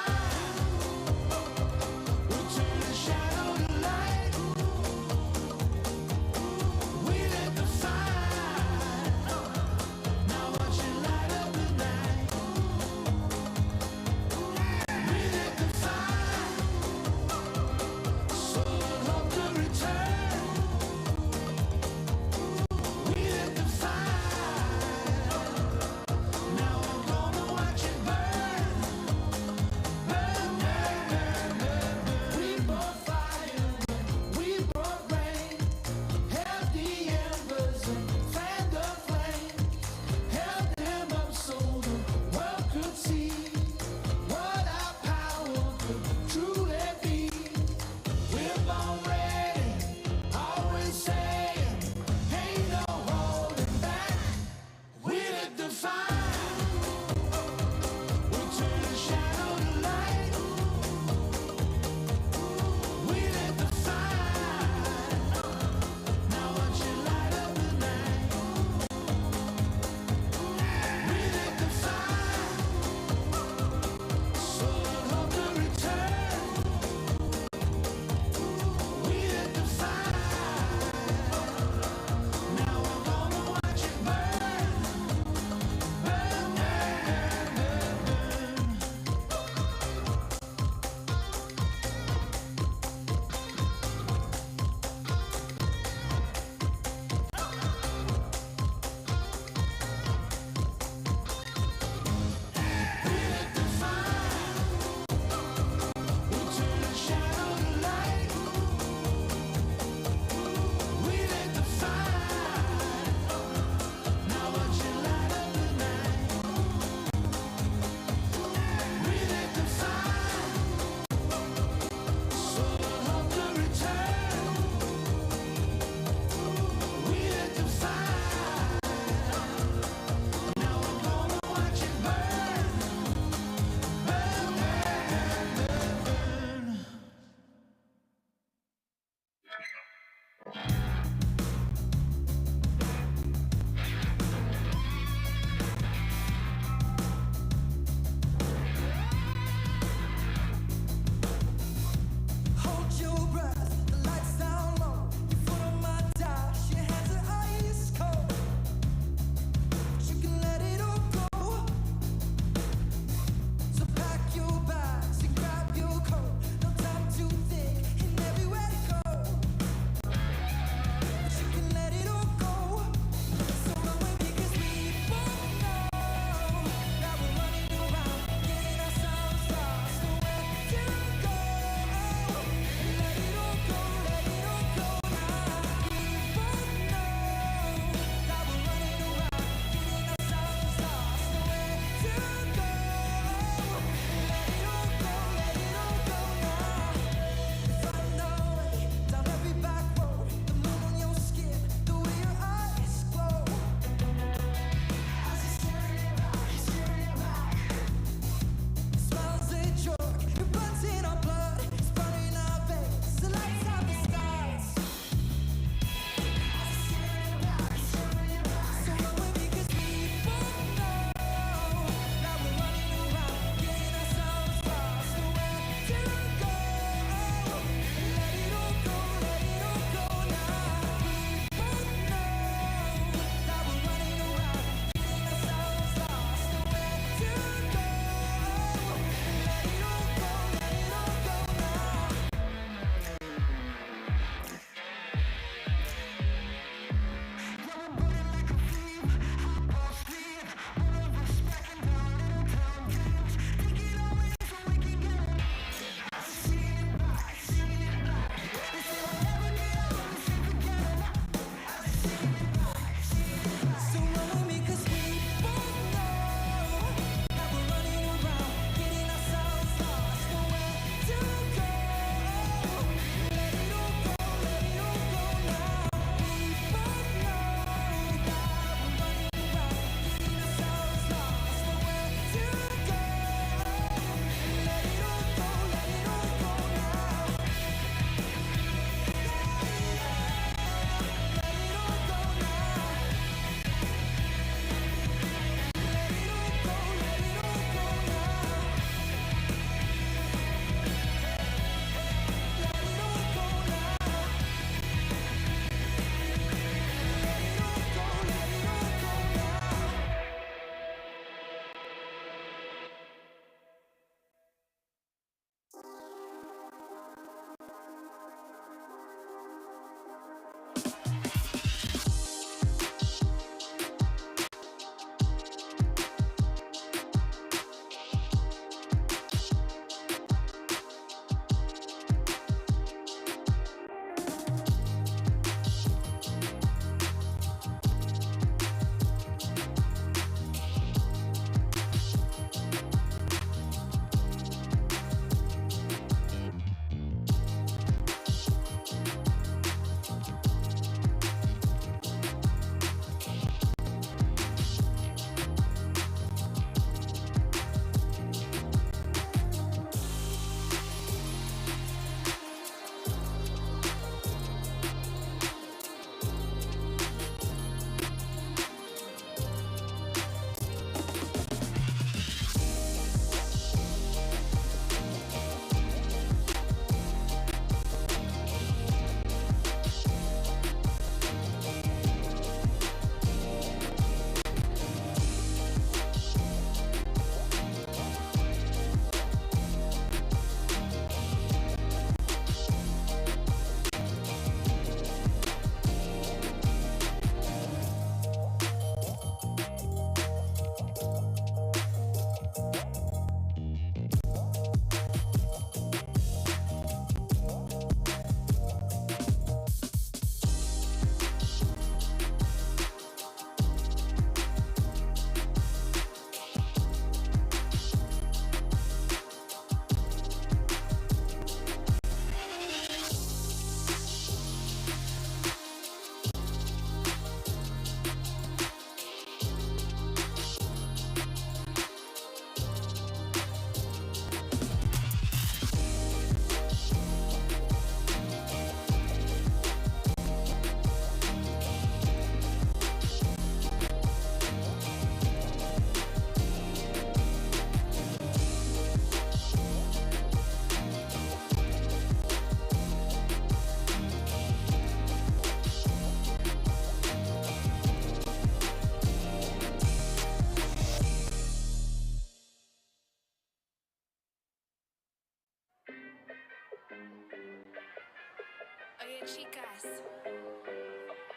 Chicas,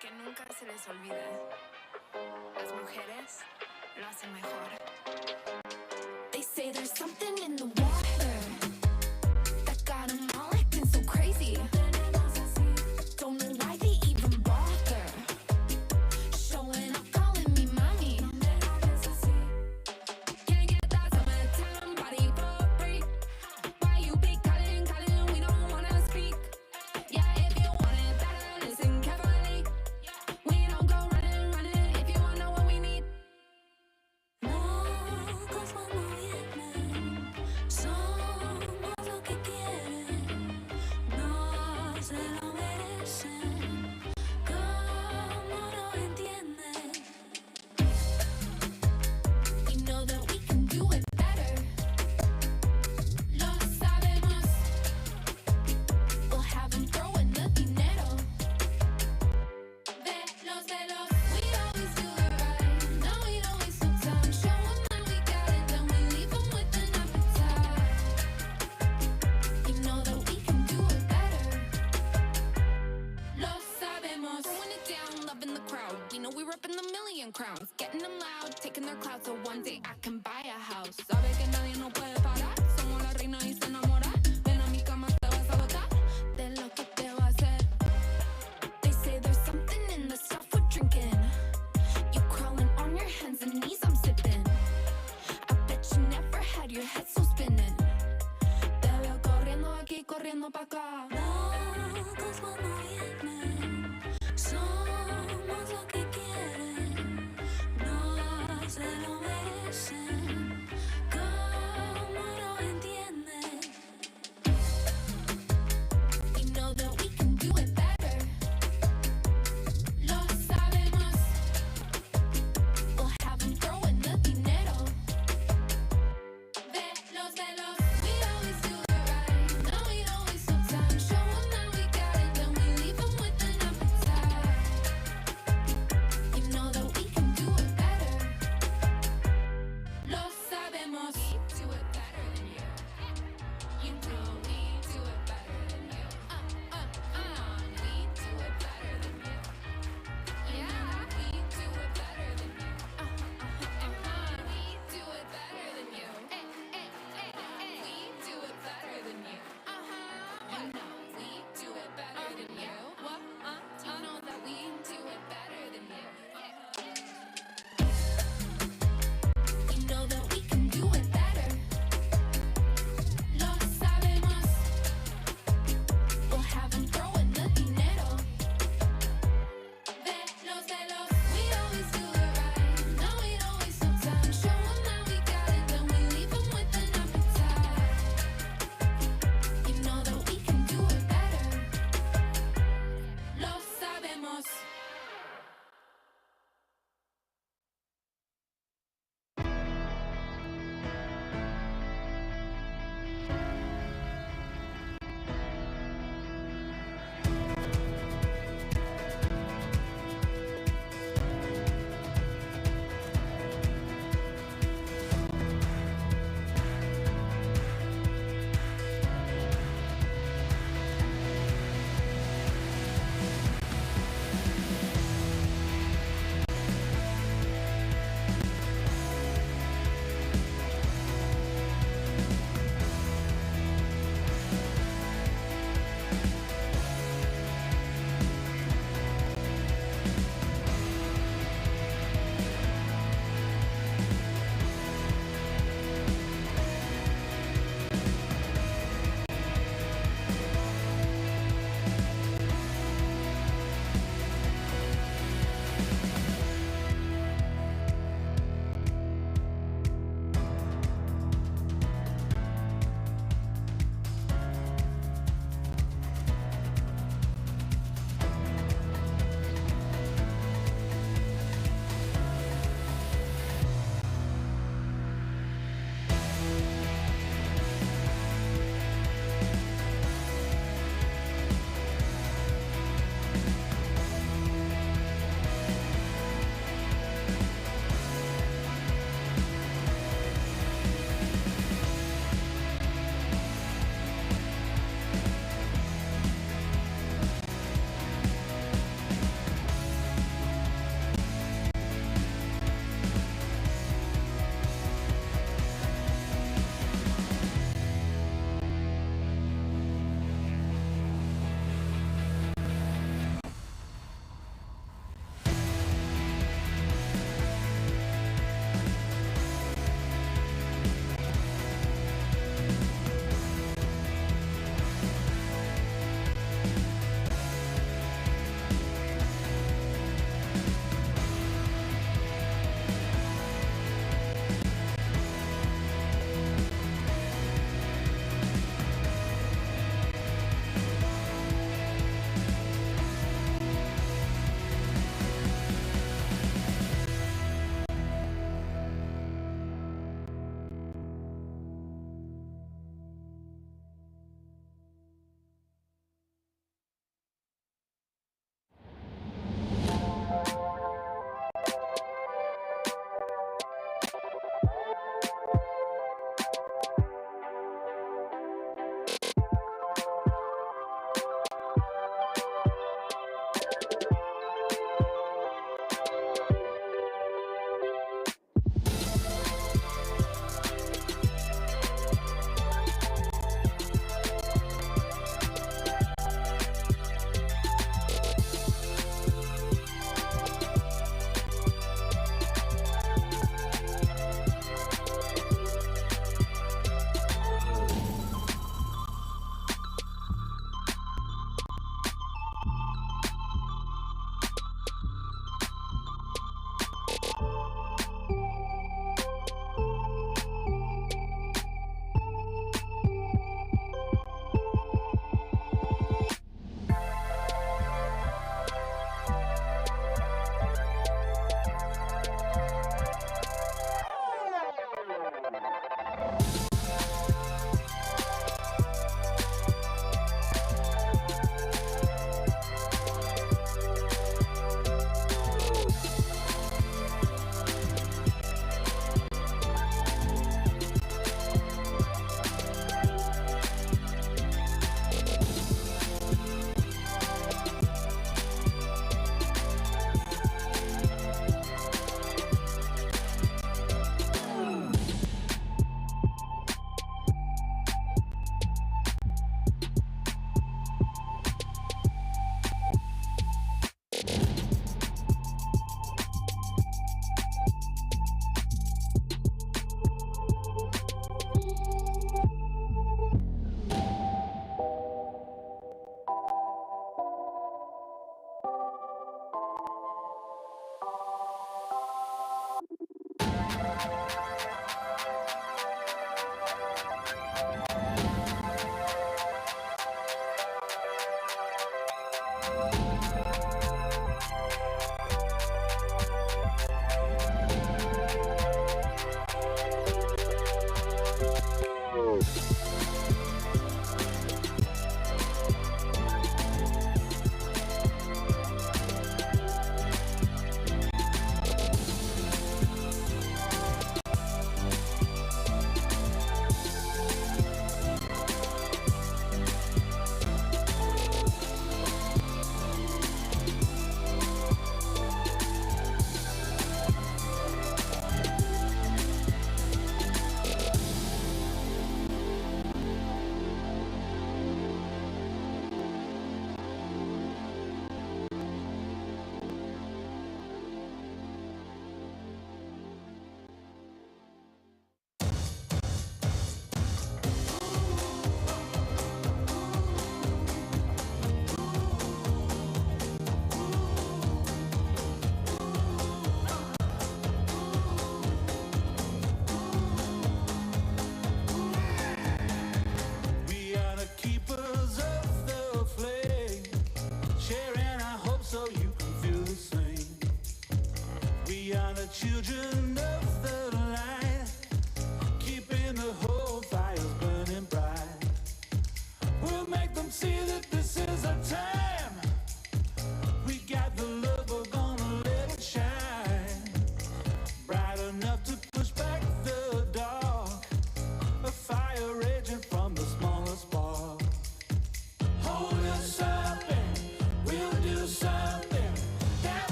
que nunca se les olvide. Las mujeres lo hacen mejor. They say there's something in the water that got them all acting so crazy. Don't know why they even bother showing up, calling me mommy. Can't get that summertime body for free. Why you be calling, we don't wanna speak. Yeah, if you want it better, listen carefully. We don't go running, if you wanna know what we need. Locos cuando vienen, somos lo que quieren, no se lo merecen, como no entienden. We know that we can do it better, lo sabemos. We'll have them throwing the dinero. Velos, we always do it right. No, we don't waste no time. Show them that we got it, then we leave them with an appetite. You know that we can do it better. Lo sabemos. Throwing it down, loving the crowd. You know we're up in the million crowns. Getting them loud, taking their clout, so one day I can buy a house. Sabe que nadie no puede parar. Somos la reina y se enamora. Ven a mi cama, te vas a botar de lo que te va a hacer. They say there's something in the stuff we're drinking. You crawling on your hands and knees, I'm sipping. I bet you never had your head so spinning. Te veo corriendo aquí, corriendo pa' acá. Locos cuando vienen, somos lo que quieren, no se lo merecen, como no entienden. You know that we can do it better. Lo sabemos. We'll have them throwing the dinero. Velos, we always do it right. No, we don't waste no time. Show them that we got it, then we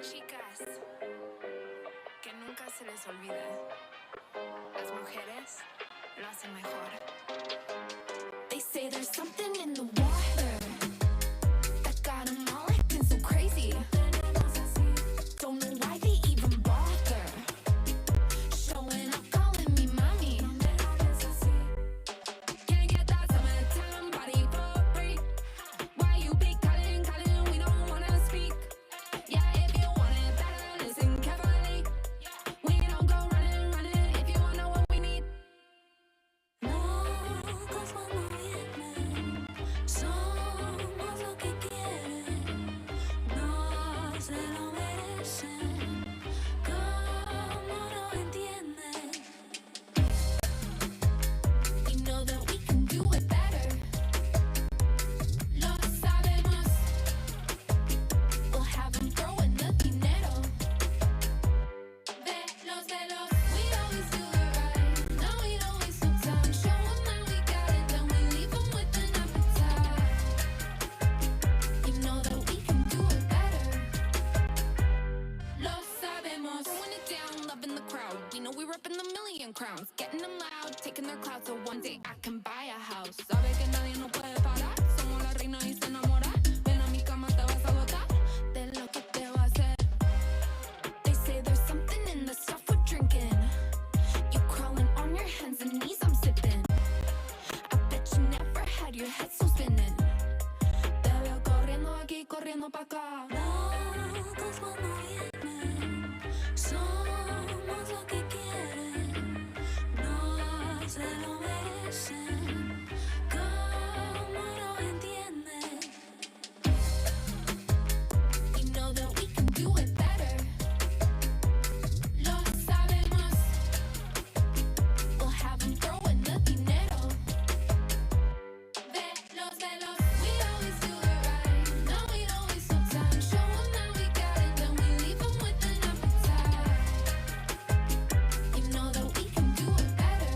Chicas, que nunca se les olvide. Las mujeres lo hacen mejor. They say there's something in the water that got 'em all acting so crazy. Don't know why they even bother showing up, calling me mommy. Can't get that summertime body for free. Why you be calling, we don't wanna speak. Yeah, if you want it better, listen carefully. We don't go running, if you wanna know what we need. Locos cuando vienen, somos lo que quieren. No se lo merecen, como no entienden. We know that we can do it better. Lo sabemos. We'll have 'em throwing the dinero. Velos, we always do it right. No, we don't waste no time. Show 'em that we got it, then we leave 'em with an appetite. You know that we can do it better. Lo sabemos. Throwing it down, loving the crowd. We know we're up in the million crowns. Getting them loud, taking their clout, so one day I can buy a house. Sabe que nadie nos puede parar. Somos la reina y se enamora. Ven a mi cama, te vas a botar de lo que te va a hacer. They say there's something in the stuff we're drinking. You crawling on your hands and knees, I'm sipping. I bet you never had your head so spinning. Te veo corriendo aquí, corriendo pa' acá. Locos cuando vienen, somos lo que quieren. No se lo merecen, como no entienden. You know that we can do it better. Lo sabemos. We'll have 'em throwing the dinero. Velos, we always do it right. No, we don't waste no time. Show 'em that we got it, then we leave 'em with an appetite. You know that we can do it better.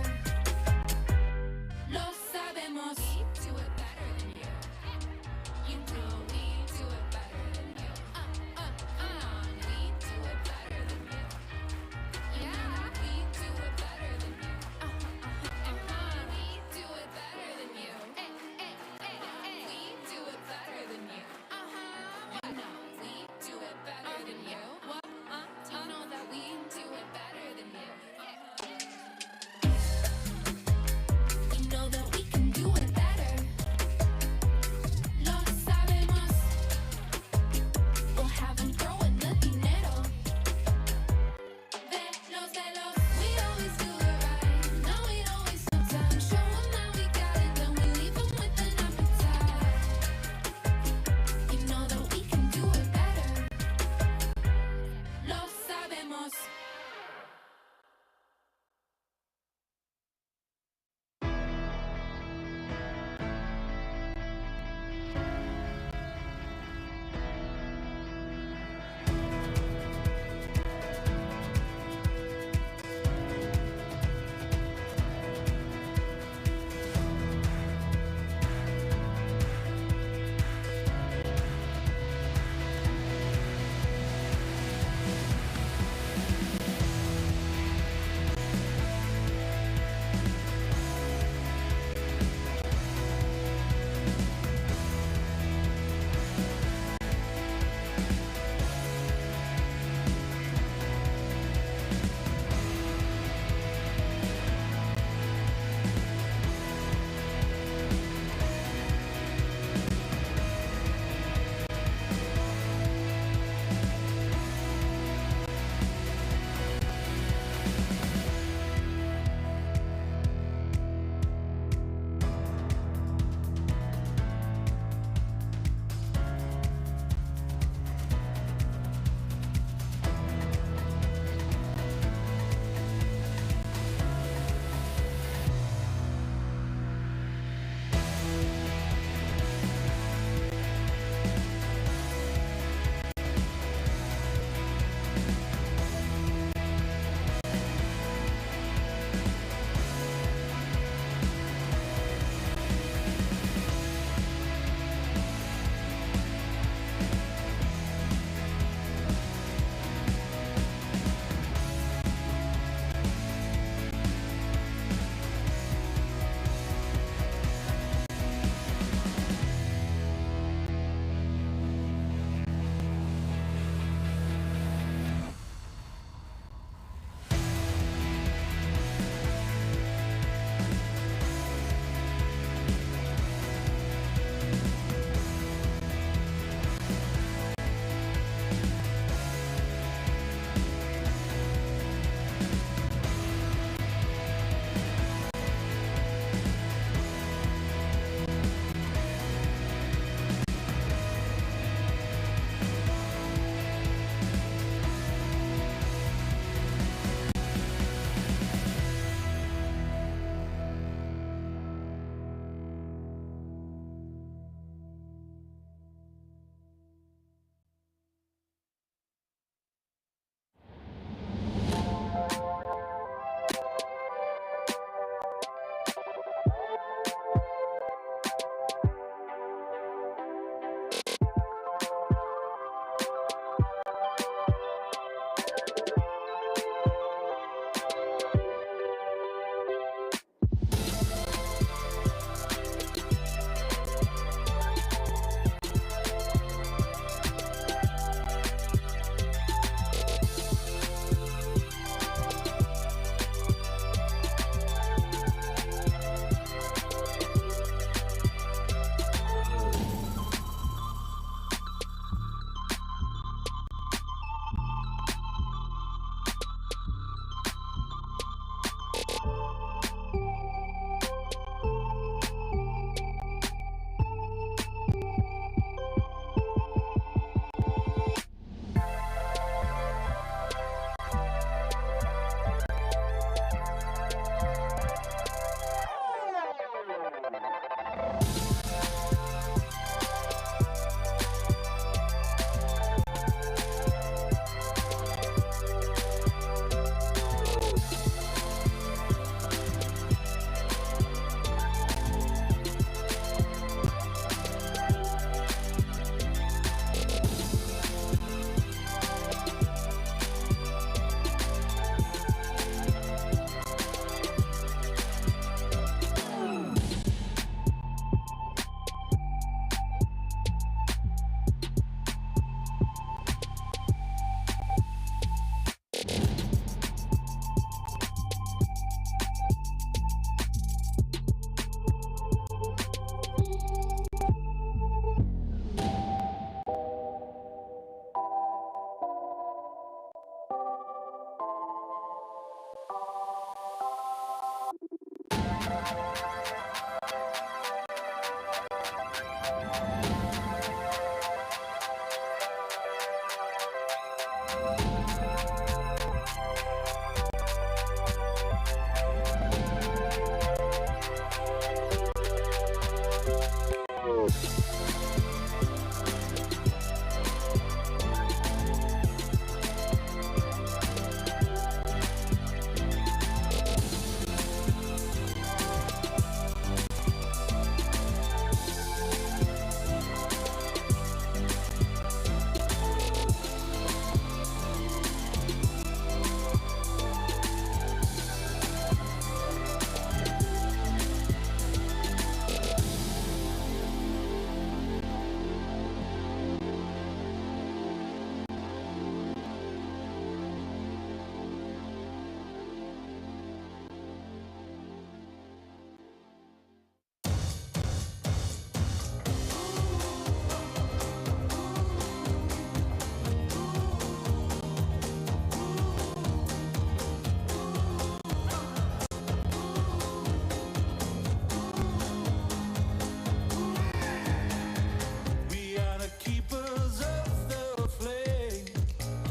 We are the keepers of the flame,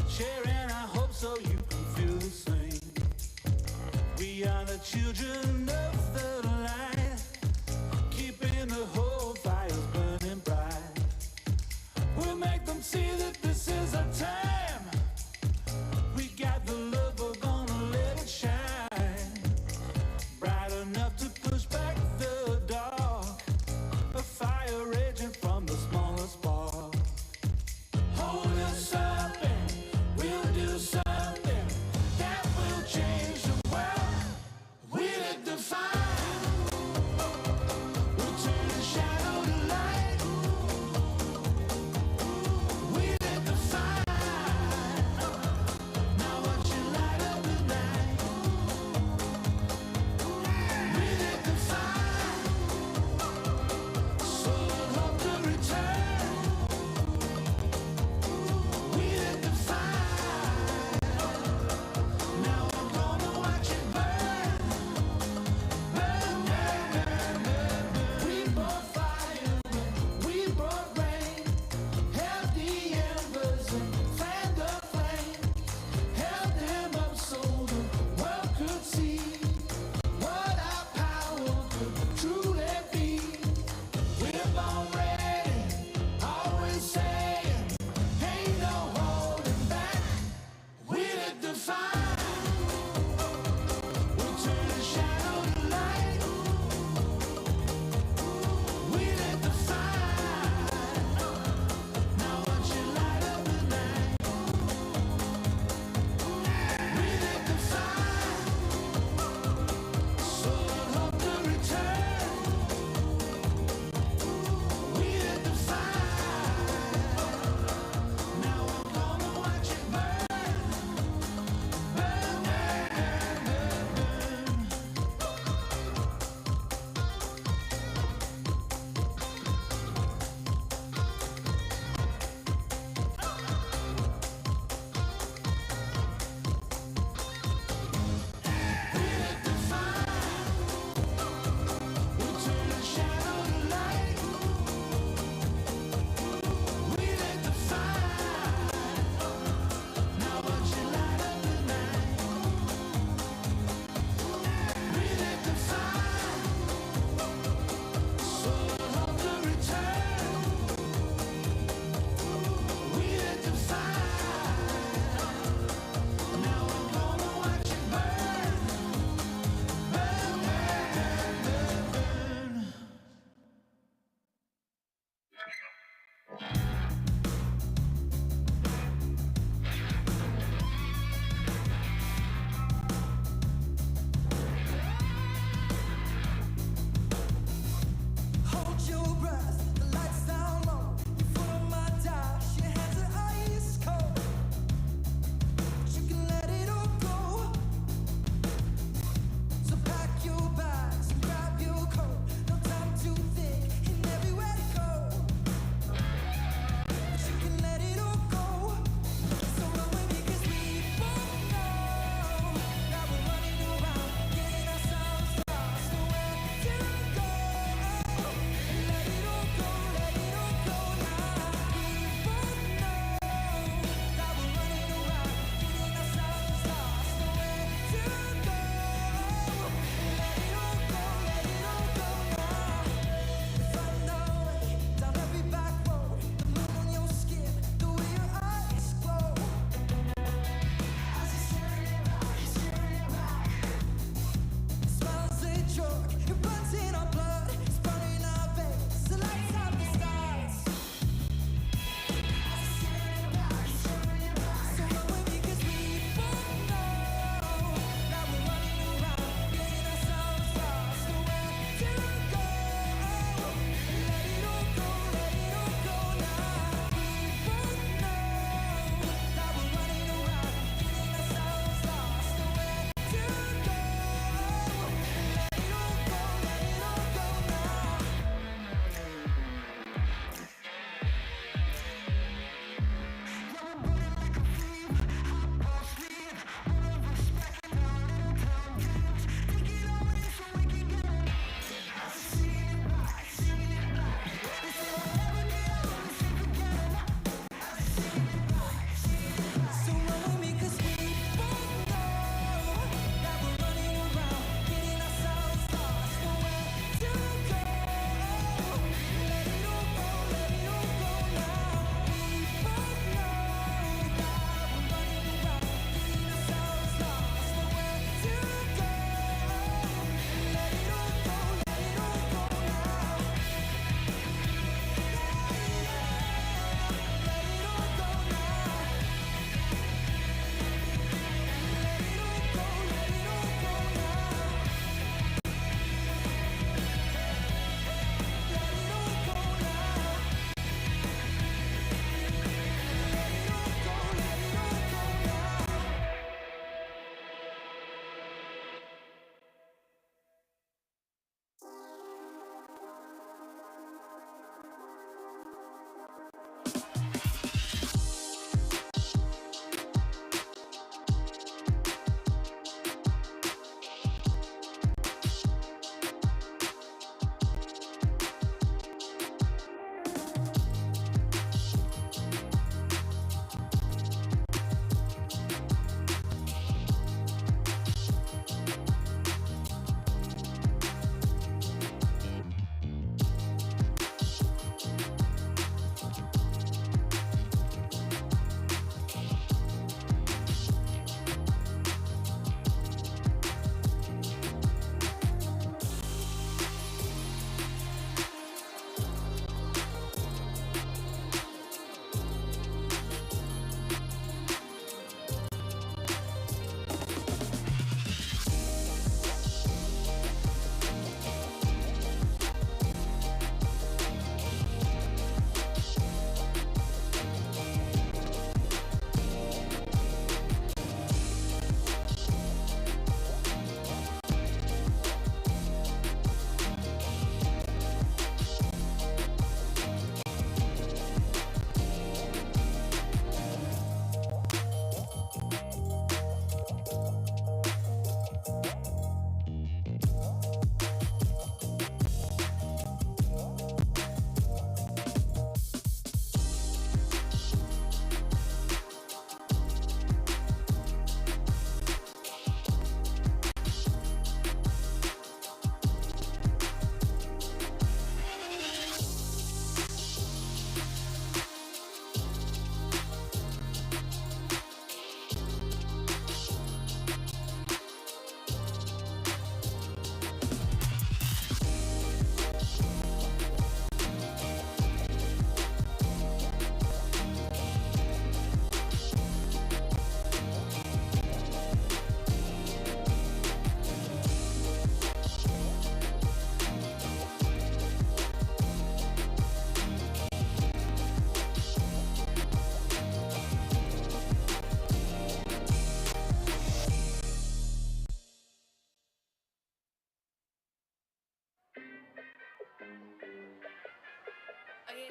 sharing our hope so you can feel the same. We are the children of the light, keeping the whole fires burning bright. We'll make them see that this is our time. We got the love, we're gonna let it shine, bright enough to push back the dark, a fire raging from the smallest spark. Hold us up and we'll do something that will change the world. We lit the fire, we'll turn the shadow to light. We lit the fire, now watch it light up the night. We lit the fire, so we'll hope to return. We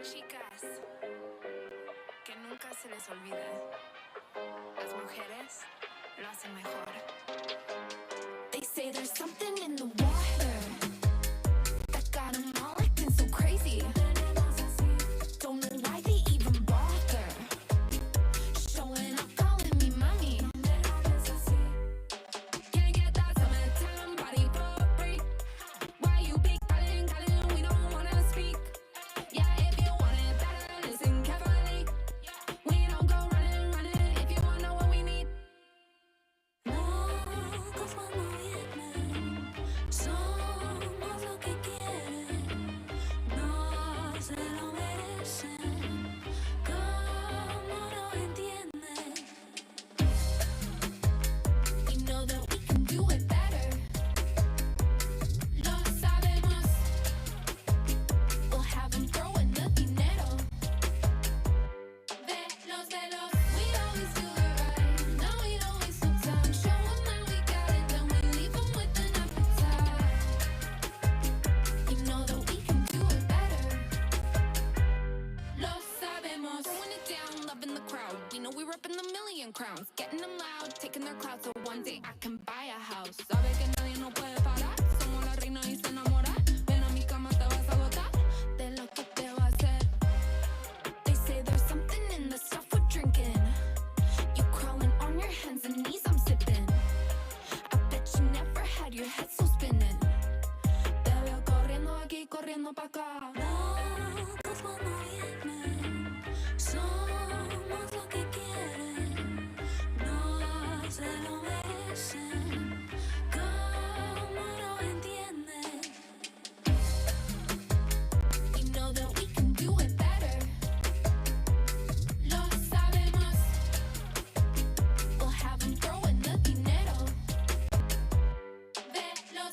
Chicas, que nunca se les olvide. Las mujeres lo hacen mejor. They say there's something in the water that got them all acting so crazy. Don't know why they even bother showing up, calling me mommy. Can't get that summertime body for free. Why you big calling, we don't wanna speak. Yeah, if you want it better, listen carefully. We don't go running if you wanna know what we need. Locos cuando vienen, somos lo que quieren, no se lo merecen, como no entienden. We know that we can do it better. Lo sabemos. We'll have them throwing the dinero. Velos, we always do it right. No, we don't waste no time. Show them that we got it, then we leave them with an appetite. You know that we can do it better. Lo sabemos. Throwing it down, loving the crowd. We know we're up in the million crowns. Getting them loud, taking their clout, so one day I can buy a house. Sabe que nadie nos puede parar. Somos la reina y se enamora. Ven a mi cama, te vas a botar de lo que te va a hacer. They say there's something in the stuff we're drinking. You crawling on your hands and knees, I'm sipping. I bet you never had your head so spinning. Te veo corriendo aquí, corriendo pa' acá. Locos cuando vienen, somos lo que quieren, no se lo merecen, como no entienden. We know that we can do it better. Lo sabemos. We'll have them throwing the dinero.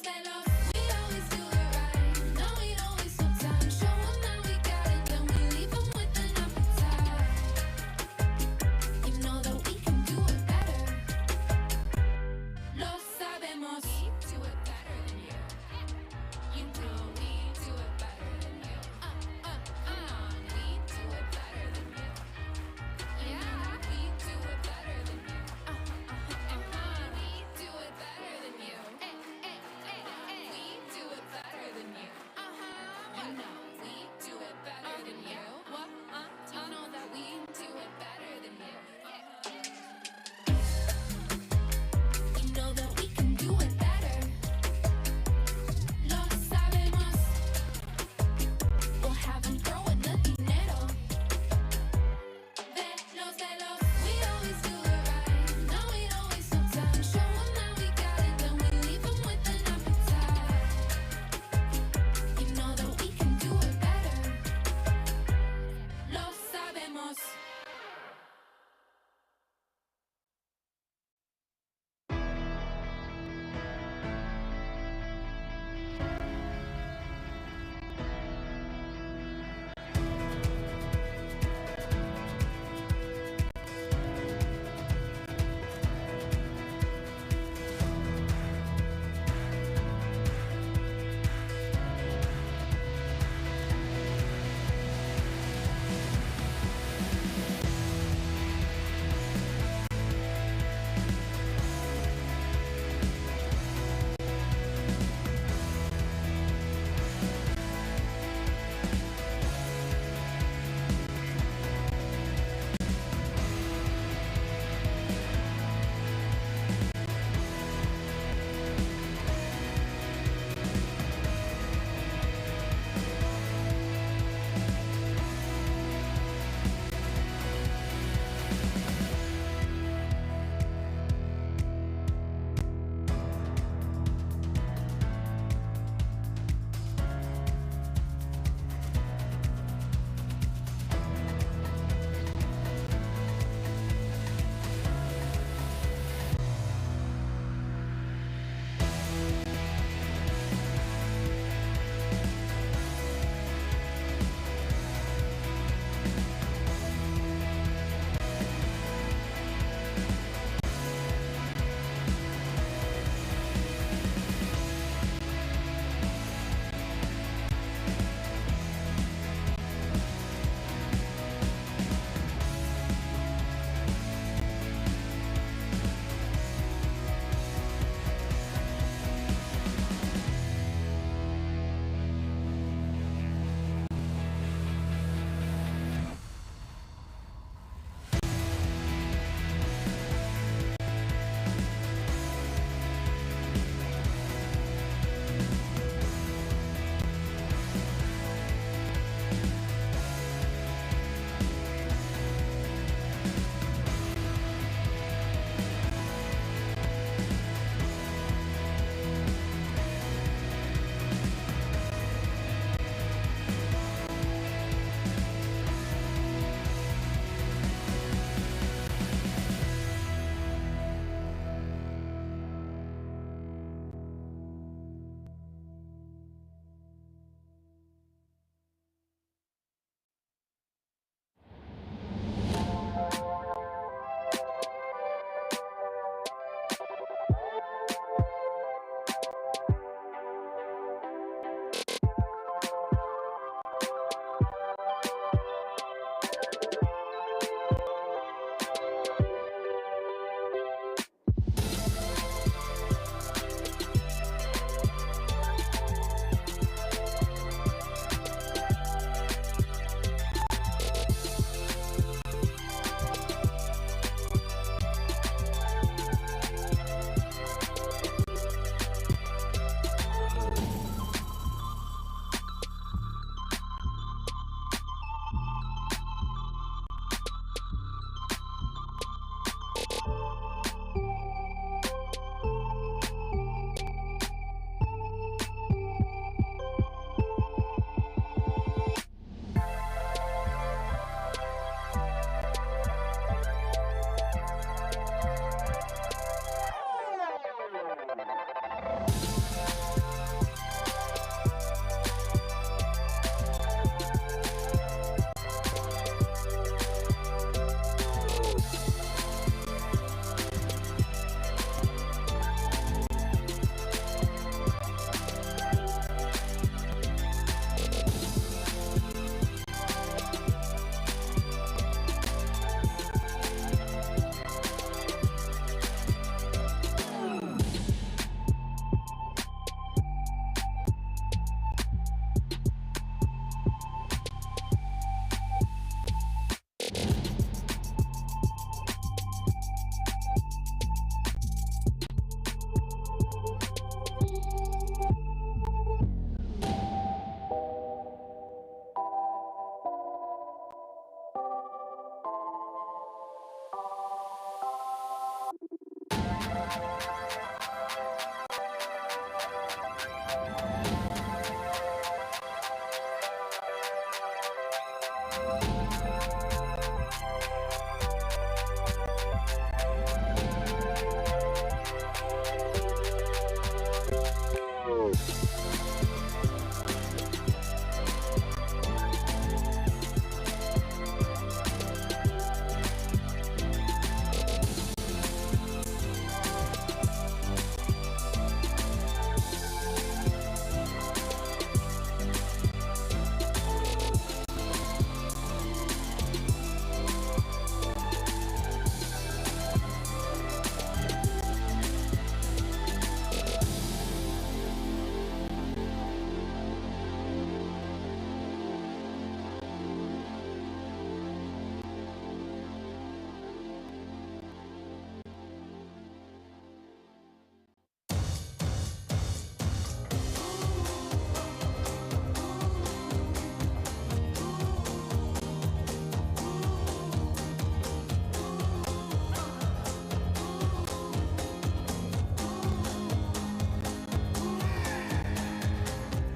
Velos, we always do it right. No, we don't waste no time.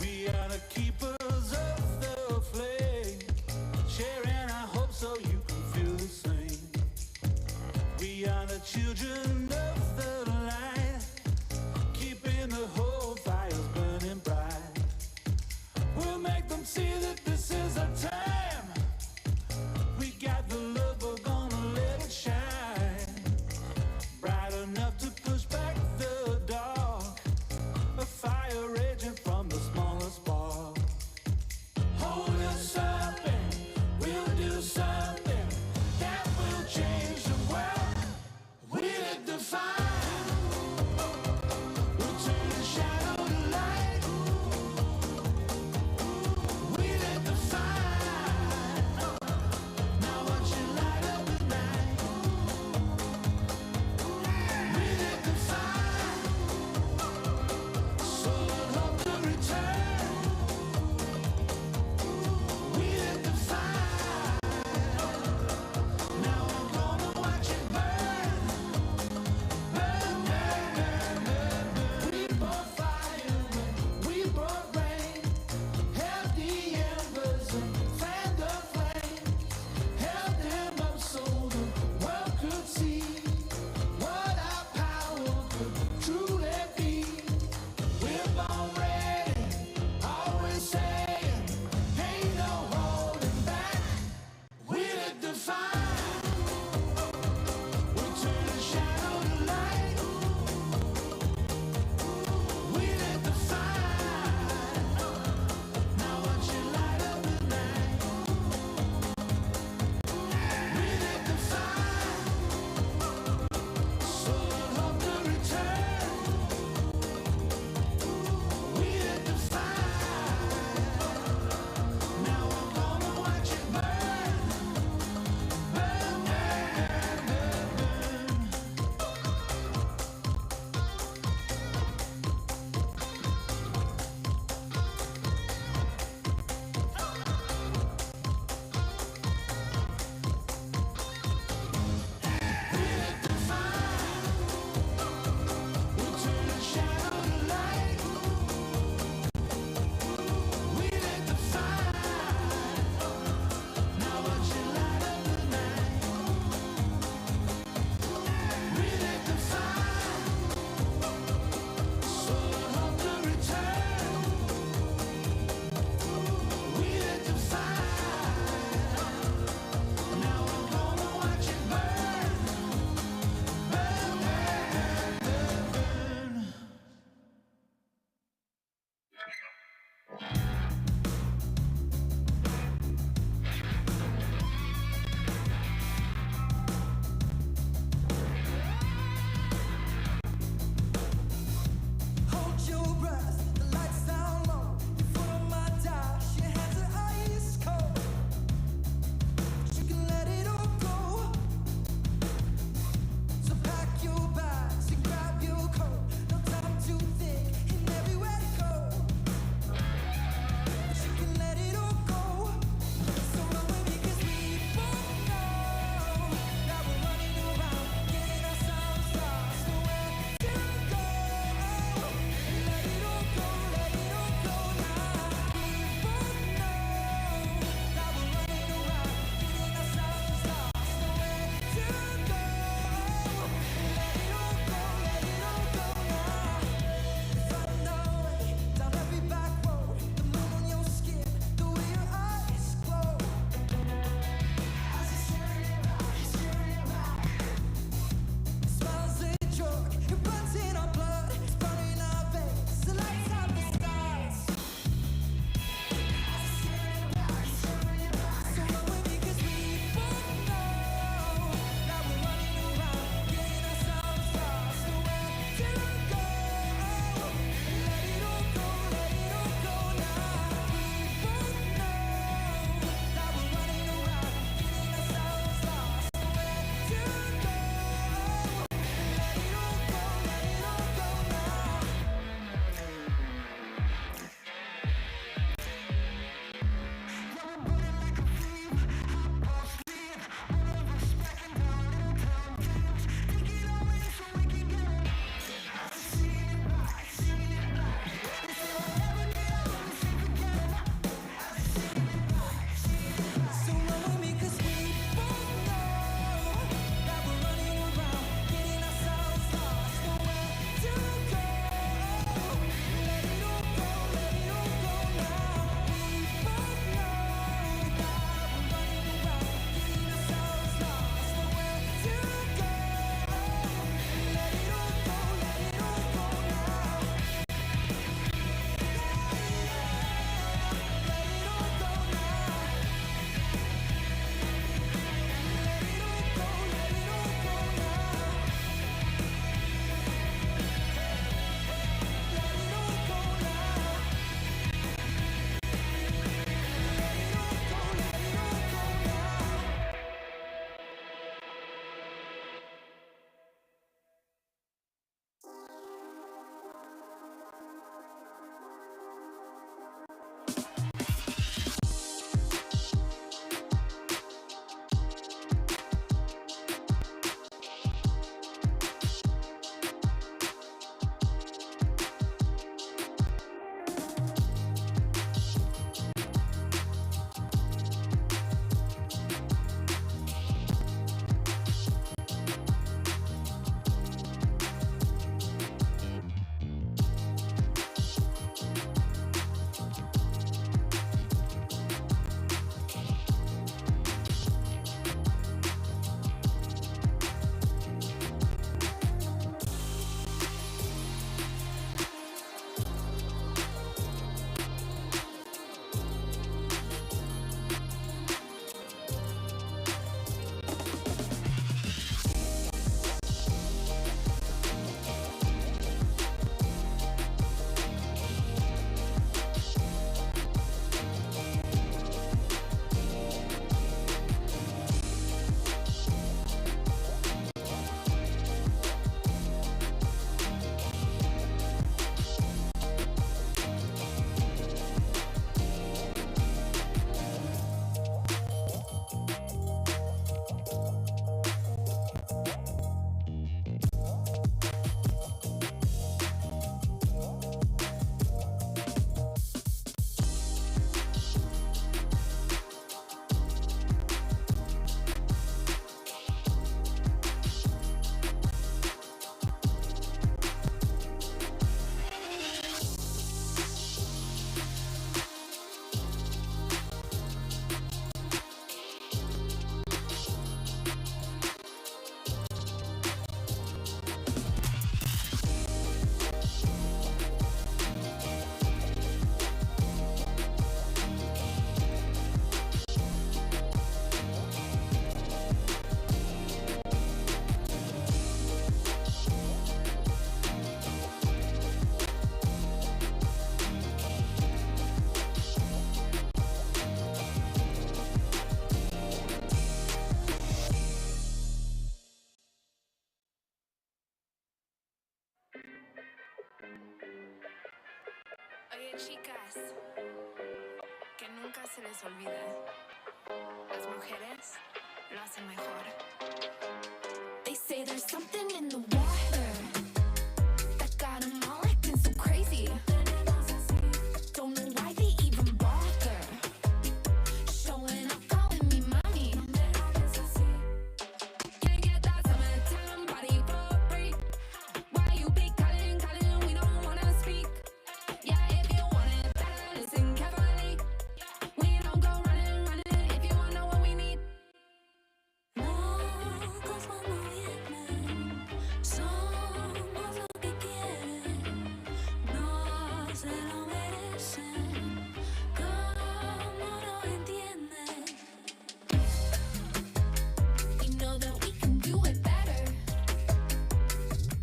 We are the keepers of the flame, sharing our hope so you can feel the same. We are the children of the light, keeping the whole fires burning bright. We'll make them see that this is our time. We got the love, we're gonna let it shine, bright enough to push back the dark, a fire raging from the smallest spark. Hold us up and we'll do something that will change the world. We're the Chicas, que nunca se les olvide, las mujeres lo hacen mejor. They say there's something in the water that got them all acting so crazy. Don't know why they even bother showing up, calling me mommy. Can't get that summertime body for free. Why you be calling, we don't wanna speak. Yeah, if you want it better, listen carefully. We don't go running, if you wanna know what we need. Locos cuando vienen, somos lo que quieren, no se lo merecen, como no entienden. We know that we can do it better,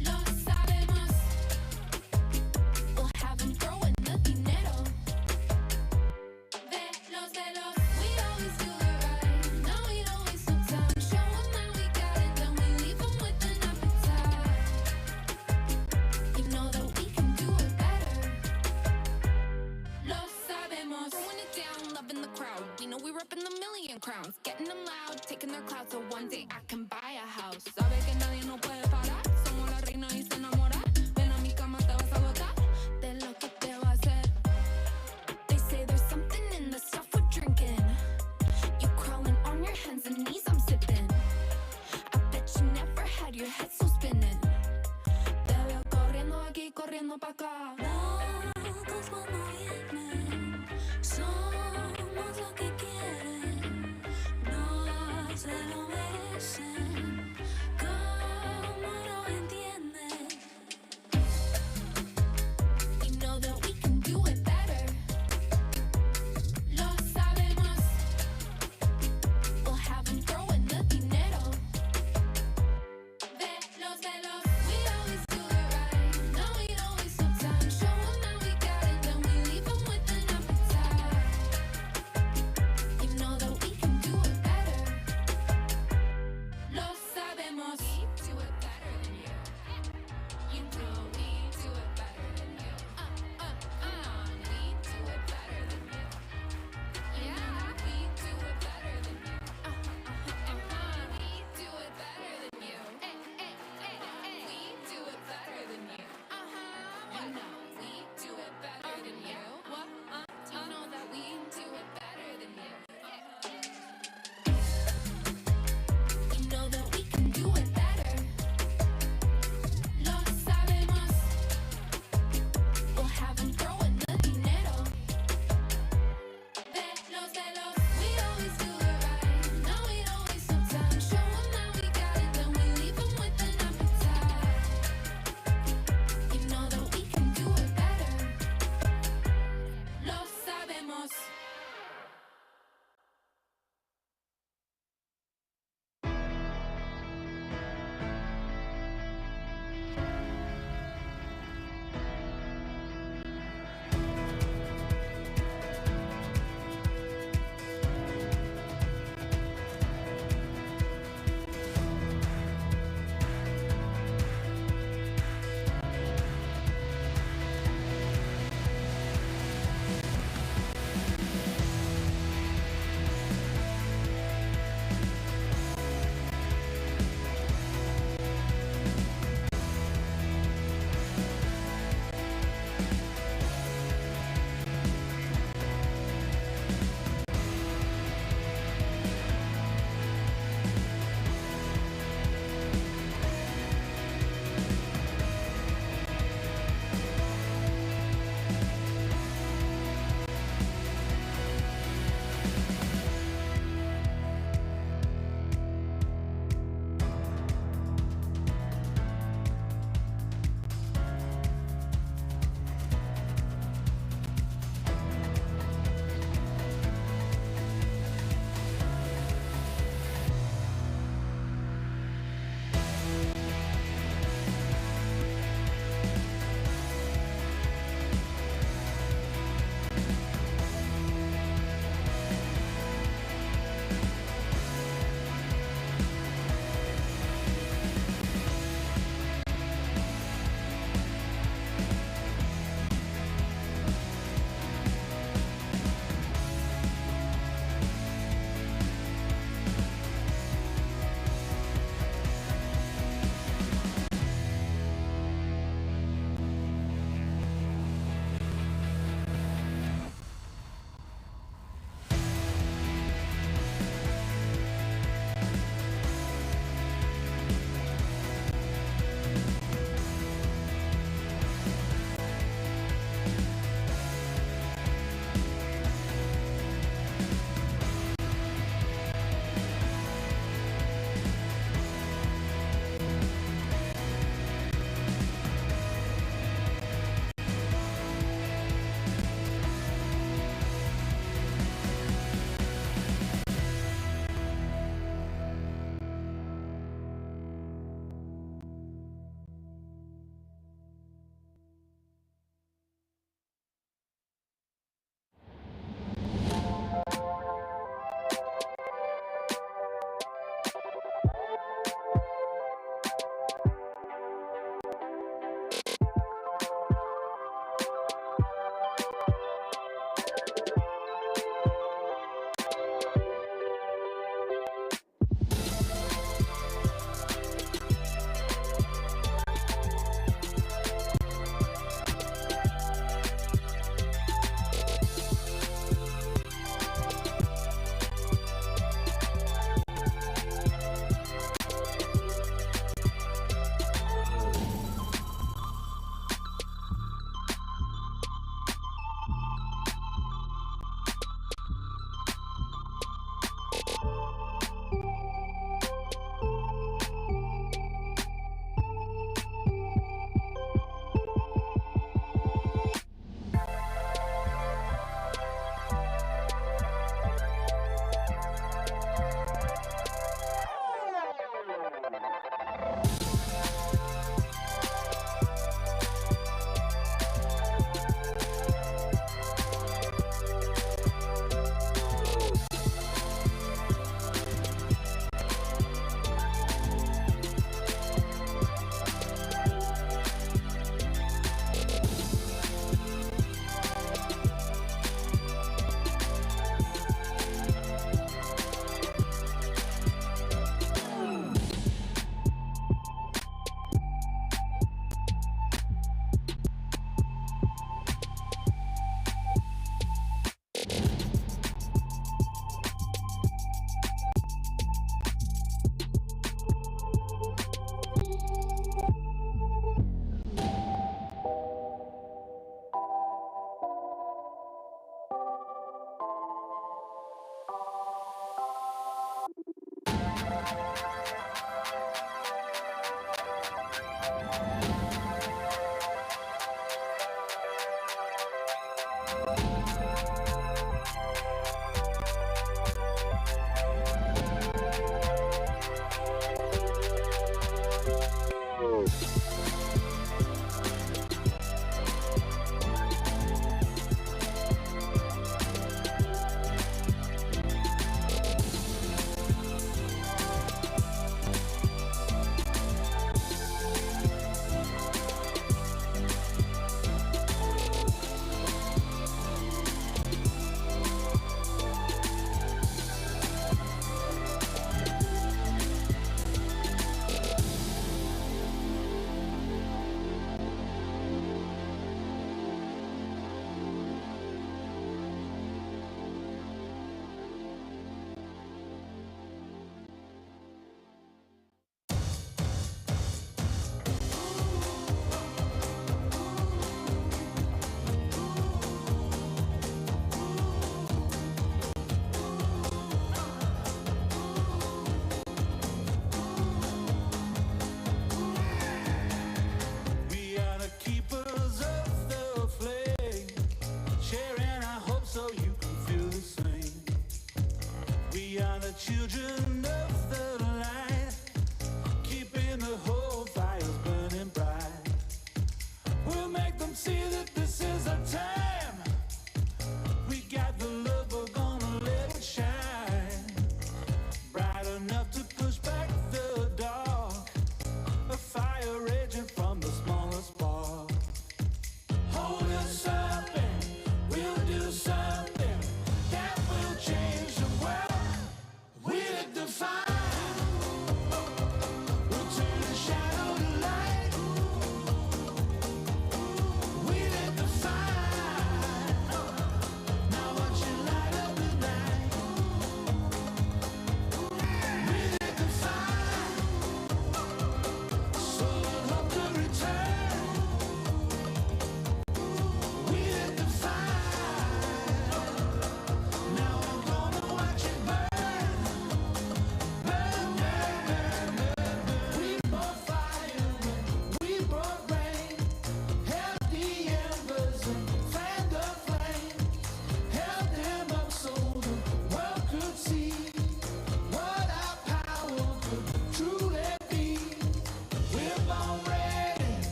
lo sabemos. We'll have them throwing the dinero. Velos, we always do it right. No, we don't waste no time. Show them that we got it, then we leave them with an appetite. You know that we can do it better. Lo sabemos. Throwing it down, loving the crowd. We know we're up in the million crowns. Getting them loud, taking their clout, so one day I can buy a house. Sabe que nadie no puede parar. Somos la reina y se enamora. Ven a mi cama, te vas a botar de lo que te va a hacer. They say there's something in the stuff we're drinking. You crawling on your hands and knees, I'm sipping. I bet you never had your head so spinning. Te veo corriendo aquí, corriendo pa' acá. Locos cuando vienen, somos lo que quieren, no se lo merecen, como no entienden. You know that we can do it better. Lo sabemos. We'll have them throwing the dinero. Velos, we always do it right. No, we don't waste no time. Show them that we got it, then we leave them with an appetite.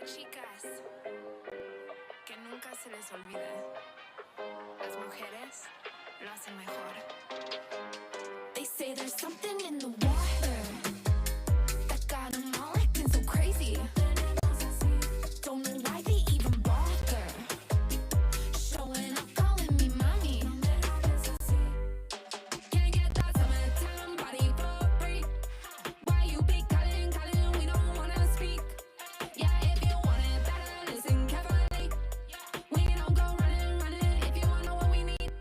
Chicas, que nunca se les olvide. Las mujeres lo hacen mejor. They say there's something in the water that got them all acting so crazy. Don't know why they even bother showing up, calling me mommy. Can't get that summertime body for free. Why you be calling, we don't wanna speak. Yeah, if you want it better, listen carefully. We don't go running if you wanna know what we need.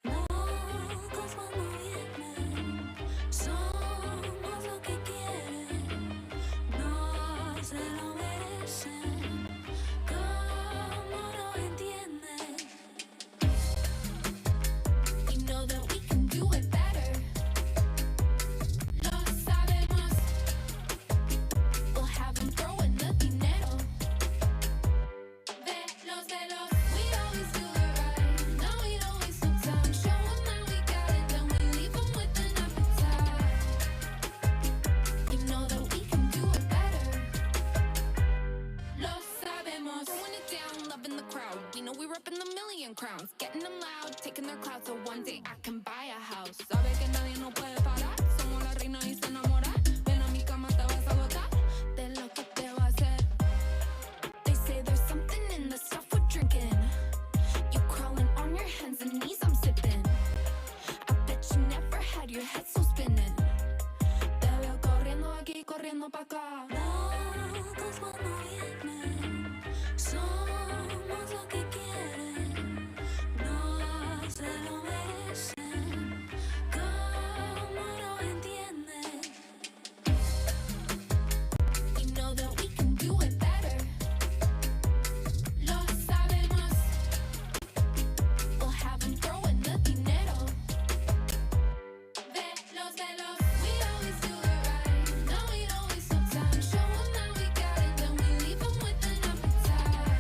Locos cuando vienen, somos lo que quieren, no se lo merecen, como no entienden. We know that we can do it better. Lo sabemos. We'll have them throwing the dinero. Velos, we always do it right. No, we don't waste no time. Show them that we got it, then we leave them with an appetite. You know that we can do it better. Lo sabemos. Throwing it down, loving the crowd. We know we're up in the million crowns. Getting them loud, taking their clout, so one day I can buy a house. Sabe que nadie no puede parar. Somos la reina y se enamora. Ven a mi cama, te vas a botar de lo que te va a hacer. They say there's something in the stuff we're drinking. You crawling on your hands and knees, I'm sipping. I bet you never had your head so spinning. Te veo corriendo aquí, corriendo pa' acá. Locos cuando vienen, somos lo que quieren, no se lo merecen, como no entienden. You know that we can do it better. Lo sabemos. We'll have them throwing the dinero. Velos, we always do it right. No, we don't waste no time. Show them that we got it, then we leave them with an appetite.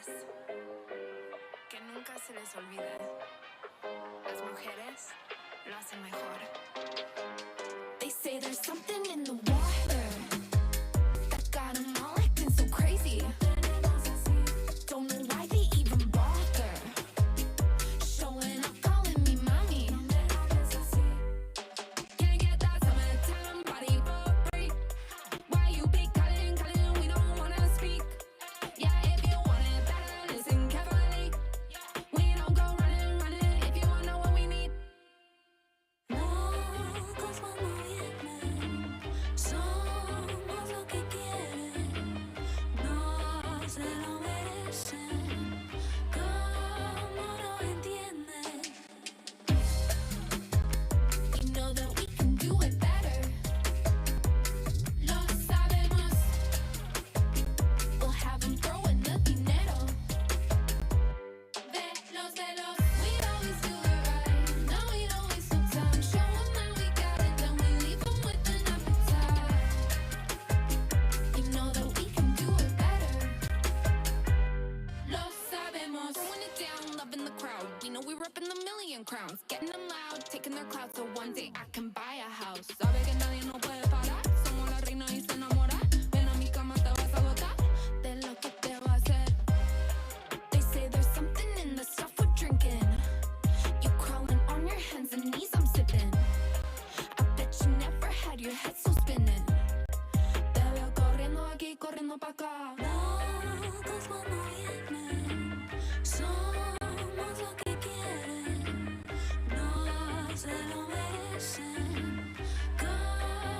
mujeres. Que nunca se les olvide. Las mujeres lo hacen mejor. They say there's something in the water that got 'em all acting so crazy. Don't know why they even bother showing up, calling me mommy. Can't get that summertime body for free. Why you be calling, we don't wanna speak. Yeah, if you want it better, listen carefully. We don't go running, if you wanna know what we need. Locos cuando vienen, somos lo que quieren. No se lo merecen, como no entienden. We know that we can do it better. Lo sabemos. We'll have 'em throwing the dinero. Velos. We'd always do it right. No, we don't waste no time. Show 'em that we got it, then we leave 'em with an appetite. You know that we can do it better. Lo sabemos. Throwing it down, loving the crowd. We know we're up in the million crowns. Getting them loud, taking their clout, so one day I can buy a house. Sabe que nadie no puede parar. Somos la reina y se enamora. Ven a mi cama, te vas a botar de lo que te va a hacer. They say there's something in the stuff we're drinking. You crawling on your hands and knees, I'm sipping. I bet you never had your head so spinning. Te veo corriendo aquí, corriendo pa' acá. Locos cuando vienen, somos lo que quieren. No se lo merecen, como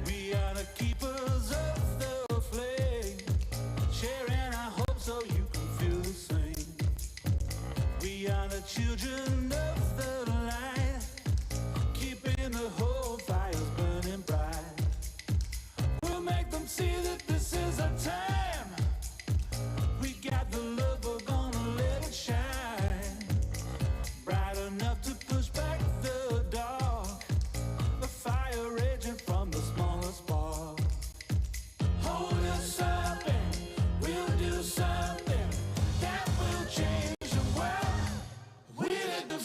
We are the keepers of the flame, sharing our hope so you can feel the same. We are the children of the light, keeping the whole fires burning bright. We'll make them see that this is a time. We got the love, we're gonna let it shine, bright enough to push back the dark, a fire raging from the smallest spark. Hold us up and we'll do something that will change the world. We lit the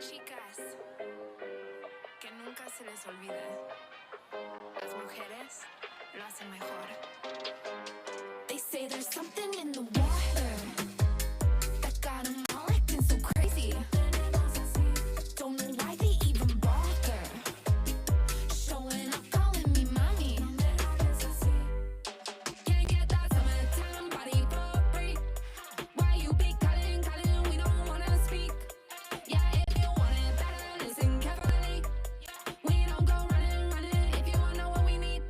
Chicas, que nunca se les olvide. Las mujeres lo hacen mejor. They say there's something in the water that got 'em all acting so crazy. Don't know why they even bother showing up, calling me mommy. Can't get that summertime body for free. Why you be calling, calling? We don't wanna speak. Yeah, if you want it better, listen carefully. We don't go running, running if you wanna know what we need.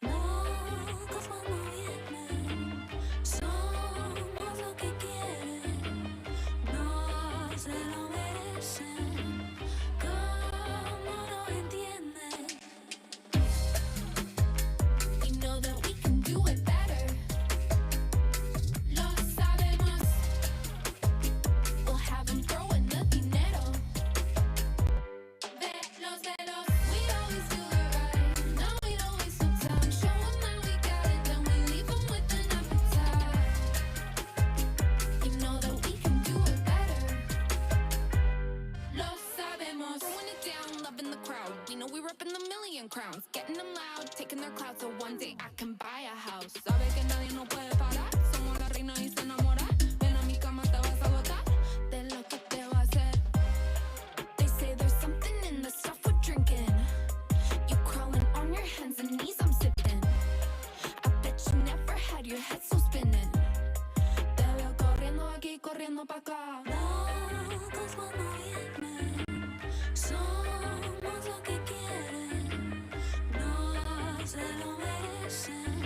Locos cuando vienen, somos lo que quieren. No se lo merecen, como no entienden. We know that we can do it better. Lo sabemos. We'll have them throwing the dinero. Velos, velos. We always do it right. No, we don't waste no time. Show 'em that we got it, then we leave 'em with an appetite. You know that we can do it better. Lo sabemos. Throwing it down, loving the crowd. You know we're up in the million crowns. Getting them loud, taking their clout, so one day I can buy a house. Sabe que nadie nos puede parar. Somos la reina y se enamora. Ven a mi cama, te vas a botar de lo que te va a hacer. They say there's something in the stuff we're drinking. You crawling on your hands and knees, I'm sipping. I bet you never had your head so spinning. Te veo corriendo aquí, corriendo pa' acá. Locos cuando vienen, somos lo que quieren. No se lo merecen,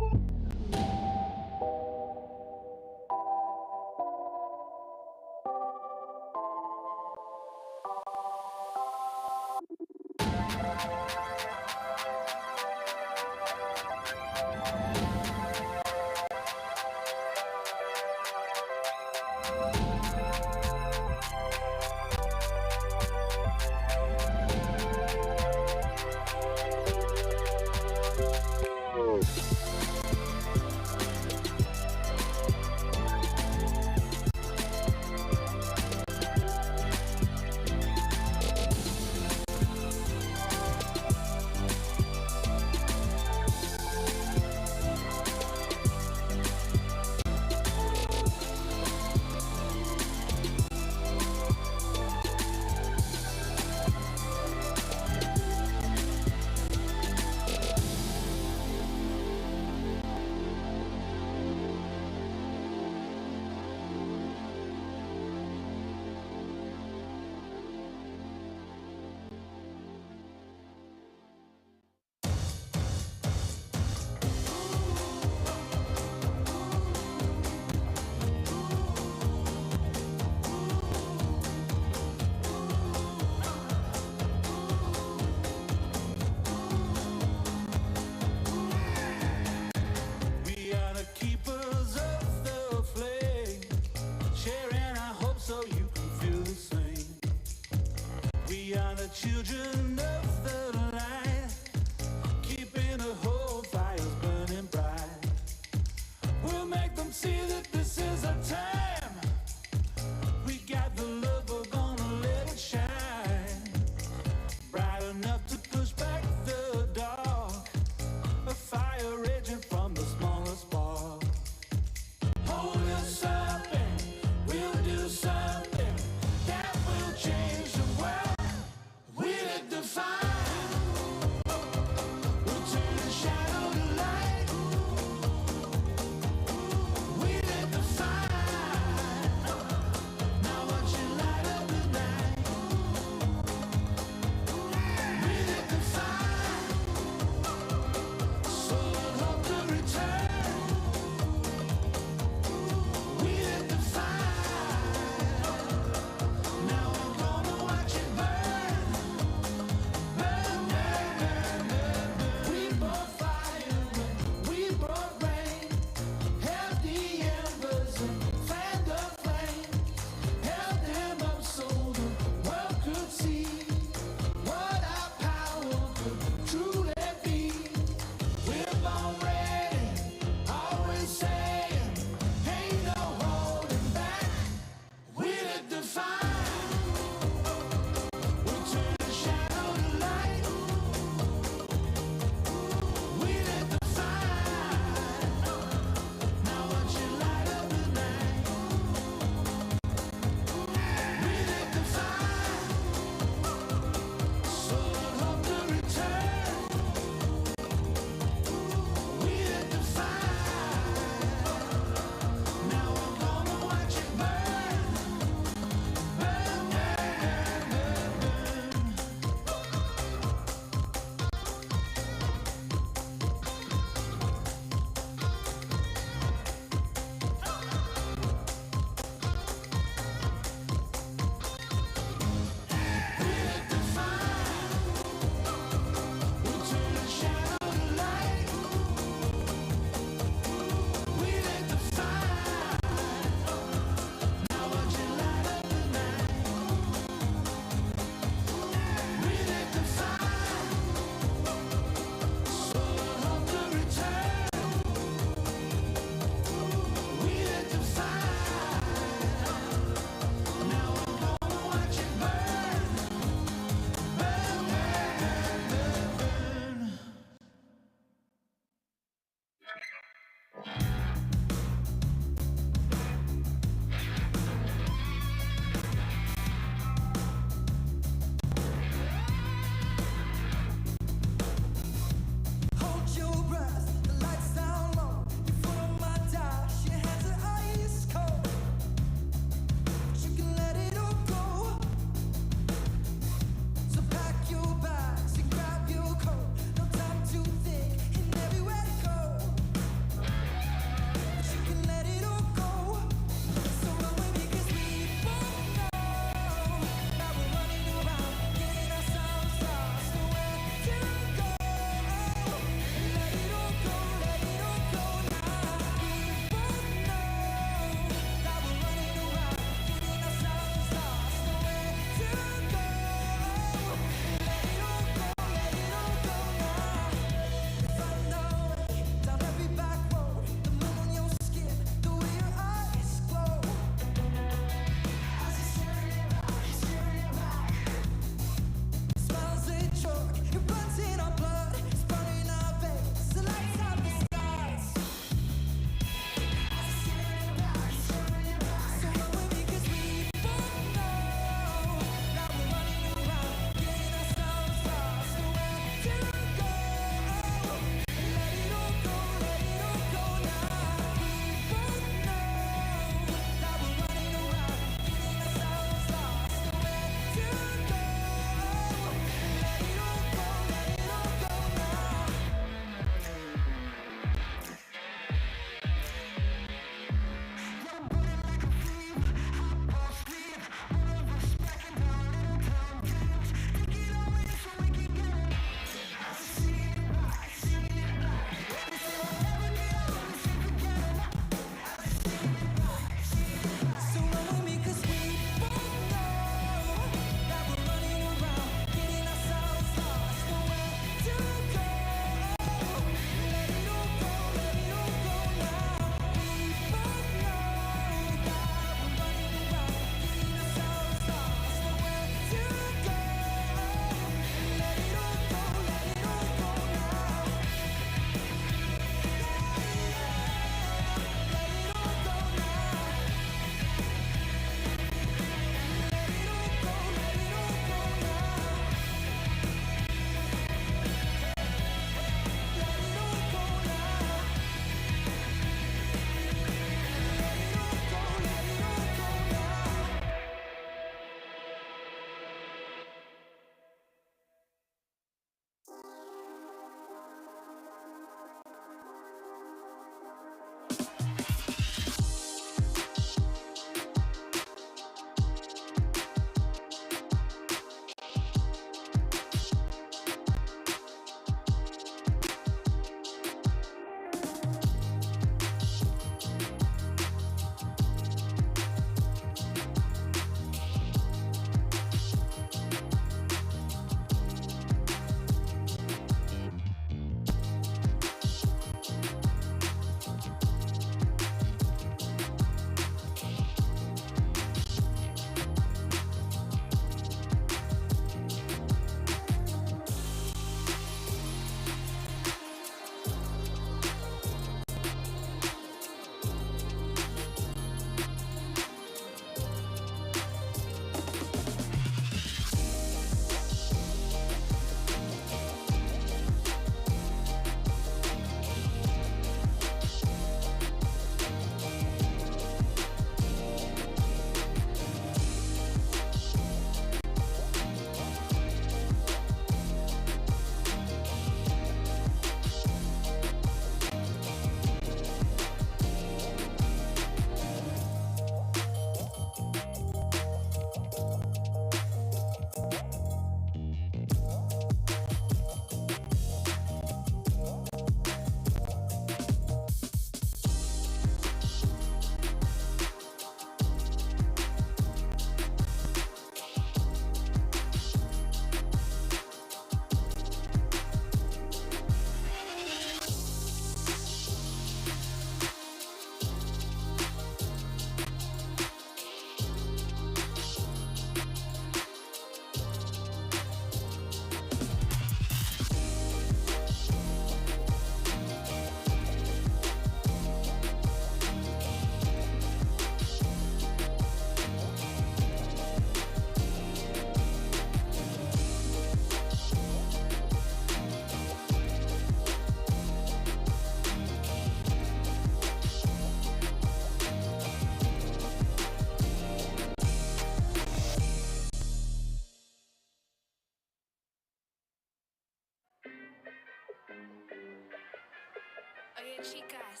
Oye, chicas,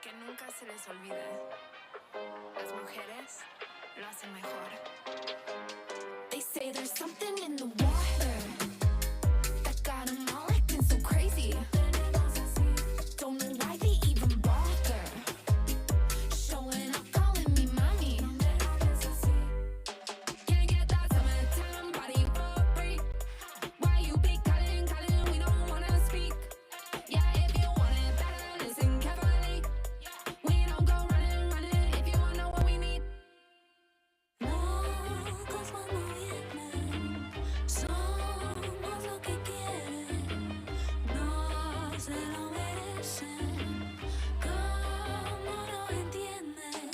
que nunca se les olvide. Las mujeres lo hacen mejor. They say there's something in the water that got 'em all acting so crazy. Don't know why they even bother showing up, calling me mommy. Can't get that summertime body for free. Why you be calling, we don't wanna speak. Yeah, if you want it better, listen carefully. We don't go running, if you wanna know what we need. Locos cuando vienen, somos lo que quieren, no se lo merecen, como no entienden.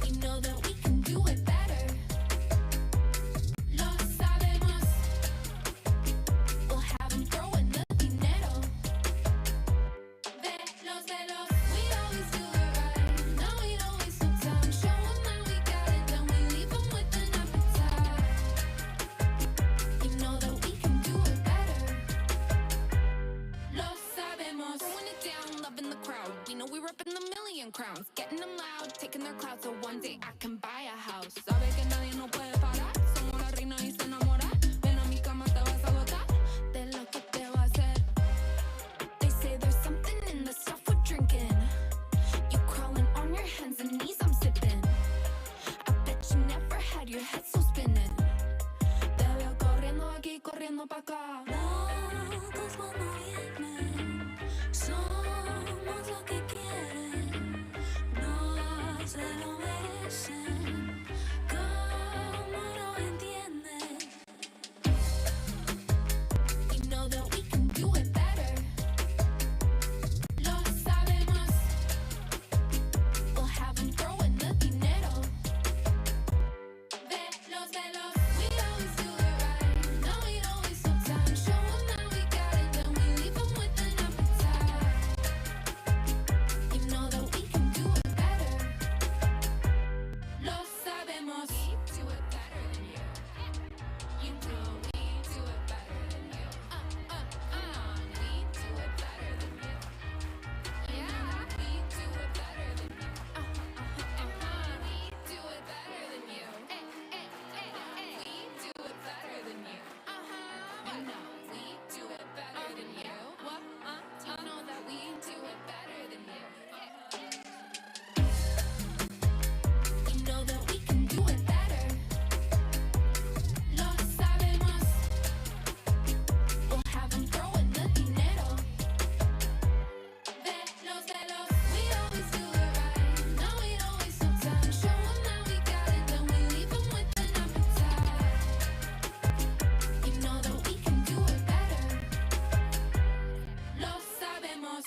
You know that we can do it better. Lo sabemos. We'll have 'em throwing the dinero. Velos, we always do it right. No, we don't waste no time. Show 'em that we got it, then we leave 'em with an appetite. You know that we can do it better. Lo sabemos. Throwing it down, loving the crowd. We know we're up in the million crowns. Getting them loud, taking their clout, so one day I can buy a house. Sabe que nadie no puede parar. Somos la reina y se enamora. Ven a mi cama, te vas a botar de lo que te va a hacer. They say there's something in the stuff we're drinking. You crawling on your hands and knees, I'm sipping. I bet you never had your head so spinning. Te veo corriendo aquí, corriendo pa' acá. Locos cuando vienen, somos lo que quieren, no se lo merecen, como no entienden. You know that we can do it better. Lo sabemos. We'll have 'em throwing the dinero. Velos, we always do it right. No, we don't waste no time. Show 'em that we got it, then we leave 'em with an appetite. You know that we can do it better. Lo sabemos. We do it better than you. You know we do it better than you. We do it better than you. Yeah, we do it better than you. We do it better than you. We do it better than you. You know we do it better than you. What? You know that we do it better than you. You know that we can do it better. Lo sabemos. We'll have 'em throwing the dinero. Velos, we always do it right. No, we don't waste no time. Show 'em that we got it, then we leave 'em with an appetite. You know that we can do it better. Lo sabemos.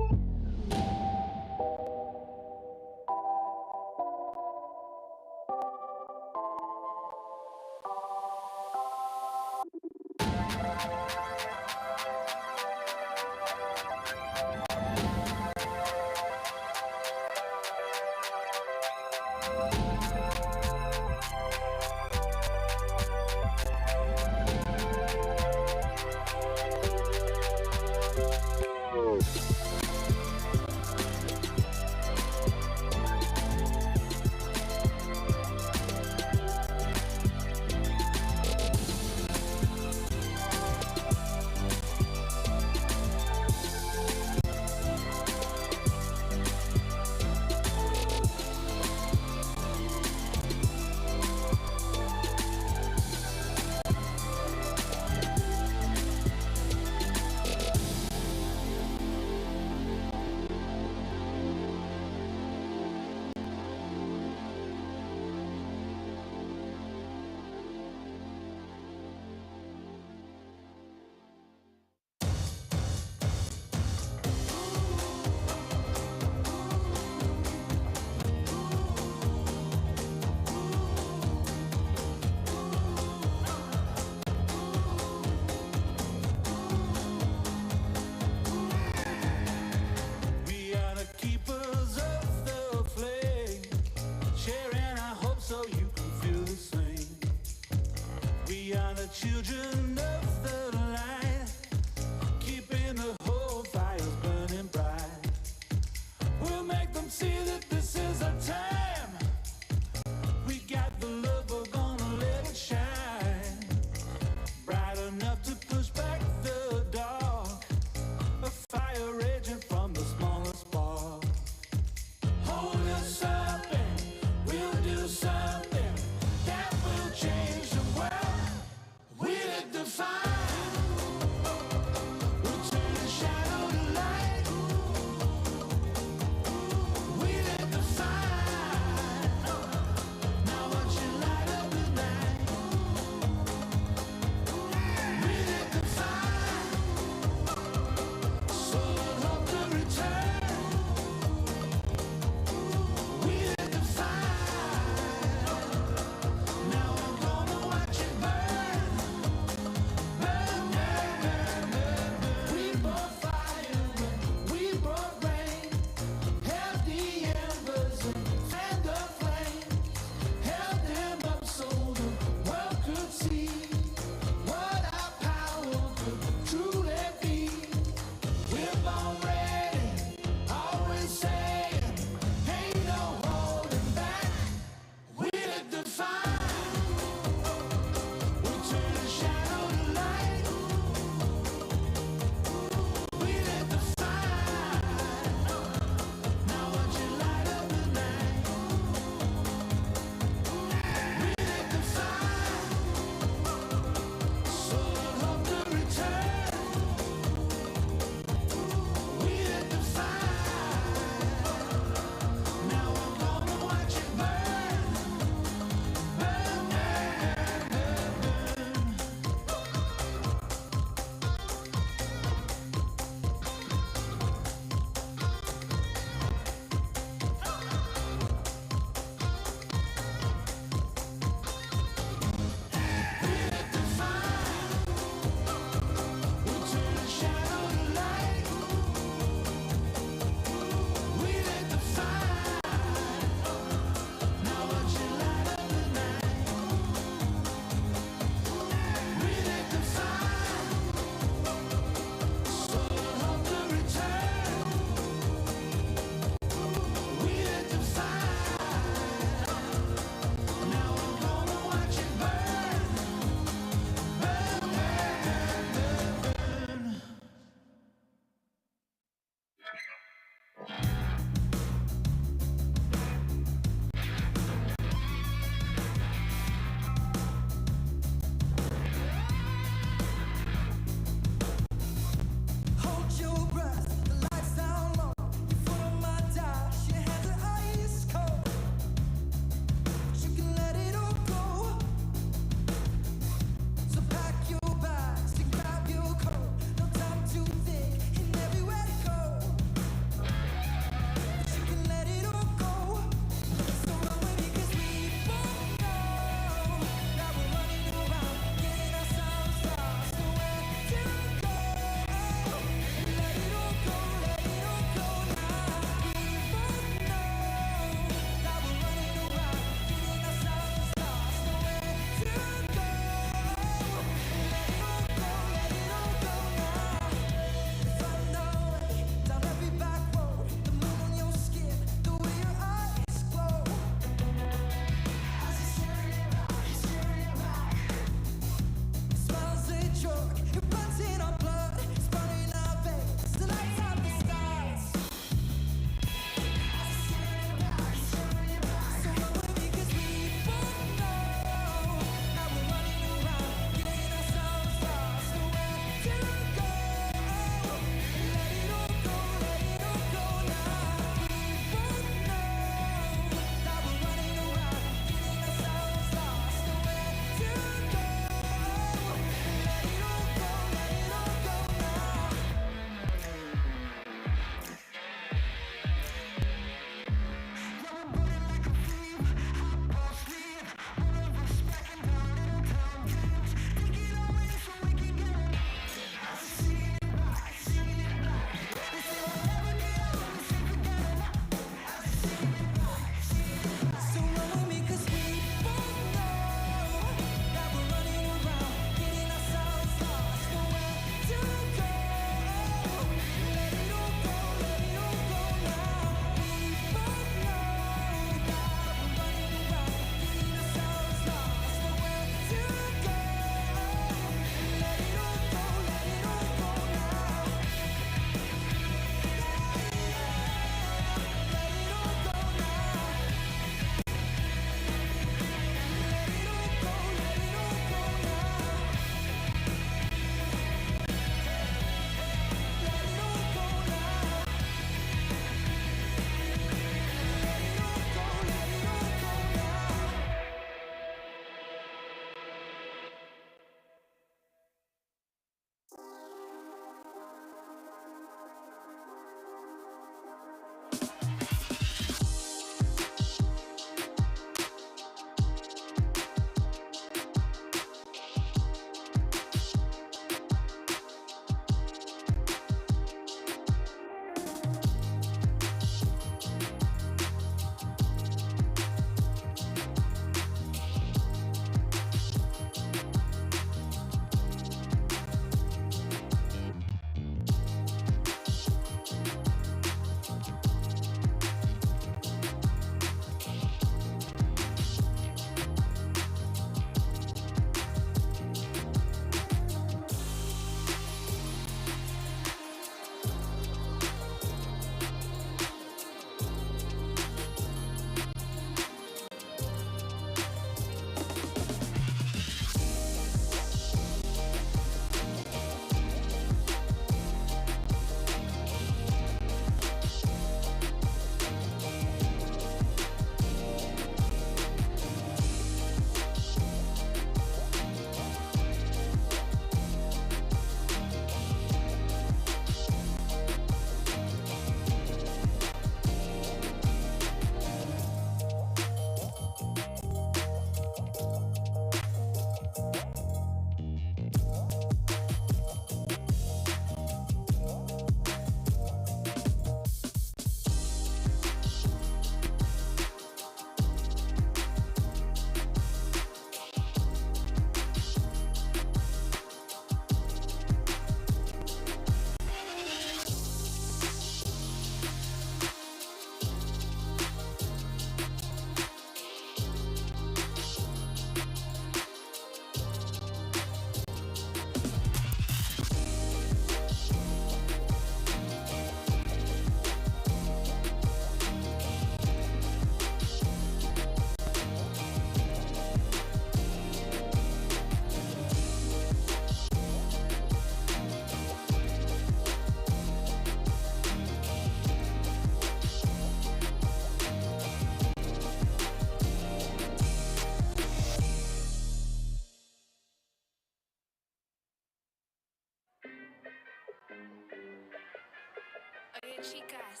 Chicas,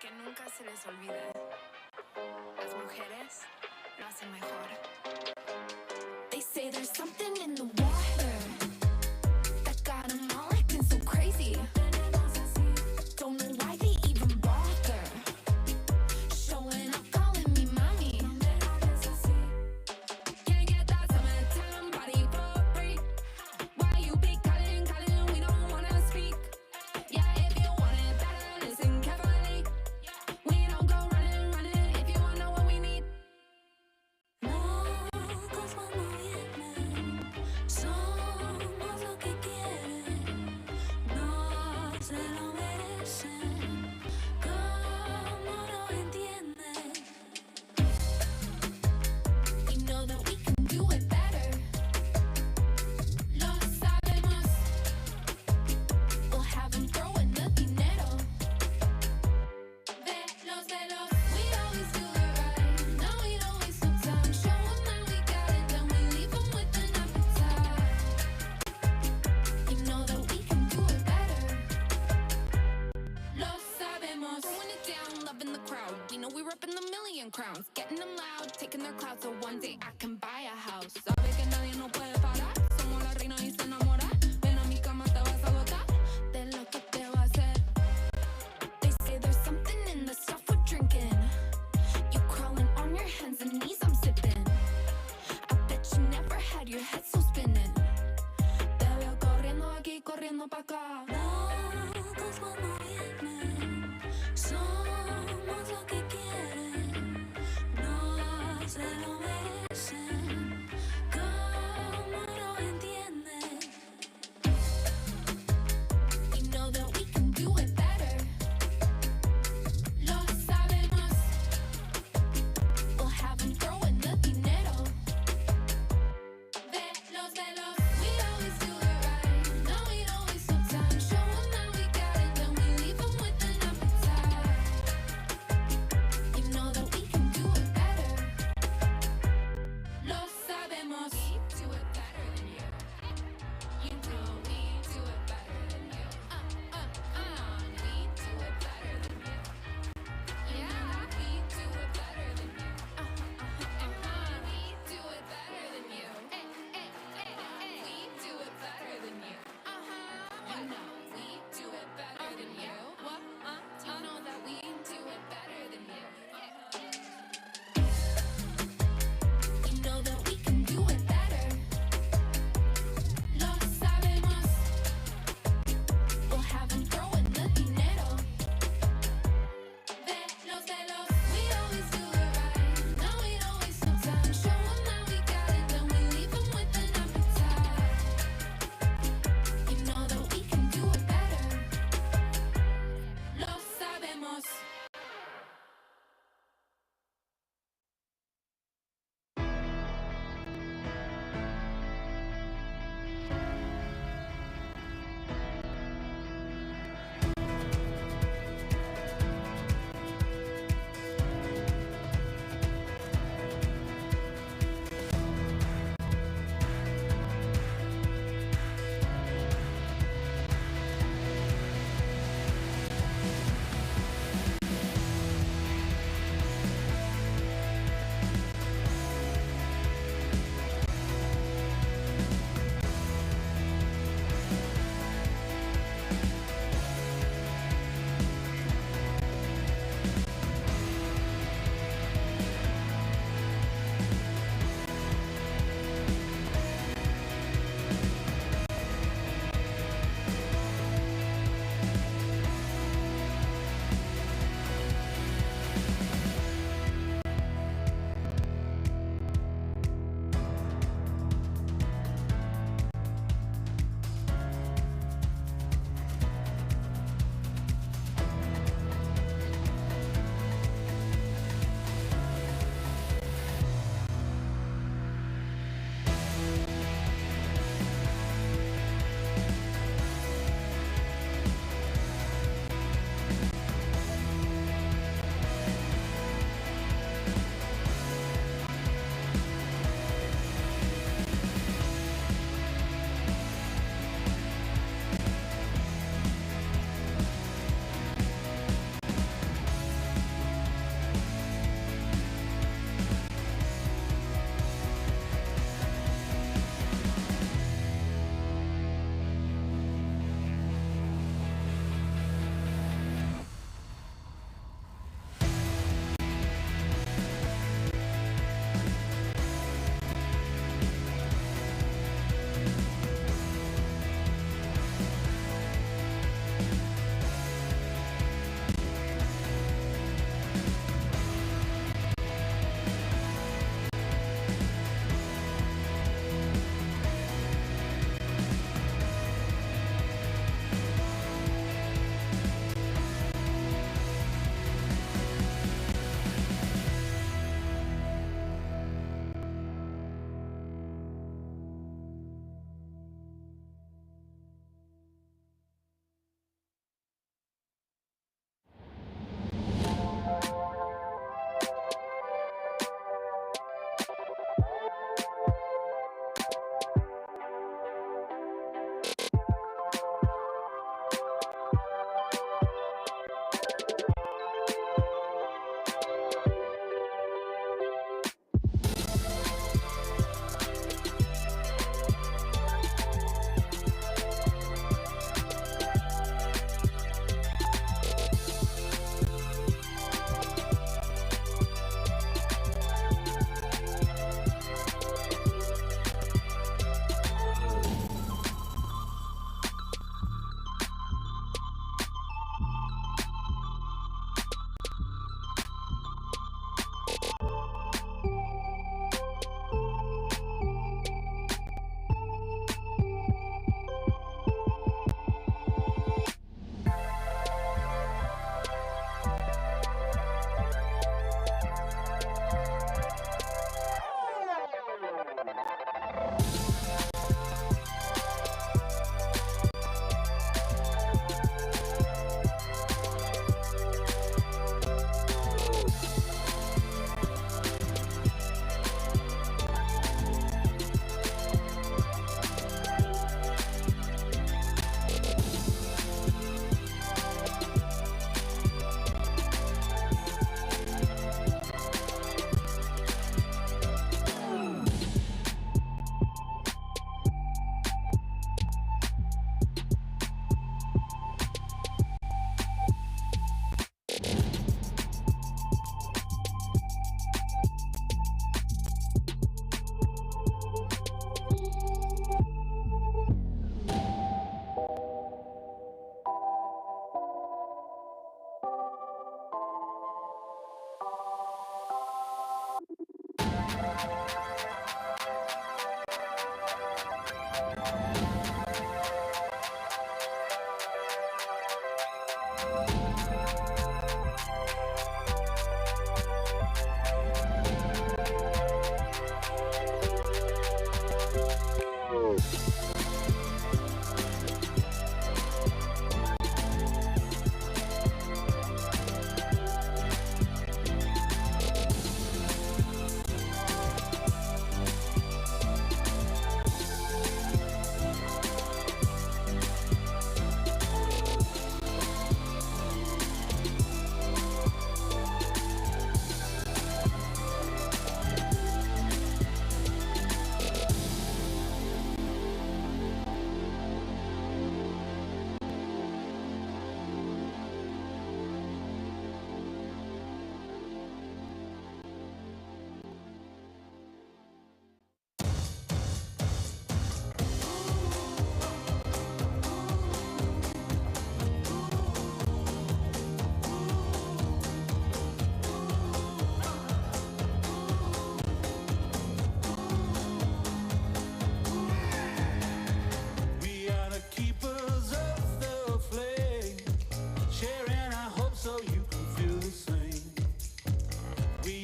que nunca se les olvide. Las mujeres lo hacen mejor. They say there's something in the water that got them all acting so crazy. Don't know why they even bother showing up, calling me mommy. Can't get that summertime body for free. Why you be calling, we don't wanna speak. Yeah, if you want it better, listen carefully. We don't go running, if you wanna know what we need. Locos cuando vienen, somos lo que quieren. No se lo merecen, como no entienden. We know that we can do it better. Lo sabemos. We'll have them throwing the dinero. Velos. We always do it right. No, we don't waste no time. Show them that we got it, then we leave them with an appetite. You know that we can do it better. Lo sabemos. Throwing it down, loving the crowd. We know we're up in the million crowns. Getting them loud, taking their clout, so one day I can buy a house. Sabe que nadie no puede parar. Somos la reina y se enamora. Ven a mi cama, te vas a botar de lo que te va a hacer. They say there's something in the stuff we're drinking. You crawling on your hands and knees, I'm sipping. I bet you never had your head so spinning. Te veo corriendo aquí, corriendo pa' acá. Locos cuando vienen, somos lo que quieren. No se lo merecen, como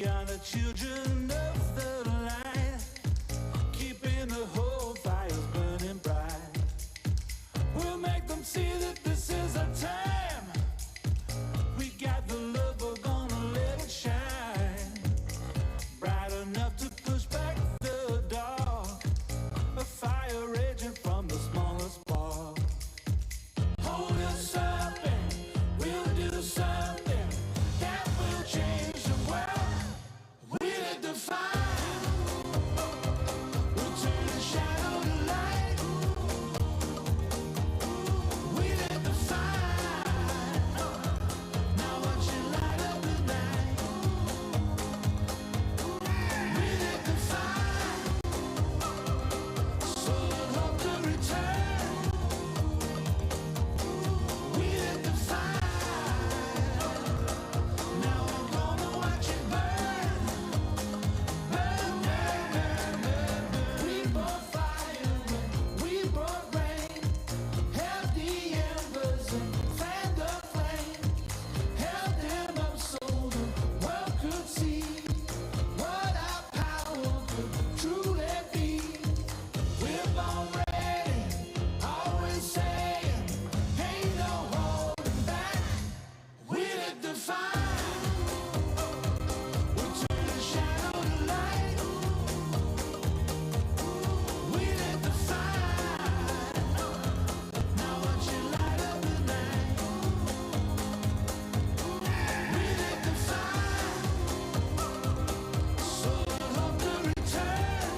are the children of the light, keeping the whole fires burning bright. We'll make them see that this is our time. We got the love, we're gonna let it shine. Bright enough to push back the dark, a fire raging from the smallest spark. Hold us up and we'll do something that will change the world. We'll define. We'll turn the shadow to light. We'll define. Now watch it light up the night. We'll define. So I hope to return. We'll define. Now I'm gonna watch it burn. Burn, burn, burn, burn, burn. We brought fire and we brought rain. Held the embers and fanned the flame. Held them up so the world could see what our power could truly be. We're born ready, always saying, ain't no holding back. We'll define. We'll turn the shadow to light. We'll define. Now watch it light up the night. We'll define. So I hope to return.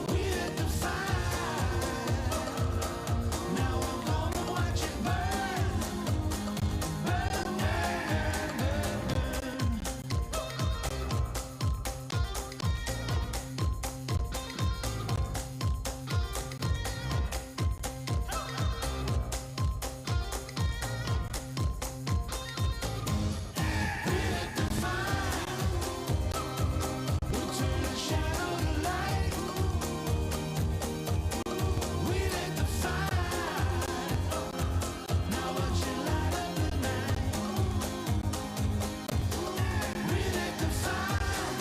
We'll define. Now I'm gonna watch it burn. Burn, burn, burn, burn, burn. We'll define. We'll turn the shadow to light. We'll define. Now watch it light up the night. We'll define.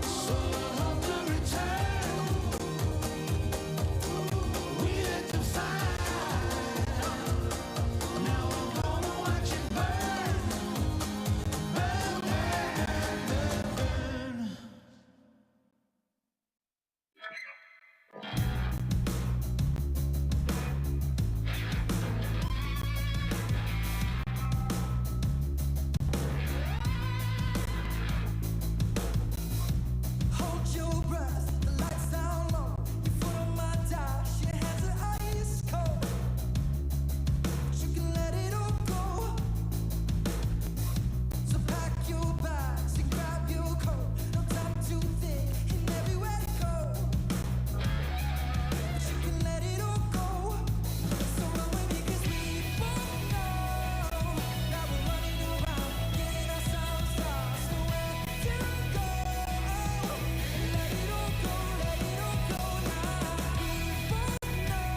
So I hope to return. We'll define. Now I'm gonna watch it burn. Burn, burn, burn, burn. Hold your breath, the lights down low. Your foot on my dash, your hands are ice cold. But you can let it all go. So pack your bags and grab your coat. No time to think and everywhere to go. But you can let it all go. So run with me 'cause we both know that we're running around, getting ourselves lost. Nowhere to go. Let it all go, let it all go now. We both know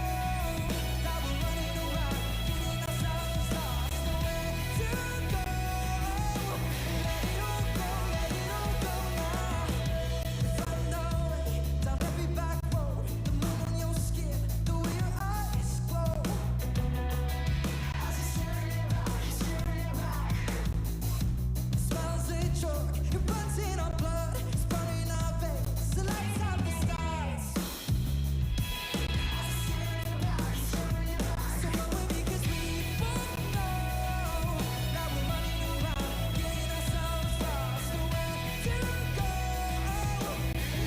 that we're running around, getting ourselves lost. Nowhere to go. Let it all go, let it all go now. Find our way down every back road. The moon on your skin, the way your eyes glow. As you steering back, smiles they choke. It burns in our blood, it's burning our veins. The lights out the stars. As you steering back, so run with me 'cause we both know that we're running around, getting ourselves lost. Nowhere to go.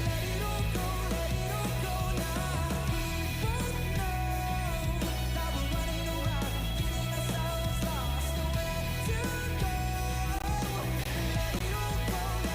Let it all go, let it all go now. We both know that we're running around, getting ourselves lost. Nowhere to go. Let it all go, let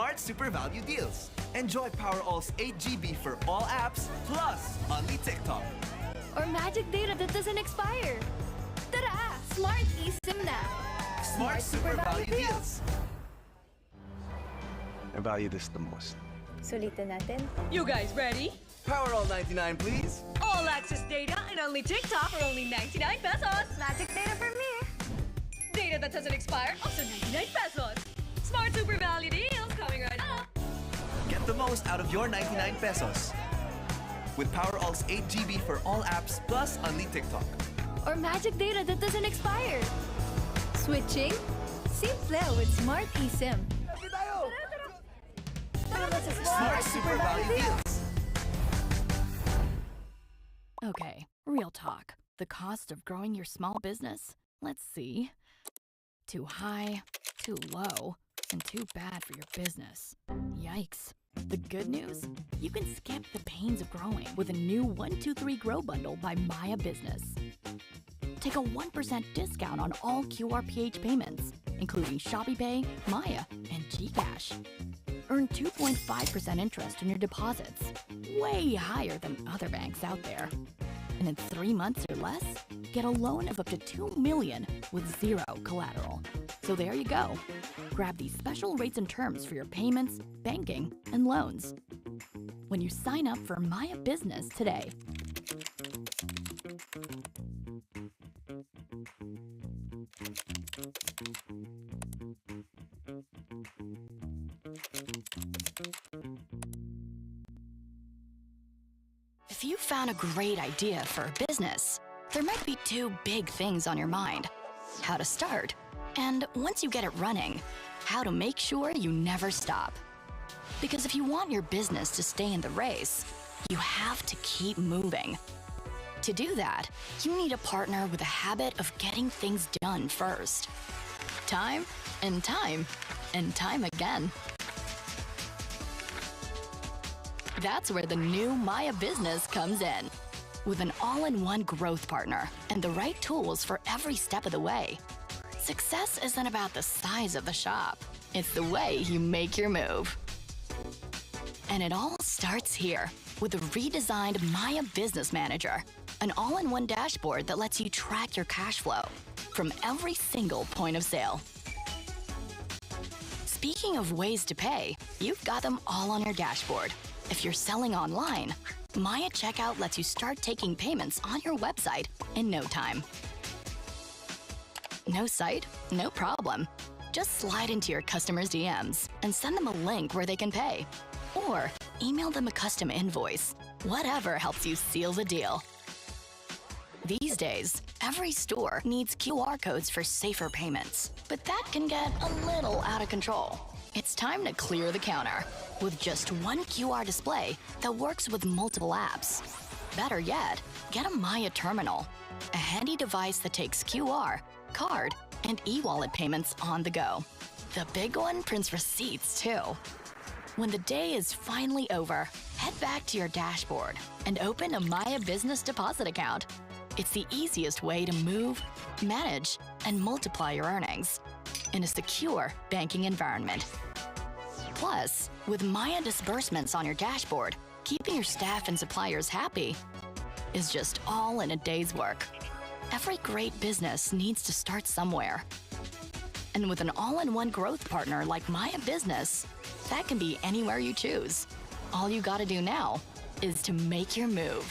smart super value deals. Enjoy Powerall's 8 GB for all apps, plus only TikTok. Or magic data that doesn't expire. Tara! Smart eSIM na! Smart super value deals. I value this the most. Sulitin natin. You guys ready? Powerall 99, please. All access data and only TikTok for only 99 pesos. Magic data for me. Data that doesn't expire, also 99 pesos. Smart super value deals coming right up. Get the most out of your 99 pesos. With Powerall's 8 GB for all apps, plus only TikTok. Or magic data that doesn't expire. Switching? Simple with Smart eSIM. Smart super value deals. Okay, real talk. The cost of growing your small business? Let's see. Too high, too low, and too bad for your business. Yikes. The good news? You can skip the pains of growing with a new 1-2-3 Grow Bundle by Maya Business. Take a 1% discount on all QRPH payments, including ShopeePay, Maya, and GCash. Earn 2.5% interest on your deposits, way higher than other banks out there. And in 3 months or less, get a loan of up to $2 million with zero collateral. So there you go. Grab these special rates and terms for your payments, banking, and loans when you sign up for Maya Business today. If you found a great idea for a business, there might be 2 big things on your mind: how to start, and once you get it running, how to make sure you never stop. Because if you want your business to stay in the race, you have to keep moving. To do that, you need a partner with a habit of getting things done first. Time and time and time again. That's where the new Maya Business comes in. With an all-in-one growth partner and the right tools for every step of the way. Success isn't about the size of the shop. It's the way you make your move. And it all starts here with a redesigned Maya Business Manager, an all-in-one dashboard that lets you track your cash flow from every single point of sale. Speaking of ways to pay, you've got them all on your dashboard. If you're selling online, Maya Checkout lets you start taking payments on your website in no time. No site? No problem. Just slide into your customers' DMs and send them a link where they can pay. Or email them a custom invoice. Whatever helps you seal the deal. These days, every store needs QR codes for safer payments, but that can get a little out of control. It's time to clear the counter with just one QR display that works with multiple apps. Better yet, get a Maya terminal, a handy device that takes QR, card, and e-wallet payments on the go. The big one prints receipts too. When the day is finally over, head back to your dashboard and open a Maya Business Deposit account. It's the easiest way to move, manage, and multiply your earnings in a secure banking environment. Plus, with Maya disbursements on your dashboard, keeping your staff and suppliers happy is just all in a day's work. Every great business needs to start somewhere. And with an all-in-one growth partner like Maya Business, that can be anywhere you choose. All you gotta do now is to make your move.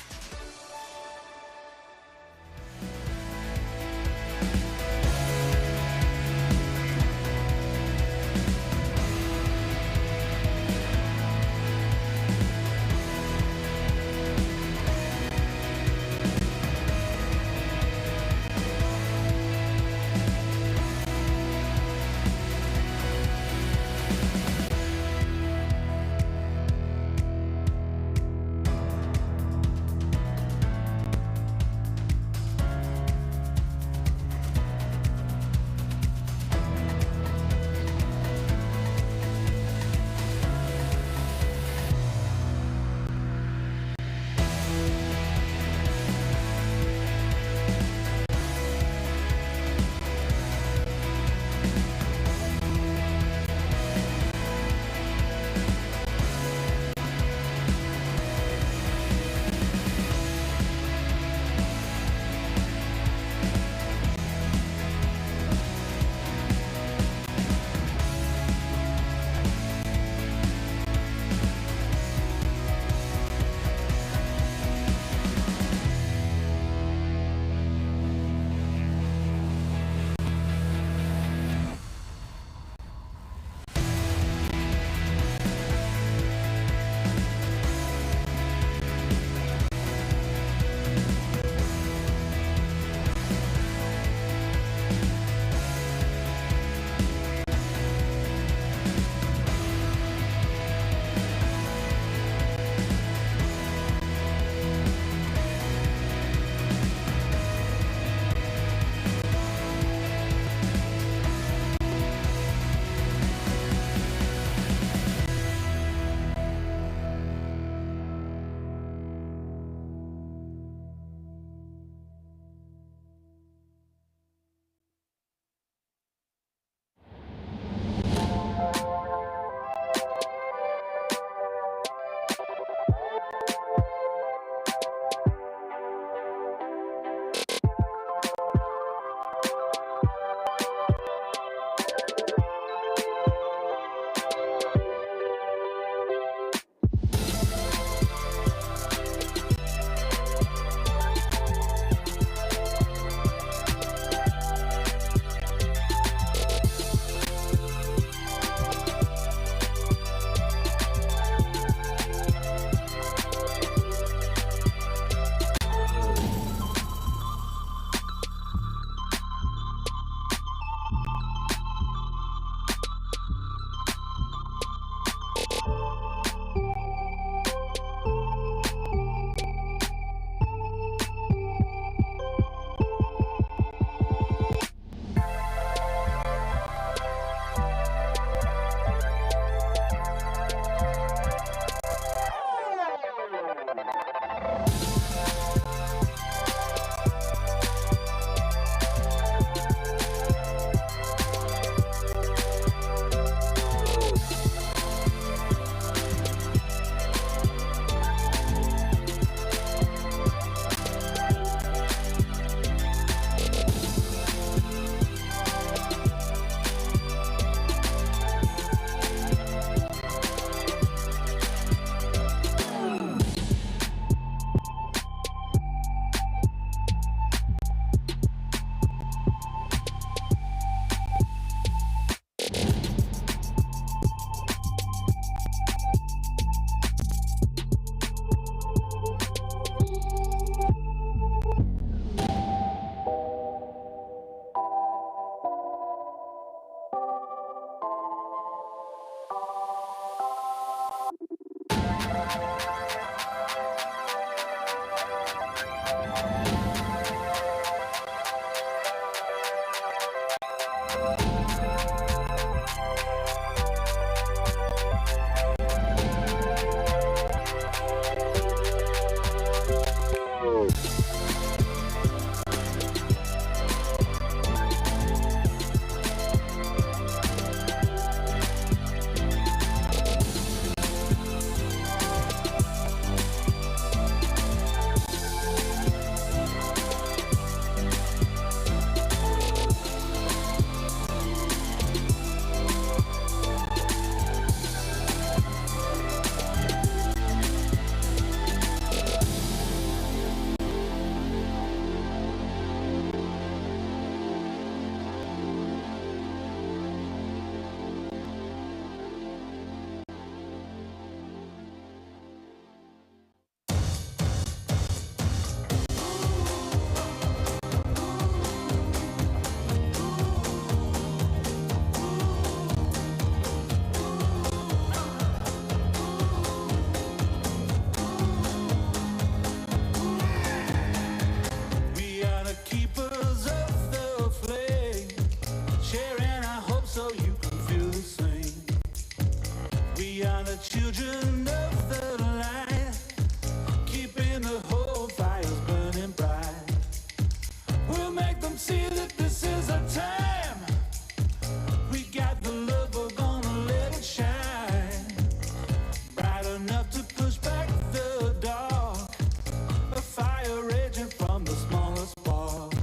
fire raging from the smallest spark.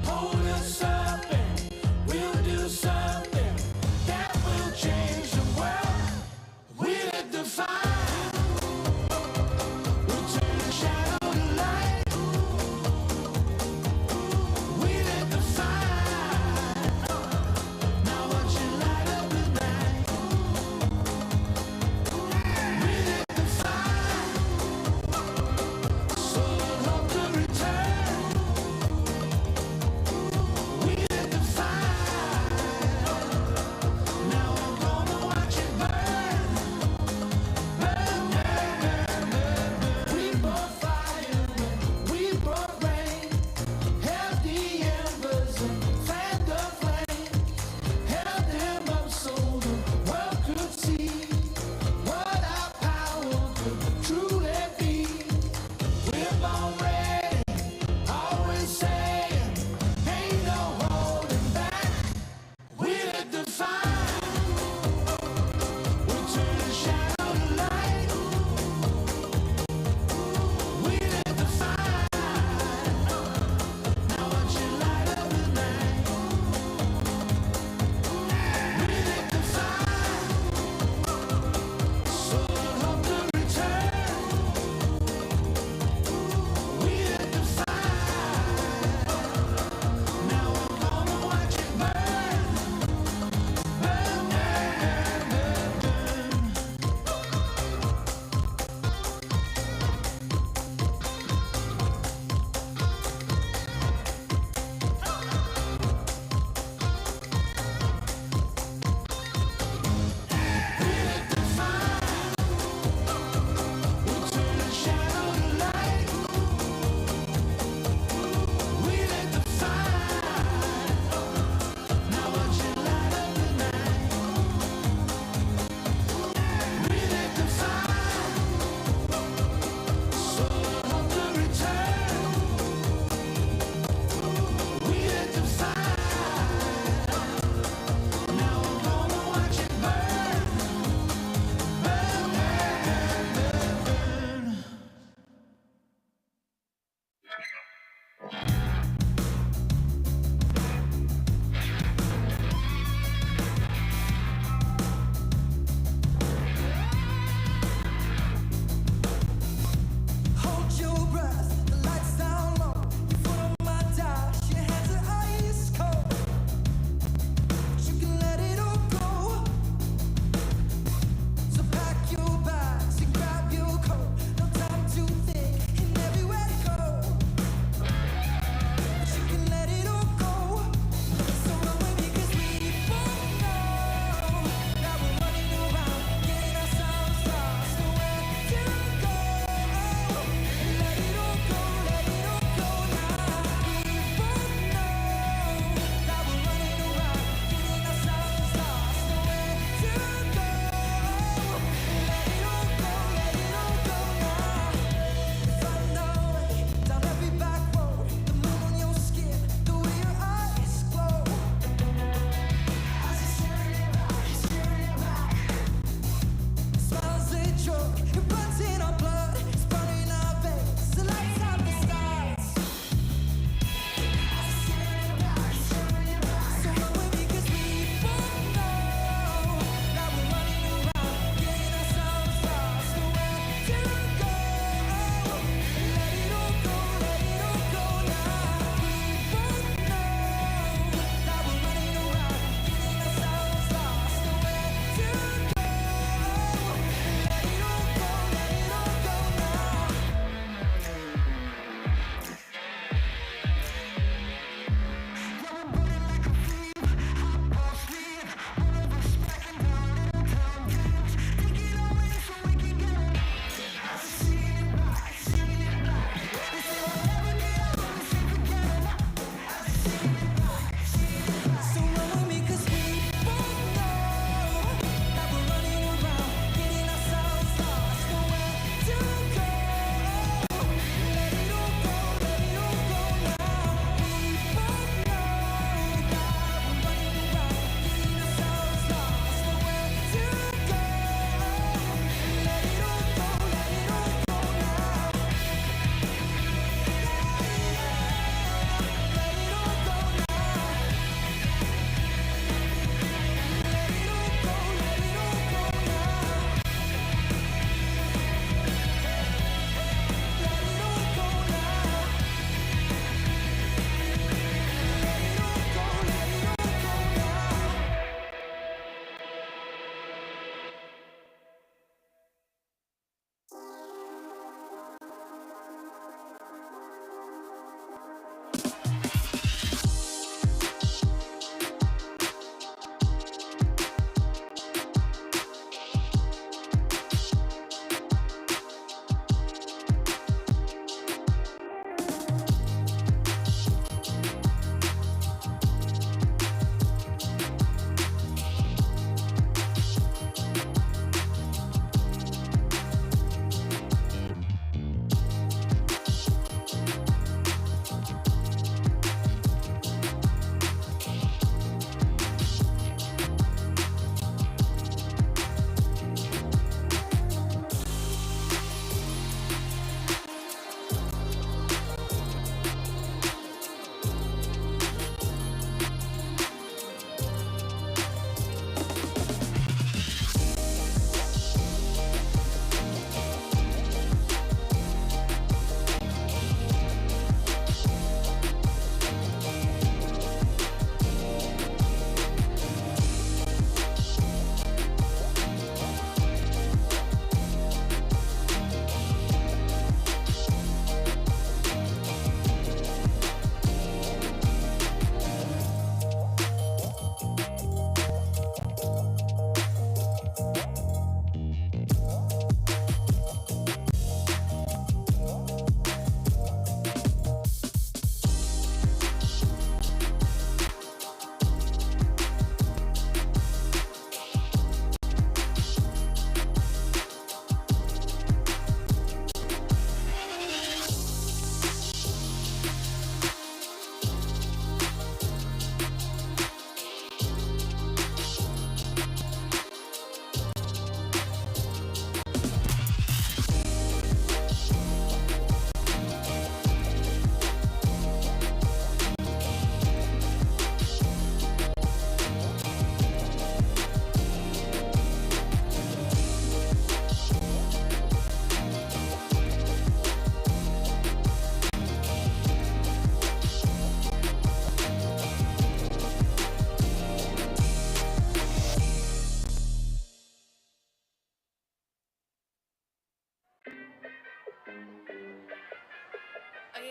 Hold us up and we'll do something that will change the world. We lit the fire. We'll turn the shadow to light. We lit the fire. Now watch it light up the night. We lit the fire. So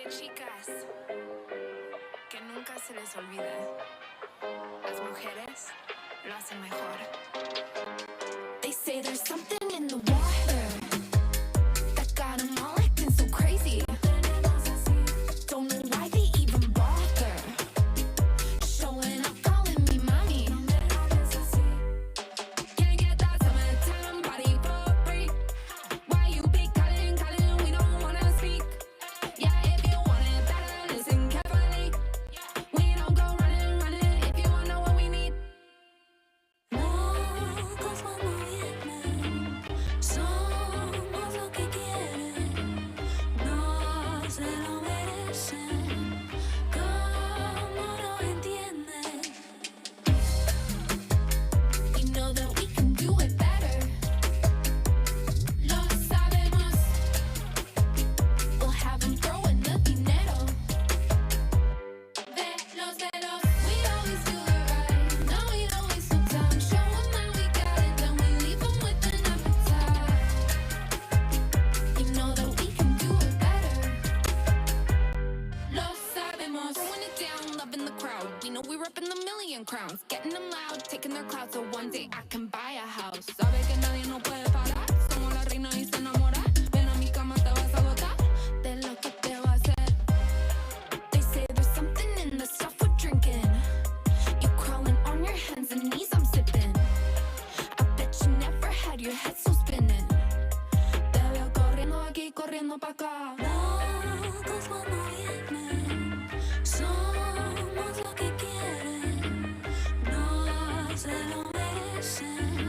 Oye, chicas, que nunca se les olvide. Las mujeres lo hacen mejor. They say there's something in the water that got them all acting so crazy. Don't know why they even bother showing up, calling me mommy. Can't get that summertime body for free. Why you be calling, we don't wanna speak. Yeah, if you want it better, listen carefully. We don't go running, if you wanna know what we need. Locos cuando vienen, somos lo que quieren, no se lo merecen, como no entienden. We know that we can do it better, lo sabemos. We'll have them throwing the dinero. Velos, we always do it right. No, we don't waste no time. Show them that we got it, then we leave them with an appetite. You know that we can do it better. Lo sabemos. Throwing it down, loving the crowd. You know we're up in the million crowns. Getting them loud, taking their clout, so one day I can buy a house. Sabe que nadie no puede parar. Somos la reina y se enamora. Ven a mi cama, te vas a botar de lo que te va a hacer. They say there's something in the stuff we're drinking. You crawling on your hands and knees, I'm sipping. I bet you never had your head so spinning. Te veo corriendo aquí, corriendo pa' acá. Locos cuando vienen, somos lo que quieren, no se lo merecen,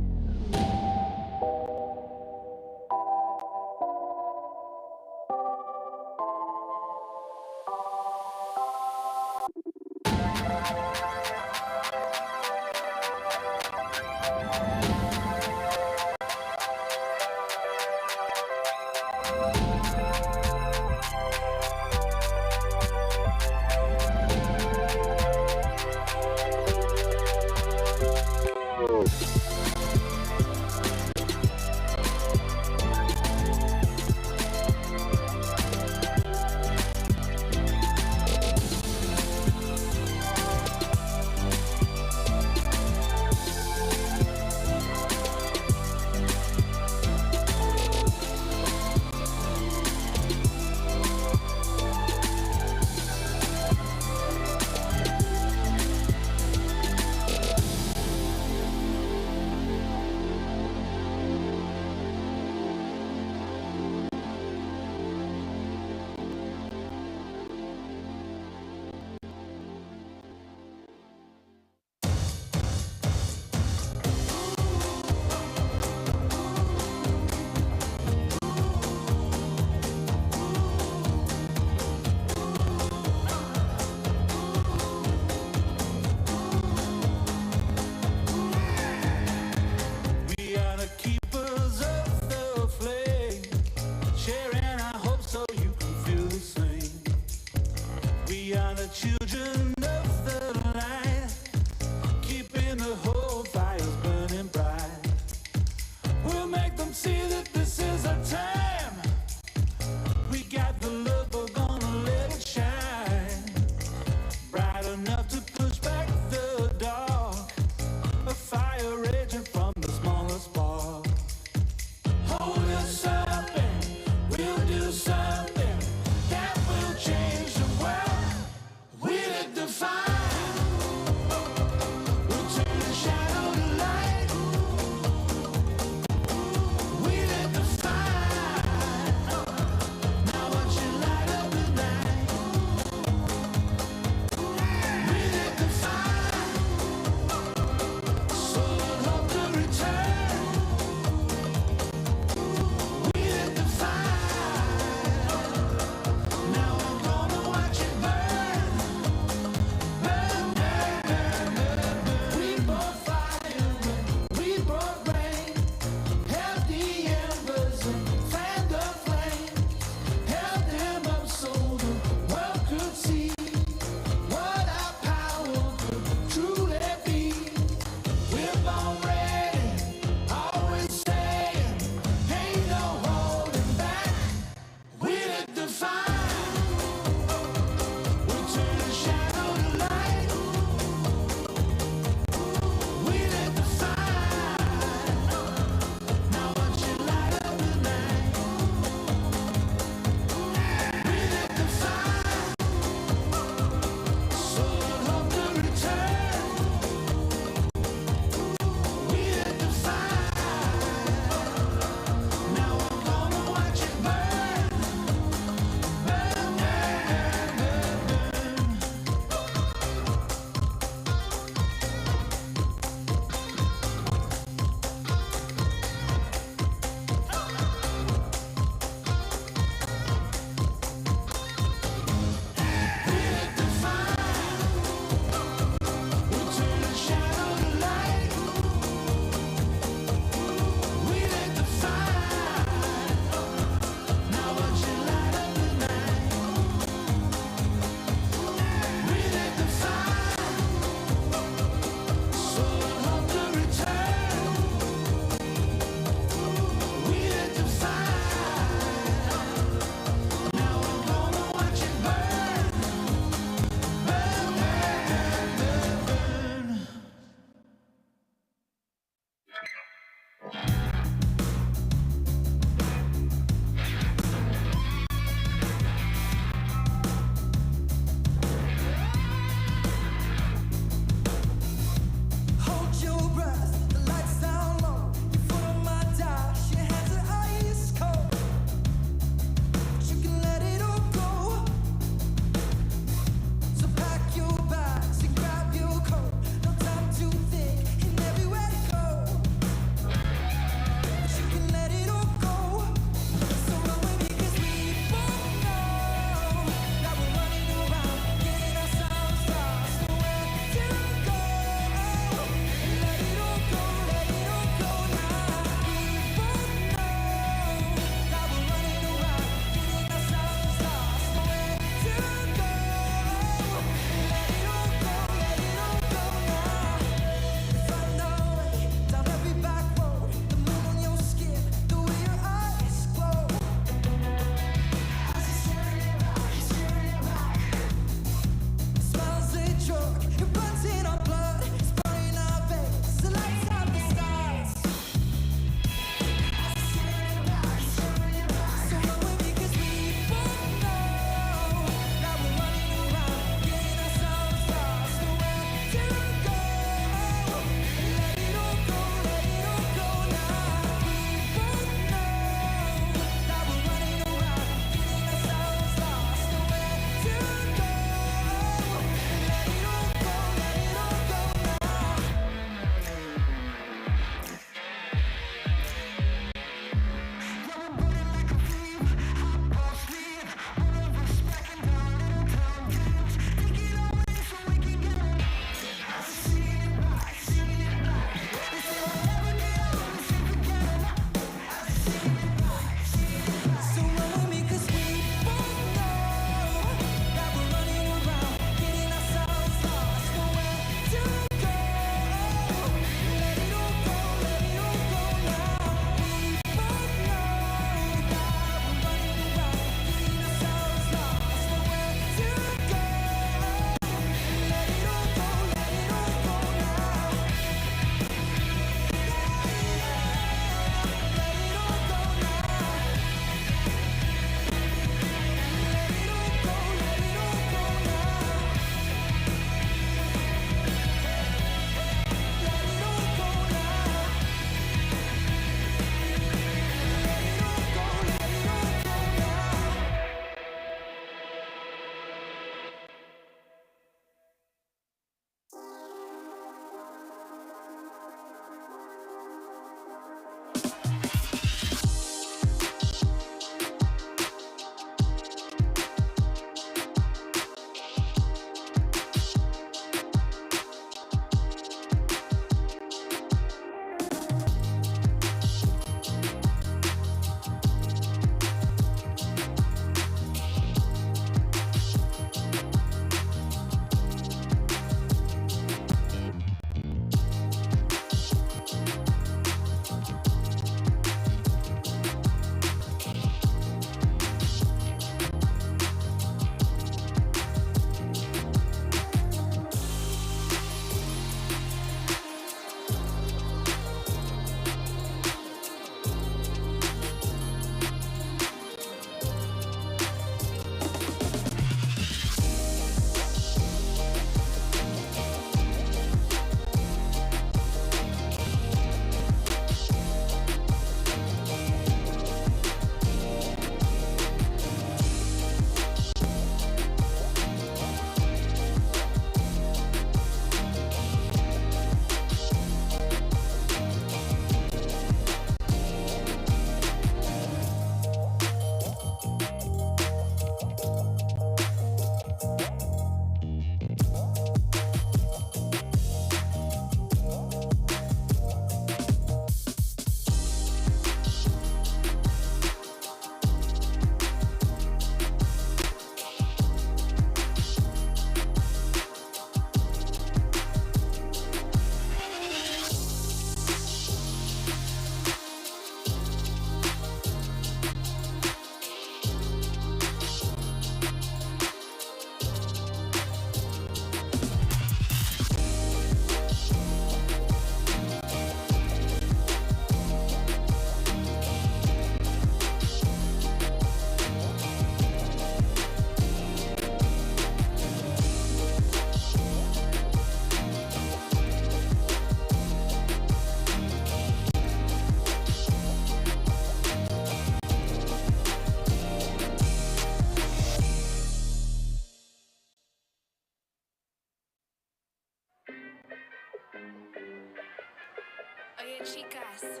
mujeres.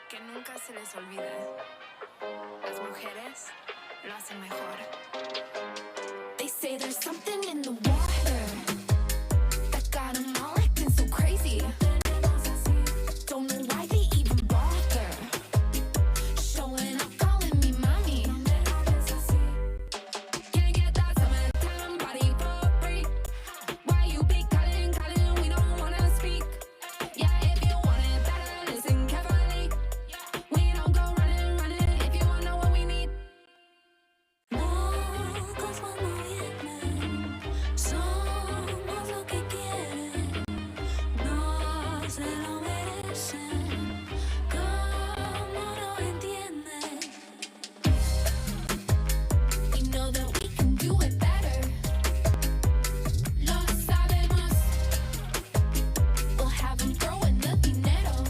Que nunca se les olvide. Las mujeres lo hacen mejor. They say there's something in the water that got 'em all acting so crazy. Don't know why they even bother showing up, calling me mommy. Can't get that summertime body for free. Why you be calling, we don't wanna speak. Yeah, if you want it better, listen carefully. We don't go running, if you wanna know what we need. Locos cuando vienen, somos lo que quieren. No se lo merecen, como no entienden. We know that we can do it better. Lo sabemos. We'll have them throwing the dinero.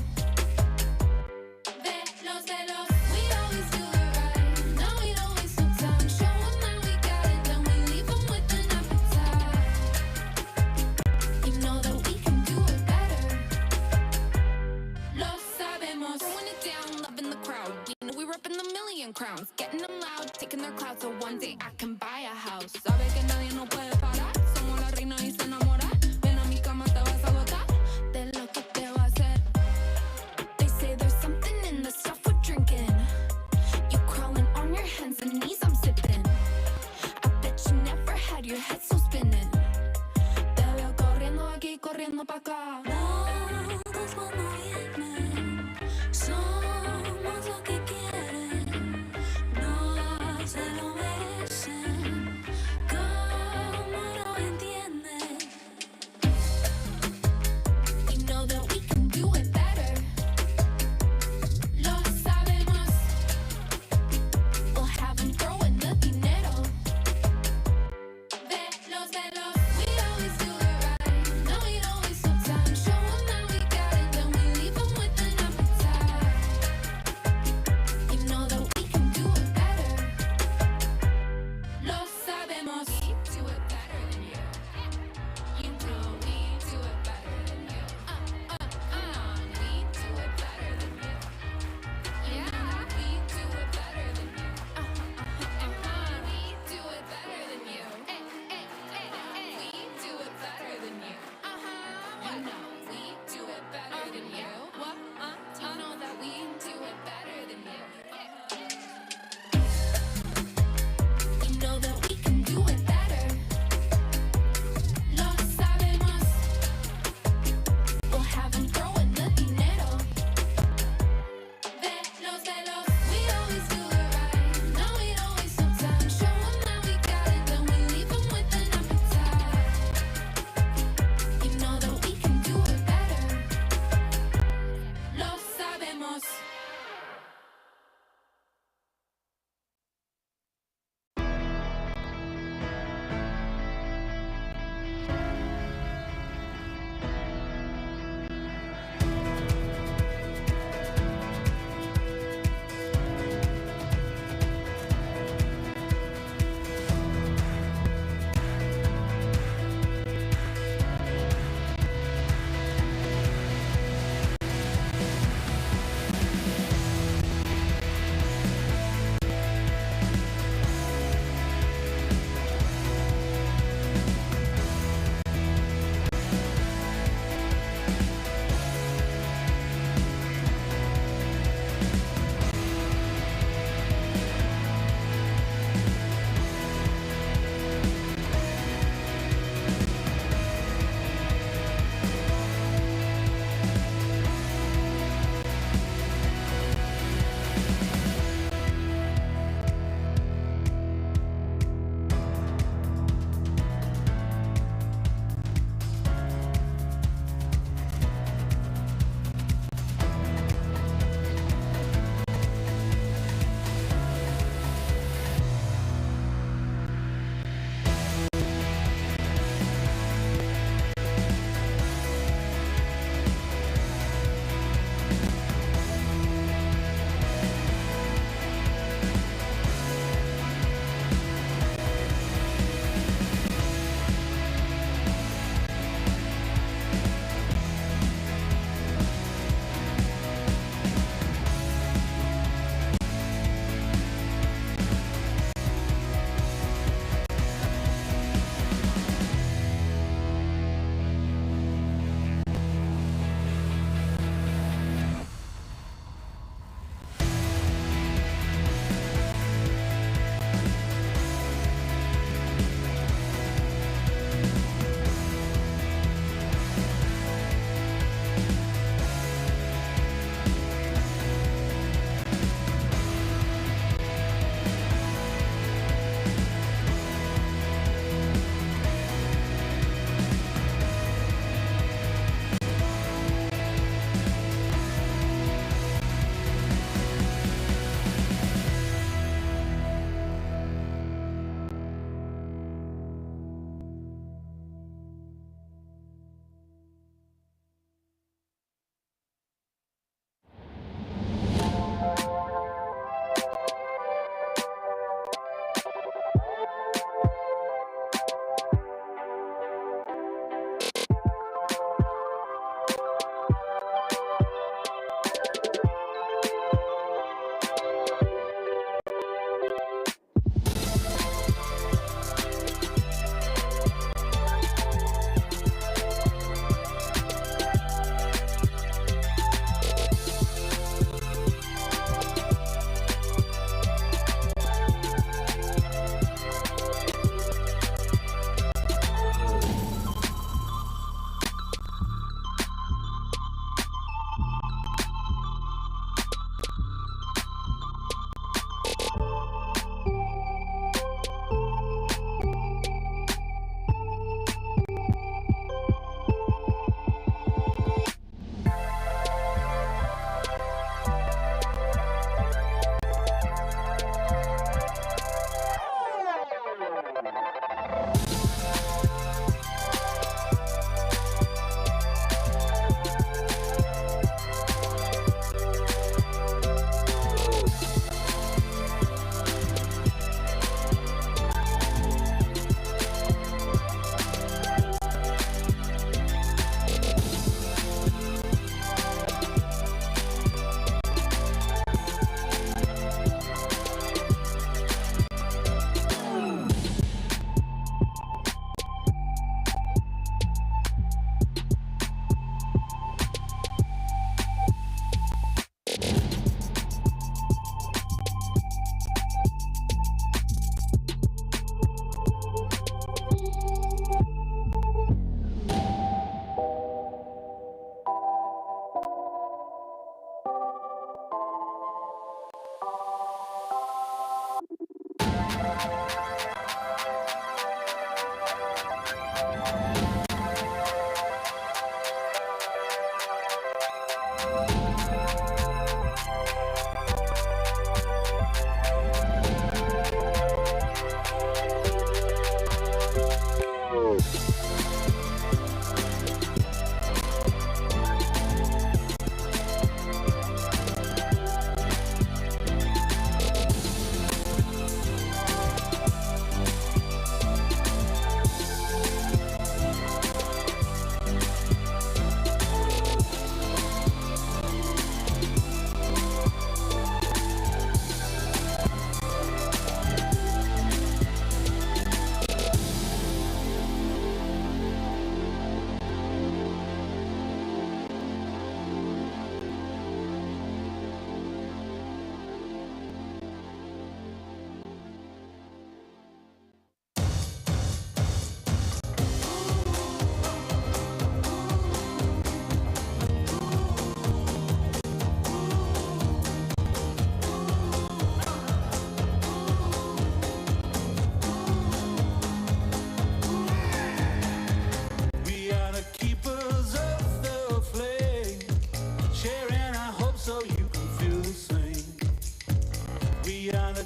De los. We always do it right. No, we don't waste no time. Show 'em that we got it, then we leave 'em with an appetite. You know that we can do it better. Lo sabemos. Throwing it down, loving the crowd. You know we repping the million crowns. Getting them loud, taking their clout, so one day I can buy a house. Sabe que nadie nos puede parar. Somos la reina y se enamora. Ven a mi cama, te vas a botar. De lo que te va a hacer. They say there's something in the stuff we're drinking. You crawling on your hands and knees, I'm sipping. I bet you never had your head so spinning. Te veo corriendo aquí, corriendo pa' acá. Locos cuando vienen, somos lo que quieren. No se lo merecen, como no entienden.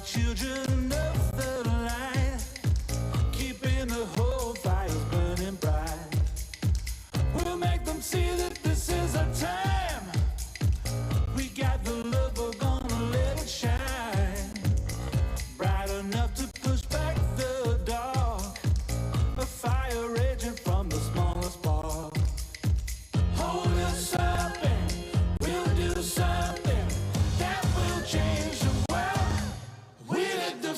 children of the light, keeping the whole fires burning bright. We'll make them see that this is our time. We got the love, we're gonna let it shine. Bright enough to push back the dark, a fire raging from the smallest spark. Hold us up and we'll do something that will change the world. We lit the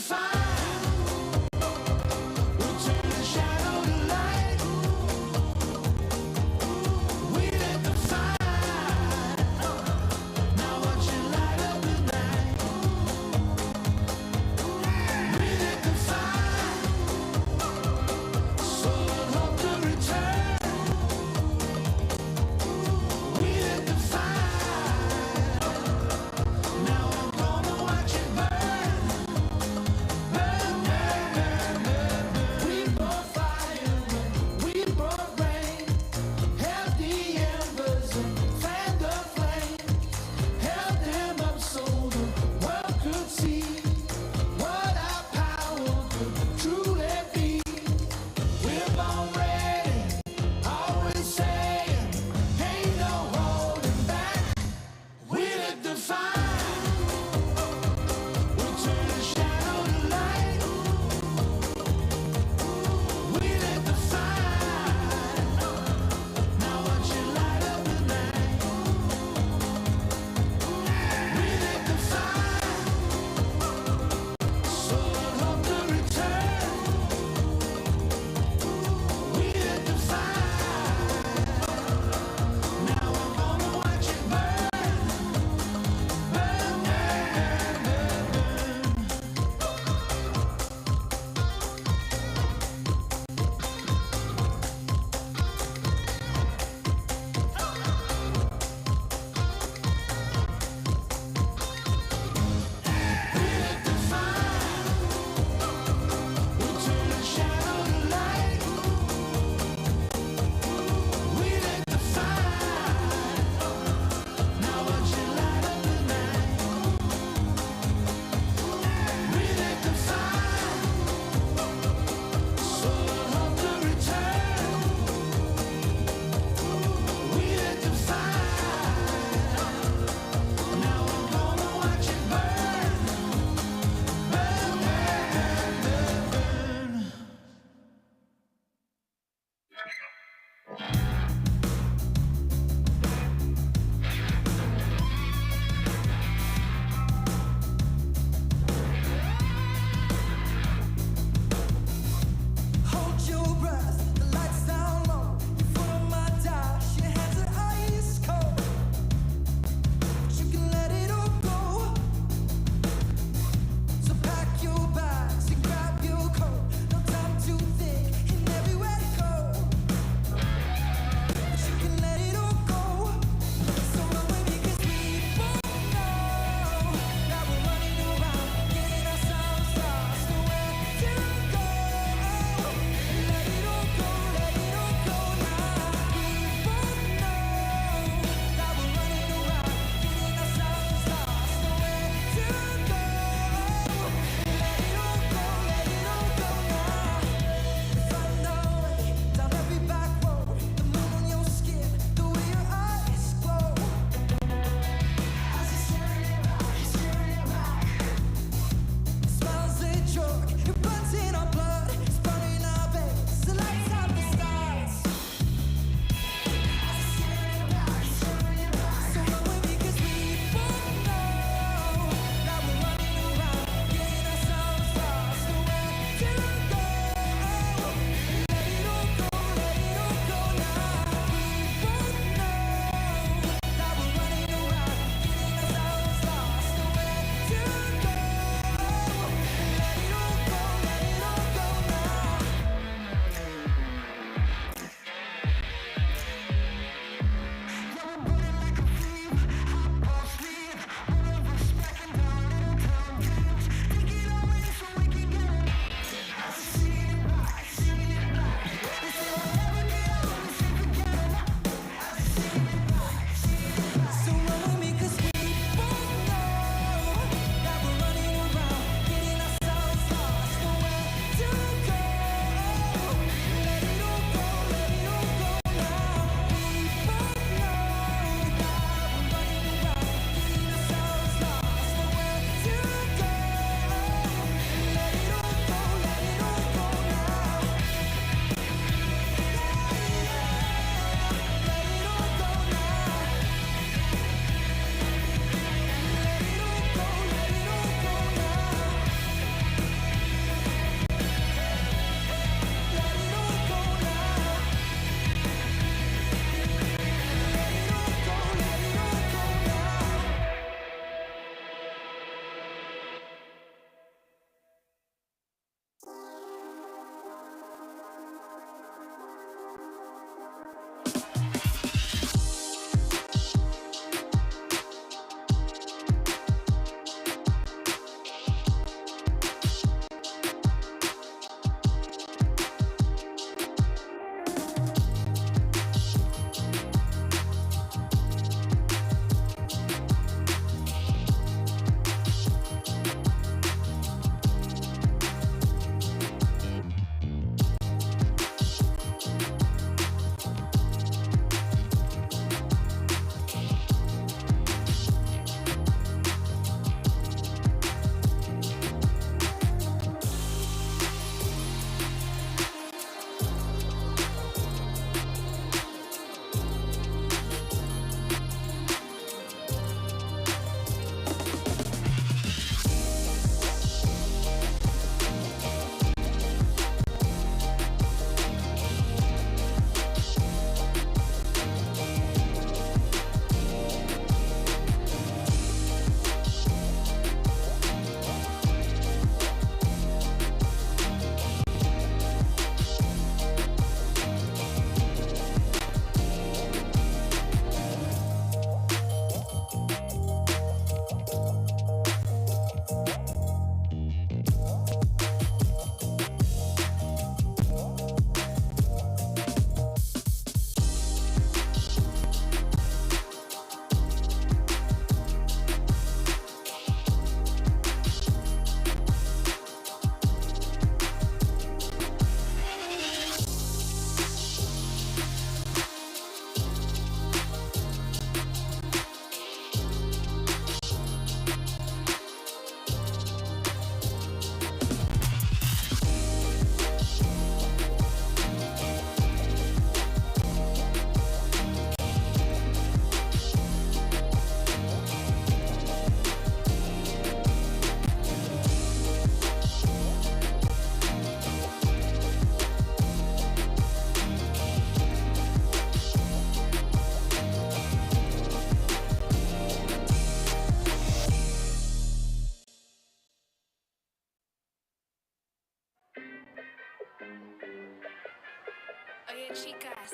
Chicas,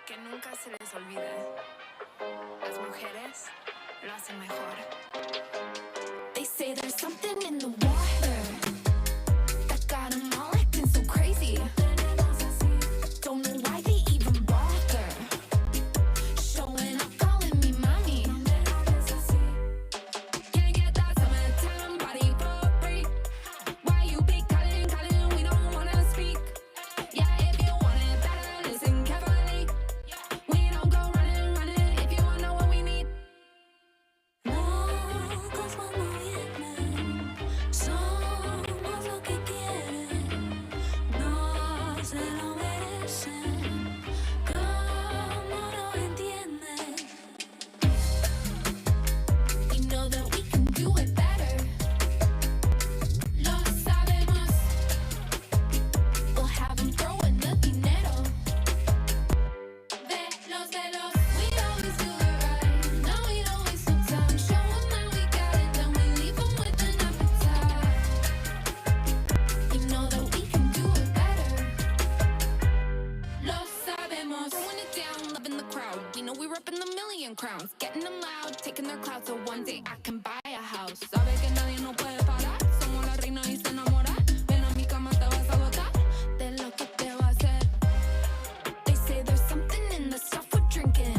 que nunca se les olvide. Las mujeres lo hacen mejor. They say there's something in the water that got them all acting so crazy. Don't know why they even bother showing up, calling me mommy. Can't get that summertime body for free. Why you be calling, we don't wanna speak. Yeah, if you want it better, listen carefully. We don't go running, if you wanna know what we need. Locos cuando vienen, somos lo que quieren, no se lo merecen, como no entienden. We know that we can do it better. Lo sabemos. We'll have them throwing the dinero. Velos, we always do it right. No, we don't waste no time. Show them that we got it, then we leave them with an appetite. You know that we can do it better. Lo sabemos. Throwing it down, loving the crowd. We know we're up in the million crowns. Getting them loud, taking their clout, so one day I can buy a house. Sabe que nadie nos puede parar. Somos la reina y se enamora. Ven a mi cama, te vas a botar de lo que te va a hacer. They say there's something in the stuff we're drinking.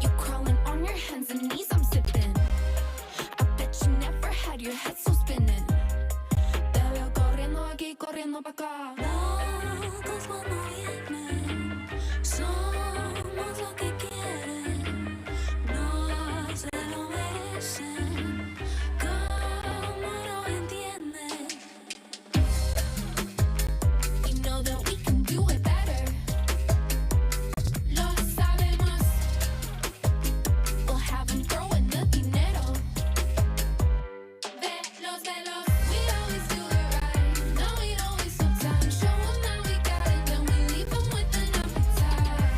You crawling on your hands and knees, I'm sipping. I bet you never had your head so spinning. Te veo corriendo aquí, corriendo pa' acá. Locos cuando vienen, somos lo que quieren, no se lo merecen, como no entienden. We know that we can do it better. Lo sabemos. We'll have them throwing the dinero. Velos, we always do it right. No, we don't waste no time. Show them that we got it, then we leave them with an appetite.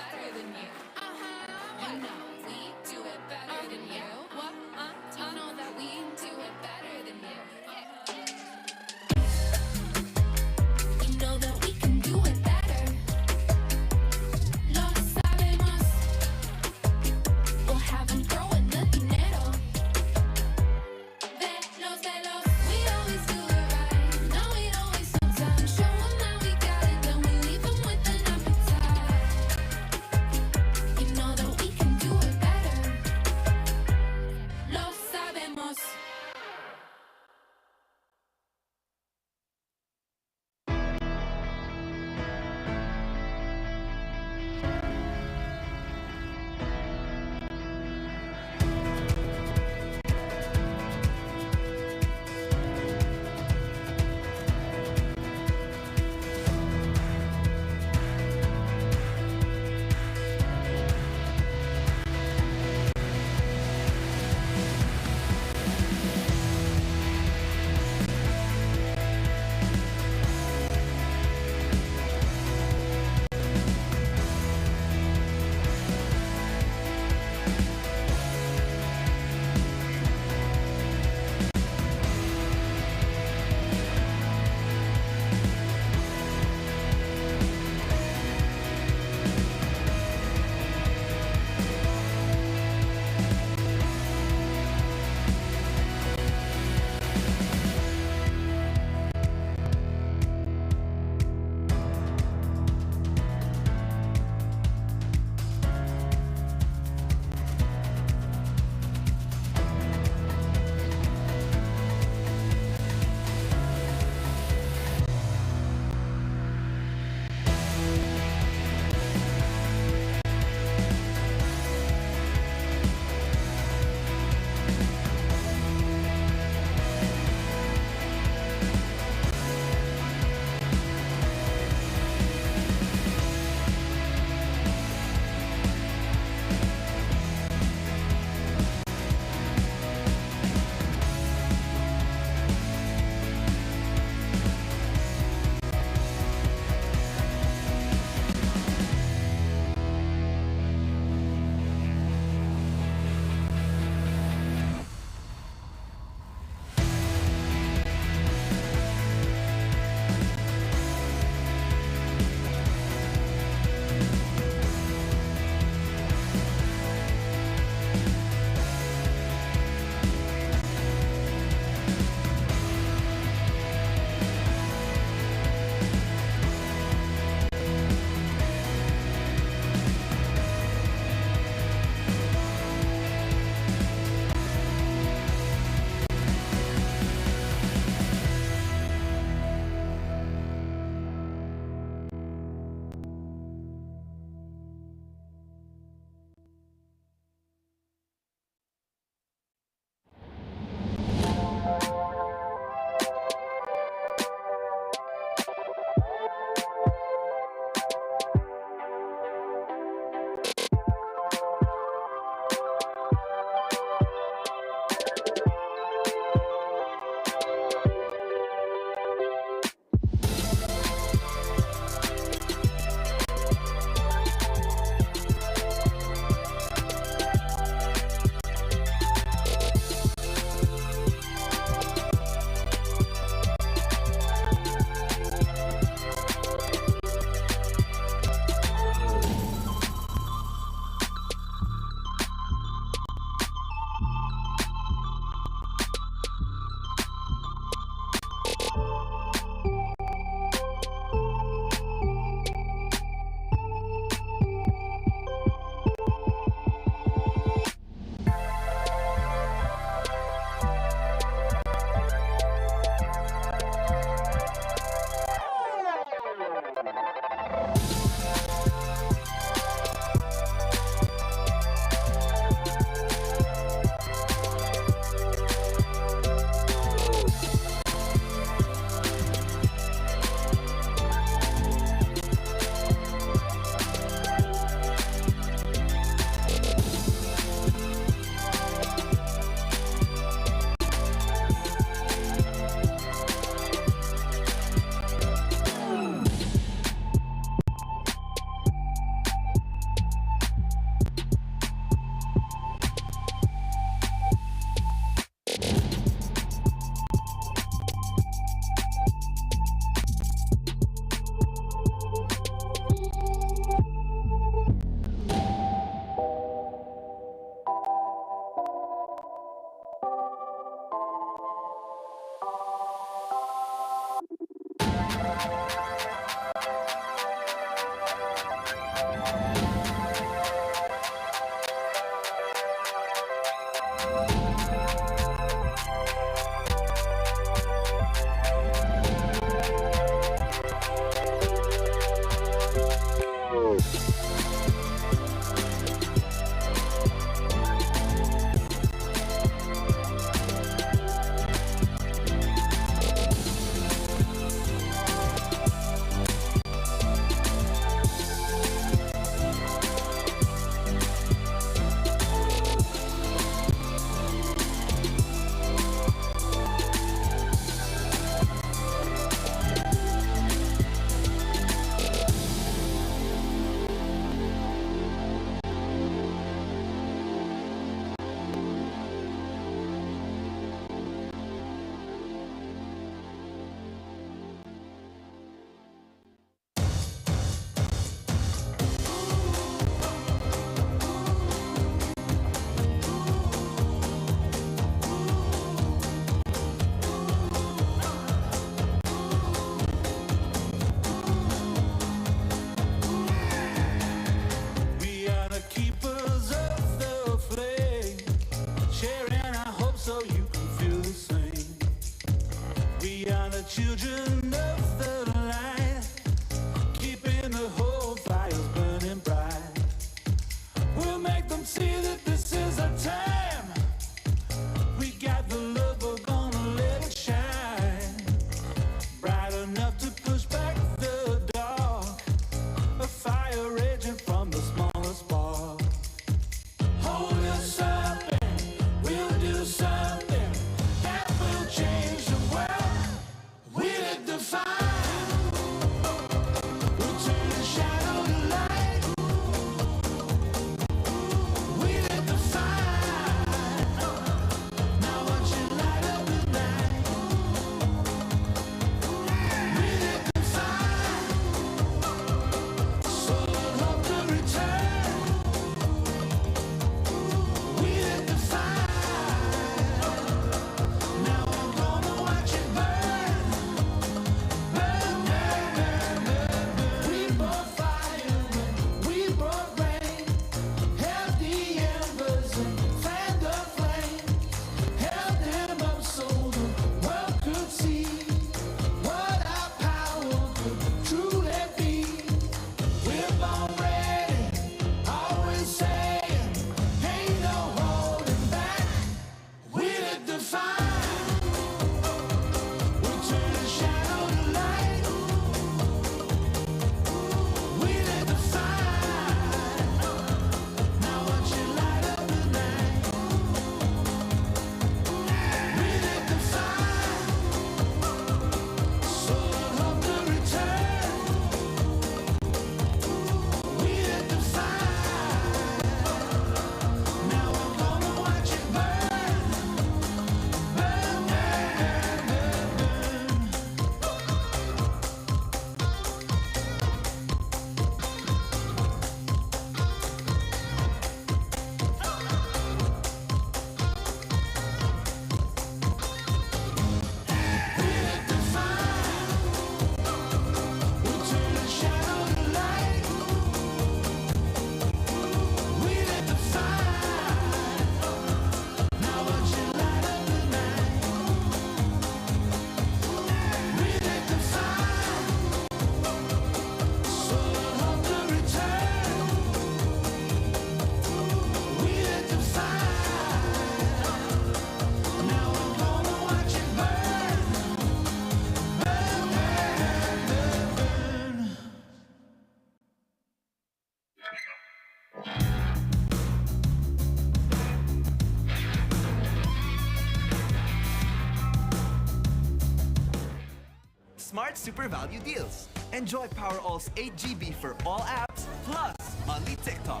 Smart Super Value Deals. Enjoy PowerAll's 8 GB for all apps, plus only TikTok.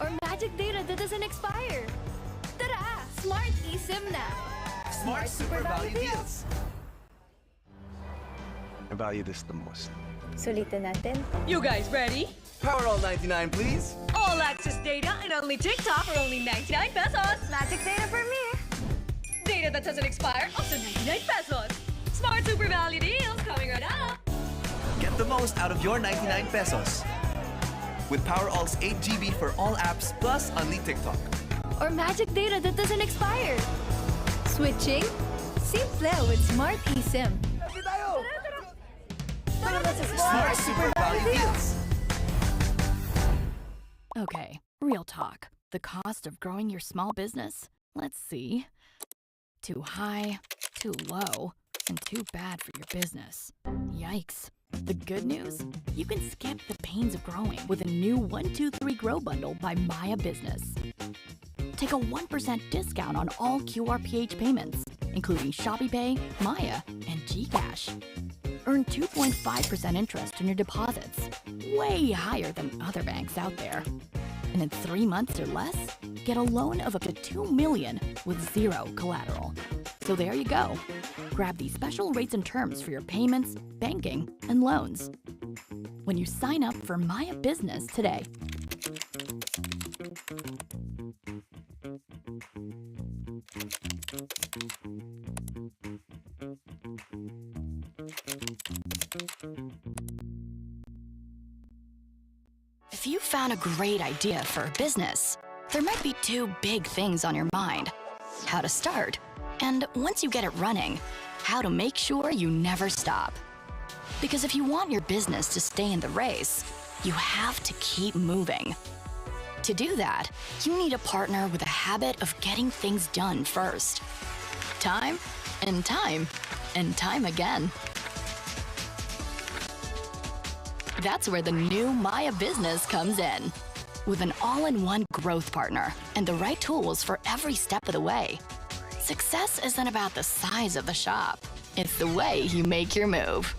Or magic data that doesn't expire. Tara! Smart eSIM na! Smart Super Value Deals. I value this the most. Sulitin natin. You guys ready? PowerAll 99, please. All access data and only TikTok for only 99 pesos. Magic data for me. Data that doesn't expire, also 99 pesos. Smart Super Value Deals coming right up. Get the most out of your 99 pesos. With PowerAll's 8 GB for all apps, plus only TikTok. Or magic data that doesn't expire. Switching? Simple with Smart eSIM. Smart Super Value Deals. Okay, real talk. The cost of growing your small business? Let's see. Too high, too low, and too bad for your business. Yikes. The good news? You can skip the pains of growing with a new 1-2-3 Grow Bundle by Maya Business. Take a 1% discount on all QRPH payments, including ShopeePay, Maya, and GCash. Earn 2.5% interest on your deposits, way higher than other banks out there. And in 3 months or less, get a loan of up to $2 million with zero collateral. So there you go. Grab these special rates and terms for your payments, banking, and loans when you sign up for Maya Business today. If you found a great idea for a business, there might be 2 big things on your mind: how to start, and once you get it running, how to make sure you never stop. Because if you want your business to stay in the race, you have to keep moving. To do that, you need a partner with a habit of getting things done first. Time and time and time again. That's where the new Maya Business comes in. With an all-in-one growth partner and the right tools for every step of the way. Success isn't about the size of the shop. It's the way you make your move.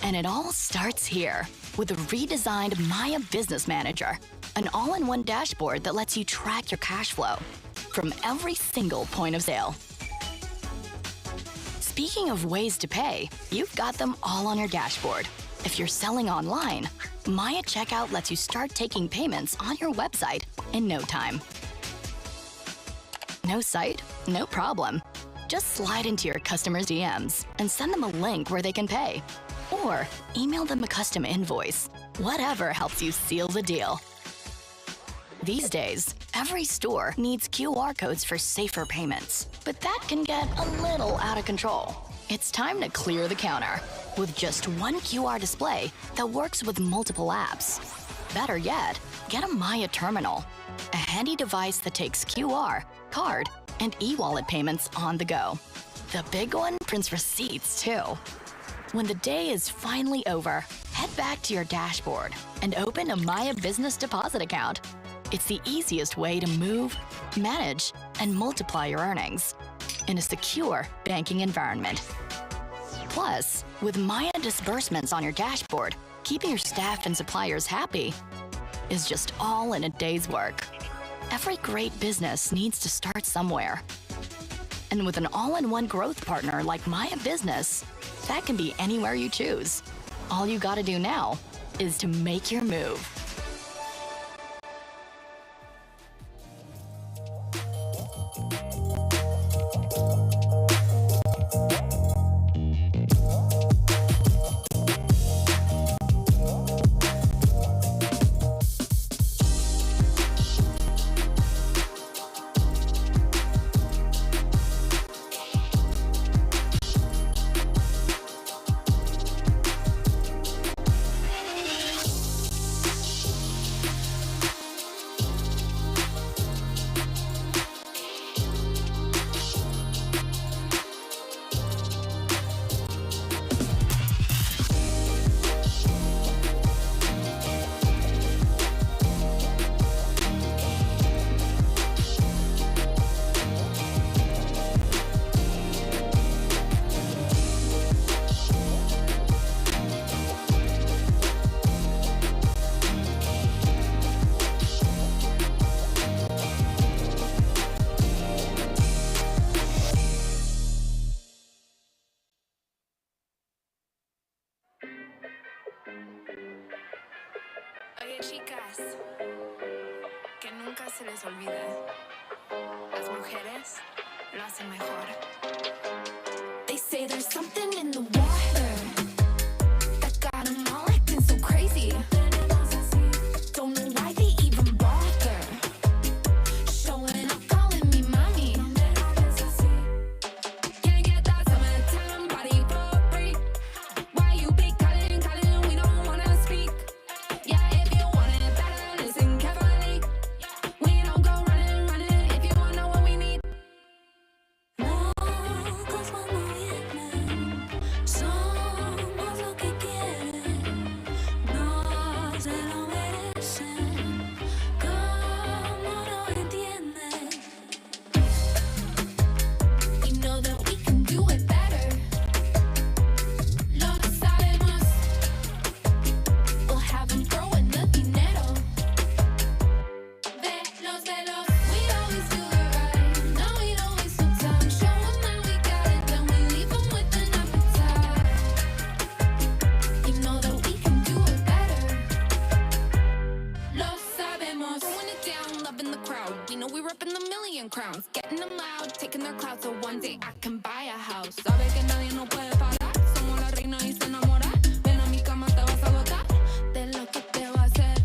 And it all starts here with a redesigned Maya Business Manager, an all-in-one dashboard that lets you track your cash flow from every single point of sale. Speaking of ways to pay, you've got them all on your dashboard. If you're selling online, Maya Checkout lets you start taking payments on your website in no time. No site? No problem. Just slide into your customers' DMs and send them a link where they can pay. Or email them a custom invoice. Whatever helps you seal the deal. These days, every store needs QR codes for safer payments, but that can get a little out of control. It's time to clear the counter with just one QR display that works with multiple apps. Better yet, get a Maya terminal, a handy device that takes QR, card, and e-wallet payments on the go. The big one prints receipts too. When the day is finally over, head back to your dashboard and open a Maya Business Deposit account. It's the easiest way to move, manage, and multiply your earnings in a secure banking environment. Plus, with Maya disbursements on your dashboard, keeping your staff and suppliers happy is just all in a day's work. Every great business needs to start somewhere. And with an all-in-one growth partner like Maya Business, that can be anywhere you choose. All you gotta do now is to make your move. Chicas, que nunca se les olvide. Las mujeres lo hacen mejor. They say there's something in the water that got 'em all acting so crazy. Don't know why they even bother showing up, calling me mommy. Can't get that summertime body for free. Why you be calling, calling? We don't wanna speak. Yeah, if you want it better, listen carefully. We don't go running, running if you wanna know what we need. Locos cuando vienen, somos lo que quieren. No se lo merecen, como no entienden. We know that we can do it better. Lo sabemos. We'll have them throwing the dinero. Velos, velos. We always do it right. No, we don't waste no time. Show 'em that we got it, then we leave 'em with an appetite. You know that we can do it better. Lo sabemos. Throwing it down, loving the crowd. We know we're up in the million crowns. Getting them loud, taking their clout, so one day I can buy a house. Sabe que nadie nos puede parar. Somos la reina y se enamora. Ven a mi cama, te vas a agotar de lo que te va a hacer.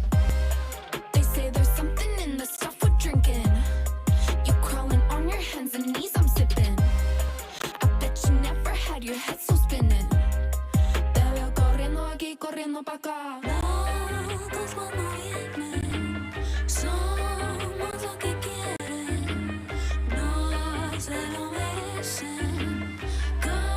They say there's something in the stuff we're drinking. You crawling on your hands and knees, I'm sipping. I bet you never had your head so spinning. Te veo corriendo aquí, corriendo pa' acá. Locos cuando vienen, somos lo que quieren. No se lo merecen, como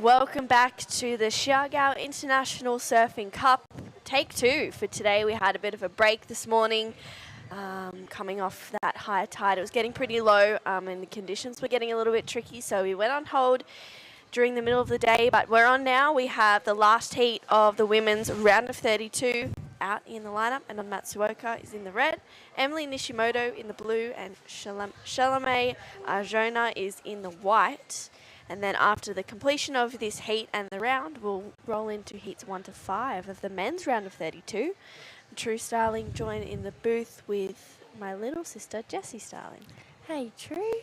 Welcome back to the Siargao International Surfing Cup. Take 2 for today. We had a bit of a break this morning, coming off that high tide. It was getting pretty low, and the conditions were getting a little bit tricky, so we went on hold during the middle of the day, but we're on now. We have the last heat of the women's round of 32 out in the lineup, and Matsuoka is in the red, Emily Nishimoto in the blue, and Shalame Arjona is in the white. And then after the completion of this heat and the round, we'll roll into heats 1 to 5 of the men's round of 32. True Starling join in the booth with my little sister, Jessie Starling. Hey, True.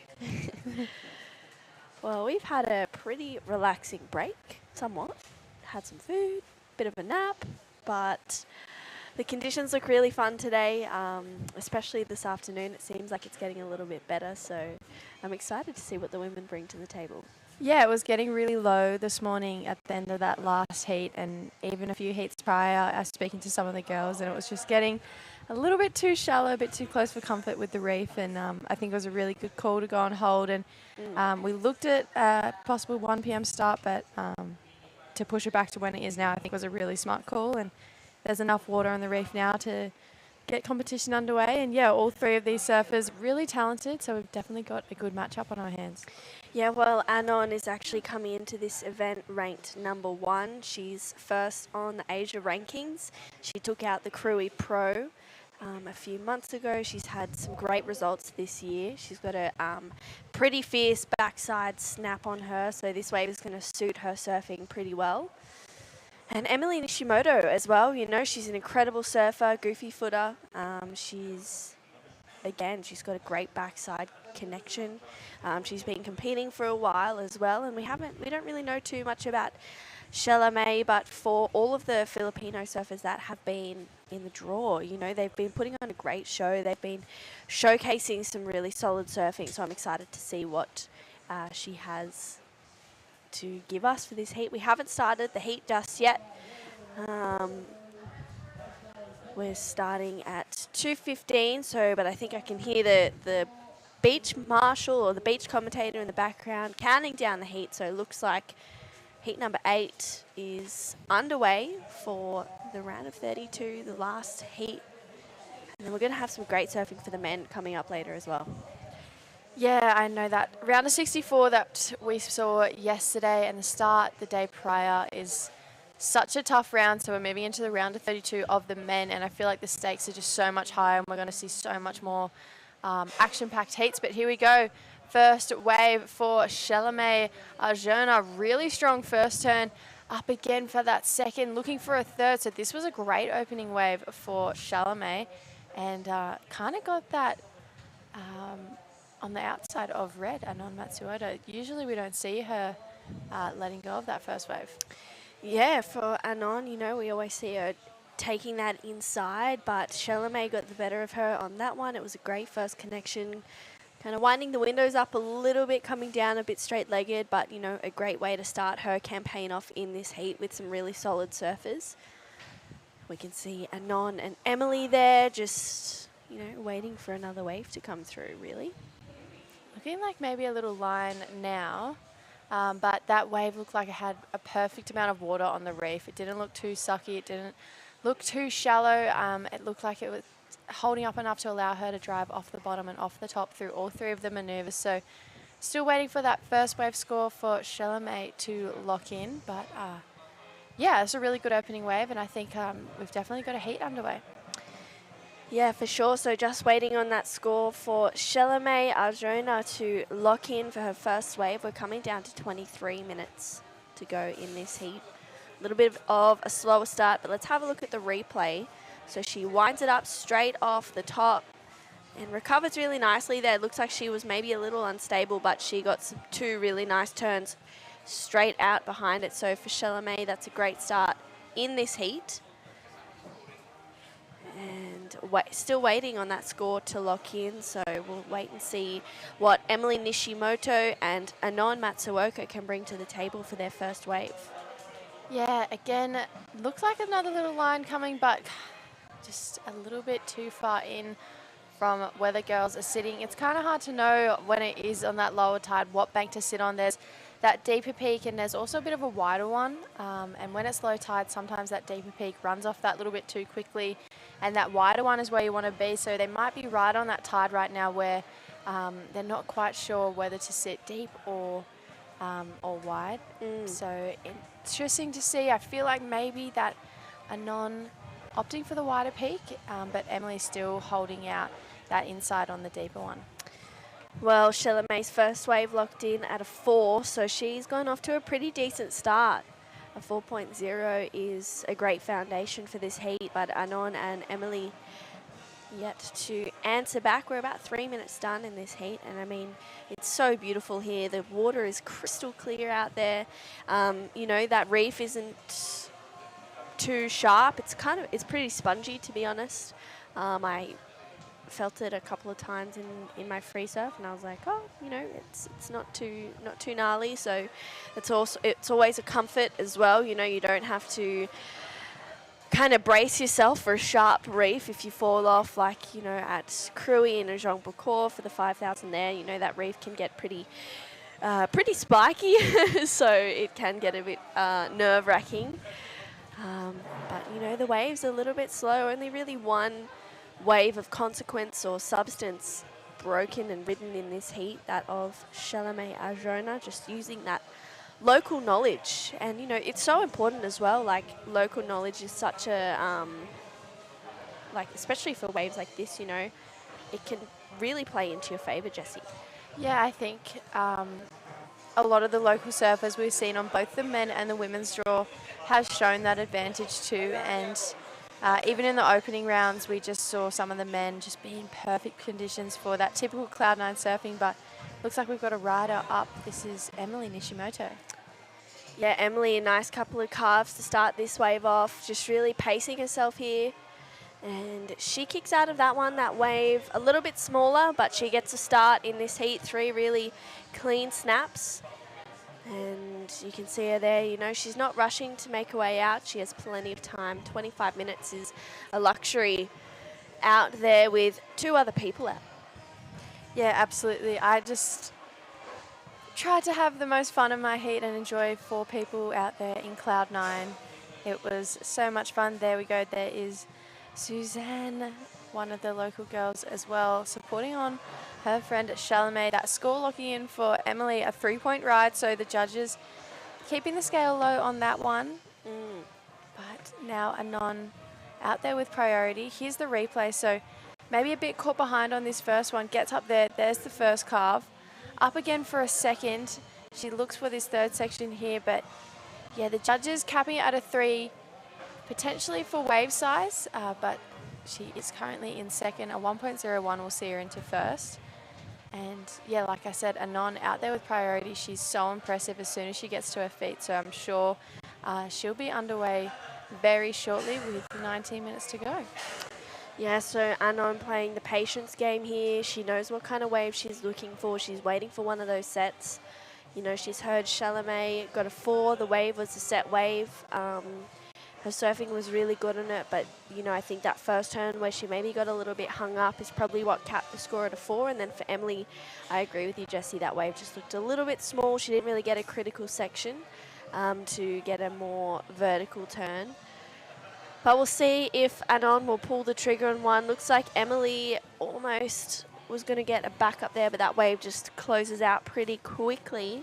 Well, we've had a pretty relaxing break, somewhat. Had some food, bit of a nap, but the conditions look really fun today, especially this afternoon. It seems like it's getting a little bit better, so I'm excited to see what the women bring to the table. Yeah, it was getting really low this morning at the end of that last heat, and even a few heats prior, I was speaking to some of the girls, and it was just getting a little bit too shallow, a bit too close for comfort with the reef, and I think it was a really good call to go on hold, and we looked at possible 1 p.m. start, but to push it back to when it is now, I think was a really smart call, and there's enough water on the reef now to get competition underway, and yeah, all 3 of these surfers really talented, so we've definitely got a good matchup on our hands. Yeah, well, Anon is actually coming into this event ranked number 1. She's first on the Asia rankings. She took out the Cruy Pro a few months ago. She's had some great results this year. She's got a pretty fierce backside snap on her, so this wave is going to suit her surfing pretty well. And Emily Nishimoto as well, you know, she's an incredible surfer, goofy footer. She's got a great backside connection. She's been competing for a while as well, and we don't really know too much about Shalame, but for all of the Filipino surfers that have been in the draw, you know, they've been putting on a great show. They've been showcasing some really solid surfing, so I'm excited to see what she has to give us for this heat. We haven't started the heat just yet. We're starting at 2:15, but I think I can hear the beach marshal or the beach commentator in the background counting down the heat, so it looks like heat number 8 is underway for the round of 32, the last heat. And then we're going to have some great surfing for the men coming up later as well. Yeah, I know that. Round of 64 that we saw yesterday and the start the day prior is such a tough round, so we're moving into the round of 32 of the men, and I feel like the stakes are just so much higher, and we're going to see so much more action-packed heats. But here we go. First wave for Shalame Arjona. Really strong first turn. Up again for that second, looking for a third. So this was a great opening wave for Shalame, and kind of got that on the outside of red, Anon Matsuoka. Usually we don't see her letting go of that first wave. Yeah, for Anon, you know, we always see her taking that inside, but Shalame got the better of her on that one. It was a great first connection, kind of winding the windows up a little bit, coming down a bit straight-legged, but, you know, a great way to start her campaign off in this heat with some really solid surfers. We can see Anon and Emily there just, you know, waiting for another wave to come through, really. Looking like maybe a little line now. But that wave looked like it had a perfect amount of water on the reef. It didn't look too sucky. It didn't look too shallow. It looked like it was holding up enough to allow her to drive off the bottom and off the top through all 3 of the maneuvers. So still waiting for that first wave score for Shalame to lock in. But yeah, it's a really good opening wave, and I think we've definitely got a heat underway. Yeah, for sure. So just waiting on that score for Shalame Arjona to lock in for her first wave. We're coming down to 23 minutes to go in this heat. A little bit of a slower start, but let's have a look at the replay. So she winds it up straight off the top and recovers really nicely there. It looks like she was maybe a little unstable, but she got 2 really nice turns straight out behind it. So for Shalame, that's a great start in this heat. And still waiting on that score to lock in, so we'll wait and see what Emily Nishimoto and Anon Matsuoka can bring to the table for their first wave. Yeah, again, looks like another little line coming, but just a little bit too far in from where the girls are sitting. It's kind of hard to know when it is on that lower tide what bank to sit on. There's that deeper peak, and there's also a bit of a wider one. And when it's low tide, sometimes that deeper peak runs off that little bit too quickly, and that wider one is where you want to be. So they might be right on that tide right now where they're not quite sure whether to sit deep or wide. So interesting to see. I feel like maybe that Anon opting for the wider peak, but Emily's still holding out that inside on the deeper one. Well, Chalamet's first wave locked in at a 4, so she's gone off to a pretty decent start. A 4.0 is a great foundation for this heat, but Anon and Emily yet to answer back. We're about 3 minutes done in this heat, and I mean, it's so beautiful here. The water is crystal clear out there. You know, that reef isn't too sharp. It's pretty spongy, to be honest. I felt it a couple of times in my free surf, and I was like, oh, you know, it's not too gnarly. So it's always a comfort as well. You know, you don't have to kind of brace yourself for a sharp reef if you fall off, like, you know, at Cruy and Jean Boucourt for the 5,000 there. You know, that reef can get pretty spiky, so it can get a bit nerve-wracking. But, you know, the waves are a little bit slow. Only really one wave of consequence or substance broken and ridden in this heat, that of Chalamet Arjona, just using that local knowledge. And, you know, it's so important as well. Like, local knowledge is such a, like, especially for waves like this, you know, it can really play into your favour, Jessie. Yeah, I think a lot of the local surfers we've seen on both the men and the women's draw have shown that advantage too. And even in the opening rounds, we just saw some of the men just be in perfect conditions for that typical Cloud9 surfing. But looks like we've got a rider up. This is Emily Nishimoto. Yeah, Emily, a nice couple of carves to start this wave off. Just really pacing herself here. And she kicks out of that one, that wave, a little bit smaller, but she gets a start in this heat. 3 really clean snaps. And you can see her there, you know, she's not rushing to make her way out. She has plenty of time. 25 minutes is a luxury out there with 2 other people out. Yeah, absolutely. I just tried to have the most fun in my heat and enjoy 4 people out there in Cloud9. It was so much fun. There we go. There is Suzanne, one of the local girls as well, supporting on her friend Chalamet. That score locking in for Emily, a 3-point ride, so the judges keeping the scale low on that one. But now Anon out there with priority. Here's the replay, so maybe a bit caught behind on this first one. Gets up there, there's the first carve. Up again for a second. She looks for this third section here, but yeah, the judges capping it at a 3, potentially for wave size, but she is currently in second. A 1.01 will see her into first. And yeah, like I said, Anon out there with priority. She's so impressive as soon as she gets to her feet. So I'm sure she'll be underway very shortly with 19 minutes to go. Yeah, so Anon playing the patience game here. She knows what kind of wave she's looking for. She's waiting for one of those sets. You know, she's heard Chalamet got a 4. The wave was a set wave. Her surfing was really good on it, but, you know, I think that first turn where she maybe got a little bit hung up is probably what capped the score at a 4. And then for Emily, I agree with you, Jessie, that wave just looked a little bit small. She didn't really get a critical section to get a more vertical turn. But we'll see if Anon will pull the trigger on one. Looks like Emily almost was going to get a back up there, but that wave just closes out pretty quickly.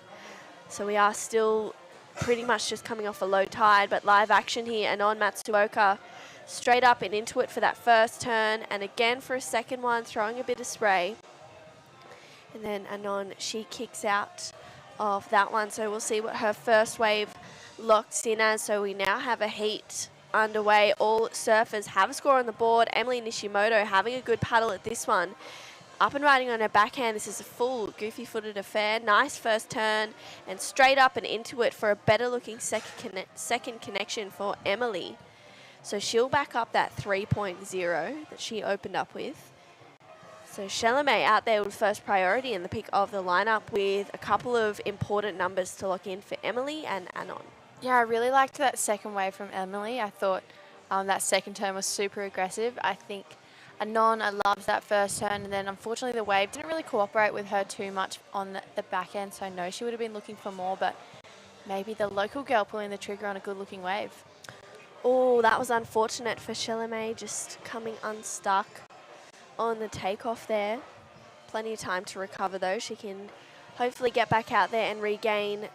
So we are still pretty much just coming off a low tide, but live action here. Anon Matsuoka straight up and into it for that first turn, and again for a second one, throwing a bit of spray. And then Anon, she kicks out of that one, so we'll see what her first wave locks in as. So we now have a heat underway. All surfers have a score on the board. Emily Nishimoto having a good paddle at this one. Up and riding on her backhand. This is a full goofy-footed affair. Nice first turn and straight up and into it for a better-looking second connection for Emily. So she'll back up that 3.0 that she opened up with. So Chalamet out there with first priority in the pick of the lineup with a couple of important numbers to lock in for Emily and Anon. Yeah, I really liked that second wave from Emily. I thought that second turn was super aggressive. I think Anon, I loved that first turn, and then unfortunately the wave didn't really cooperate with her too much on the back end, so I know she would have been looking for more, but maybe the local girl pulling the trigger on a good-looking wave. Oh, that was unfortunate for Chalamet, just coming unstuck on the takeoff there. Plenty of time to recover though. She can hopefully get back out there and regain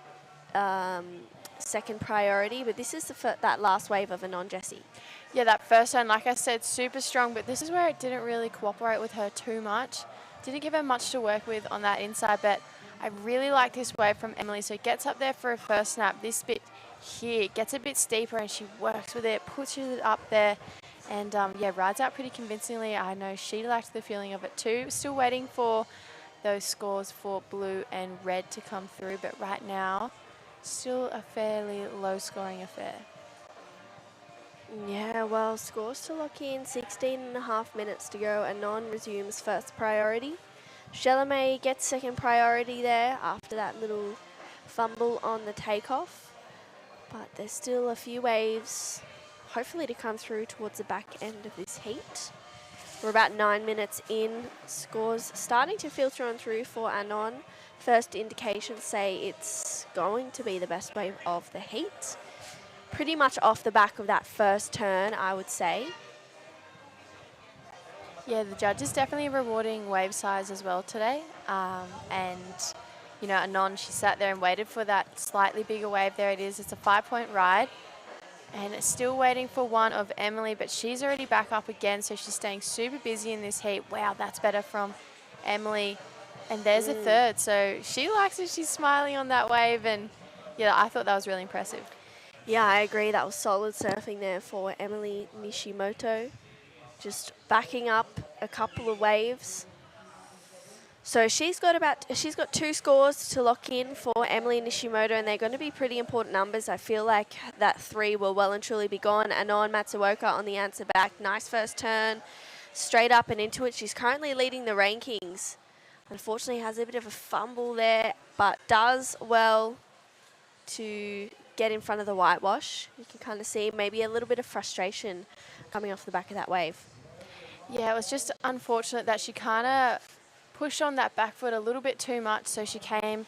second priority, but this is that last wave of Anon, Jessie. Yeah, that first turn, like I said, super strong, but this is where it didn't really cooperate with her too much. Didn't give her much to work with on that inside, but I really like this wave from Emily. So it gets up there for a first snap. This bit here gets a bit steeper, and she works with it, pushes it up there, and yeah, rides out pretty convincingly. I know she liked the feeling of it too. Still waiting for those scores for blue and red to come through, but right now, still a fairly low-scoring affair. Yeah, well, scores to lock in, 16.5 minutes to go. Anon resumes first priority. Chalamet gets second priority there after that little fumble on the takeoff. But there's still a few waves, hopefully to come through towards the back end of this heat. We're about 9 minutes in. Scores starting to filter on through for Anon. First indications say it's going to be the best wave of the heat. Pretty much off the back of that first turn, I would say. Yeah, the judge is definitely rewarding wave size as well today. And, you know, Anon, she sat there and waited for that slightly bigger wave. There it is. It's a 5-point ride. And it's still waiting for one of Emily, but she's already back up again, so she's staying super busy in this heat. Wow, that's better from Emily. And there's a third. So she likes it. She's smiling on that wave. And, yeah, I thought that was really impressive. Yeah, I agree. That was solid surfing there for Emily Nishimoto. Just backing up a couple of waves. So she's got 2 scores to lock in for Emily Nishimoto, and they're going to be pretty important numbers. I feel like that 3 will well and truly be gone. Anon Matsuoka on the answer back. Nice first turn. Straight up and into it. She's currently leading the rankings. Unfortunately, has a bit of a fumble there, but does well to get in front of the whitewash. You can kind of see maybe a little bit of frustration coming off the back of that wave. Yeah, it was just unfortunate that she kind of pushed on that back foot a little bit too much, so she came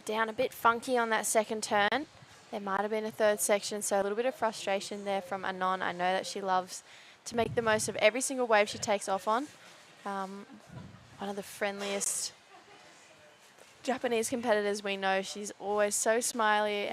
down a bit funky on that second turn. There might have been a third section, so a little bit of frustration there from Anon. I know that she loves to make the most of every single wave she takes off on. One of the friendliest Japanese competitors we know. She's always so smiley,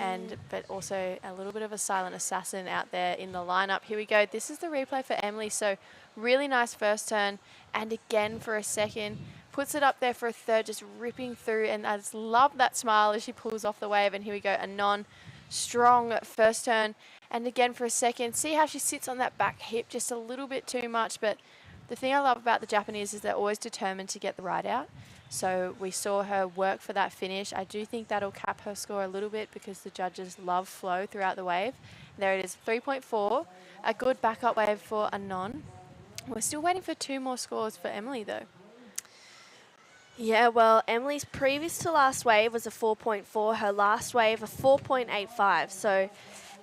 but also a little bit of a silent assassin out there in the lineup. Here we go. This is the replay for Emily. So really nice first turn, and again for a second. Puts it up there for a third, just ripping through, and I just love that smile as she pulls off the wave. And here we go, Anon, strong first turn, and again for a second. See how she sits on that back hip just a little bit too much, but the thing I love about the Japanese is they're always determined to get the ride out. So we saw her work for that finish. I do think that'll cap her score a little bit because the judges love flow throughout the wave. There it is, 3.4. A good backup wave for Anon. We're still waiting for 2 more scores for Emily, though. Yeah, well, Emily's previous to last wave was a 4.4. Her last wave, a 4.85. So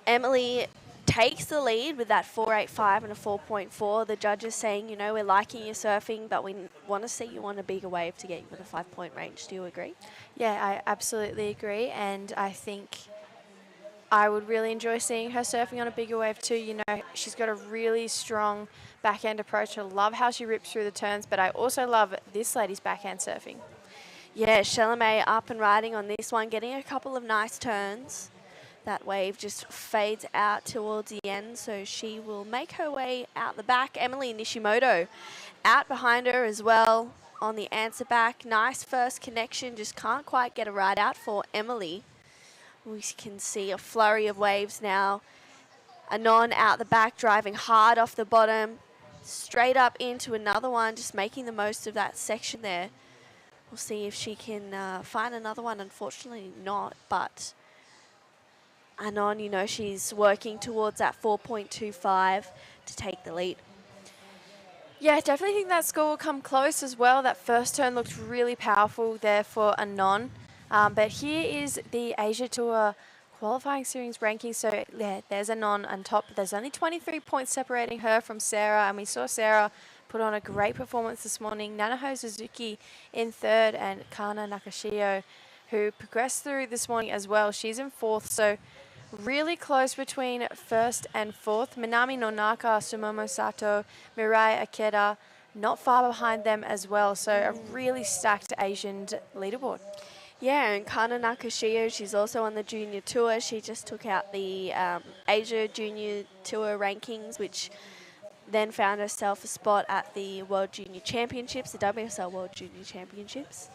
Emily takes the lead with that 4.85 and a 4.4. The judges saying, you know, we're liking your surfing, but we want to see you on a bigger wave to get you with a 5-point range. Do you agree? Yeah, I absolutely agree. And I think I would really enjoy seeing her surfing on a bigger wave too. You know, she's got a really strong backhand approach. I love how she rips through the turns, but I also love this lady's backhand surfing. Yeah, Chalamet up and riding on this one, getting a couple of nice turns. That wave just fades out towards the end, so she will make her way out the back. Emily Nishimoto out behind her as well on the answer back. Nice first connection, just can't quite get a ride out for Emily. We can see a flurry of waves now. Anon out the back, driving hard off the bottom, straight up into another one, just making the most of that section there. We'll see if she can find another one. Unfortunately not, but Anon, you know, she's working towards that 4.25 to take the lead. Yeah, I definitely think that score will come close as well. That first turn looked really powerful there for Anon. But here is the Asia Tour qualifying series ranking. So, yeah, there's Anon on top. There's only 23 points separating her from Sarah. And we saw Sarah put on a great performance this morning. Nanaho Suzuki in third and Kana Nakashio, who progressed through this morning as well. She's in fourth, so really close between first and fourth. Minami Nonaka, Sumomo Sato, Mirai Akeda, not far behind them as well. So a really stacked Asian leaderboard. Yeah, and Kana Nakashio, she's also on the junior tour. She just took out the Asia Junior Tour rankings, which then found herself a spot at the World Junior Championships, the WSL World Junior Championships.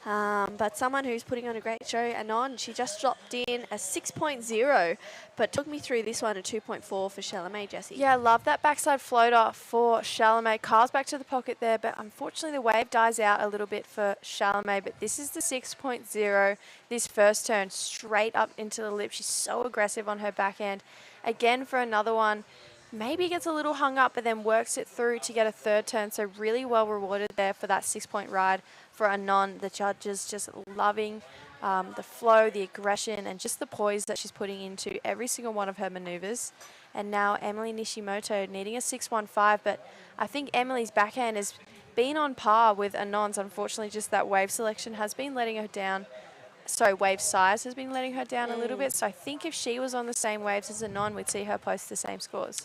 But someone who's putting on a great show, Anon, she just dropped in a 6.0, but took me through this one, a 2.4 for Chalamet, Jessie. Yeah, I love that backside floater for Chalamet. Carl's back to the pocket there, but unfortunately the wave dies out a little bit for Chalamet. But this is the 6.0, this first turn, straight up into the lip. She's so aggressive on her backhand. Again for another one. Maybe gets a little hung up, but then works it through to get a third turn. So really well rewarded there for that 6-point ride for Anon. The judges just loving the flow, the aggression, and just the poise that she's putting into every single one of her maneuvers. And now Emily Nishimoto needing a 6.15, but I think Emily's backhand has been on par with Anon's. Unfortunately, just that wave selection has been letting her down. Sorry, wave size has been letting her down a little bit. So I think if she was on the same waves as Anon, we'd see her post the same scores.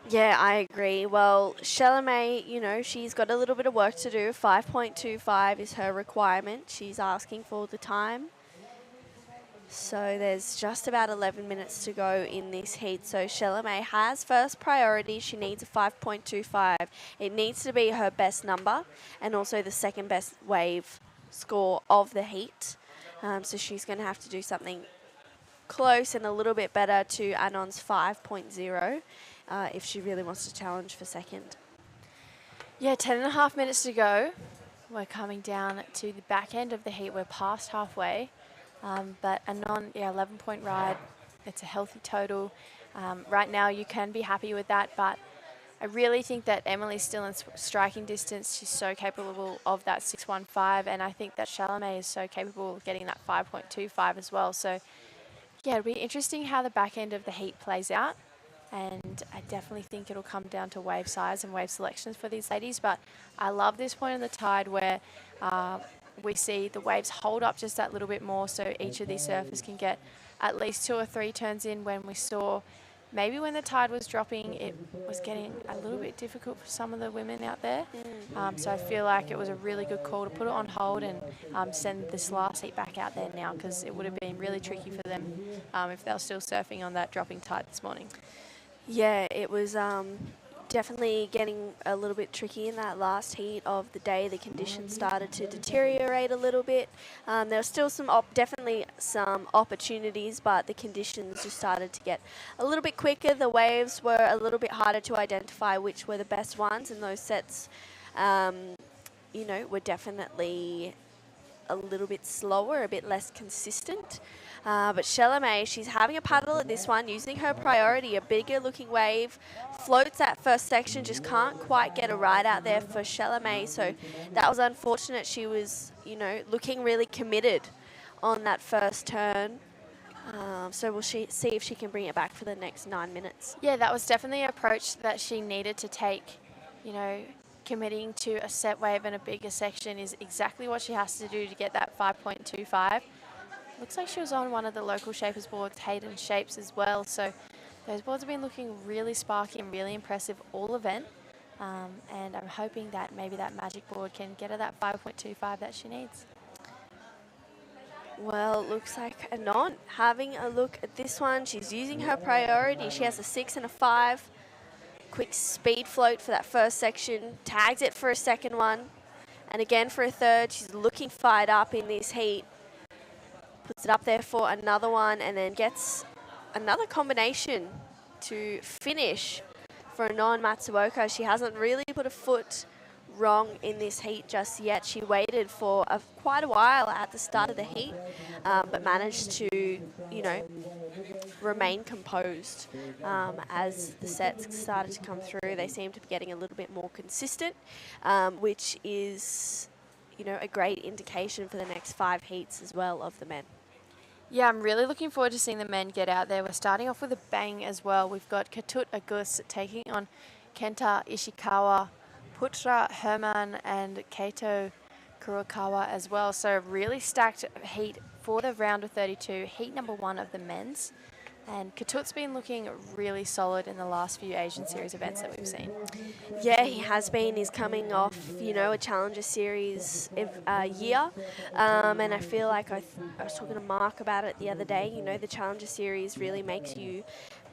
Yeah, I agree. Well, Chalamet, you know, she's got a little bit of work to do. 5.25 is her requirement. She's asking for the time. So there's just about 11 minutes to go in this heat. So Chalamet has first priority. She needs a 5.25. It needs to be her best number and also the second best wave score of the heat. So she's going to have to do something close and a little bit better to Anon's 5.0 if she really wants to challenge for second. Yeah, 10.5 minutes to go. We're coming down to the back end of the heat. We're past halfway. But Anon, yeah, 11-point ride. It's a healthy total. Right now you can be happy with that, but I really think that Emily's still in striking distance. She's so capable of that 6.15, and I think that Chalamet is so capable of getting that 5.25 as well. So, yeah, it'll be interesting how the back end of the heat plays out, and I definitely think it'll come down to wave size and wave selections for these ladies. But I love this point in the tide where we see the waves hold up just that little bit more, so each of these surfers can get at least 2 or 3 turns in. When we saw maybe when the tide was dropping, it was getting a little bit difficult for some of the women out there. So I feel like it was a really good call to put it on hold and send this last heat back out there now, because it would have been really tricky for them if they were still surfing on that dropping tide this morning. Yeah, it was definitely getting a little bit tricky in that last heat of the day. The conditions started to deteriorate a little bit. There were still definitely some opportunities, but the conditions just started to get a little bit quicker. The waves were a little bit harder to identify which were the best ones, and those sets, you know, were definitely a little bit slower, a bit less consistent. But Chalamet, she's having a paddle at this one, using her priority, a bigger looking wave, floats that first section, just can't quite get a ride out there for Chalamet. So that was unfortunate. She was, you know, looking really committed on that first turn. So we'll see if she can bring it back for the next 9 minutes. Yeah, that was definitely an approach that she needed to take. You know, committing to a set wave and a bigger section is exactly what she has to do to get that 5.25. Looks like she was on one of the local shapers boards, Hayden Shapes as well. So those boards have been looking really sparky and really impressive all event. And I'm hoping that maybe that magic board can get her that 5.25 that she needs. Well, it looks like Anon having a look at this one. She's using her priority. She has a 6 and a 5. Quick speed float for that first section. Tags it for a second one. And again for a third. She's looking fired up in this heat. Puts it up there for another one and then gets another combination to finish for Anon Matsuoka. She hasn't really put a foot wrong in this heat just yet. She waited for quite a while at the start of the heat, but managed to, you know, remain composed as the sets started to come through. They seem to be getting a little bit more consistent, which is, you know, a great indication for the next 5 heats as well of the men. Yeah, I'm really looking forward to seeing the men get out there. We're starting off with a bang as well. We've got Katut Agus taking on Kenta Ishikawa Putra, Herman, and Kato Kurokawa as well. So really stacked heat for the round of 32, heat number 1 of the men's. And Katut's been looking really solid in the last few Asian Series events that we've seen. Yeah, he has been. He's coming off, a Challenger Series year. And I feel like I was talking to Mark about it the other day. The Challenger Series really makes you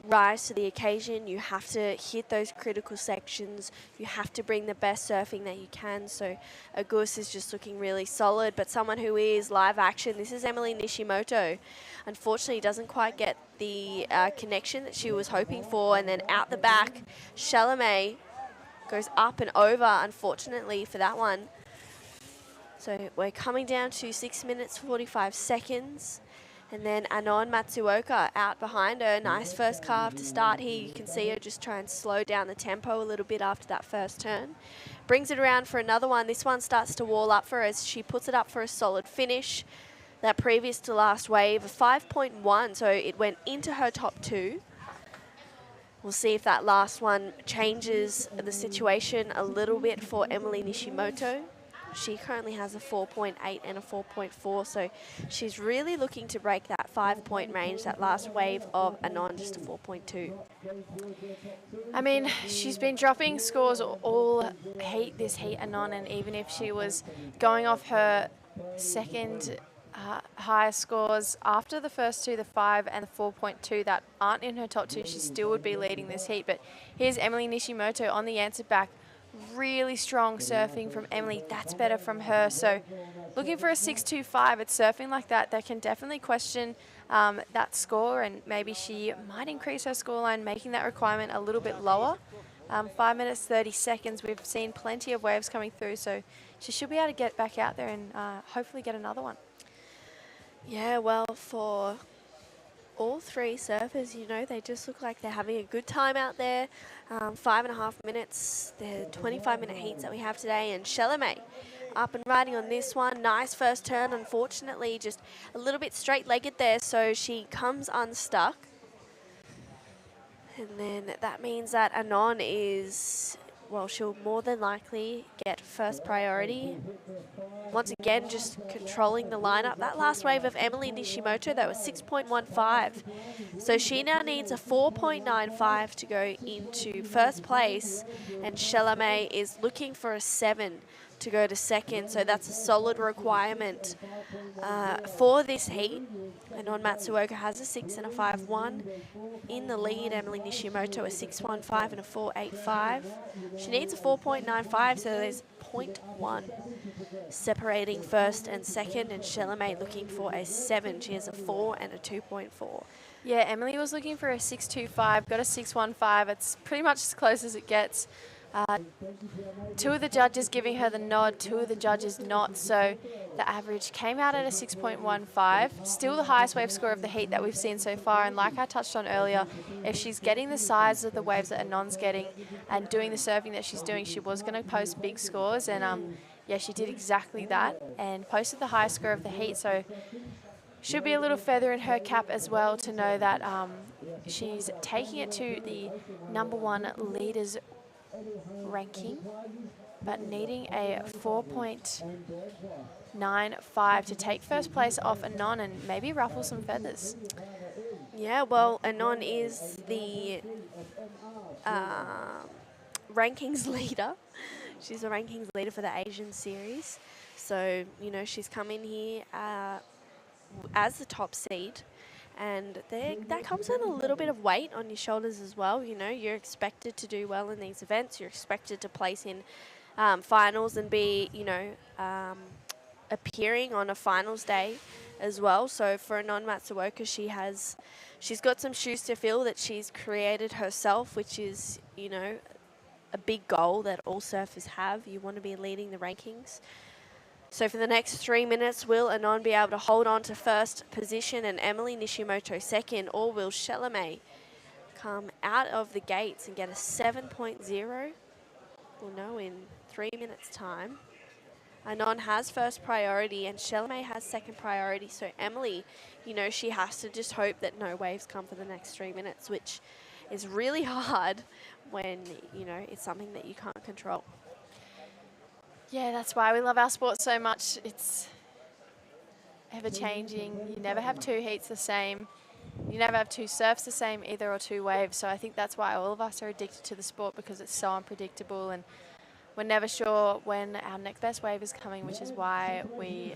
rise to the occasion. You have to hit those critical sections. You have to bring the best surfing that you can. So Agus is just looking really solid. But someone who is live action, this is Emily Nishimoto. Unfortunately, doesn't quite get the connection that she was hoping for. And then out the back, Chalamet goes up and over, unfortunately, for that one. So we're coming down to 6 minutes, 45 seconds. And then Anon Matsuoka out behind her. Nice first carve to start here. You can see her just try and slow down the tempo a little bit after that first turn. Brings it around for another one. This one starts to wall up for her as she puts it up for a solid finish. That previous to last wave, a 5.1, so it went into her top 2. We'll see if that last one changes the situation a little bit for Emily Nishimoto. She currently has a 4.8 and a 4.4, so she's really looking to break that 5-point range, that last wave of Anon, just a 4.2. I mean, she's been dropping scores all heat, this heat Anon, and even if she was going off her second highest scores after the first 2, the 5 and the 4.2 that aren't in her top 2, she still would be leading this heat. But here's Emily Nishimoto on the answer back. Really strong surfing from Emily. That's better from her. So looking for a 6.25. It's surfing like that can definitely question that score, and maybe she might increase her scoreline, making that requirement a little bit lower. 5 minutes, 30 seconds. We've seen plenty of waves coming through, so she should be able to get back out there and hopefully get another one. Yeah, well, for all 3 surfers, they just look like they're having a good time out there. 5.5 minutes, the 25-minute heats that we have today, and Chalamet up and riding on this one. Nice first turn, unfortunately, just a little bit straight-legged there, so she comes unstuck. And then that means that Anon is, well, she'll more than likely get first priority. Once again, just controlling the lineup. That last wave of Emily Nishimoto, that was 6.15. So she now needs a 4.95 to go into first place, and Chalamet is looking for a 7 to go to second. So that's a solid requirement for this heat. Anon Matsuoka has a 6 and a 5.1. In the lead, Emily Nishimoto a 6.15 and a 4.85. She needs a 4.95, so there's 0.1 separating first and second, and Chalamet looking for a 7. She has a 4 and a 2.4. Yeah, Emily was looking for a 6.25, got a 6.15. It's pretty much as close as it gets. 2 of the judges giving her the nod, 2 of the judges not, so the average came out at a 6.15. Still the highest wave score of the heat that we've seen so far, and like I touched on earlier, if she's getting the size of the waves that Anon's getting and doing the surfing that she's doing, she was going to post big scores, and yeah, she did exactly that and posted the highest score of the heat, so should be a little feather in her cap as well to know that she's taking it to the #1 leaders ranking, but needing a 4.95 to take first place off Anon and maybe ruffle some feathers. Yeah, well, Anon is the rankings leader. She's the rankings leader for the Asian series. So, she's come in here as the top seed. And that comes with a little bit of weight on your shoulders as well. You're expected to do well in these events. You're expected to place in finals and be, appearing on a finals day as well. So for Anon Matsuoka, she's got some shoes to fill that she's created herself, which is, a big goal that all surfers have. You want to be leading the rankings. So for the next 3 minutes, will Anon be able to hold on to first position and Emily Nishimoto second, or will Chalamet come out of the gates and get a 7.0? We'll know in 3 minutes' time. Anon has first priority and Chalamet has second priority. So Emily, she has to just hope that no waves come for the next 3 minutes, which is really hard when, it's something that you can't control. Yeah, that's why we love our sport so much. It's ever-changing. You never have two heats the same. You never have two surfs the same either, or two waves. So I think that's why all of us are addicted to the sport, because it's so unpredictable and we're never sure when our next best wave is coming, which is why we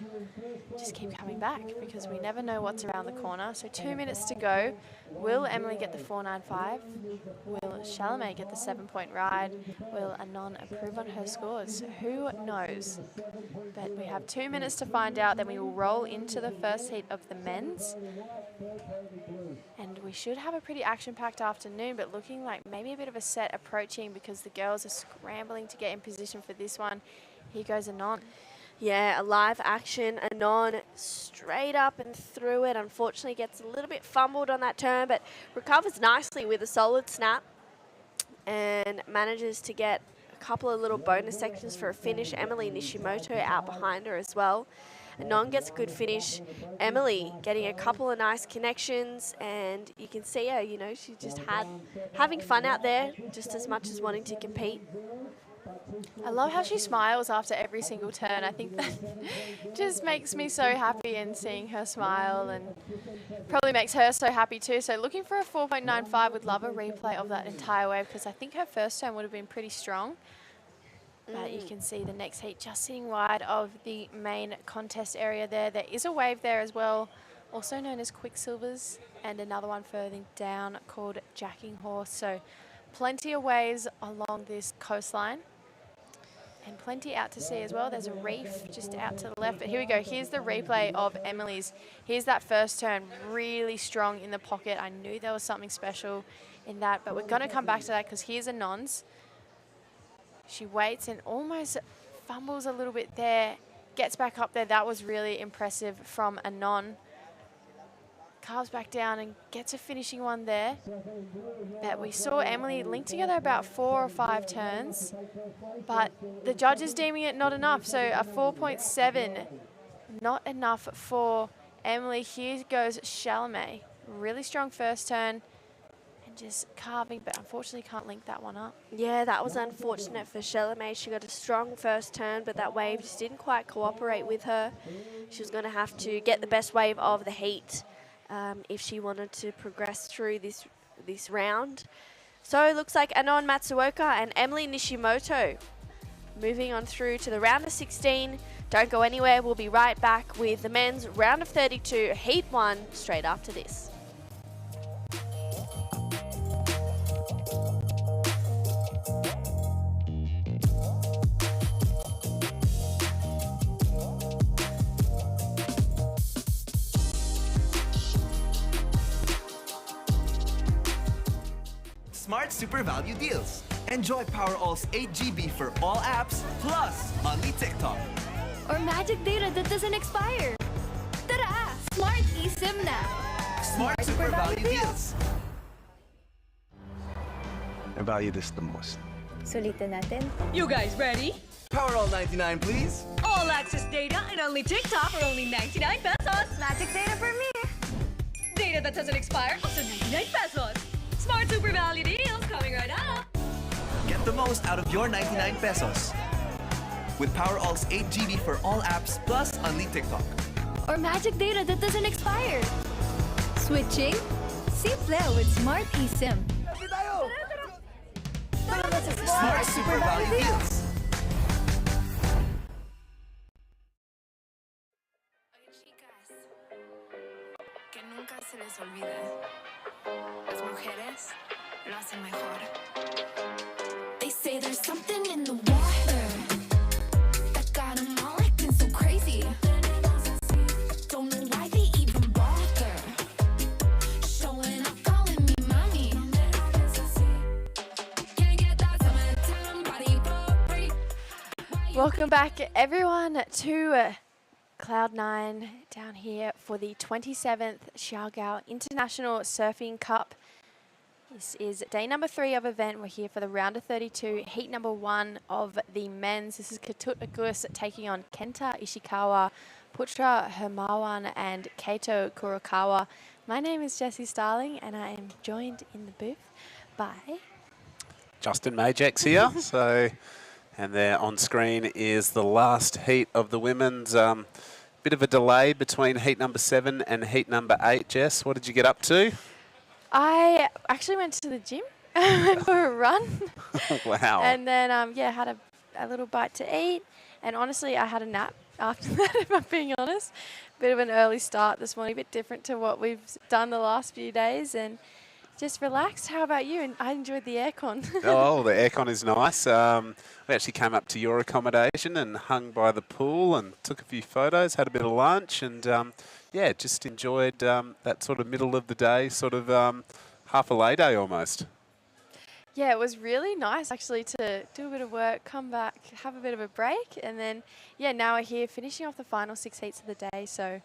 just keep coming back, because we never know what's around the corner. So 2 minutes to go. Will Emily get the 4.95? Will Chalamet get the 7-point ride? Will Anon improve on her scores? Who knows? But we have 2 minutes to find out. Then we will roll into the first heat of the men's. And we should have a pretty action-packed afternoon, but looking like maybe a bit of a set approaching, because the girls are scrambling to get in position for this one. Here goes Anon. Yeah, a live action. Anon straight up and through it. Unfortunately gets a little bit fumbled on that turn, but recovers nicely with a solid snap and manages to get a couple of little bonus sections for a finish. Emily Nishimoto out behind her as well. Anon gets a good finish. Emily getting a couple of nice connections, and you can see her, you know, she's just having fun out there just as much as wanting to compete. I love how she smiles after every single turn. I think that just makes me so happy, and seeing her smile and probably makes her so happy too. So looking for a 4.95, would love a replay of that entire wave, because I think her first turn would have been pretty strong. But you can see the next heat just sitting wide of the main contest area there. There is a wave there as well, also known as Quicksilvers, and another one further down called Jacking Horse. So plenty of waves along this coastline, and plenty out to sea as well. There's a reef just out to the left. But here we go. Here's the replay of Emily's. Here's that first turn, really strong in the pocket. I knew there was something special in that, but we're going to come back to that, because here's Anon's. She waits and almost fumbles a little bit there. Gets back up there. That was really impressive from Anon. Carves back down and gets a finishing one there. But we saw Emily link together about 4 or 5 turns, but the judges deeming it not enough. So a 4.7, not enough for Emily. Here goes Chalamet. Really strong first turn, and just carving, but unfortunately can't link that one up. Yeah, that was unfortunate for Chalamet. She got a strong first turn, but that wave just didn't quite cooperate with her. She was going to have to get the best wave of the heat if she wanted to progress through this round. So it looks like Anon Matsuoka and Emily Nishimoto moving on through to the round of 16. Don't go anywhere. We'll be right back with the men's round of 32, heat 1, straight after this. Smart Super Value Deals. Enjoy Powerall's 8 GB for all apps, plus only TikTok. Or magic data that doesn't expire. Tara! Smart eSIM na! Smart Super Value Deals. I value this the most. Sulitin natin. You guys ready? Powerall 99, please. All access data and only TikTok for only 99 pesos. Magic data for me! Data that doesn't expire, also 99 pesos. Smart Super Value Deals coming right up. Get the most out of your 99 pesos. With Powerall's 8 GB for all apps, plus only TikTok. Or magic data that doesn't expire. Switching? Simple with Smart eSIM. Smart Super Value Deals. Que nunca se les olvide. Las mujeres lo hacen mejor. They say there's something in the water that got them all acting so crazy. Don't know why they even bother showing up, calling me mommy. Can't get that summertime body for free. Welcome back, everyone, to Cloud9 down here for the 27th Siargao International Surfing Cup. This is day number 3 of event. We're here for the round of 32, heat number 1 of the men's. This is Katut Agus taking on Kenta Ishikawa, Putra Hermawan, and Kaito Kurokawa. My name is Jessie Starling, and I am joined in the booth by Justin Majex here. So And there on screen is the last heat of the women's. Bit of a delay between heat number 7 and heat number 8. Jess, what did you get up to? I actually went to the gym. Went for a run. Wow. And then, had a little bite to eat. And honestly, I had a nap after that, if I'm being honest. Bit of an early start this morning, a bit different to what we've done the last few days. And just relaxed. How about you? And I enjoyed the aircon. Oh, the aircon is nice. We actually came up to your accommodation and hung by the pool and took a few photos, had a bit of lunch, and just enjoyed that sort of middle of the day, sort of half a lay day almost. Yeah, it was really nice actually to do a bit of work, come back, have a bit of a break, and then, now we're here finishing off the final 6 heats of the day. So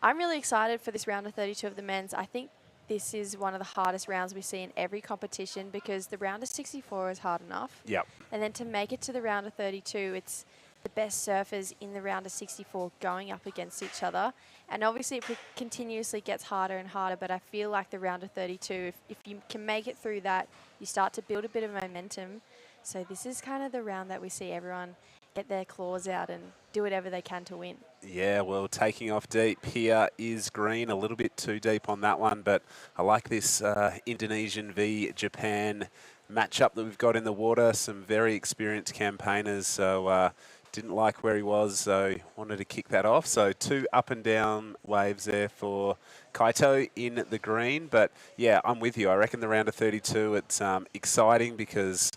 I'm really excited for this round of 32 of the men's. I think this is one of the hardest rounds we see in every competition because the round of 64 is hard enough. Yep. And then to make it to the round of 32, it's the best surfers in the round of 64 going up against each other. And obviously it continuously gets harder and harder, but I feel like the round of 32, if you can make it through that, you start to build a bit of momentum. So this is kind of the round that we see everyone get their claws out and do whatever they can to win. Yeah, well, taking off deep here is Green, a little bit too deep on that one, but I like this Indonesian v Japan matchup that we've got in the water. Some very experienced campaigners, so didn't like where he was, so wanted to kick that off. So 2 up and down waves there for Kaito in the green, but yeah, I'm with you. I reckon the round of 32, it's exciting because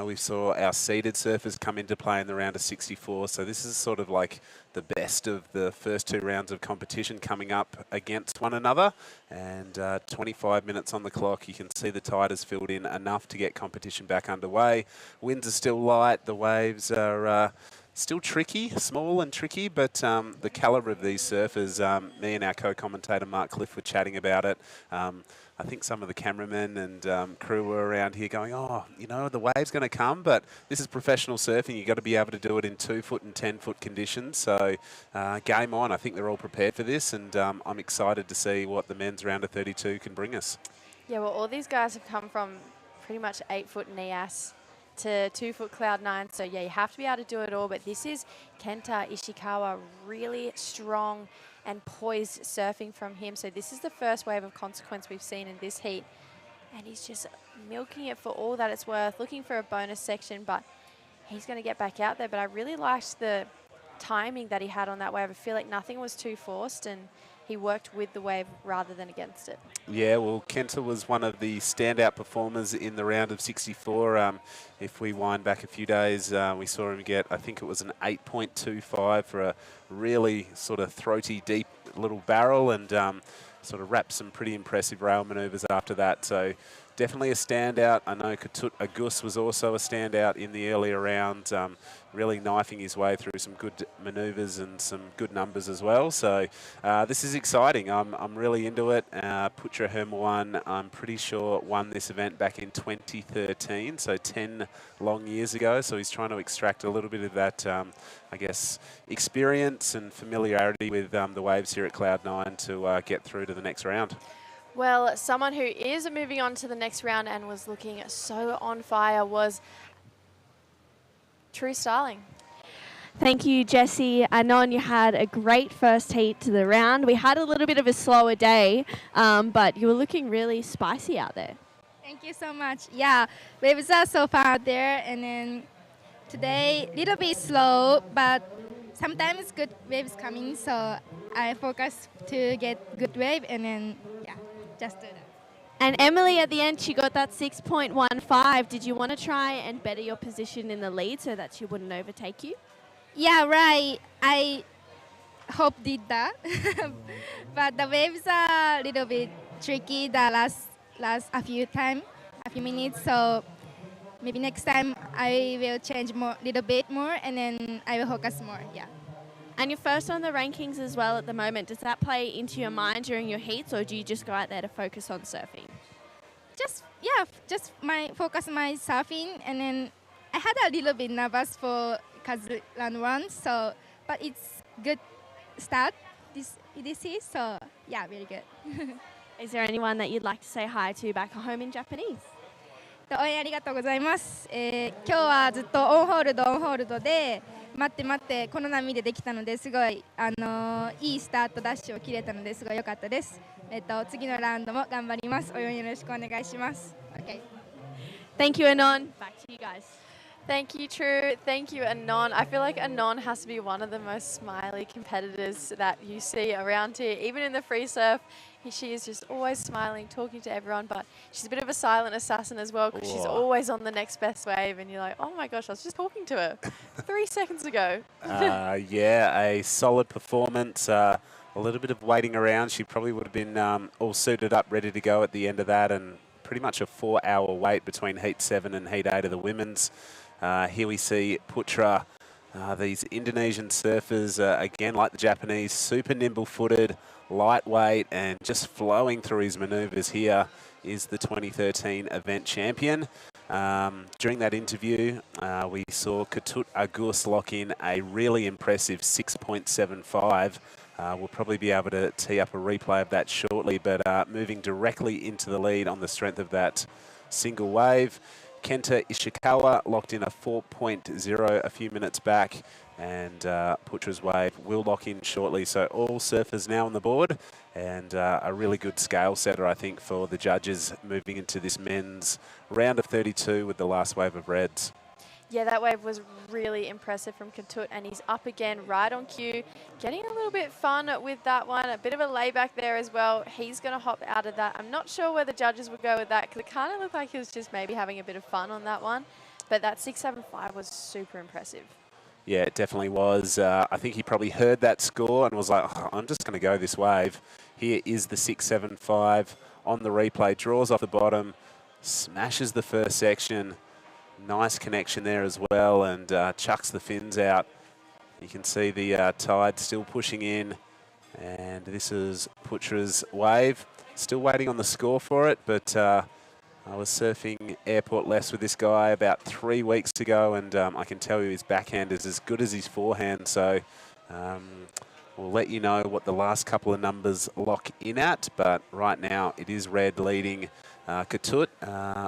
we saw our seeded surfers come into play in the round of 64. So this is sort of like the best of the first 2 rounds of competition coming up against one another. And 25 minutes on the clock. You can see the tide has filled in enough to get competition back underway. Winds are still light. The waves are still tricky, small and tricky, but the calibre of these surfers, me and our co-commentator Mark Cliff were chatting about it. I think some of the cameramen and crew were around here going, the wave's going to come, but this is professional surfing. You've got to be able to do it in 2-foot and 10-foot conditions. So game on. I think they're all prepared for this, and I'm excited to see what the men's round of 32 can bring us. Yeah, well, all these guys have come from pretty much 8-foot Nias to 2-foot Cloud 9. So, yeah, you have to be able to do it all. But this is Kenta Ishikawa, really strong and poised surfing from him. So this is the first wave of consequence we've seen in this heat. And he's just milking it for all that it's worth, looking for a bonus section, but he's going to get back out there. But I really liked the timing that he had on that wave. I feel like nothing was too forced and he worked with the wave rather than against it. Yeah, well, Kenta was one of the standout performers in the round of 64. If we wind back a few days, we saw him get, I think it was an 8.25 for a really sort of throaty, deep little barrel, and sort of wrapped some pretty impressive rail manoeuvres after that. So definitely a standout. I know Katut Agus was also a standout in the earlier round, really knifing his way through some good manoeuvres and some good numbers as well. So this is exciting. I'm really into it. Putra Hermawan, I'm pretty sure, won this event back in 2013, so 10 long years ago. So he's trying to extract a little bit of that, I guess, experience and familiarity with the waves here at Cloud9 to get through to the next round. Well, someone who is moving on to the next round and was looking so on fire was True Starling. Thank you, Jessie. Anon, you had a great first heat to the round. We had a little bit of a slower day, but you were looking really spicy out there. Thank you so much. Yeah, waves are so far out there, and then today little bit slow, but sometimes good waves coming, so I focus to get good wave, and then just do that. And Emily, at the end, she got that 6.15. Did you want to try and better your position in the lead so that she wouldn't overtake you? Yeah, right. I hope did that. But the waves are a little bit tricky the last a few minutes. So maybe next time I will change little bit more, and then I will focus more. Yeah. And you're first on the rankings as well at the moment. Does that play into your mind during your heats, or do you just go out there to focus on surfing? Just focus on my surfing, and then I had a little bit nervous for Kazlan 1, so but it's good start this is, so yeah, very good. Is there anyone that you'd like to say hi to back home in Japanese? 応援ありがとうございます。今日はずっとオンホールドで待ってこの波でできたのですごいいいスタートダッシュを切れたのですごい良かったです。次のラウンドも頑張ります。応援よろしくお願いします。Okay. Thank you, Anon. Back to you guys. Thank you, True. Thank you, Anon. I feel like Anon has to be one of the most smiley competitors that you see around here. Even in the free surf, she is just always smiling, talking to everyone, but she's a bit of a silent assassin as well because she's always on the next best wave and you're like, oh my gosh, I was just talking to her 3 seconds ago. Yeah, a solid performance. A little bit of waiting around. She probably would have been all suited up, ready to go at the end of that, and pretty much a 4-hour wait between Heat 7 and Heat 8 of the women's. Here we see Putra, these Indonesian surfers, again, like the Japanese, super nimble-footed, lightweight, and just flowing through his manoeuvres. Here is the 2013 event champion. During that interview, we saw Ketut Agus lock in a really impressive 6.75. We'll probably be able to tee up a replay of that shortly, but moving directly into the lead on the strength of that single wave. Kenta Ishikawa locked in a 4.0 a few minutes back, and Putra's wave will lock in shortly. So all surfers now on the board, and a really good scale setter, I think, for the judges moving into this men's round of 32 with the last wave of reds. Yeah, that wave was really impressive from Ketut, and he's up again right on cue, getting a little bit fun with that one. A bit of a layback there as well. He's going to hop out of that. I'm not sure where the judges would go with that because it kind of looked like he was just maybe having a bit of fun on that one. But that 6.75 was super impressive. Yeah, it definitely was. I think he probably heard that score and was like, oh, I'm just going to go this wave. Here is the 6.75 on the replay. Draws off the bottom, smashes the first section. Nice connection there as well, and chucks the fins out. You can see the tide still pushing in, and this is Putra's wave. Still waiting on the score for it, but I was surfing airport less with this guy about 3 weeks ago, and I can tell you his backhand is as good as his forehand, so we'll let you know what the last couple of numbers lock in at, but right now it is red leading Ketut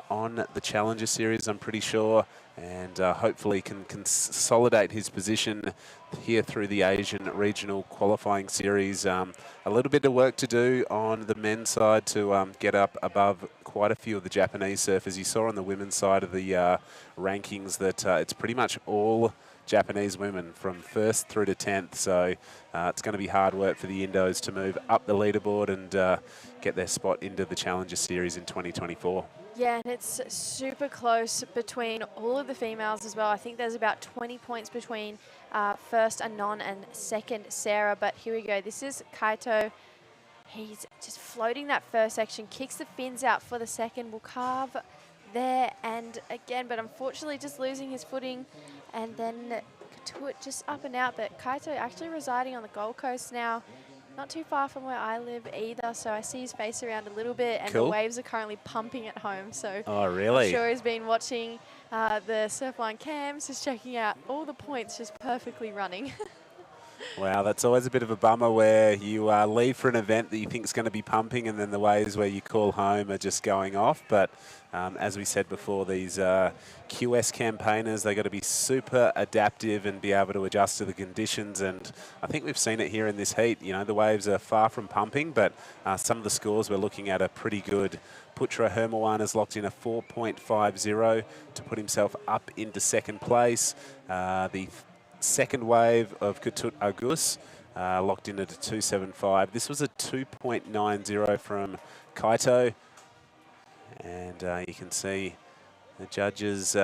on the Challenger Series, I'm pretty sure, and hopefully can consolidate his position here through the Asian Regional Qualifying Series. A little bit of work to do on the men's side to get up above quite a few of the Japanese surfers. You saw on the women's side of the rankings that it's pretty much all Japanese women from 1st through to 10th, so it's going to be hard work for the Indos to move up the leaderboard and get their spot into the Challenger Series in 2024. Yeah, and it's super close between all of the females as well. I think there's about 20 points between first Anon and second Sarah, but here we go. This is Kaito. He's just floating that first section, kicks the fins out for the second, will carve there and again, but unfortunately just losing his footing, and then Ketut just up and out. But Kaito actually residing on the Gold Coast now, not too far from where I live either, so I see his face around a little bit, and cool. The waves are currently pumping at home, so oh, really? I'm sure he's been watching the Surfline cams, just checking out all the points just perfectly running. Wow, that's always a bit of a bummer where you leave for an event that you think is going to be pumping, and then the waves where you call home are just going off. But as we said before, these QS campaigners, they've got to be super adaptive and be able to adjust to the conditions. And I think we've seen it here in this heat. You know, the waves are far from pumping, but some of the scores we're looking at are pretty good. Putra Hermawan has locked in a 4.50 to put himself up into second place. The second wave of Ketut Agus locked in at a 2.75. This was a 2.90 from Kaito. And you can see the judges,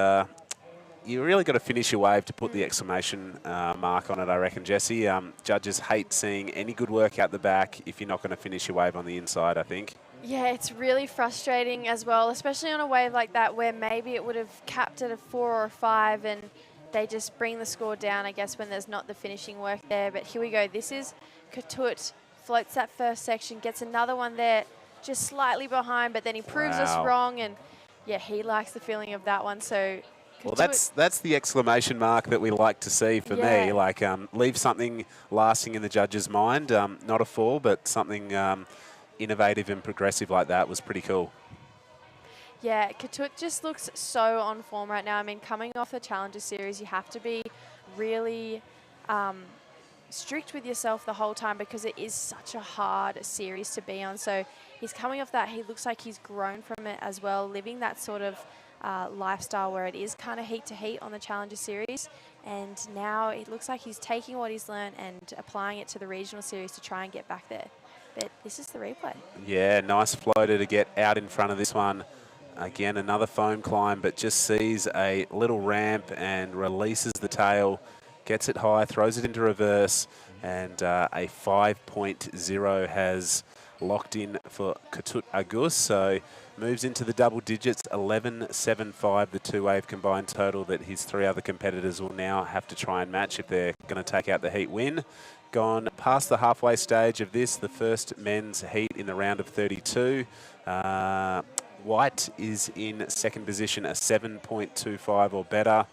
you really got to finish your wave to put the exclamation mark on it, I reckon, Jesse. Judges hate seeing any good work out the back if you're not going to finish your wave on the inside, I think. Yeah, it's really frustrating as well, especially on a wave like that where maybe it would have capped at a 4 or a 5 and they just bring the score down, I guess, when there's not the finishing work there. But here we go. This is Ketut, floats that first section, gets another one there, just slightly behind, but then he proves us wrong. And, yeah, he likes the feeling of that one. So, well, that's the exclamation mark that we like to see for me. Like, leave something lasting in the judge's mind. Not a fall, but something innovative and progressive like that was pretty cool. Yeah, Katut just looks so on form right now. I mean, coming off the Challenger Series, you have to be really strict with yourself the whole time because it is such a hard series to be on. So he's coming off that. He looks like he's grown from it as well, living that sort of lifestyle where it is kind of heat to heat on the Challenger Series. And now it looks like he's taking what he's learned and applying it to the regional series to try and get back there. But this is the replay. Yeah, nice floater to get out in front of this one. Again, another foam climb, but just sees a little ramp and releases the tail, gets it high, throws it into reverse, and a 5.0 has locked in for Katut Agus. So moves into the double digits, 11.75, the two-wave combined total that his three other competitors will now have to try and match if they're going to take out the heat win. Gone past the halfway stage of this, the first men's heat in the round of 32. White is in second position, a 7.25 or better.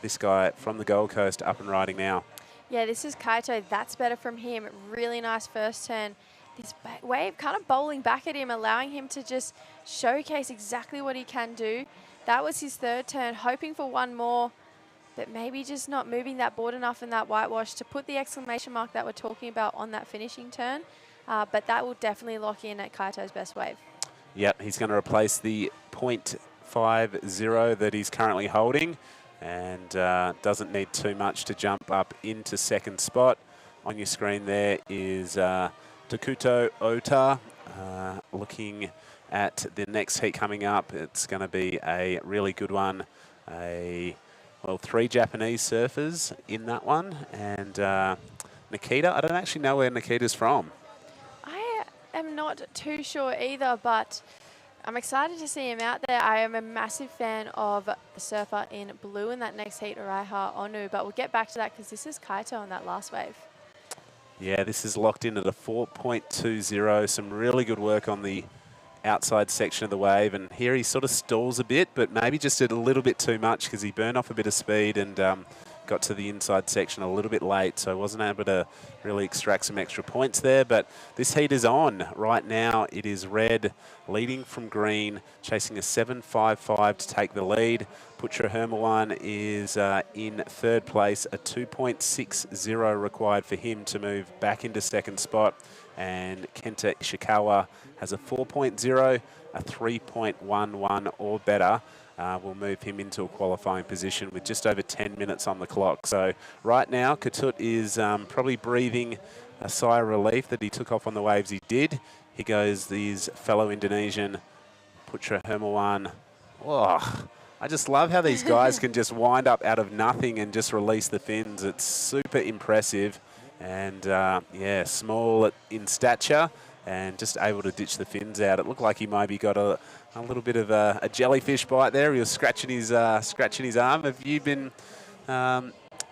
This guy from the Gold Coast up and riding now. Yeah, this is Kaito. That's better from him. Really nice first turn. This wave kind of bowling back at him, allowing him to just showcase exactly what he can do. That was his third turn, hoping for one more, but maybe just not moving that board enough in that whitewash to put the exclamation mark that we're talking about on that finishing turn. But that will definitely lock in at Kaito's best wave. Yep, he's going to replace the 0.50 that he's currently holding, and doesn't need too much to jump up into second spot. On your screen there is Takuto Ota. Looking at the next heat coming up, it's going to be a really good one. Well, 3 Japanese surfers in that one, and Nikita, I don't actually know where Nikita's from. I'm not too sure either, but I'm excited to see him out there. I am a massive fan of the surfer in blue in that next heat, Uraiha Onu, but we'll get back to that because this is Kaito on that last wave. Yeah, this is locked in at a 4.20. Some really good work on the outside section of the wave, and here he sort of stalls a bit, but maybe just did a little bit too much because he burned off a bit of speed and got to the inside section a little bit late, so wasn't able to really extract some extra points there. But this heat is on right now. It is red leading from green, chasing a 7.55 to take the lead. Putra Hermawan is in third place, a 2.60 required for him to move back into second spot. And Kenta Ishikawa has a 4.0, a 3.11 or better. Will move him into a qualifying position with just over 10 minutes on the clock. So right now, Katut is probably breathing a sigh of relief that he took off on the waves he did. Here goes his fellow Indonesian, Putra Hermawan. Oh, I just love how these guys can just wind up out of nothing and just release the fins. It's super impressive. And yeah, small in stature and just able to ditch the fins out. It looked like he maybe got a little bit of a jellyfish bite there. He was scratching his arm. Have you been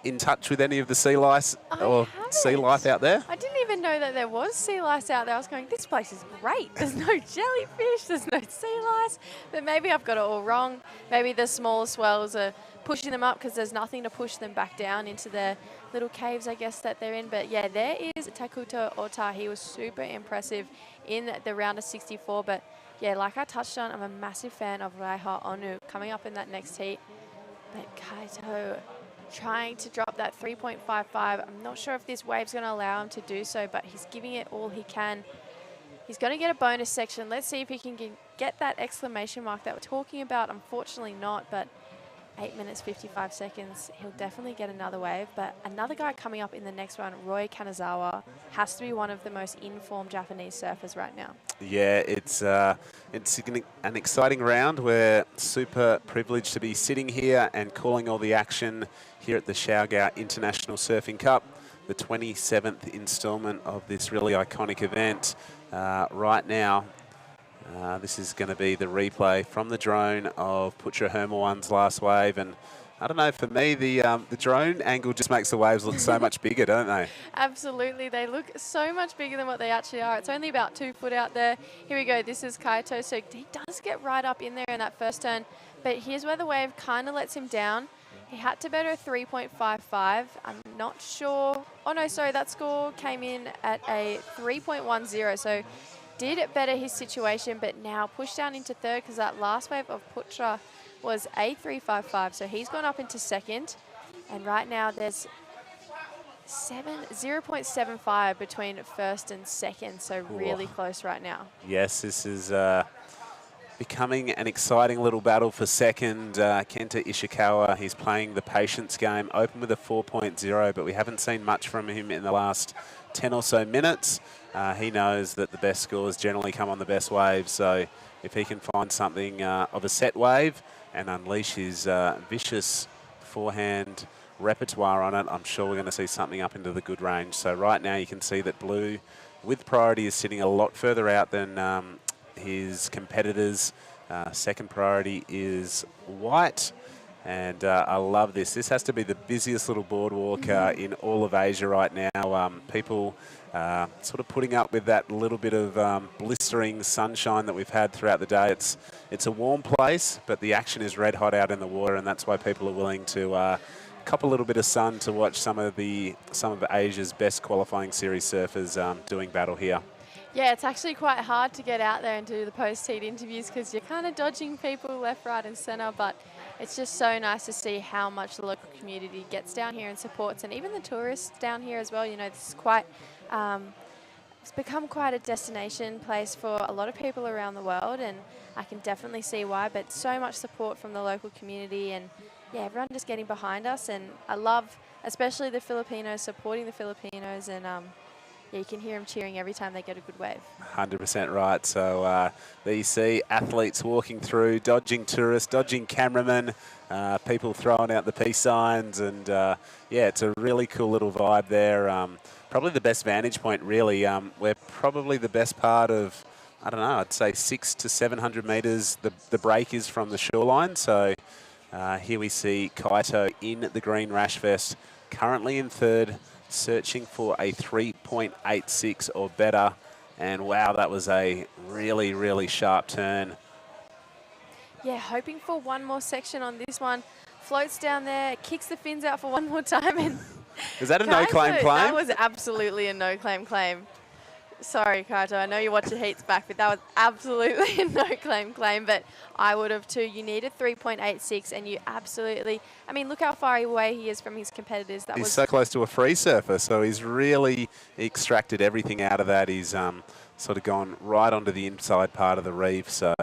in touch with any of the sea lice or sea life out there? I didn't even know that there was sea lice out there. I was going, this place is great. There's no jellyfish, there's no sea lice. But maybe I've got it all wrong. Maybe the smaller swells are pushing them up because there's nothing to push them back down into the little caves, I guess, that they're in. But yeah, there is Takuto Ota. He was super impressive in the round of 64. But yeah, like I touched on, I'm a massive fan of Uraiha Onu coming up in that next heat. But Kaito trying to drop that 3.55. I'm not sure if this wave's going to allow him to do so, but he's giving it all he can. He's going to get a bonus section. Let's see if he can get that exclamation mark that we're talking about. Unfortunately not, but 8 minutes, 55 seconds. He'll definitely get another wave. But another guy coming up in the next round, Roy Kanazawa, has to be one of the most informed Japanese surfers right now. Yeah, it's an exciting round. We're super privileged to be sitting here and calling all the action here at the Siargao International Surfing Cup, the 27th instalment of this really iconic event. Right now, this is going to be the replay from the drone of Putra Hermawan's last wave, and I don't know, for me, the drone angle just makes the waves look so much bigger, don't they? Absolutely. They look so much bigger than what they actually are. It's only about 2 foot out there. Here we go. This is Kaito. So he does get right up in there in that first turn, but here's where the wave kind of lets him down. He had to better a 3.55. I'm not sure. Oh, no, sorry. That score came in at a 3.10. So did better his situation, but now pushed down into third because that last wave of Putra was A355. So he's gone up into second. And right now there's 0.75 between first and second. So really close right now. Yes, this is becoming an exciting little battle for second. Kenta Ishikawa, he's playing the patience game, open with a 4.0, but we haven't seen much from him in the last 10 or so minutes. He knows that the best scores generally come on the best waves, so if he can find something of a set wave and unleash his vicious forehand repertoire on it, I'm sure we're going to see something up into the good range. So right now you can see that blue with priority is sitting a lot further out than his competitors. Second priority is white. And I love this. This has to be the busiest little boardwalk in all of Asia right now. People sort of putting up with that little bit of blistering sunshine that we've had throughout the day. It's a warm place, but the action is red hot out in the water, and that's why people are willing to cop a little bit of sun to watch some of Asia's best qualifying series surfers doing battle here. Yeah, it's actually quite hard to get out there and do the post-heat interviews because you're kind of dodging people left, right and centre, but it's just so nice to see how much the local community gets down here and supports, and even the tourists down here as well. You know, this is quite, it's become quite a destination place for a lot of people around the world, and I can definitely see why, but so much support from the local community, and yeah, everyone just getting behind us, and I love especially the Filipinos supporting the Filipinos, and yeah, you can hear them cheering every time they get a good wave. 100% right. So there you see athletes walking through, dodging tourists, dodging cameramen, people throwing out the peace signs, and yeah, it's a really cool little vibe there. Probably the best vantage point, really. We're probably the best part of, I don't know, I'd say 600 to 700 metres. The break is from the shoreline. So here we see Kaito in the green rash vest, currently in third, searching for a 3.86 or better. And wow, that was a really, really sharp turn. Yeah, hoping for one more section on this one. Floats down there, kicks the fins out for one more time. And is that a no-claim claim? That was absolutely a no-claim claim. Sorry, Kaito, I know you watch your heats back, but that was absolutely a no-claim claim, but I would have too. You needed 3.86, and you absolutely, I mean, look how far away he is from his competitors. He's so close to a free surfer, so he's really extracted everything out of that. He's sort of gone right onto the inside part of the reef, so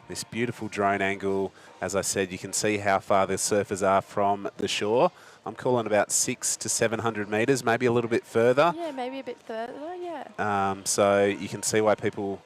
this beautiful drone angle. As I said, you can see how far the surfers are from the shore. I'm calling about 600 to 700 metres, maybe a little bit further. Yeah, maybe a bit further, yeah. So you can see why people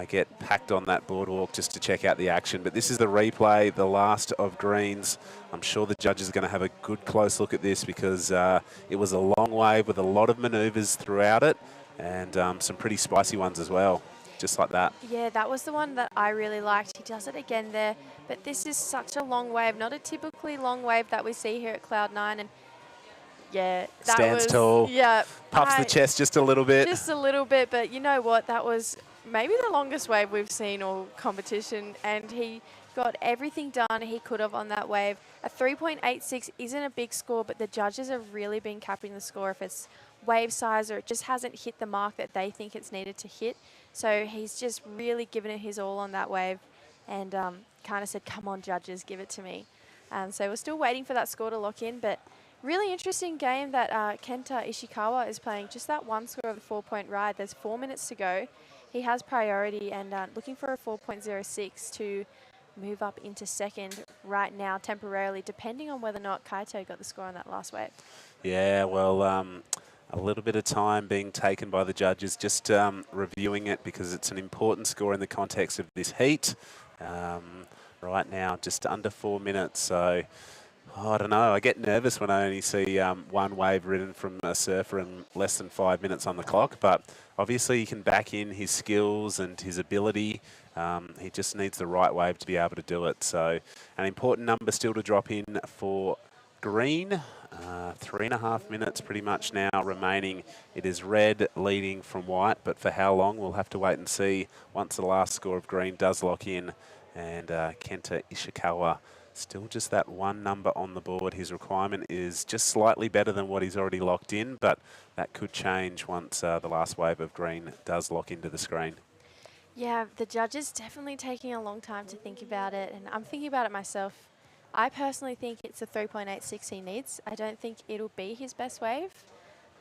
get packed on that boardwalk just to check out the action. But this is the replay, the last of greens. I'm sure the judges are going to have a good close look at this because it was a long wave with a lot of manoeuvres throughout it, and some pretty spicy ones as well, just like that. Yeah, that was the one that I really liked. He does it again there. But this is such a long wave, not a typically long wave that we see here at Cloud9. And yeah, that stands was, tall, yeah, puffs the chest just a little bit. Just a little bit, but you know what? That was maybe the longest wave we've seen all competition, and he got everything done he could have on that wave. A 3.86 isn't a big score, but the judges have really been capping the score if it's wave size or it just hasn't hit the mark that they think it's needed to hit. So he's just really given it his all on that wave, and kind of said, come on, judges, give it to me. So we're still waiting for that score to lock in, but really interesting game that Kenta Ishikawa is playing. Just that one score of the 4-point ride. There's 4 minutes to go. He has priority and looking for a 4.06 to move up into second right now temporarily, depending on whether or not Kaito got the score on that last wave. Yeah, well, a little bit of time being taken by the judges, just reviewing it because it's an important score in the context of this heat. Right now, just under 4 minutes. So, I don't know. I get nervous when I only see one wave ridden from a surfer in less than 5 minutes on the clock. But obviously, he can back in his skills and his ability. He just needs the right wave to be able to do it. So, an important number still to drop in for green. 3.5 minutes pretty much now remaining. It is red leading from white, but for how long, we'll have to wait and see once the last score of green does lock in. And Kenta Ishikawa, still just that one number on the board. His requirement is just slightly better than what he's already locked in, but that could change once the last wave of green does lock into the screen. Yeah, the judge is definitely taking a long time to think about it, and I'm thinking about it myself. I personally think it's a 3.86 he needs. I don't think it'll be his best wave,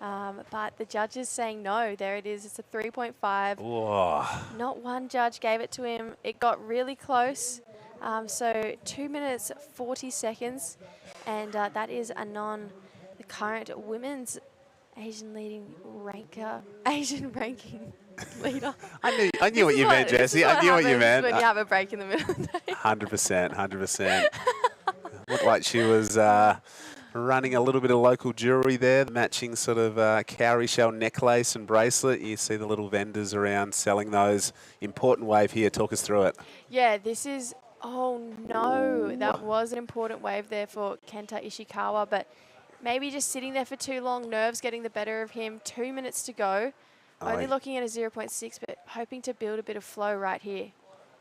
but the judge is saying no. There it is. It's a 3.5. Whoa. Not one judge gave it to him. It got really close. So 2 minutes 40 seconds, and that is Anon, the current women's Asian ranking leader. I knew what you meant, Jessie. I knew what you meant. When you have a break in the middle of the day. 100%. Looked like she was running a little bit of local jewellery there, matching sort of cowrie shell necklace and bracelet. You see the little vendors around selling those. Important wave here. Talk us through it. Yeah, this is... Oh, no. That was an important wave there for Kenta Ishikawa, but maybe just sitting there for too long, nerves getting the better of him. 2 minutes to go. Only looking at a 0.6, but hoping to build a bit of flow right here.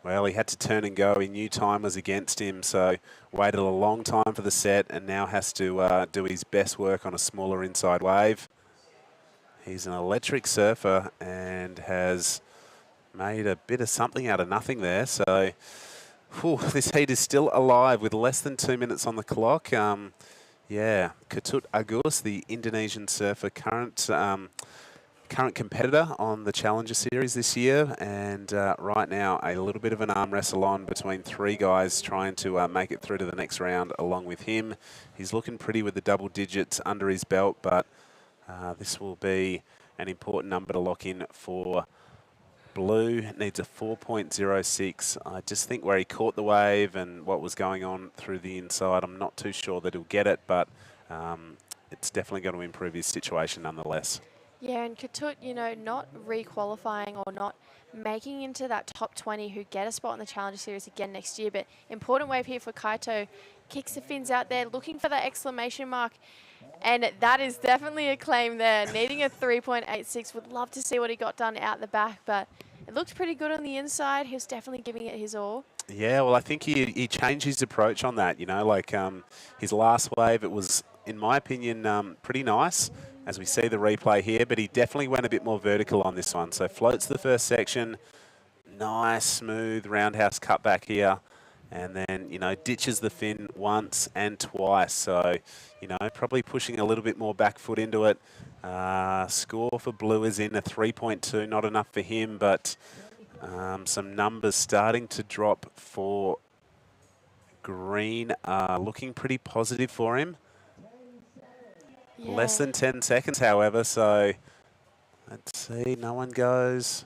Well, he had to turn and go. He knew time was against him, so waited a long time for the set and now has to do his best work on a smaller inside wave. He's an electric surfer and has made a bit of something out of nothing there. So this heat is still alive with less than 2 minutes on the clock. Yeah, Ketut Agus, the Indonesian surfer, current competitor on the Challenger Series this year, and right now a little bit of an arm wrestle on between three guys trying to make it through to the next round along with him. He's looking pretty with the double digits under his belt, but this will be an important number to lock in for Blue. Needs a 4.06. I just think where he caught the wave and what was going on through the inside, I'm not too sure that he'll get it, but it's definitely going to improve his situation nonetheless. Yeah, and Ketut, you know, not re-qualifying or not making into that top 20 who get a spot in the Challenger Series again next year, but important wave here for Kaito. Kicks the fins out there, looking for that exclamation mark. And that is definitely a claim there. Needing a 3.86. Would love to see what he got done out the back, but it looked pretty good on the inside. He was definitely giving it his all. Yeah, well, I think he changed his approach on that. You know, like his last wave, it was, in my opinion, pretty nice, as we see the replay here, but he definitely went a bit more vertical on this one. So floats the first section, nice, smooth, roundhouse cut back here. And then, you know, ditches the fin once and twice. So, you know, probably pushing a little bit more back foot into it. Score for Blue is in a 3.2, not enough for him, but some numbers starting to drop for Green. Looking pretty positive for him. Yeah. Less than 10 seconds, however, so let's see, no one goes.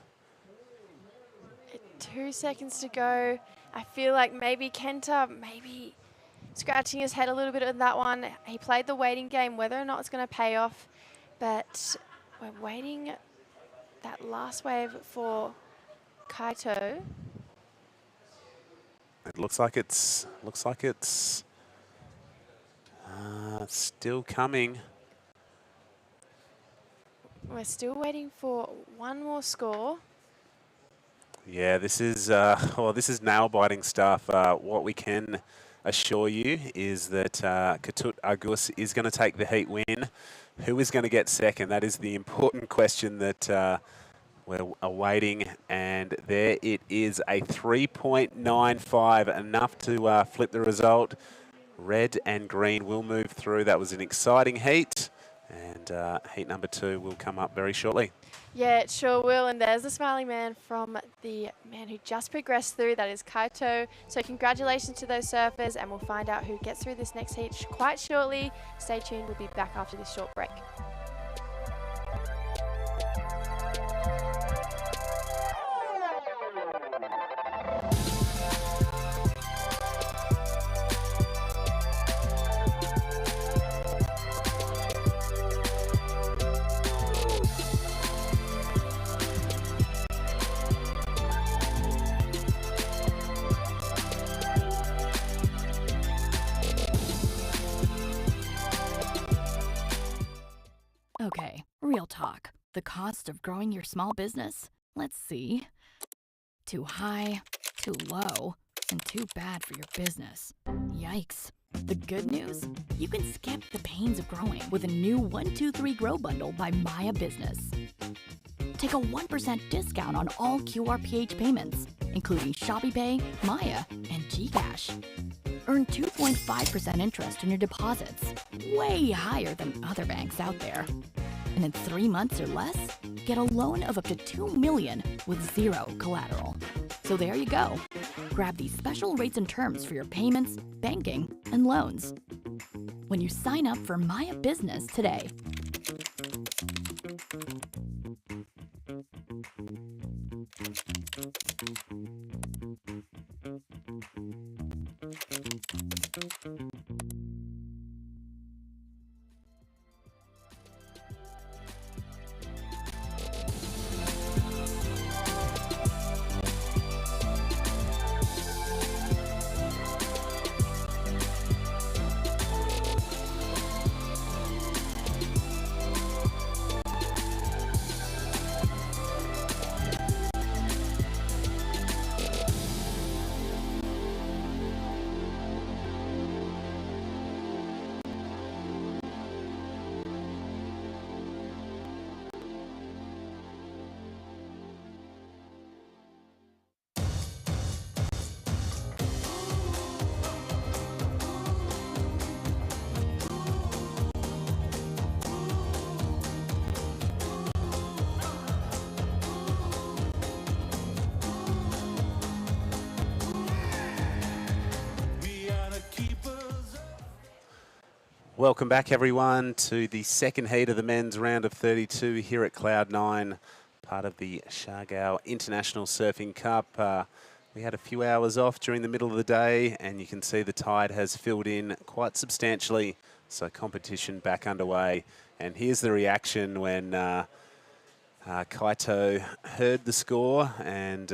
2 seconds to go. I feel like maybe Kenta, maybe scratching his head a little bit on that one. He played the waiting game, whether or not it's going to pay off. But we're waiting that last wave for Kaito. It looks like it's still coming. We're still waiting for one more score. Yeah, this is nail-biting stuff. What we can assure you is that Ketut Agus is going to take the heat win. Who is going to get second? That is the important question that we're awaiting. And there it is, a 3.95, enough to flip the result. Red and green will move through. That was an exciting heat. And heat number 2 will come up very shortly. Yeah, it sure will. And there's the smiling man from the man who just progressed through. That is Kaito. So congratulations to those surfers, and we'll find out who gets through this next heat quite shortly. Stay tuned. We'll be back after this short break. Okay, real talk. The cost of growing your small business? Let's see. Too high, too low, and too bad for your business. Yikes. The good news? You can skip the pains of growing with a new 1-2-3 Grow Bundle by Maya Business. take a 1% discount on all QRPH payments, including ShopeePay, Maya, and Gcash. Earn 2.5% interest on your deposits, way higher than other banks out there. And in 3 months or less, get a loan of up to $2 million with zero collateral. So there you go. Grab these special rates and terms for your payments, banking, and loans when you sign up for Maya Business today. Welcome back, everyone, to the second heat of the men's round of 32 here at Cloud 9, part of the Siargao International Surfing Cup. We had a few hours off during the middle of the day, and you can see the tide has filled in quite substantially, so competition back underway. And here's the reaction when Kaito heard the score, and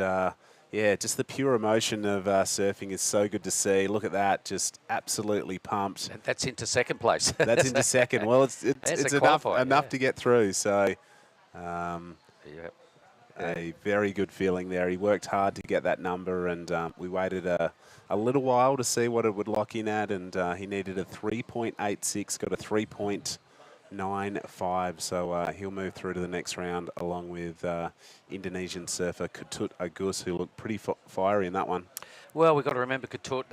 yeah, just the pure emotion of surfing is so good to see. Look at that, just absolutely pumped. And that's into second place. That's into second. Well, it's enough to get through. So a very good feeling there. He worked hard to get that number, and we waited a little while to see what it would lock in at, and he needed a 3.86, got a 3.95, so he'll move through to the next round along with Indonesian surfer Ketut Agus, who looked pretty fiery in that one. Well, we've got to remember Ketut,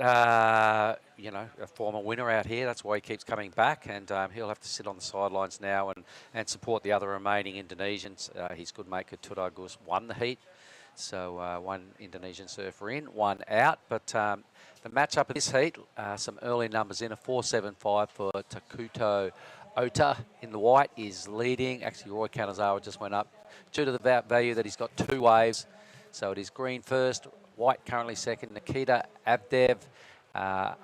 you know, a former winner out here. That's why he keeps coming back, and he'll have to sit on the sidelines now and support the other remaining Indonesians. His good mate Ketut Agus won the heat, so one Indonesian surfer in, one out. But the matchup of this heat, some early numbers in, a 4.75 for Takuto Ota in the white is leading. Actually, Roy Kanazawa just went up due to the value that he's got two waves. So it is green first, white currently second. Nikita Abdev,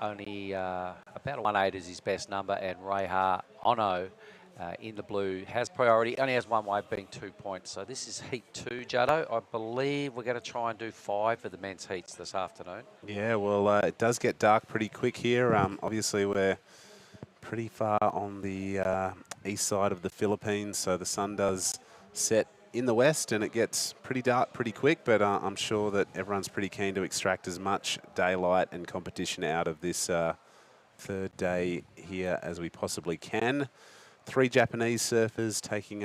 only about a 1.8 is his best number. And Reha Ono in the blue has priority, only has one wave being 2 points. So this is heat 2, Jado. I believe we're going to try and do 5 for the men's heats this afternoon. Yeah, well, it does get dark pretty quick here. Obviously, we're pretty far on the east side of the Philippines, so the sun does set in the west and it gets pretty dark pretty quick, but I'm sure that everyone's pretty keen to extract as much daylight and competition out of this third day here as we possibly can. 3 Japanese surfers taking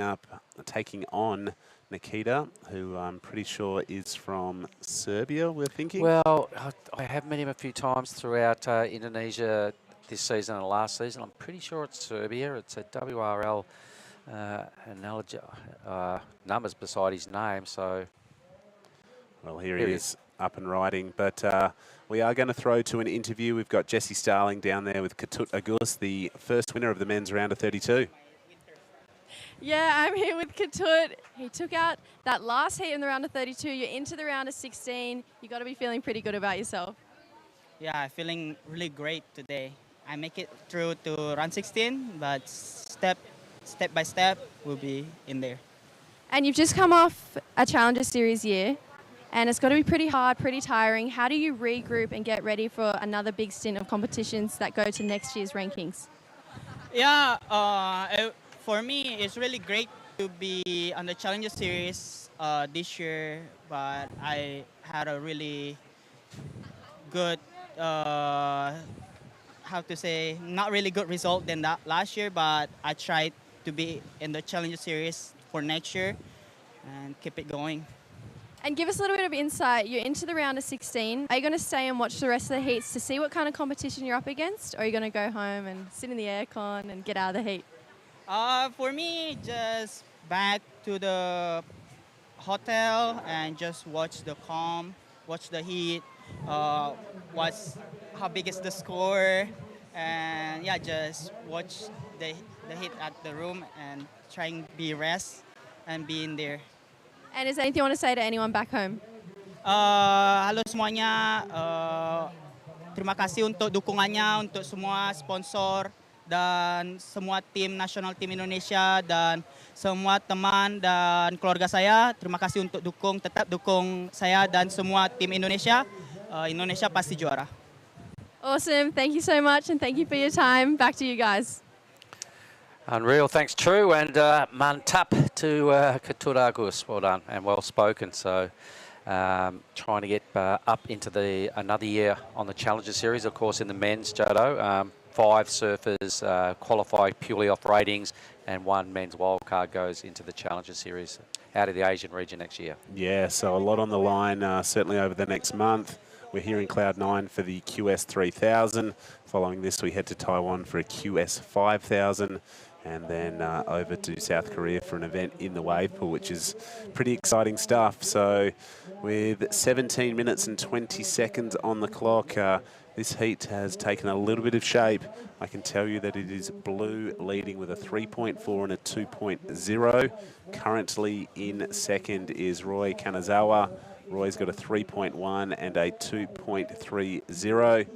on Nikita, who I'm pretty sure is from Serbia, we're thinking. Well, I have met him a few times throughout Indonesia this season and last season. I'm pretty sure it's Serbia. It's a WRL numbers beside his name. So, well, here he is up and riding. But we are going to throw to an interview. We've got Jesse Starling down there with Ketut Agus, the first winner of the men's round of 32. Yeah, I'm here with Ketut. He took out that last heat in the round of 32. You're into the round of 16. You got to be feeling pretty good about yourself. Yeah, I'm feeling really great today. I make it through to round 16, but step by step, we'll be in there. And you've just come off a Challenger Series year, and it's got to be pretty hard, pretty tiring. How do you regroup and get ready for another big stint of competitions that go to next year's rankings? Yeah, for me, it's really great to be on the Challenger Series this year, but I had a really good not really good result than that last year, but I tried to be in the Challenger Series for next year. and keep it going. And give us a little bit of insight. You're into the round of 16. Are you going to stay and watch the rest of the heats to see what kind of competition you're up against? Or are you going to go home and sit in the aircon and get out of the heat? For me, just back to the hotel and just watch the calm, watch the heat, watch how big is the score, and yeah, just watch the heat at the room and trying to be rest and be in there. And is there anything you want to say to anyone back home? Halo semuanya, terima kasih untuk dukungannya untuk semua sponsor dan semua tim nasional tim Indonesia dan semua teman dan keluarga saya. Terima kasih untuk tetap dukung saya dan semua tim Indonesia. Indonesia pasti juara. Awesome. Thank you so much and thank you for your time. Back to you guys. Unreal, thanks True, and mantap to Katuragus, well done and well spoken. So trying to get up into another year on the Challenger Series, of course in the men's judo. 5 surfers qualify purely off ratings and 1 men's wildcard goes into the Challenger Series out of the Asian region next year. Yeah, so a lot on the line certainly over the next month. We're here in Cloud 9 for the QS 3000. Following this, we head to Taiwan for a QS 5000. And then over to South Korea for an event in the wave pool, which is pretty exciting stuff. So with 17 minutes and 20 seconds on the clock, this heat has taken a little bit of shape. I can tell you that it is blue leading with a 3.4 and a 2.0. Currently in second is Roy Kanazawa. Roy's got a 3.1 and a 2.30.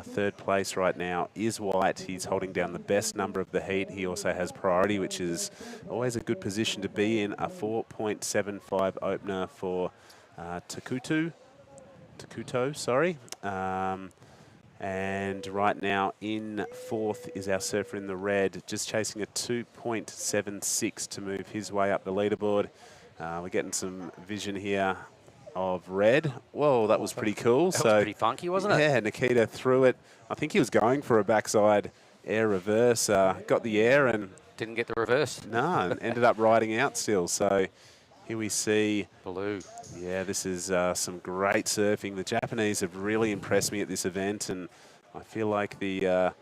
Third place right now is White. He's holding down the best number of the heat. He also has priority, which is always a good position to be in. A 4.75 opener for Takuto, sorry. And right now in fourth is our surfer in the red, just chasing a 2.76 to move his way up the leaderboard. We're getting some vision here of red. Whoa, that was pretty cool. That was pretty funky, wasn't it? Yeah, Nikita threw it. I think he was going for a backside air reverse. Got the air and... Didn't get the reverse. No, and ended up riding out still. So here we see... Blue. Yeah, this is some great surfing. The Japanese have really impressed me at this event, and I feel like the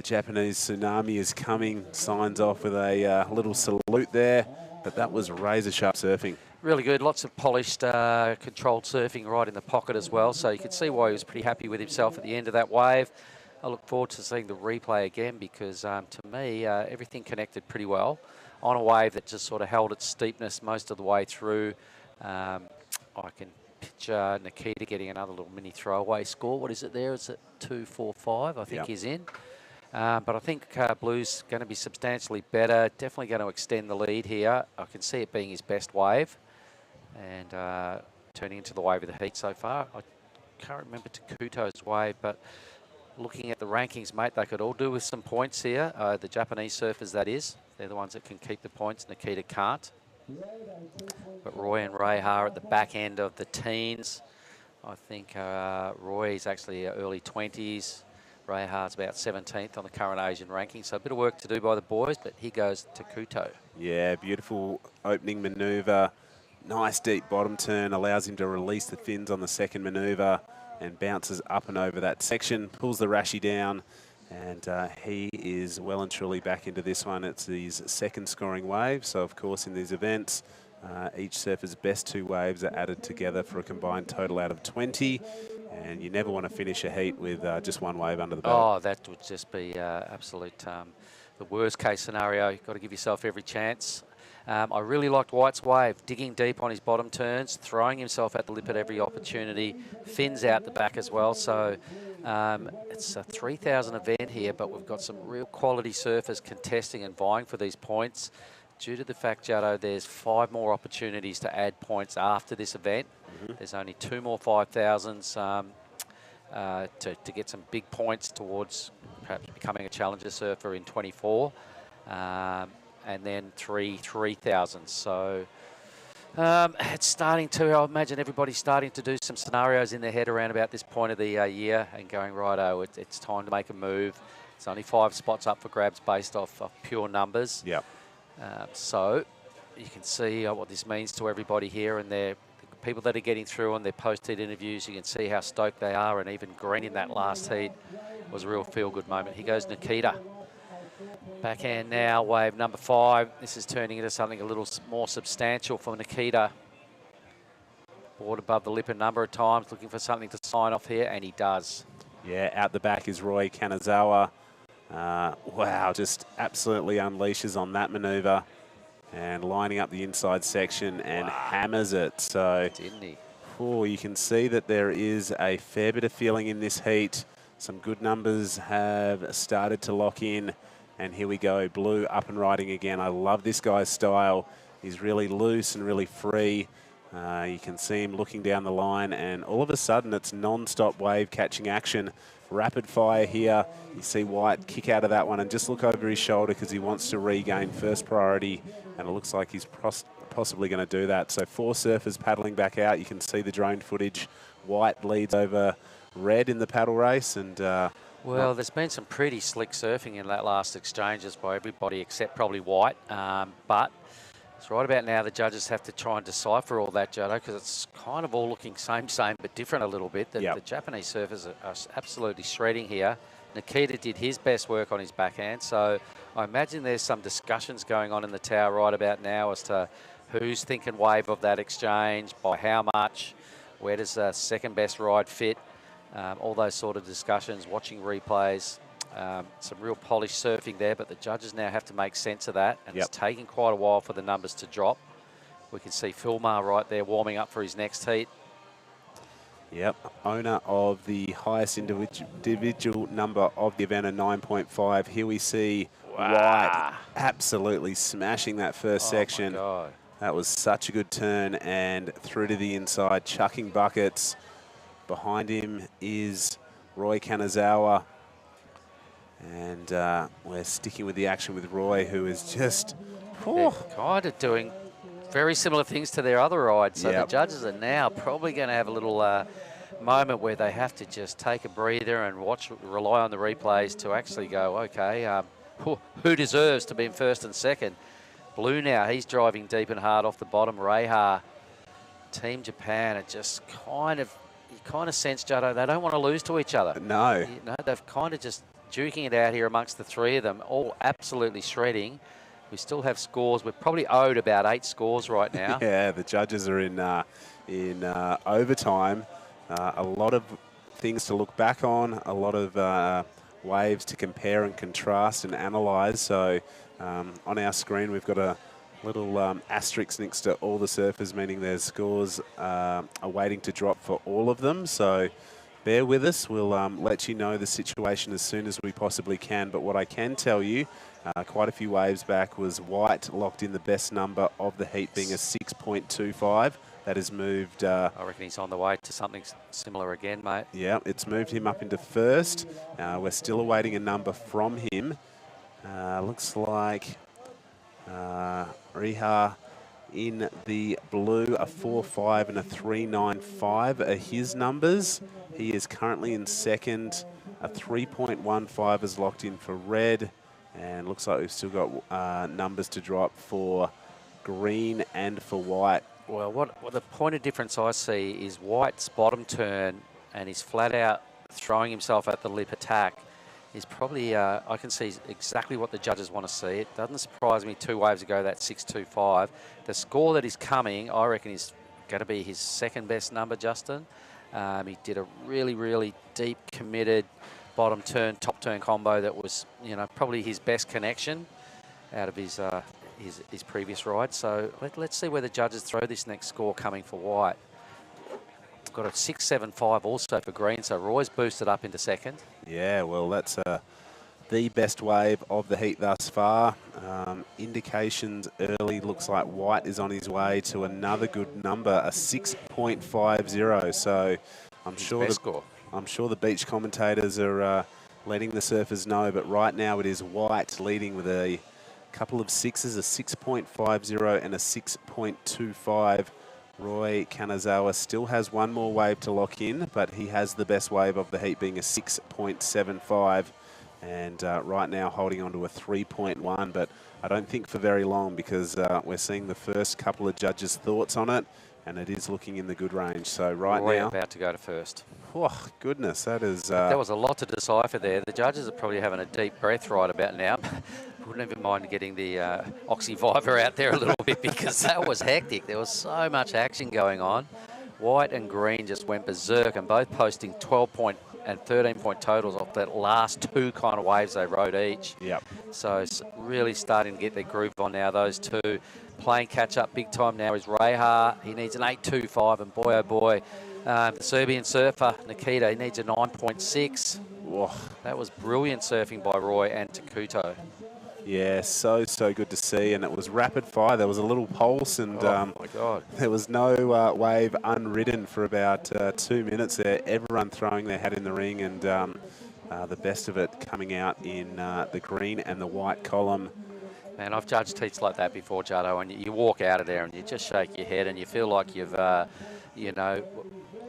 Japanese tsunami is coming. Signs off with a little salute there, but that was razor-sharp surfing. Really good, lots of polished, controlled surfing right in the pocket as well. So you could see why he was pretty happy with himself at the end of that wave. I look forward to seeing the replay again because to me, everything connected pretty well on a wave that just sort of held its steepness most of the way through. I can picture Nikita getting another little mini throwaway score. What is it there? Is it 2.45? I think he's in. But I think Blue's going to be substantially better. Definitely going to extend the lead here. I can see it being his best wave and turning into the wave of the heat so far. I can't remember Takuto's wave, but looking at the rankings, mate, they could all do with some points here. The Japanese surfers, that is. They're the ones that can keep the points. Nikita can't. But Roy and Ray are at the back end of the teens. I think Roy is actually early 20s. Ray Hart's about 17th on the current Asian ranking, so a bit of work to do by the boys, but here goes Takuto. Yeah, beautiful opening manoeuvre. Nice deep bottom turn, allows him to release the fins on the second manoeuvre and bounces up and over that section, pulls the Rashi down, and he is well and truly back into this one. It's his second scoring wave, so of course in these events, each surfer's best 2 waves are added together for a combined total out of 20. And you never want to finish a heat with just 1 wave under the belt. Oh, that would just be absolute the worst case scenario. You've got to give yourself every chance. I really liked White's wave, digging deep on his bottom turns, throwing himself at the lip at every opportunity, fins out the back as well. So it's a 3,000 event here, but we've got some real quality surfers contesting and vying for these points. Due to the fact, Jado, there's 5 more opportunities to add points after this event. There's only 2 more 5,000s to get some big points towards perhaps becoming a challenger surfer in 24, and then 3 3,000s. So it's starting to, I imagine everybody's starting to do some scenarios in their head around about this point of the year and going, righto, it's time to make a move. It's only 5 spots up for grabs based off of pure numbers. Yep. So you can see what this means to everybody here, and the people that are getting through on their post-heat interviews. You can see how stoked they are, and even Green in that last heat was a real feel-good moment. Here goes Nikita. Backhand now, wave number 5. This is turning into something a little more substantial for Nikita. Board above the lip a number of times, looking for something to sign off here, and he does. Yeah, out the back is Roy Kanazawa. Wow, just absolutely unleashes on that manoeuvre and lining up the inside section and hammers it. So, didn't he? Oh, you can see that there is a fair bit of feeling in this heat. Some good numbers have started to lock in. And here we go, Blue up and riding again. I love this guy's style. He's really loose and really free. You can see him looking down the line, and all of a sudden it's non-stop wave catching action. Rapid fire here. You see White kick out of that one and just look over his shoulder because he wants to regain first priority, and it looks like he's possibly going to do that. So 4 surfers paddling back out. You can see the drone footage. White leads over Red in the paddle race, and well, there's been some pretty slick surfing in that last exchanges by everybody except probably White. But it's right about now the judges have to try and decipher all that, Jado, because it's kind of all looking same, but different a little bit. The Japanese surfers are absolutely shredding here. Nikita did his best work on his backhand, so I imagine there's some discussions going on in the tower right about now as to who's thinking wave of that exchange, by how much, where does the second best ride fit. All those sort of discussions, watching replays, some real polished surfing there, but the judges now have to make sense of that, and it's taking quite a while for the numbers to drop. We can see Philmar right there warming up for his next heat. Yep, owner of the highest individual number of the event, a 9.5. Here we see White absolutely smashing that first section. My God. That was such a good turn, and through to the inside, chucking buckets. Behind him is Roy Kanazawa. And we're sticking with the action with Roy, who is just... They're kind of doing very similar things to their other rides. So the judges are now probably going to have a little moment where they have to just take a breather and rely on the replays to actually go, okay, who deserves to be in first and second? Blue now, he's driving deep and hard off the bottom. Reiha, Team Japan are just kind of... You kind of sense, Jado, they don't want to lose to each other. No. They've kind of just duking it out here amongst the 3 of them, all absolutely shredding. We still have scores. We're probably owed about 8 scores right now. Yeah, the judges are in overtime. A lot of things to look back on, a lot of waves to compare and contrast and analyse. So on our screen, we've got a little asterisk next to all the surfers, meaning their scores are waiting to drop for all of them. So bear with us. We'll let you know the situation as soon as we possibly can. But what I can tell you, quite a few waves back, was White locked in the best number of the heat, being a 6.25. That has moved... I reckon he's on the way to something similar again, mate. Yeah, it's moved him up into first. We're still awaiting a number from him. Looks like... Riha in the blue, a 4.5 and a 3.95 are his numbers. He is currently in second. A 3.15 is locked in for Red, and looks like we've still got numbers to drop for Green and for White. Well, what the point of difference I see is White's bottom turn, and he's flat out throwing himself at the lip attack. Is probably, I can see exactly what the judges want to see. It doesn't surprise me 2 waves ago, that 6.25. The score that is coming, I reckon, is going to be his second best number, Justin. He did a really, really deep, committed bottom turn, top turn combo that was, probably his best connection out of his previous ride. So let's see where the judges throw this next score coming for White. Got a 6.75 also for Green, so Roy's boosted up into second. Yeah, well, that's the best wave of the heat thus far. Indications early, looks like White is on his way to another good number, a 6.50. So I'm sure the beach commentators are letting the surfers know, but right now it is White leading with a couple of sixes, a 6.50 and a 6.25. Roy Kanazawa still has one more wave to lock in, but he has the best wave of the heat, being a 6.75. And right now holding on to a 3.1, but I don't think for very long because we're seeing the first couple of judges' thoughts on it, and it is looking in the good range. So Roy now, about to go to first. oh goodness, that is. There was a lot to decipher there. The judges are probably having a deep breath right about now. Wouldn't even mind getting the Oxyviva out there a little bit because that was hectic. There was so much action going on. White and green just went berserk and both posting 12-point and 13-point totals off that last two kind of waves they rode each. Yep. So it's really starting to get their groove on now, those two. Playing catch-up big time now is Rehar. He needs an 8.25, and boy, oh boy, the Serbian surfer, Nikita, he needs a 9.6. Whoa. That was brilliant surfing by Roy and Takuto. Yeah, so good to see, and it was rapid fire. There was a little pulse, and oh my God, there was no wave unridden for about 2 minutes there. Everyone throwing their hat in the ring, and the best of it coming out in the green and the white column. Man, I've judged heats like that before, Jado, and you walk out of there and you just shake your head and you feel like you've, you know,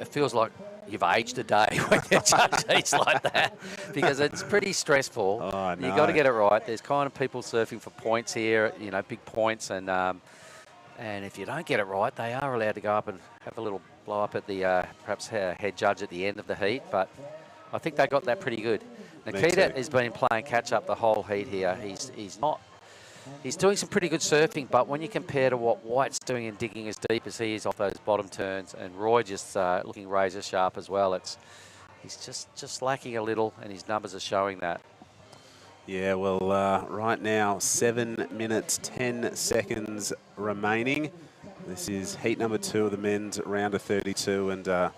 it feels like you've aged a day when you judge heats like that because it's pretty stressful. Oh, no. You've got to get it right. There's kind of people surfing for points here, you know, big points, and if you don't get it right, they are allowed to go up and have a little blow up at the perhaps head judge at the end of the heat, but I think they got that pretty good. Nikita has been playing catch up the whole heat here. He's doing some pretty good surfing, but when you compare to what White's doing and digging as deep as he is off those bottom turns, and Roy just looking razor sharp as well, he's just lacking a little, and his numbers are showing that. Yeah, well, right now, 7 minutes, 10 seconds remaining. This is heat number 2 of the men's round of 32, and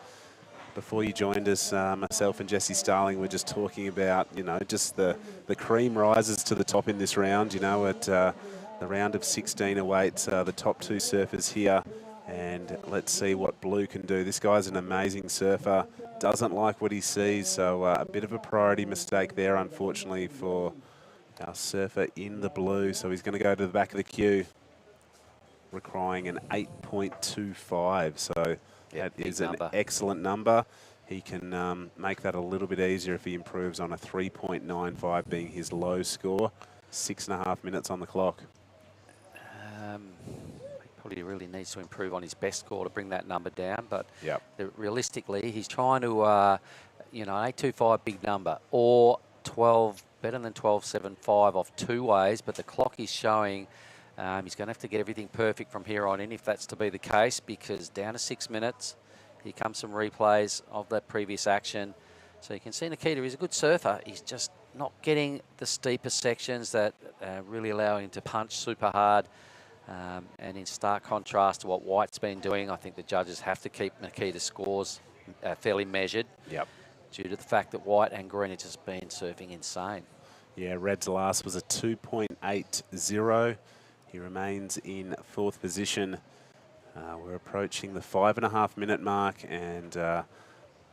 before you joined us, myself and Jesse Starling were just talking about, you know, just the cream rises to the top in this round, you know, at the round of 16 awaits the top 2 surfers here. And let's see what Blue can do. This guy's an amazing surfer, doesn't like what he sees, so a bit of a priority mistake there, unfortunately, for our surfer in the blue. So he's going to go to the back of the queue, requiring an 8.25. So that is an excellent number. He can make that a little bit easier if he improves on a 3.95 being his low score. 6.5 minutes on the clock. Probably really needs to improve on his best score to bring that number down, but yep. Realistically, he's trying to, you know, 8.25 big number, or 12, better than 12.75 off 2 ways, but the clock is showing he's going to have to get everything perfect from here on in if that's to be the case, because down to 6 minutes, here comes some replays of that previous action. So you can see Nikita is a good surfer. He's just not getting the steeper sections that really allow him to punch super hard. And in stark contrast to what White's been doing, I think the judges have to keep Nikita's scores fairly measured. Yep. Due to the fact that White and Green have just been surfing insane. Yeah, Red's last was a 2.80. He remains in 4th position. We're approaching the 5.5 minute mark, and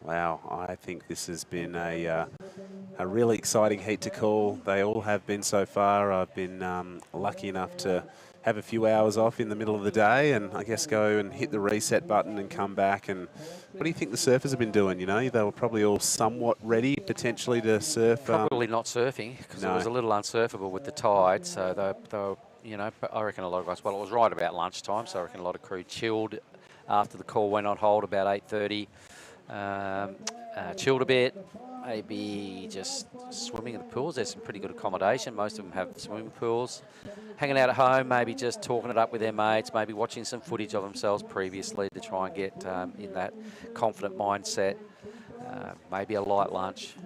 wow, I think this has been a really exciting heat to call. They all have been so far. I've been lucky enough to have a few hours off in the middle of the day, and I guess go and hit the reset button and come back. And what do you think the surfers have been doing? You know, they were probably all somewhat ready potentially to surf. Probably not surfing, because it was a little unsurfable with the tide, so they were, you know, I reckon a lot of guys, well, it was right about lunchtime, so I reckon a lot of crew chilled after the call went on hold about 8:30. Chilled a bit, maybe just swimming in the pools. There's some pretty good accommodation. Most of them have swimming pools. Hanging out at home, maybe just talking it up with their mates, maybe watching some footage of themselves previously to try and get in that confident mindset. Maybe a light lunch,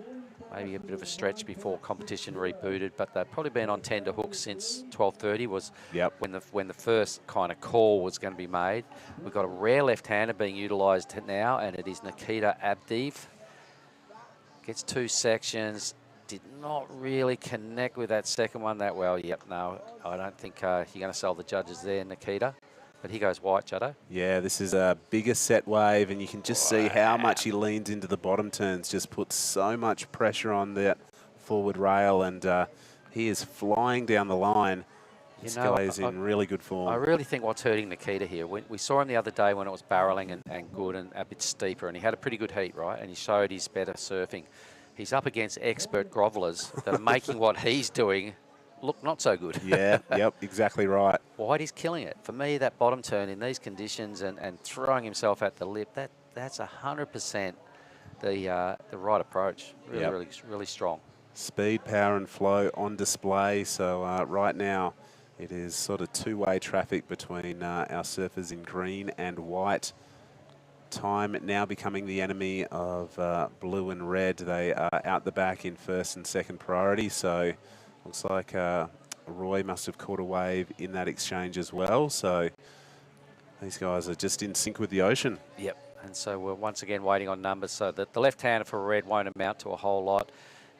maybe a bit of a stretch before competition rebooted, but they've probably been on tender hooks since 12:30 was when the first kind of call was going to be made. We've got a rare left-hander being utilised now, and it is Nikita Abdeev. Gets 2 sections, did not really connect with that second one that well. Yep, no, I don't think you're going to sell the judges there, Nikita. But he goes White, Juddo. Yeah, this is a bigger set wave, and you can just see how much he leans into the bottom turns, just puts so much pressure on that forward rail, and he is flying down the line. This guy is in really good form. I really think what's hurting Nikita here, we saw him the other day when it was barreling and good and a bit steeper, and he had a pretty good heat, right? And he showed his better surfing. he's up against expert grovelers that are making what he's doing look not so good. Yeah, yep, exactly right. Whitey's killing it. For me, that bottom turn in these conditions and throwing himself at the lip, that's 100% the right approach. Really, Yep. really strong. Speed, power and flow on display. So right now it is sort of two-way traffic between our surfers in green and white. Time now becoming the enemy of blue and red. They are out the back in first and second priority. So looks like Roy must have caught a wave in that exchange as well. So these guys are just in sync with the ocean. Yep. And so we're once again waiting on numbers. So that the left-hander for red won't amount to a whole lot.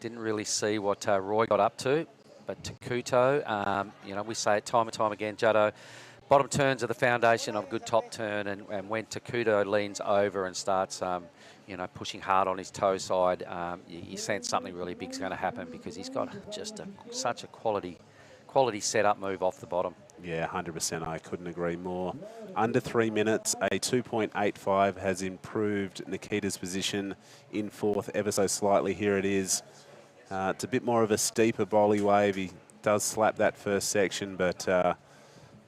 Didn't really see what Roy got up to. But Takuto, you know, we say it time and time again, Juddo, bottom turns are the foundation of good top turn. And when Takuto leans over and starts, you know, pushing hard on his toe side, you sense something really big's going to happen because he's got just such a quality setup move off the bottom. Yeah, 100%. I couldn't agree more. Under 3 minutes, a 2.85 has improved Nikita's position in fourth ever so slightly. Here it is. It's a bit more of a steeper bolly wave. He does slap that first section, but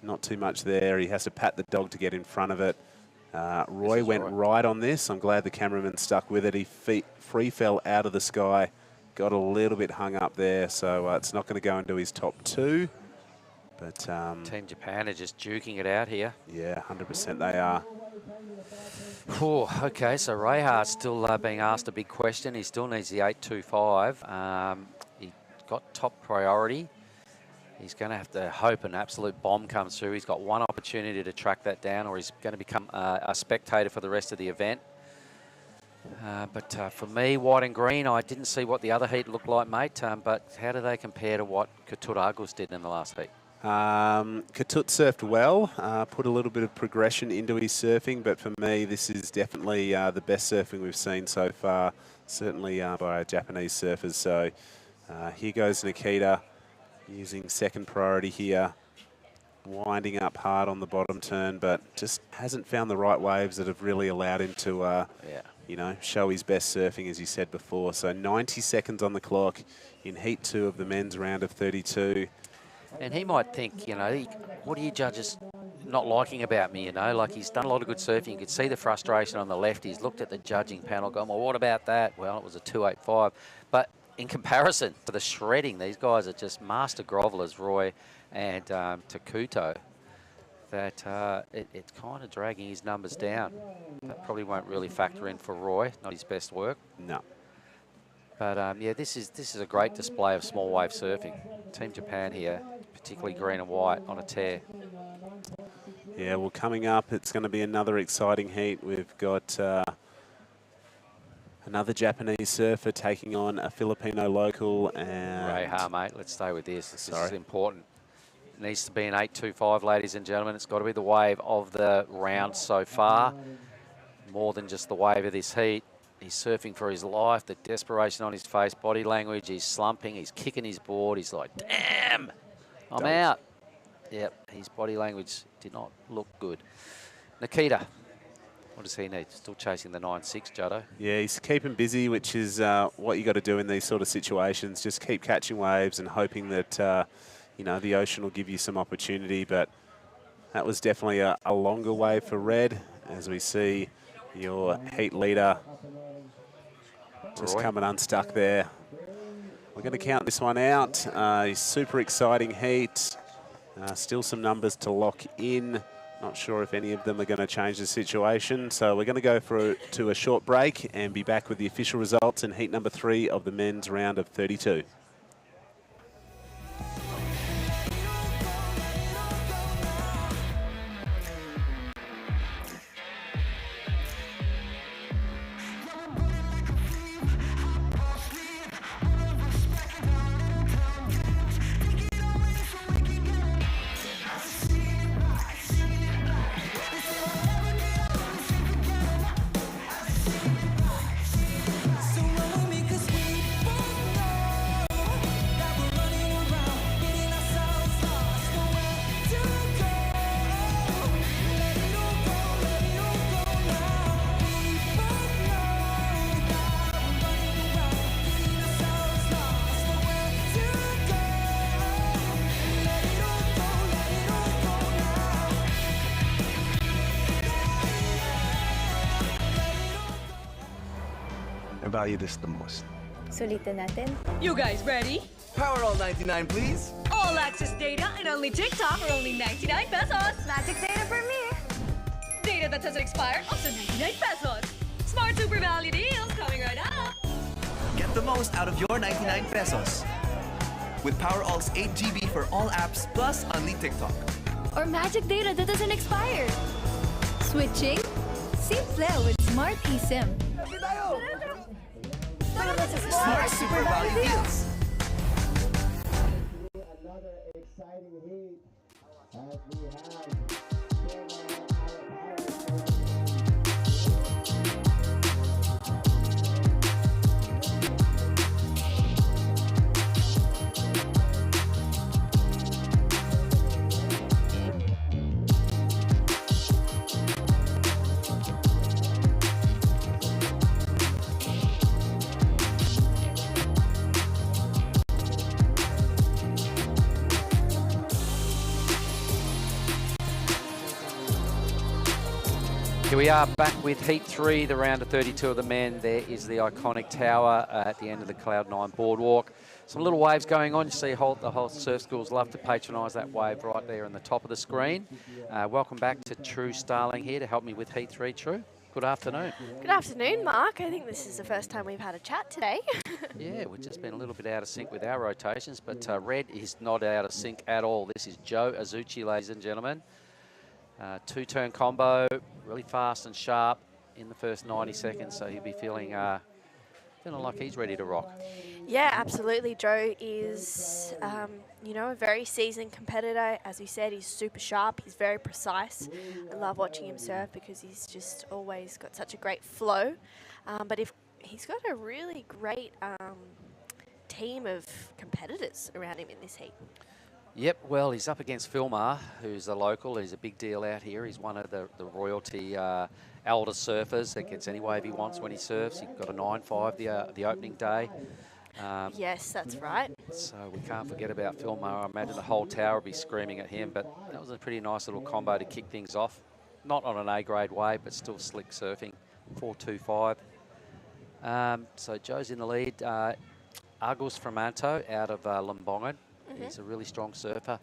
not too much there. He has to pat the dog to get in front of it. Roy went right on this. I'm glad the cameraman stuck with it. He free fell out of the sky, got a little bit hung up there, so it's not going to go into his top two. But Team Japan are just duking it out here. Yeah, 100% they are. Oh, okay, so Rehar's still being asked a big question. He still needs the 8.25. He got top priority. He's going to have to hope an absolute bomb comes through. He's got one opportunity to track that down, or he's going to become a spectator for the rest of the event. But for me, white and green, I didn't see what the other heat looked like, mate. But how do they compare to what Katut Agus did in the last heat? Katut surfed well, put a little bit of progression into his surfing, but for me, this is definitely the best surfing we've seen so far, certainly by our Japanese surfers. So here goes Nikita, using second priority here, winding up hard on the bottom turn, but just hasn't found the right waves that have really allowed him to, you know, show his best surfing, as you said before. So 90 seconds on the clock in Heat 2 of the men's round of 32. And he might think, you know, what are you judges not liking about me, you know? Like, he's done a lot of good surfing. You could see the frustration on the left. He's looked at the judging panel going, well, what about that? Well, it was a 2.85. But in comparison to the shredding, these guys are just master grovelers, Roy and Takuto, that it's kind of dragging his numbers down. That probably won't really factor in for Roy, not his best work. No. But yeah, this is a great display of small wave surfing. Team Japan here, particularly green and white, on a tear. Yeah, well, coming up, it's going to be another exciting heat. We've got another Japanese surfer taking on a Filipino local. And Rehar, mate, let's stay with this. This is important. It needs to be an 8.25, ladies and gentlemen. It's got to be the wave of the round so far, more than just the wave of this heat. He's surfing for his life, the desperation on his face, body language, he's slumping, he's kicking his board, he's like, damn, I'm out. Yep, his body language did not look good. Nikita, what does he need? Still chasing the 9.6, Juddo. Yeah, he's keeping busy, which is what you got to do in these sort of situations. Just keep catching waves and hoping that, you know, the ocean will give you some opportunity. But that was definitely a longer wave for red, as we see your heat leader just coming unstuck there. We're going to count this one out. He's super exciting heat. Still some numbers to lock in. Not sure if any of them are going to change the situation. So we're going to go to a short break and be back with the official results in heat number 3 of the men's round of 32. value this the most. Sulitin natin. You guys ready? Power all 99, please. All access data and only TikTok for only 99 pesos. Magic data for me. Data that doesn't expire, also 99 pesos. Smart Super Value deals coming right up. Get the most out of your 99 pesos. With Power All's 8 GB for all apps plus only TikTok. Or magic data that doesn't expire. Switching? Simple with Smart eSIM. Smart Super Value deals. Another exciting heat as we have Here we are back with Heat 3, the round of 32 of the men. There is the iconic tower at the end of the Cloud9 boardwalk. Some little waves going on. You see the whole surf schools love to patronise that wave right there on the top of the screen. Welcome back to True Starling here to help me with Heat 3. True, good afternoon. Good afternoon, Mark. I think this is the first time we've had a chat today. Yeah, we've just been a little bit out of sync with our rotations, but Red is not out of sync at all. This is Joe Azuchi, ladies and gentlemen. Two-turn combo, really fast and sharp in the first 90 seconds, so he'll be feeling like he's ready to rock. Yeah, absolutely. Joe is, a very seasoned competitor. As we said, he's super sharp. He's very precise. I love watching him surf because he's just always got such a great flow. But if he's got a really great team of competitors around him in this heat. Yep, well, he's up against Philmar, who's a local. He's a big deal out here. He's one of the royalty elder surfers that gets any wave he wants when he surfs. He got a 9.5 the opening day. Yes, that's right. So we can't forget about Philmar. I imagine the whole tower will be screaming at him, but that was a pretty nice little combo to kick things off. Not on an A-grade wave, but still slick surfing. 4.25. So Joe's in the lead. Agus Framanto out of Lembongan. He's a really strong surfer.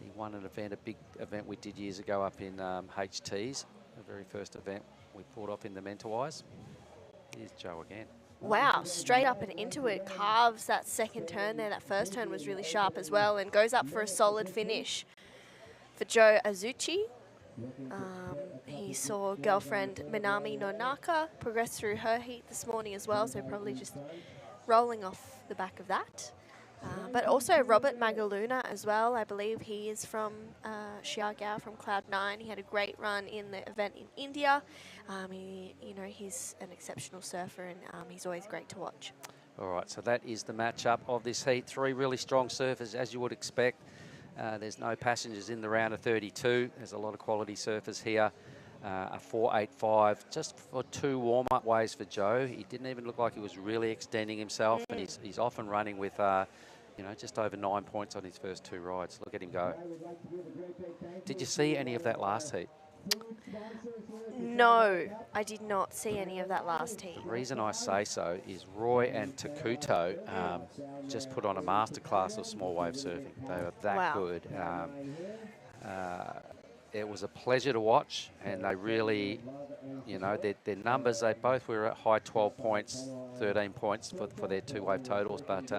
He won an event, a big event we did years ago up in HTs, the very first event we pulled off in the Mentawais. Here's Joe again. Wow, straight up and into it. Carves that second turn there. That first turn was really sharp as well and goes up for a solid finish for Joe Azuchi. He saw girlfriend Minami Nonaka progress through her heat this morning as well, so probably just rolling off the back of that. But also Robert Magaluna as well. I believe he is from Siargao, from Cloud9. He had a great run in the event in India. He's an exceptional surfer and he's always great to watch. All right, so that is the matchup of this heat. Three really strong surfers, as you would expect. There's no passengers in the round of 32. There's a lot of quality surfers here. A 4.85 just for two warm-up waves for Joe. He didn't even look like he was really extending himself, and he's off and running with just over 9 points on his first two rides. Look at him go. Did you see any of that last heat? No, I did not see any of that last heat. The reason I say so is Roy and Takuto just put on a masterclass of small wave surfing. They were that good. It was a pleasure to watch, and they really, their numbers, they both were at high 12 points, 13 points for their two-wave totals, but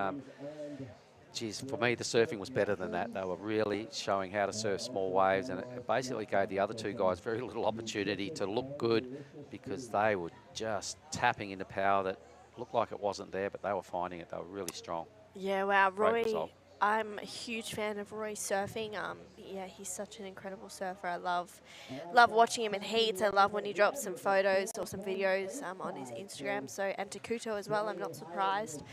geez, for me, the surfing was better than that. They were really showing how to surf small waves, and it basically gave the other two guys very little opportunity to look good because they were just tapping into power that looked like it wasn't there, but they were finding it. They were really strong. Yeah, wow, Great Roy. result. I'm a huge fan of Roy surfing. Yeah, he's such an incredible surfer. I love watching him in heats. I love when he drops some photos or some videos on his Instagram. So, and Takuto as well, I'm not surprised.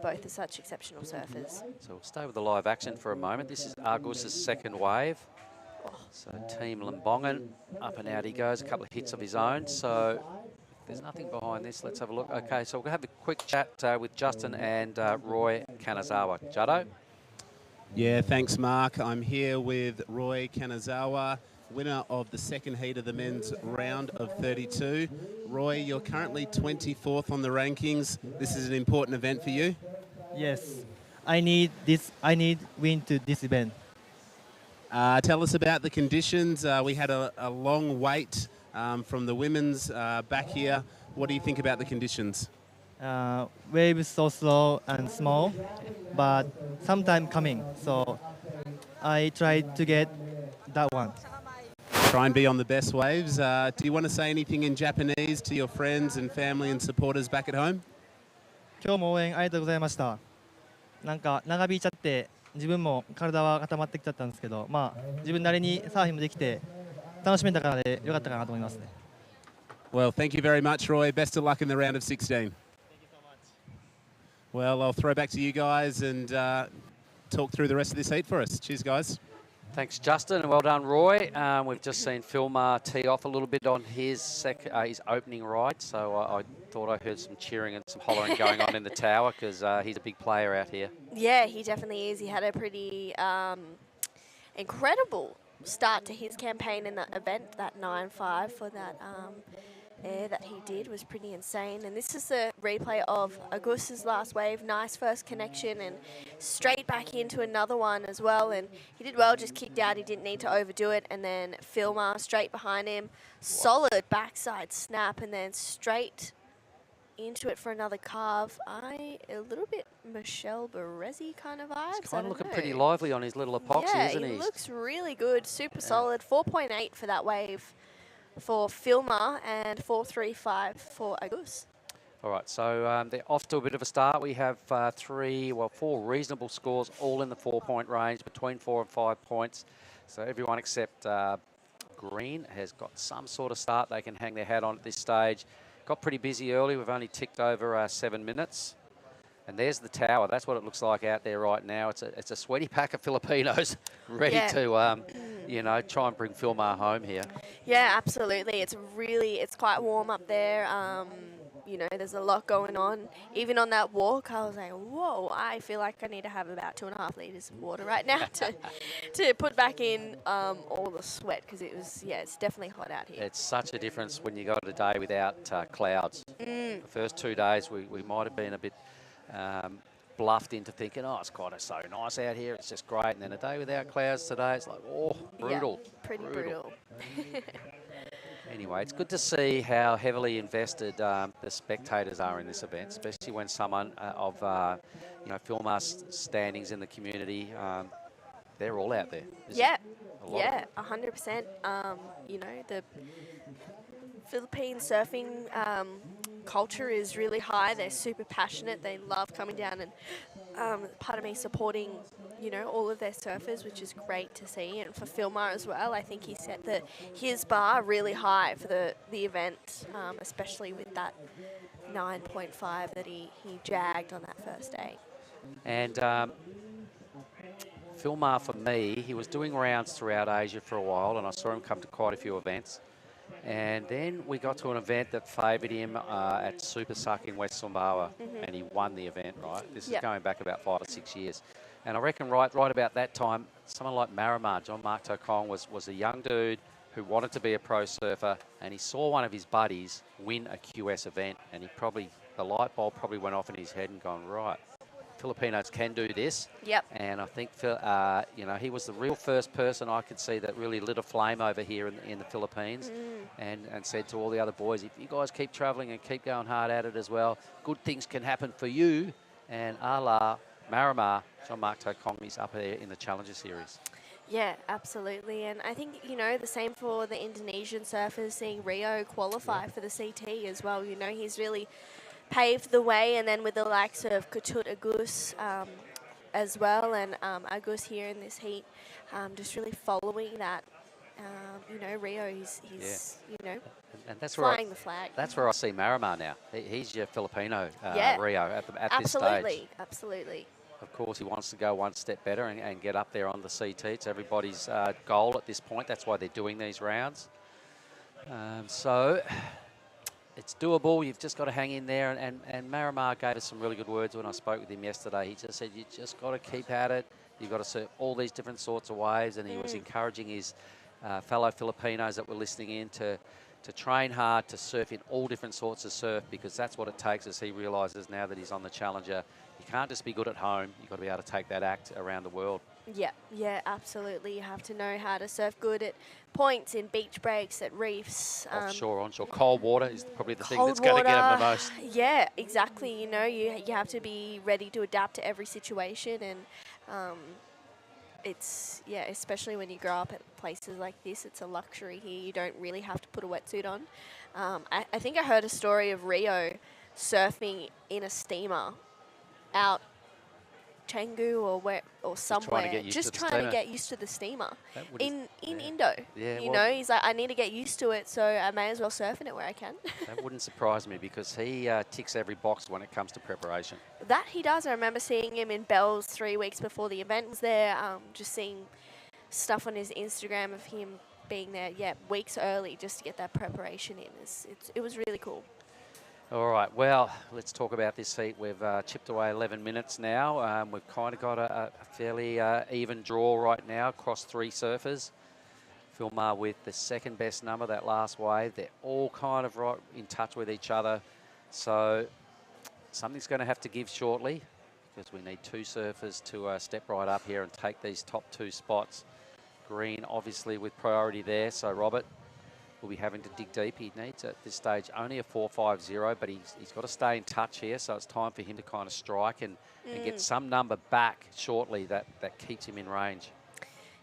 Both are such exceptional surfers. So we'll stay with the live action for a moment. This is Argus's second wave. So Team Lembongan, up and out he goes. A couple of hits of his own. So there's nothing behind this. Let's have a look. Okay, so we'll have a quick chat with Justin and Roy Kanazawa. Jado? Yeah, thanks, Mark. I'm here with Roy Kanazawa. winner of the second heat of the men's round of 32. Roy, you're currently 24th on the rankings. This is an important event for you. Yes, I need this. I need win to this event. Tell us about the conditions. We had a long wait from the women's back here. What do you think about the conditions? Wave is so slow and small, but sometime coming. So I tried to get that one. Try and be on the best waves. Do you want to say anything in Japanese to your friends and family and supporters back at home? 今日も応援ありがとうございました。なんか長引いちゃって自分も体は固まってきちゃったんですけど、まあ自分なりにサーフィンもできて楽しめたからでよかったかなと思いますね。Well, thank you very much, Roy. Best of luck in the round of 16. Thank you so much. Well, I'll throw back to you guys and talk through the rest of this heat for us. Cheers, guys. Thanks, Justin, and well done, Roy. We've just seen Phil Maher tee off a little bit on his opening ride, so I thought I heard some cheering and some hollering going on in the tower because he's a big player out here. Yeah, he definitely is. He had a pretty incredible start to his campaign in that event. That 9.5 for that air that he did was pretty insane. And this is a replay of Augus's last wave. Nice first connection and straight back into another one as well. And he did well, just kicked out. He didn't need to overdo it. And then Phil Maher straight behind him. Solid backside snap and then straight into it for another carve. A little bit Michelle Berezi kind of vibes. He's kind of looking pretty lively on his little epoxy, isn't he? Yeah, he looks really good. Super solid. 4.8 for that wave for Phil Maher and 4.35 for Agus. All right, so they're off to a bit of a start. We have four reasonable scores, all in the 4-point range, between 4 and 5 points. So everyone except Green has got some sort of start they can hang their hat on at this stage. Got pretty busy early. We've only ticked over 7 minutes. And there's the tower. That's what it looks like out there right now. It's a sweaty pack of Filipinos ready to, try and bring Phil Maher home here. Yeah, absolutely. It's quite warm up there. There's a lot going on. Even on that walk, I was like, whoa, I feel like I need to have about 2.5 litres of water right now to put back in all the sweat because it's definitely hot out here. It's such a difference when you got a day without clouds. The first 2 days we might have been a bit bluffed into thinking, it's so nice out here, it's just great. And then a day without clouds today, it's like, brutal. Yeah, pretty brutal. Anyway, it's good to see how heavily invested the spectators are in this event, especially when someone of Phil Maher's standings in the community, they're all out there. Yeah, 100%. The Philippine surfing culture is really high. They're super passionate. They love coming down and, supporting, all of their surfers, which is great to see. And for Phil Maher as well, I think he set his bar really high for the event, especially with that 9.5 that he jagged on that first day. And Phil Maher, for me, he was doing rounds throughout Asia for a while, and I saw him come to quite a few events. And then we got to an event that favoured him at Super Suck in West Sumbawa, and he won the event, right? This is going back about 5 or 6 years. And I reckon right about that time, someone like Marimar, John Mark Tokong, was a young dude who wanted to be a pro surfer, and he saw one of his buddies win a QS event, and the light bulb probably went off in his head and gone, right, Filipinos can do this. Yep. And I think, he was the real first person I could see that really lit a flame over here in the Philippines and said to all the other boys, if you guys keep travelling and keep going hard at it as well, good things can happen for you. And Marimar, John Mark Tokong, is up there in the Challenger Series. Yeah, absolutely. And I think, the same for the Indonesian surfers, seeing Rio qualify for the CT as well. He's really paved the way, and then with the likes of Kutut Agus as well, and Agus here in this heat, just really following that. Rio, he's and that's flying the flag. That's where I see Marimar now. He's your Filipino Rio at this stage. Absolutely. Of course, he wants to go one step better and get up there on the CT. It's everybody's goal at this point. That's why they're doing these rounds. So it's doable. You've just got to hang in there. And Marimar gave us some really good words when I spoke with him yesterday. He just said, you just got to keep at it. You've got to surf all these different sorts of waves. And he was encouraging his fellow Filipinos that were listening in to train hard, to surf in all different sorts of surf, because that's what it takes, as he realises now that he's on the Challenger. You can't just be good at home. You've got to be able to take that act around the world. Yeah, absolutely. You have to know how to surf good at points, in beach breaks, at reefs. Offshore, onshore. Cold water is probably the thing Cold that's going to get him the water, most. Yeah, exactly. You know, you have to be ready to adapt to every situation, and it's, especially when you grow up at places like this, it's a luxury here. You don't really have to put a wetsuit on. I think I heard a story of Rio surfing in a steamer out Canggu or somewhere, just trying to get used to the steamer in Indo. Yeah, you know, he's like, I need to get used to it, so I may as well surf in it where I can. That wouldn't surprise me, because he ticks every box when it comes to preparation. That he does. I remember seeing him in Bells 3 weeks before the event was there, just seeing stuff on his Instagram of him being there, weeks early just to get that preparation in. It was really cool. All right, well, let's talk about this heat. We've chipped away 11 minutes now. We've kind of got a fairly even draw right now across 3 surfers. Filmar with the second best number, that last wave. They're all kind of right in touch with each other. So something's going to have to give shortly, because we need 2 surfers to step right up here and take these top 2 spots. Green, obviously, with priority there. So Robert will be having to dig deep. He needs, at this stage, only a 4.50, but he's got to stay in touch here, so it's time for him to kind of strike and get some number back shortly that keeps him in range.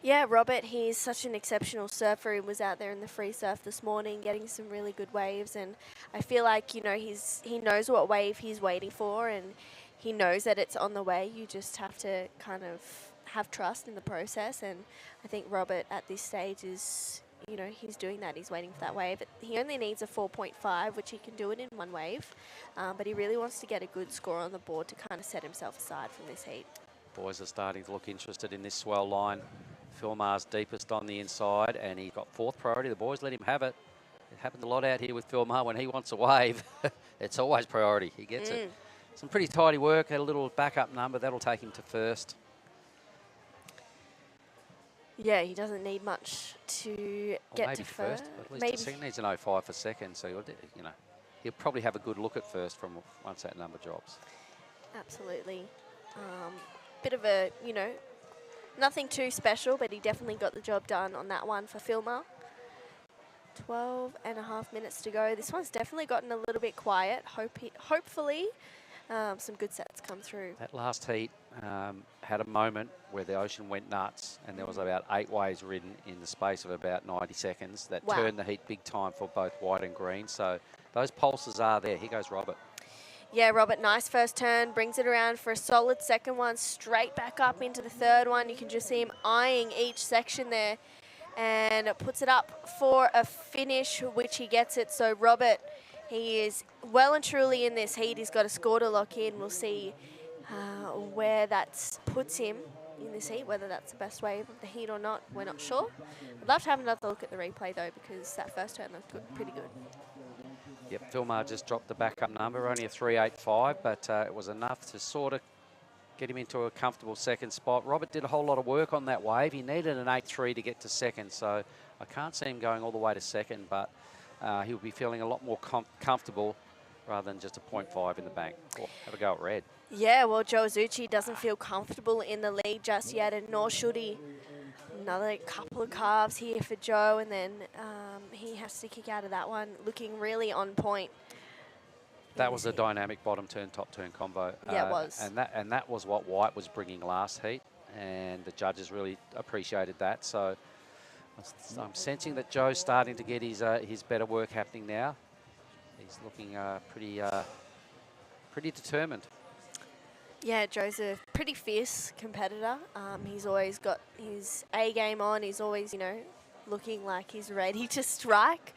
Yeah, Robert, he's such an exceptional surfer. He was out there in the free surf this morning getting some really good waves, and I feel like, you know, he knows what wave he's waiting for, and he knows that it's on the way. You just have to kind of have trust in the process, and I think Robert at this stage is, you know, he's doing that. He's waiting for that wave. He only needs a 4.5, which he can do it in 1 wave, but he really wants to get a good score on the board to kind of set himself aside from this heat. Boys are starting to look interested in this swell line. Filmar's deepest on the inside, and he's got 4th priority. The boys let him have it. It happens a lot out here with Filmar. When he wants a wave, it's always priority. He gets it. Some pretty tidy work, a little backup number. That'll take him to 1st. Yeah, he doesn't need much to get to first. At least he needs an 0.5 for second, so he'll probably have a good look at first from once that number drops. Absolutely. Bit of a, you know, nothing too special, but he definitely got the job done on that one for Filmar. 12.5 minutes to go. This one's definitely gotten a little bit quiet. Hopefully some good sets come through. That last heat had a moment where the ocean went nuts, and there was about 8 waves ridden in the space of about 90 seconds. That turned the heat big time for both white and green. So those pulses are there. Here goes Robert. Yeah, Robert, nice first turn, brings it around for a solid second one, straight back up into the 3rd one. You can just see him eyeing each section there, and puts it up for a finish, which he gets it. So Robert, he is well and truly in this heat. He's got a score to lock in. We'll see where that puts him in this heat, whether that's the best wave of the heat or not. We're not sure. I'd love to have another look at the replay, though, because that first turn looked pretty good. Yep, Filmar just dropped the backup number, only a 3.85, but it was enough to sort of get him into a comfortable second spot. Robert did a whole lot of work on that wave. He needed an 8.3 to get to second, so I can't see him going all the way to second, but he'll be feeling a lot more comfortable rather than just a 0.5 in the bank. Oh, have a go at red. Yeah, well, Joe Azuchi doesn't feel comfortable in the lead just yet, and nor should he. Another couple of carves here for Joe, and then he has to kick out of that one, looking really on point. That was a dynamic bottom turn, top turn combo. Yeah, it was. And that was what White was bringing last heat, and the judges really appreciated that. So I'm sensing that Joe's starting to get his better work happening now. He's looking pretty determined. Yeah, Joe's a pretty fierce competitor. He's always got his A game on. He's always, you know, looking like he's ready to strike,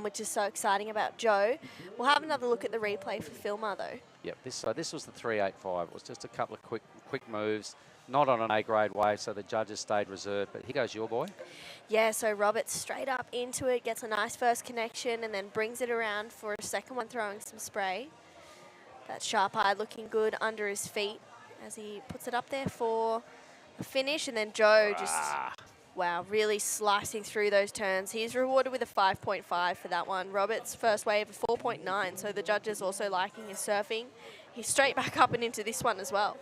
which is so exciting about Joe. We'll have another look at the replay for Filmar, though. Yep, this was the 3.85. It was just a couple of quick moves, not on an A-grade wave, so the judges stayed reserved. But here goes your boy. Yeah, so Robert straight up into it, gets a nice first connection, and then brings it around for a second one, throwing some spray. That sharp eye looking good under his feet as he puts it up there for a finish, and then Joe just Wow, really slicing through those turns. He's rewarded with a 5.5 for that one. Robert's first wave of 4.9, so the judges also liking his surfing. He's straight back up and into this one as well.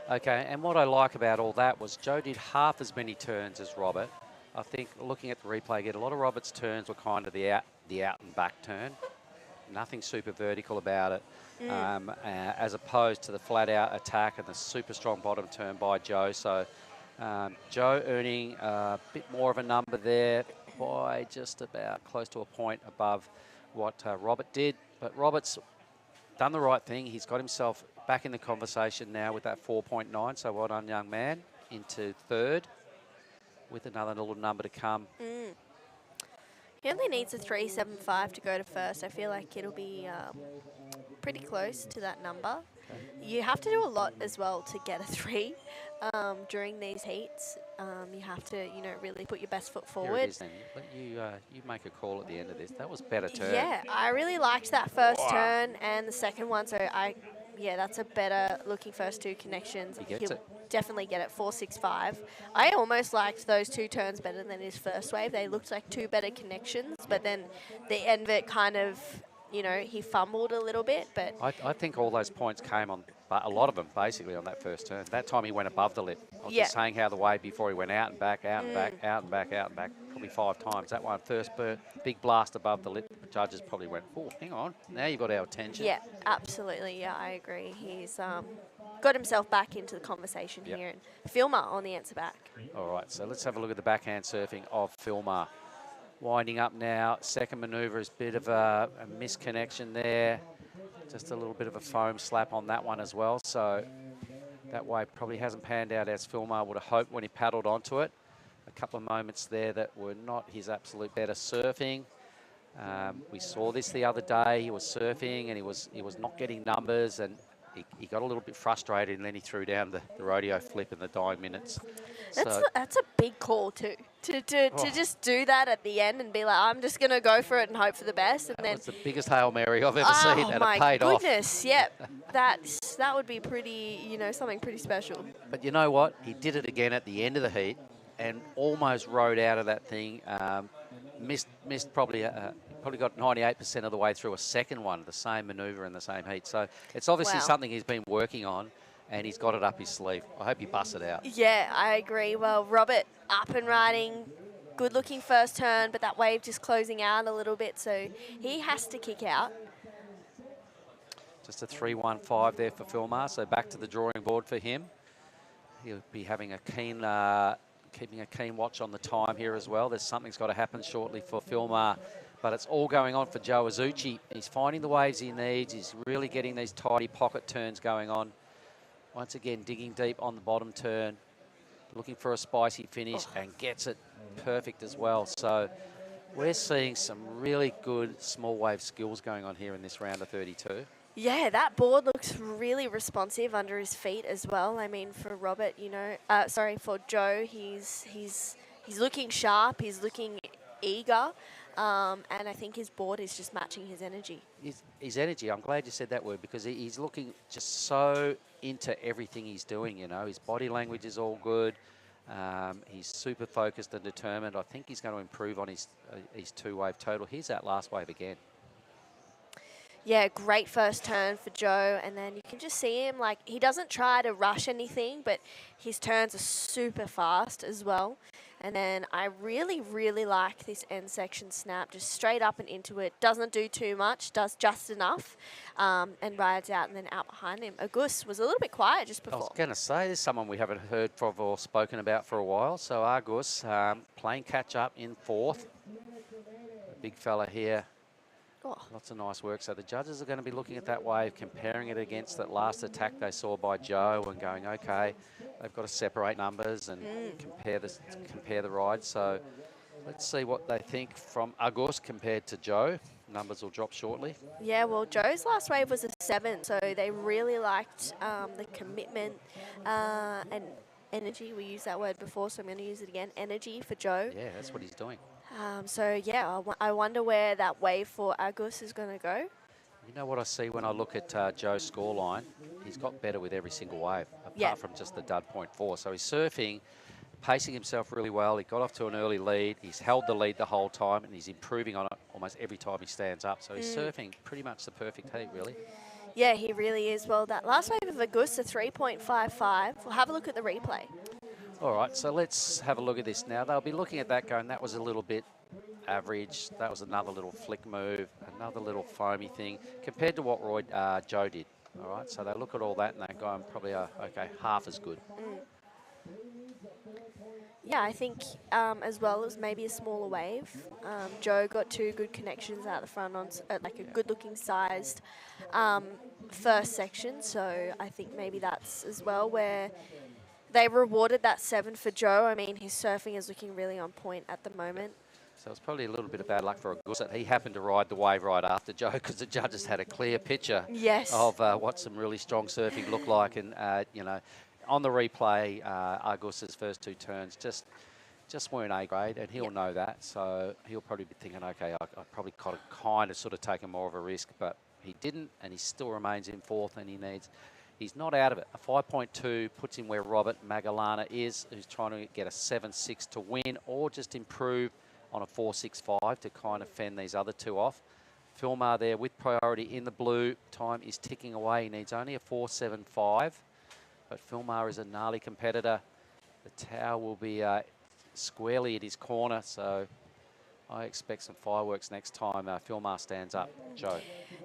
Okay, and what I like about all that was Joe did half as many turns as Robert. I think looking at the replay again, a lot of Robert's turns were kind of the out and back turn. Nothing super vertical about it, as opposed to the flat out attack and the super strong bottom turn by Joe. So Joe earning a bit more of a number there by just about close to a point above what Robert did. But Robert's done the right thing. He's got himself back in the conversation now with that 4.9. So well done, young man, into third with another little number to come. He only needs a 3.75 to go to first. I feel like it'll be pretty close to that number. You have to do a lot as well to get a 3 during these heats. You have to, you know, really put your best foot forward. Here it is then. But you make a call at the end of this. That was better turn. Yeah, I really liked that first turn and the second one. So yeah, that's a better looking first two connections. He'll definitely get it 4.65. I almost liked those two turns better than his first wave. They looked like two better connections, but then the end of it kind of, you know, he fumbled a little bit. But I think all those points came on, a lot of them basically on that first turn. That time he went above the lip. I was just saying how the wave before he went out and back, out and back, out and back, out and back, probably 5 times. That one first big blast above the lip. The judges probably went, oh, hang on, now you've got our attention. yeah, absolutely. Yeah, I agree. He's got himself back into the conversation here. And Filmer on the answer back. All right, so let's have a look at the backhand surfing of Filmer. Winding up now, second manoeuvre is a bit of a misconnection there. Just a little bit of a foam slap on that one as well. So that wave probably hasn't panned out as Filmer would have hoped when he paddled onto it. A couple of moments there that were not his absolute better surfing. We saw this the other day. He was surfing and he was not getting numbers, and he got a little bit frustrated, and then he threw down the rodeo flip in the dying minutes. That's a big call too. To just do that at the end and be like, I'm just gonna go for it and hope for the best, and that was the biggest Hail Mary I've ever seen, and it paid off. Oh my goodness, yep. That would be pretty, you know, something pretty special. But you know what? He did it again at the end of the heat, and almost rode out of that thing. Missed probably got 98% of the way through a second one, the same manoeuvre in the same heat. So it's obviously something he's been working on, and he's got it up his sleeve. I hope he busts it out. Yeah, I agree. Well, Robert up and riding, good looking first turn, but that wave just closing out a little bit, so he has to kick out. Just a 3.15 there for Filmar, so back to the drawing board for him. He'll be having a keen, keeping a keen watch on the time here as well. There's something's got to happen shortly for Filmar, but it's all going on for Joe Azuchi. He's finding the waves he needs. He's really getting these tidy pocket turns going on. Once again, digging deep on the bottom turn, looking for a spicy finish, and gets it perfect as well. So we're seeing some really good small wave skills going on here in this round of 32. Yeah, that board looks really responsive under his feet as well. I mean, for Robert, you know, for Joe, he's looking sharp. He's looking eager. And I think his board is just matching his energy. His energy, I'm glad you said that word, because he's looking just so into everything he's doing, you know. His body language is all good. He's super focused and determined. I think he's going to improve on his two-wave total. Here's that last wave again. Yeah, great first turn for Joe, and then you can just see him, like, he doesn't try to rush anything, but his turns are super fast as well. And then I really, really like this end section snap, just straight up and into it. Doesn't do too much, does just enough, and rides out, and then out behind him. Argus was a little bit quiet just before. I was going to say, there's someone we haven't heard from or spoken about for a while. So Argus playing catch up in fourth. A big fella here. Lots of nice work. So the judges are going to be looking at that wave, comparing it against that last attack they saw by Joe, and going, okay, they've got to separate numbers and compare the rides. So let's see what they think from Argus compared to Joe. Numbers will drop shortly. Yeah, well, Joe's last wave was a 7, so they really liked the commitment and energy. We used that word before, so I'm going to use it again. Energy for Joe. Yeah, that's what he's doing. So, yeah, I wonder where that wave for Argus is going to go. You know what I see when I look at Joe's scoreline? He's got better with every single wave, apart from just the dud .4. So he's surfing pacing himself really well. He got off to an early lead. He's held the lead the whole time, and he's improving on it almost every time he stands up. So he's surfing pretty much the perfect heat, really. Yeah, he really is. Well, that last wave of Augusta, 3.55. We'll have a look at the replay. All right, so let's have a look at this now. They'll be looking at that going, that was a little bit average. That was another little flick move, another little foamy thing compared to what Joe did. All right, so they look at all that and they're going probably, okay, half as good. Yeah, I think as well it was maybe a smaller wave. Joe got 2 good connections out the front on like a good-looking sized first section, so I think maybe that's as well where they rewarded that 7 for Joe. I mean, his surfing is looking really on point at the moment. So it's probably a little bit of bad luck for Augusta. He happened to ride the wave right after Joe because the judges had a clear picture of what some really strong surfing looked like. And, you know, on the replay, Augusta's first 2 turns just weren't A grade, and he'll know that. So he'll probably be thinking, okay, I probably could have kind of sort of taken more of a risk, but he didn't, and he still remains in 4th, and he's not out of it. A 5.2 puts him where Robert Magalana is, who's trying to get a 7.6 to win or just improve on a 4.65 to kind of fend these other 2 off. Filmar there with priority in the blue. Time is ticking away. He needs only a 4.75, but Filmar is a gnarly competitor. The tower will be squarely at his corner, so I expect some fireworks next time Filmar stands up. Joe.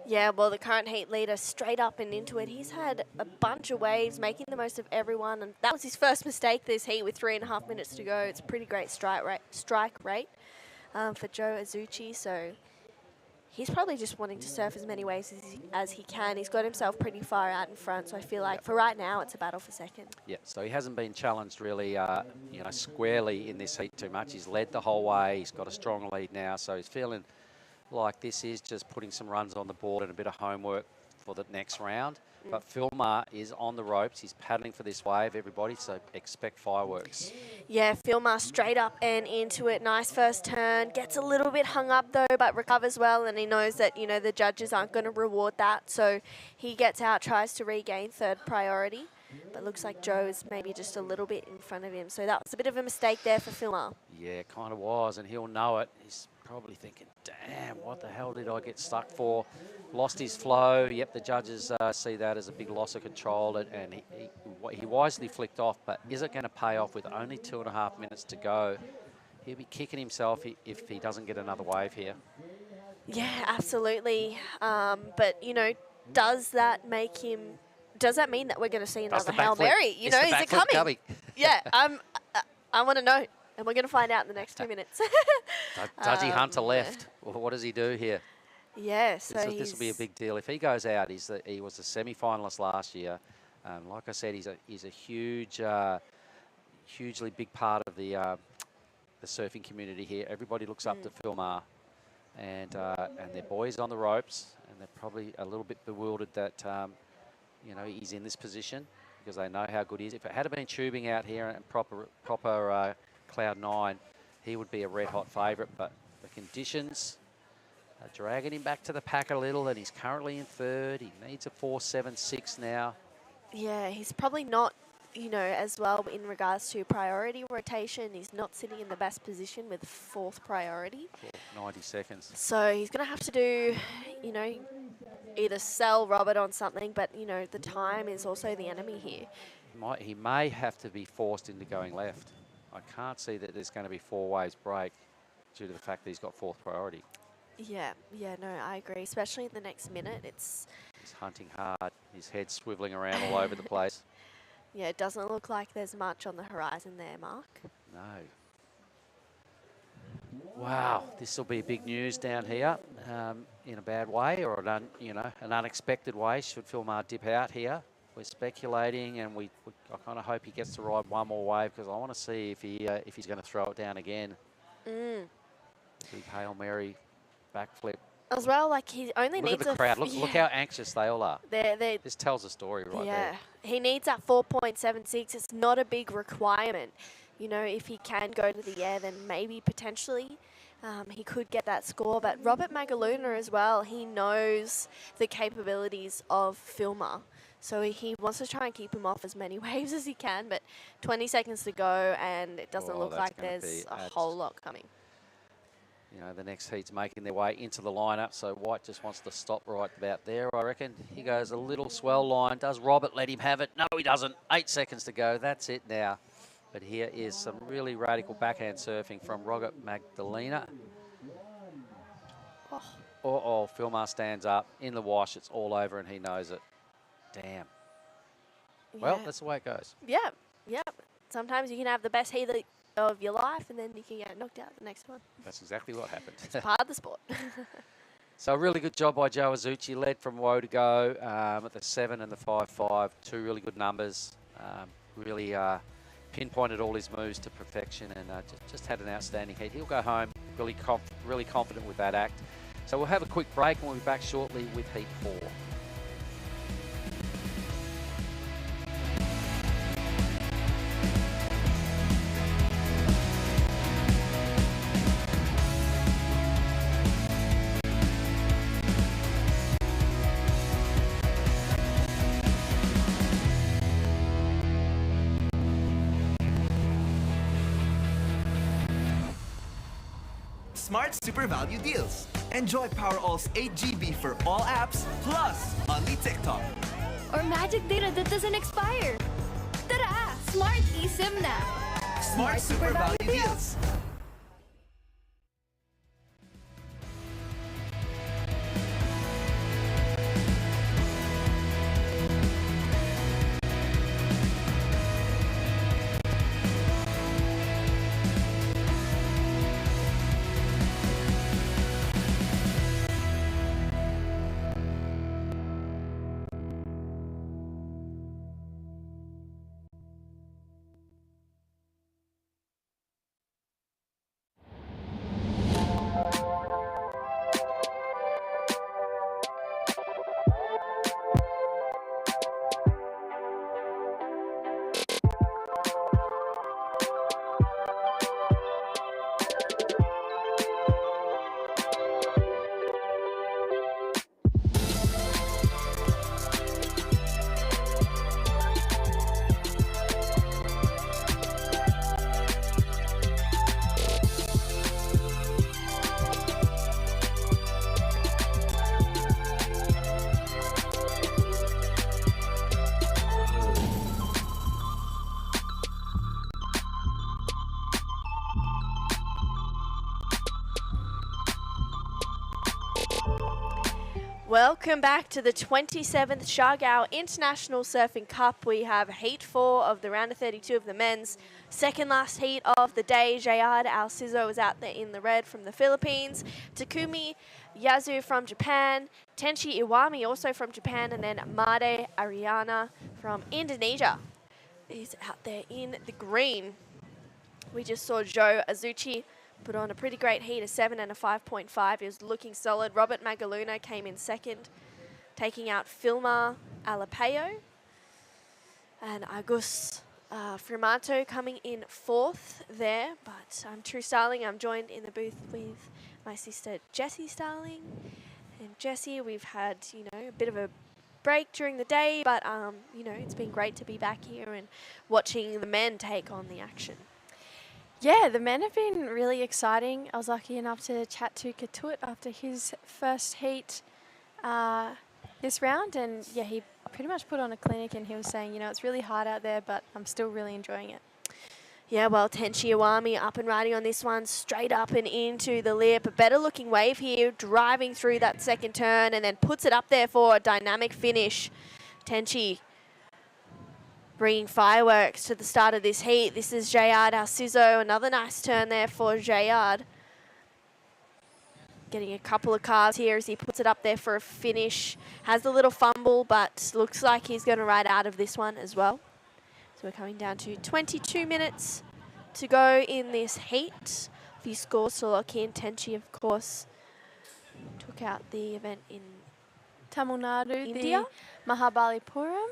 Yeah, well, the current heat leader straight up and into it. He's had a bunch of waves, making the most of everyone, and that was his first mistake this heat with 3.5 minutes to go. It's a pretty great strike rate for Joe Azuchi, so he's probably just wanting to surf as many waves as he can. He's got himself pretty far out in front, so I feel like for right now it's a battle for second. Yeah, so he hasn't been challenged really, you know, squarely in this heat too much. He's led the whole way. He's got a strong lead now, so he's feeling like this is just putting some runs on the board and a bit of homework for the next round. But Filmar is on the ropes. He's paddling for this wave, everybody, so expect fireworks. Yeah, Filmar straight up and into it. Nice first turn. Gets a little bit hung up, though, but recovers well, and he knows that, you know, the judges aren't going to reward that. So he gets out, tries to regain 3rd priority, but looks like Joe is maybe just a little bit in front of him. So that was a bit of a mistake there for Filmar. Yeah, it kind of was, and he'll know it. He's probably thinking, damn, what the hell did I get stuck for? Lost his flow. Yep, the judges see that as a big loss of control, and he wisely flicked off, but is it going to pay off with only 2.5 minutes to go? He'll be kicking himself if he doesn't get another wave here. Yeah, absolutely. But, you know, does that mean that we're going to see another Hail Mary? You know, is it coming? Yeah, I want to know. And we're going to find out in the next 2 minutes. Does he hunt to left? Or what does he do here? Yeah, so this will be a big deal. If he goes out, he was a semi-finalist last year. Like I said, he's a huge, hugely big part of the surfing community here. Everybody looks up to Filmar, and their boys on the ropes, and they're probably a little bit bewildered that you know, he's in this position because they know how good he is. If it had been tubing out here and proper Cloud 9, he would be a red-hot favourite, but the conditions are dragging him back to the pack a little, and he's currently in 3rd. He needs a 4.76 now. Yeah, he's probably not, you know, as well in regards to priority rotation. He's not sitting in the best position with 4th priority. 90 seconds. So he's going to have to do, you know, either sell Robert on something, but, you know, the time is also the enemy here. He may have to be forced into going left. I can't see that there's going to be 4 waves break due to the fact that he's got 4th priority. Yeah, no, I agree. Especially in the next minute, he's hunting hard. His head's swiveling around all over the place. Yeah, it doesn't look like there's much on the horizon there, Mark. No. Wow, this will be big news down here in a bad way or an unexpected way. Should Filmar dip out here? We're speculating, and I kind of hope he gets to ride one more wave because I want to see if he's going to throw it down again. Big Hail Mary backflip. As well, like he only needs Look at the crowd. Look how anxious they all are. This tells a story right there. Yeah, he needs that 4.76. It's not a big requirement. You know, if he can go to the air, then maybe potentially he could get that score. But Robert Magaluna as well, he knows the capabilities of Filmar. So he wants to try and keep him off as many waves as he can, but 20 seconds to go, and it doesn't look that's like gonna there's be a whole lot coming. You know, the next heat's making their way into the lineup, so White just wants to stop right about there, I reckon. He goes a little swell line. Does Robert let him have it? No, he doesn't. 8 seconds to go. That's it now. But here is some really radical backhand surfing from Robert Magdalena. Oh, Filmar stands up in the wash. It's all over, and he knows it. Damn. Well, Yeah. that's the way it goes. Yeah, yeah. Sometimes you can have the best heat of your life, and then you can get knocked out the next one. That's exactly what happened. It's part of the sport. So a really good job by Joe Azuchi, led from woe to go at the 7 and the 5-5. Two really good numbers. Really pinpointed all his moves to perfection, and just had an outstanding heat. He'll go home really confident with that act. So we'll have a quick break, and we'll be back shortly with Heat 4. Smart Super Value Deals. Enjoy Powerall's 8 GB for all apps, plus only TikTok. Or magic data that doesn't expire. Tara! Smart eSIM na! Smart Super Value Deals. Welcome back to the 27th Siargao International Surfing Cup. We have Heat 4 of the round of 32 of the men's. Second last heat of the day. Jayad Alciso was out there in the red from the Philippines. Takumi Yazu from Japan. Tenchi Iwami also from Japan. And then Made Ariana from Indonesia is out there in the green. We just saw Joe Azuchi put on a pretty great heat, a 7 and a 5.5. He was looking solid. Robert Magaluna came in second, taking out Filmar Alapeo. And Agus Frimato coming in fourth there. But I'm True Starling. I'm joined in the booth with my sister Jessie Starling. And Jessie, we've had, a bit of a break during the day, but, it's been great to be back here and watching the men take on the action. Yeah, the men have been really exciting. I was lucky enough to chat to Katut after his first heat this round, and yeah, he pretty much put on a clinic, and he was saying, it's really hard out there, but I'm still really enjoying it. Yeah, well, Tenchi Iwami up and riding on this one, straight up and into the lip. A better looking wave here, driving through that second turn, and then puts it up there for a dynamic finish. Tenchi bringing fireworks to the start of this heat. This is Jayad Alciso. Another nice turn there for Jayad. Getting a couple of cars here as he puts it up there for a finish. Has a little fumble, but looks like he's going to ride out of this one as well. So we're coming down to 22 minutes to go in this heat. A few scores to lock in. Tenchi, of course, took out the event in Tamil Nadu, India. the Mahabalipuram.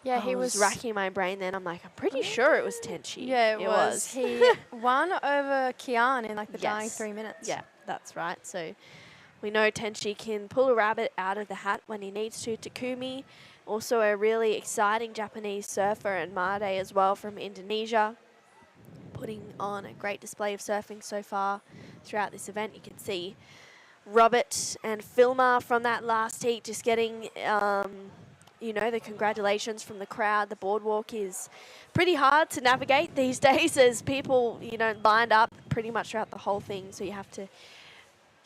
Yeah, he was racking my brain then. I'm like, I'm pretty sure it was Tenchi. Yeah, it was. He won over Kian in like the dying 3 minutes. Yeah, that's right. So we know Tenchi can pull a rabbit out of the hat when he needs to. Takumi Also a really exciting Japanese surfer, and Made as well from Indonesia, putting on a great display of surfing so far throughout this event. You can see Robert and Filma from that last heat just getting, you know, the congratulations from the crowd. The boardwalk is pretty hard to navigate these days as people, you know, lined up pretty much throughout the whole thing, so you have to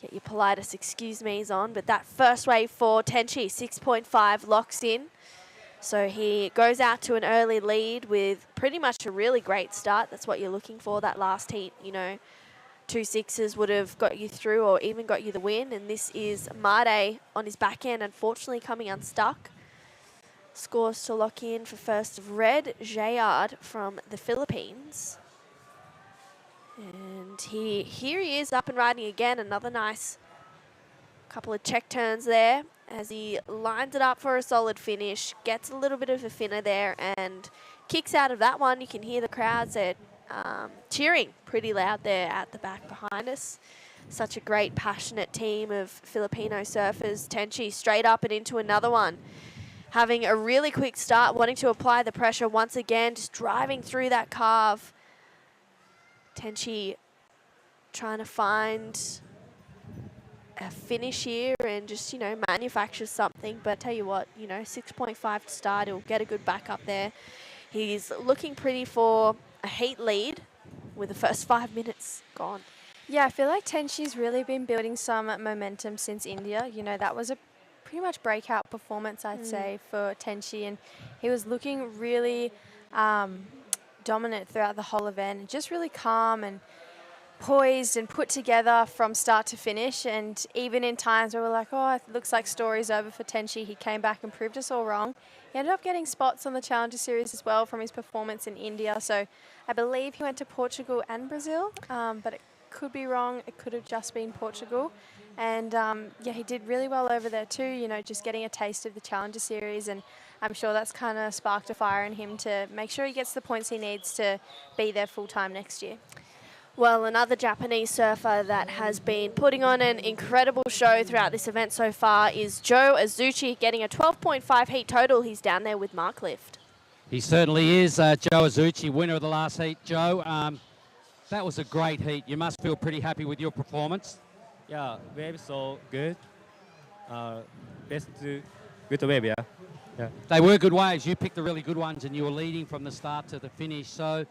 get your politest excuse me's on. But that first wave for Tenchi, 6.5, locks in. So he goes out to an early lead with pretty much a really great start. That's what you're looking for, that last heat. You know, 2 6s would have got you through or even got you the win. And this is Made on his backhand, unfortunately coming unstuck. Scores to lock in for first of red, Jayard from the Philippines. And here he is up and riding again. Another nice couple of check turns there as he lines it up for a solid finish, gets a little bit of a finner there and kicks out of that one. You can hear the crowds there cheering pretty loud there at the back behind us. Such a great, passionate team of Filipino surfers. Tenchi straight up and into another one. Having a really quick start, wanting to apply the pressure once again, just driving through that carve. Tenchi trying to find a finish here and just, you know, manufacture something. But tell you what, you know, 6.5 to start, he'll get a good back up there. He's looking pretty for a heat lead with the first 5 minutes gone. Yeah, I feel like Tenchi's really been building some momentum since India. You know, that was a pretty much breakout performance, I'd say, for Tenchi. And he was looking really dominant throughout the whole event, and just really calm and poised and put together from start to finish. And even in times where we're like, oh, it looks like story's over for Tenchi, he came back and proved us all wrong. He ended up getting spots on the Challenger Series as well from his performance in India. So I believe he went to Portugal and Brazil, but it could be wrong. It could have just been Portugal. And yeah, he did really well over there too, you know, just getting a taste of the Challenger Series. And I'm sure that's kind of sparked a fire in him to make sure he gets the points he needs to be there full time next year. Well, another Japanese surfer that has been putting on an incredible show throughout this event so far is Joe Azuchi, getting a 12.5 heat total. He's down there with Mark Lift. He certainly is, Joe Azuchi, winner of the last heat. Joe, that was a great heat. You must feel pretty happy with your performance. Yeah, wave so good. Best good wave, yeah. Yeah. They were good waves. You picked the really good ones and you were leading from the start to the finish. So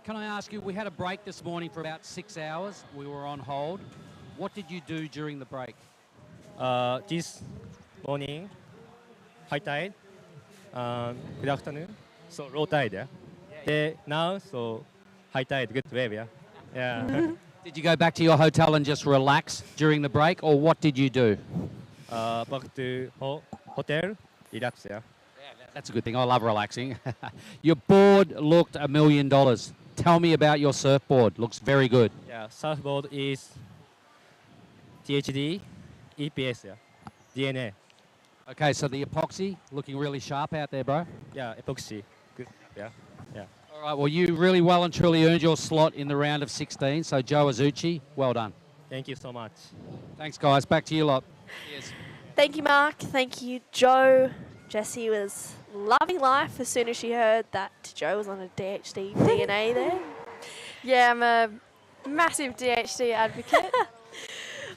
can I ask you, we had a break this morning for about 6 hours. We were on hold. What did you do during the break? This morning, high tide. Good afternoon. So low tide, yeah. Now, so high tide, good wave, yeah. Yeah. Did you go back to your hotel and just relax during the break, or what did you do? Back to hotel, relax, yeah. That's a good thing. I love relaxing. Your board looked $1 million. Tell me about your surfboard. Looks very good. Yeah, surfboard is THD, EPS, yeah. DNA. Okay, so the epoxy looking really sharp out there, bro. Yeah, epoxy. Good. Yeah. Yeah. All right, well, you really well and truly earned your slot in the round of 16. So, Joe Azuchi, well done. Thank you so much. Thanks, guys. Back to you lot. Cheers. Thank you, Mark. Thank you, Joe. Jessie was loving life as soon as she heard that Joe was on a DHD DNA there. Yeah, I'm a massive DHD advocate.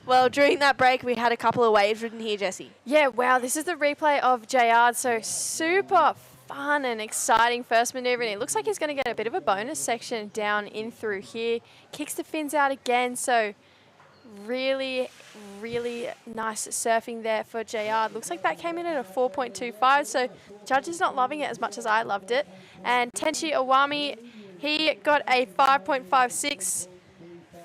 Well, during that break, we had a couple of waves ridden here, Jessie. Yeah, wow, this is the replay of JR. So super fun and exciting first maneuver. And it looks like he's going to get a bit of a bonus section down in through here. Kicks the fins out again. So really, really nice surfing there for JR. Looks like that came in at a 4.25. So the judge is not loving it as much as I loved it. And Tenchi Iwami, he got a 5.56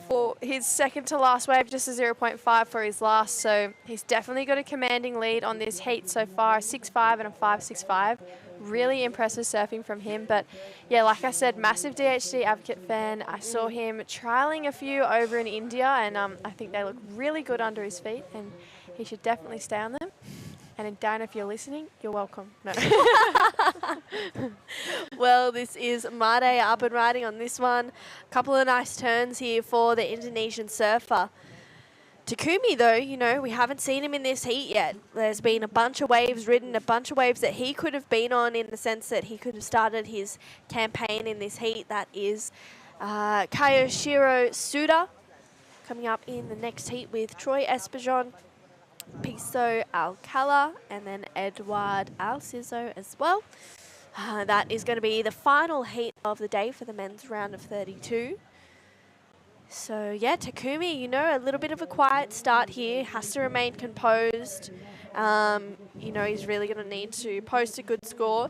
for his second to last wave, just a 0.5 for his last. So he's definitely got a commanding lead on this heat so far, 6.5 and a 5.65. Really impressive surfing from him. But yeah, like I said, massive DHD advocate fan. I saw him trialing a few over in India, and I think they look really good under his feet, and he should definitely stay on them. And Dan, if you're listening, you're welcome. No. Well, this is Made up and riding on this one. A couple of nice turns here for the Indonesian surfer. Takumi, though, you know, we haven't seen him in this heat yet. There's been a bunch of waves ridden, a bunch of waves that he could have been on in the sense that he could have started his campaign in this heat. That is Kayoshiro Suda coming up in the next heat with Troy Espejon, Piso Alcala, and then Edward Alciso as well. That is going to be the final heat of the day for the men's round of 32. So, yeah, Takumi, you know, a little bit of a quiet start here. Has to remain composed. You know, he's really going to need to post a good score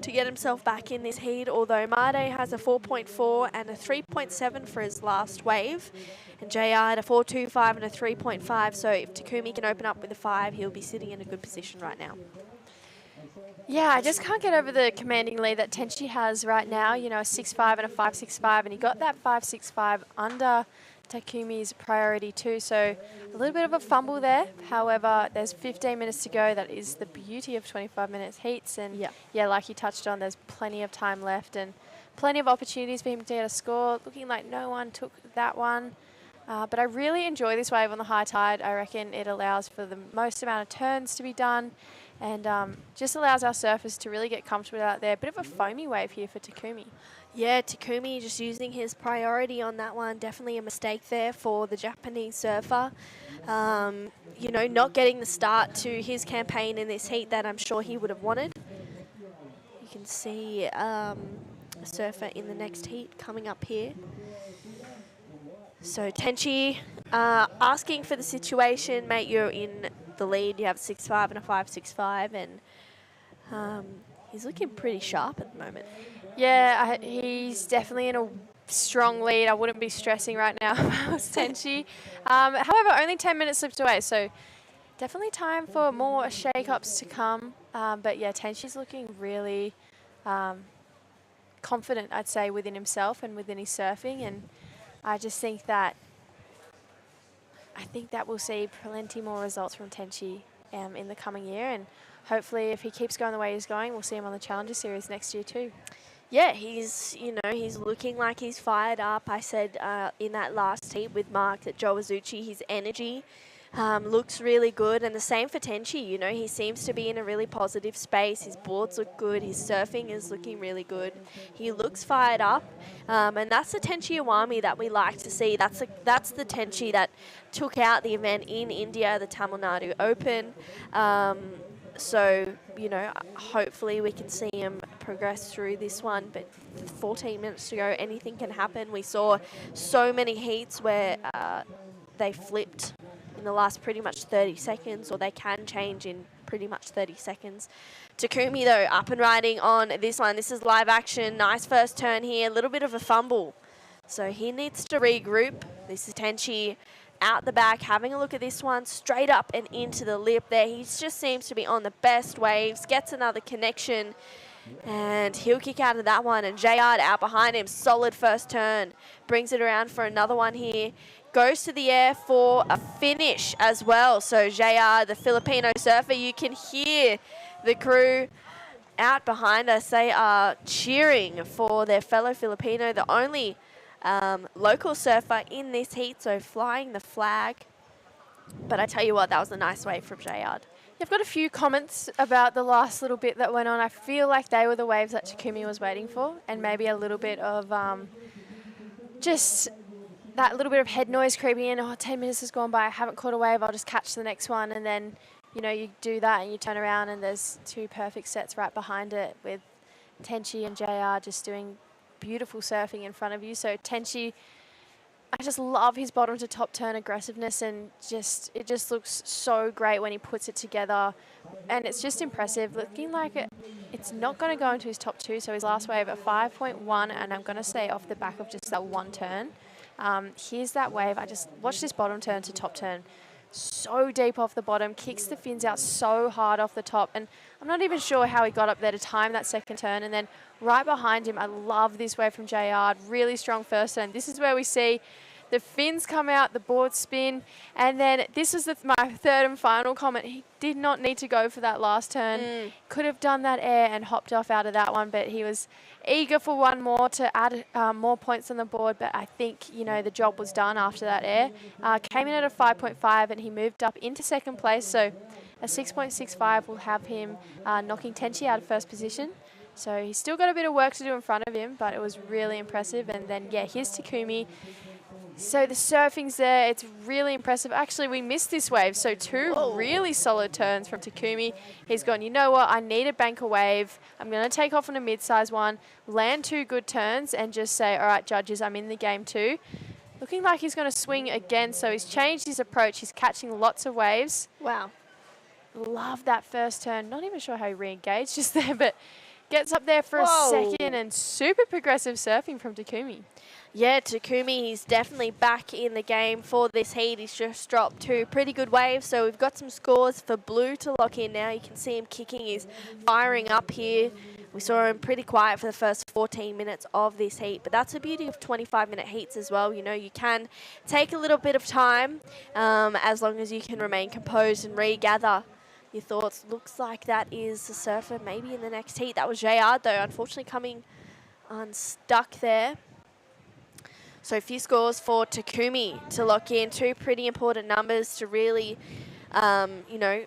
to get himself back in this heat, although Made has a 4.4 and a 3.7 for his last wave. And JR had a 4.25 and a 3.5, so if Takumi can open up with a 5, he'll be sitting in a good position right now. Yeah, I just can't get over the commanding lead that Tenchi has right now. You know, a 6.5 and a 5.65, and he got that 5.65 under Takumi's priority too. So a little bit of a fumble there. However, there's 15 minutes to go. That is the beauty of 25 minutes heats. And yeah, like you touched on, there's plenty of time left and plenty of opportunities for him to get a score. Looking like no one took that one. But I really enjoy this wave on the high tide. I reckon it allows for the most amount of turns to be done. And just allows our surfers to really get comfortable out there. Bit of a foamy wave here for Takumi. Yeah, Takumi just using his priority on that one. Definitely a mistake there for the Japanese surfer. You know, not getting the start to his campaign in this heat that I'm sure he would have wanted. You can see a surfer in the next heat coming up here. So Tenchi asking for the situation, mate, you're in the lead. You have 6.5 and a 5.65, and he's looking pretty sharp at the moment. Yeah, he's definitely in a strong lead. I wouldn't be stressing right now if I was Tenchi. However, only 10 minutes slipped away, so definitely time for more shake-ups to come. But yeah, Tenchi's looking really confident, I'd say, within himself and within his surfing, and I just think that we'll see plenty more results from Tenchi in the coming year, and hopefully if he keeps going the way he's going, we'll see him on the Challenger Series next year too. Yeah, he's looking like he's fired up. I said in that last heat with Mark that Joe Azuchi, his energy looks really good, and the same for Tenchi. You know, he seems to be in a really positive space. His boards look good. His surfing is looking really good. He looks fired up, and that's the Tenchi Iwami that we like to see. That's the Tenchi that took out the event in India, the Tamil Nadu Open. So, you know, hopefully we can see him progress through this one. But 14 minutes to go, anything can happen. We saw so many heats where they flipped in the last pretty much 30 seconds, or they can change in pretty much 30 seconds. Takumi, though, up and riding on this one. This is live action. Nice first turn here. A little bit of a fumble. So he needs to regroup. This is Tenchi out the back, having a look at this one, straight up and into the lip there. He just seems to be on the best waves, gets another connection, and he'll kick out of that one. And Jayard out behind him, solid first turn, brings it around for another one here. Goes to the air for a finish as well. So Jayard, the Filipino surfer, you can hear the crew out behind us. They are cheering for their fellow Filipino, the only local surfer in this heat, so flying the flag. But I tell you what, that was a nice wave from Jayard. I've got a few comments about the last little bit that went on. I feel like they were the waves that Takumi was waiting for, and maybe a little bit of just that little bit of head noise creeping in. Oh, 10 minutes has gone by, I haven't caught a wave, I'll just catch the next one. And then, you know, you do that and you turn around and there's two perfect sets right behind it with Tenchi and JR just doing beautiful surfing in front of you. So Tenchi, I just love his bottom to top turn aggressiveness, and it just looks so great when he puts it together, and it's just impressive. Looking like it's not going to go into his top two, so his last wave at 5.1, and I'm going to say off the back of just that one turn. Here's that wave. I just watched this bottom turn to top turn. So deep off the bottom, kicks the fins out so hard off the top, and I'm not even sure how he got up there to time that second turn. And then right behind him, I love this wave from JR, really strong first turn. This is where we see The fins come out, the board spin, and then this was my third and final comment. He did not need to go for that last turn. Could have done that air and hopped off out of that one, but he was eager for one more to add more points on the board, but I think, you know, the job was done after that air. Came in at a 5.5 and he moved up into second place, so a 6.65 will have him knocking Tenchi out of first position. So he's still got a bit of work to do in front of him, but it was really impressive. And then, yeah, here's Takumi. So the surfing's there. It's really impressive. Actually, we missed this wave. So two really solid turns from Takumi. He's gone, you know what, I need to bank a wave. I'm going to take off on a mid-size one, land two good turns, and just say, all right, judges, I'm in the game too. Looking like he's going to swing again. So he's changed his approach. He's catching lots of waves. Wow. Love that first turn. Not even sure how he re-engaged just there, but gets up there for a second, and super progressive surfing from Takumi. Yeah, Takumi, he's definitely back in the game for this heat. He's just dropped two pretty good waves, so we've got some scores for Blue to lock in now. You can see him kicking. He's firing up here. We saw him pretty quiet for the first 14 minutes of this heat, but that's the beauty of 25-minute heats as well. You know, you can take a little bit of time as long as you can remain composed and regather your thoughts. Looks like that is the surfer maybe in the next heat. That was JR though, unfortunately coming unstuck there. So a few scores for Takumi to lock in. Two pretty important numbers to really, you know,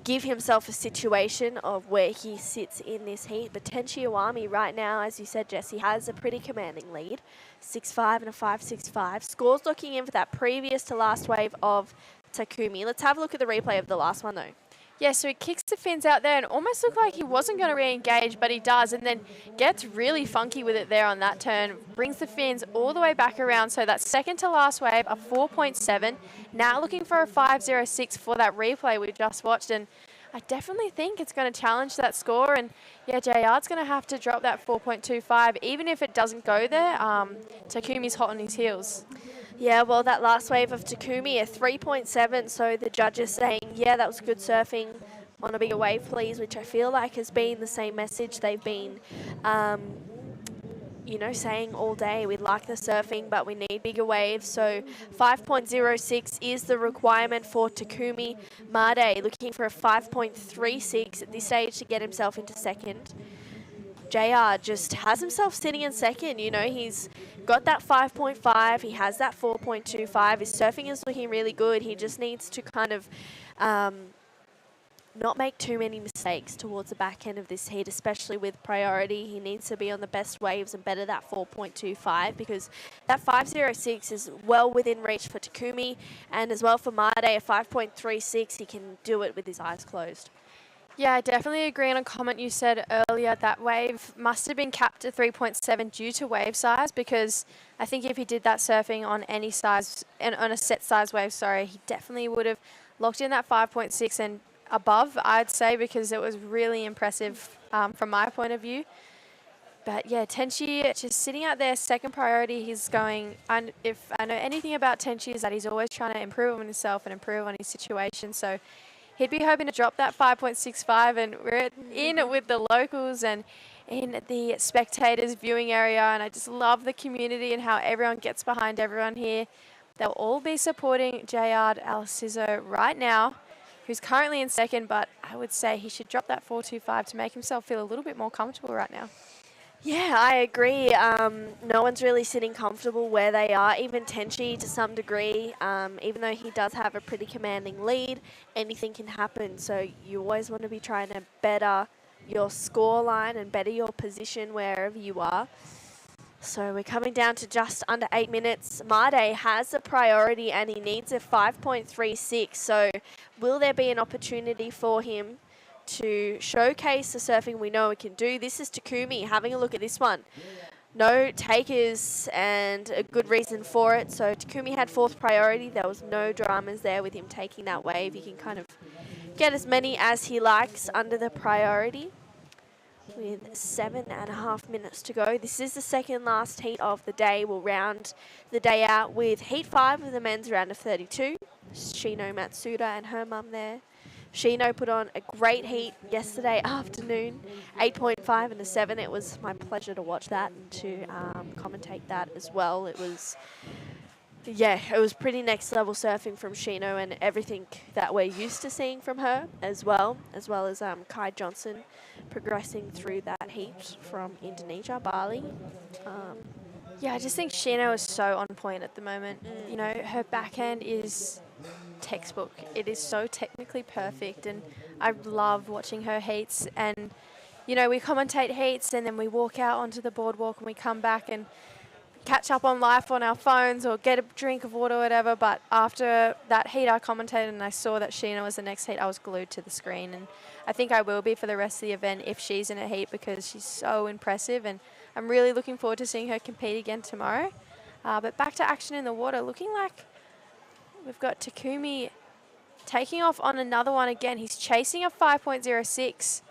give himself a situation of where he sits in this heat. But Tenchi Iwami right now, as you said, Jesse, has a pretty commanding lead. 6.5 and a 5.65. Scores looking in for that previous to last wave of Takumi. Let's have a look at the replay of the last one though. Yeah, so he kicks the fins out there and almost looked like he wasn't going to re-engage, but he does, and then gets really funky with it there on that turn. Brings the fins all the way back around, so that second to last wave, a 4.7. Now looking for a 5.06 for that replay we just watched, and I definitely think it's going to challenge that score, and yeah, JR's going to have to drop that 4.25. Even if it doesn't go there, Takumi's hot on his heels. Yeah, well, that last wave of Takumi, a 3.7, so the judges saying, yeah, that was good surfing on a bigger wave, please, which I feel like has been the same message they've been, you know, saying all day. We like the surfing, but we need bigger waves. So 5.06 is the requirement for Takumi. Made looking for a 5.36 at this stage to get himself into second. JR just has himself sitting in second. You know, he's got that 5.5. He has that 4.25. His surfing is looking really good. He just needs to kind of not make too many mistakes towards the back end of this heat, especially with priority. He needs to be on the best waves and better that 4.25, because that 5.06 is well within reach for Takumi, and as well for Made, a 5.36. He can do it with his eyes closed. Yeah, I definitely agree on a comment you said earlier. That wave must have been capped at 3.7 due to wave size, because I think if he did that surfing on any size, and on a set size wave, sorry, he definitely would have locked in that 5.6 and above, I'd say, because it was really impressive from my point of view. But yeah, Tenchi just sitting out there, second priority. He's going, and if I know anything about Tenchi is that he's always trying to improve on himself and improve on his situation. So he'd be hoping to drop that 5.65, and we're in with the locals and in the spectators viewing area, and I just love the community and how everyone gets behind everyone here. They'll all be supporting Jayard Alciso right now, who's currently in second, but I would say he should drop that 4.25 to make himself feel a little bit more comfortable right now. Yeah, I agree. No one's really sitting comfortable where they are. Even Tenchi, to some degree, even though he does have a pretty commanding lead, anything can happen. So you always want to be trying to better your score line and better your position wherever you are. So we're coming down to just under 8 minutes. Made has a priority and he needs a 5.36. So will there be an opportunity for him to showcase the surfing we know we can do? This is Takumi having a look at this one. No takers and a good reason for it. So Takumi had fourth priority. There was no dramas there with him taking that wave. He can kind of get as many as he likes under the priority with 7.5 minutes to go. This is the second last heat of the day. We'll round the day out with heat 5 of the men's round of 32. Shino Matsuda and her mum there. Shino put on a great heat yesterday afternoon, 8.5 and a 7. It was my pleasure to watch that and to commentate that as well. It was Yeah, it was pretty next level surfing from Shino and everything that we're used to seeing from her as well as Kai Johnson progressing through that heat from Indonesia, Bali. Yeah, I just think Shino is so on point at the moment. You know, her backhand is textbook. It is so technically perfect, and I love watching her heats. And, you know, we commentate heats and then we walk out onto the boardwalk and we come back and catch up on life on our phones or get a drink of water or whatever. But after that heat I commentated and I saw that Sheena was the next heat, I was glued to the screen. And I think I will be for the rest of the event if she's in a heat, because she's so impressive. And I'm really looking forward to seeing her compete again tomorrow. But back to action in the water, looking like we've got Takumi taking off on another one again. He's chasing a 5.06.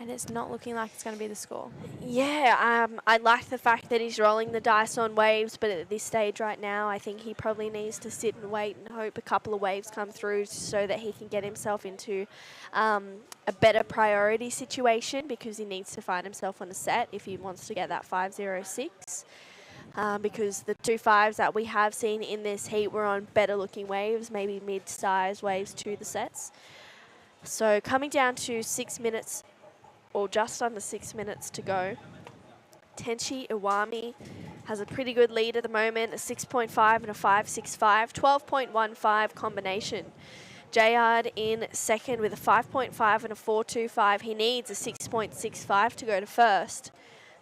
And it's not looking like it's going to be the score. Yeah, I like the fact that he's rolling the dice on waves, but at this stage right now, I think he probably needs to sit and wait and hope a couple of waves come through so that he can get himself into a better priority situation, because he needs to find himself on a set if he wants to get that 5.06. Because the 2.5s that we have seen in this heat were on better looking waves, maybe mid-sized waves to the sets. So coming down to 6 minutes, or just under 6 minutes to go. Tenchi Iwami has a pretty good lead at the moment, a 6.5 and a 5.65, 12.15 combination. Jayard in second with a 5.5 and a 4.25. He needs a 6.65 to go to first.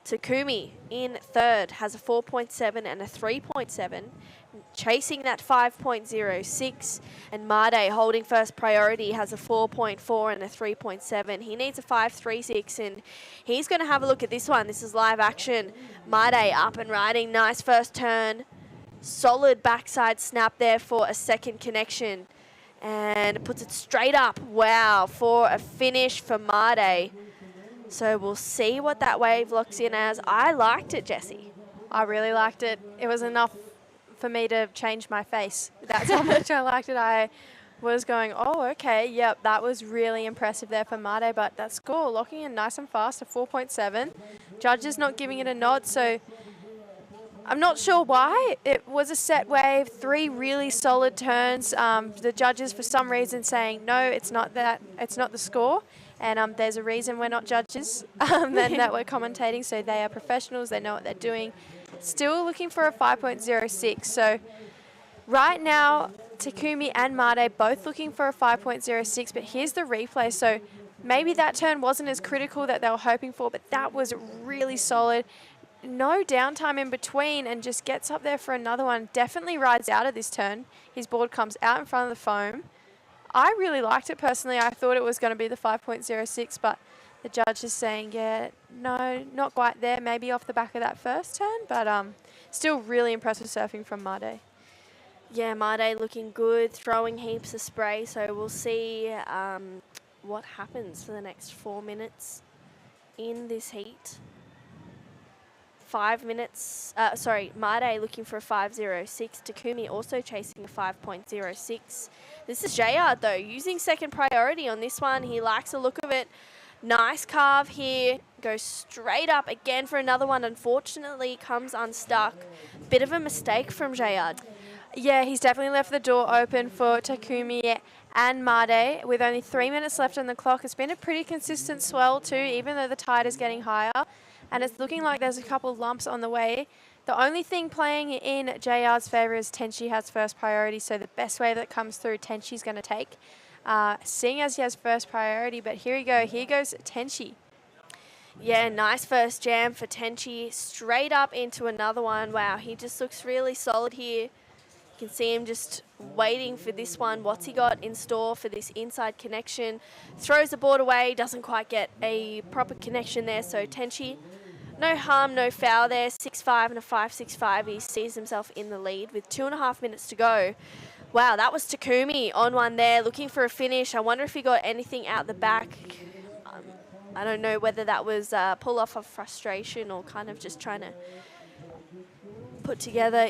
Takumi in third has a 4.7 and a 3.7, chasing that 5.06. And Made holding first priority has a 4.4 and a 3.7. He needs a 5.36, and he's going to have a look at this one. This is live action. Made up and riding, nice first turn. Solid backside snap there for a second connection. And puts it straight up. Wow, for a finish for Made. So we'll see what that wave locks in as. I liked it, Jessie. I really liked it. It was enough for me to change my face. That's how much I liked it. I was going, oh, okay, yep, that was really impressive there for Made, but that score locking in nice and fast, a 4.7. Judges not giving it a nod, so I'm not sure why. It was a set wave, 3 really solid turns. The judges, for some reason, saying, no, it's not that, it's not the score. And there's a reason we're not judges and that we're commentating, so they are professionals, they know what they're doing. Still looking for a 5.06. So right now, Takumi and Made both looking for a 5.06, but here's the replay. So maybe that turn wasn't as critical that they were hoping for, but that was really solid. No downtime in between, and just gets up there for another one. Definitely rides out of this turn. His board comes out in front of the foam. I really liked it personally. I thought it was going to be the 5.06, but the judge is saying, yeah, no, not quite there. Maybe off the back of that first turn, but still really impressive surfing from Made. Yeah, Made looking good, throwing heaps of spray. So we'll see what happens for the next 4 minutes in this heat. 5 minutes, Made looking for a 5.06. Takumi also chasing a 5.06. This is Jayard though, using second priority on this one. He likes the look of it. Nice carve here. Goes straight up again for another one. Unfortunately, comes unstuck. Bit of a mistake from Jayard. Yeah, he's definitely left the door open for Takumi and Made with only 3 minutes left on the clock. It's been a pretty consistent swell too, even though the tide is getting higher. And it's looking like there's a couple lumps on the way. The only thing playing in Jayard's favour is Tenchi has first priority, so the best wave that comes through, Tenchi's going to take. Seeing as he has first priority, but here we go. Here goes Tenchi. Yeah, nice first jam for Tenchi. Straight up into another one. Wow, he just looks really solid here. You can see him just waiting for this one. What's he got in store for this inside connection? Throws the board away, doesn't quite get a proper connection there. So Tenchi, no harm, no foul there. 6.5 and a 5.65. He sees himself in the lead with 2.5 minutes to go. Wow, that was Takumi on one there, looking for a finish. I wonder if he got anything out the back. I don't know whether that was pull off of frustration or kind of just trying to put together,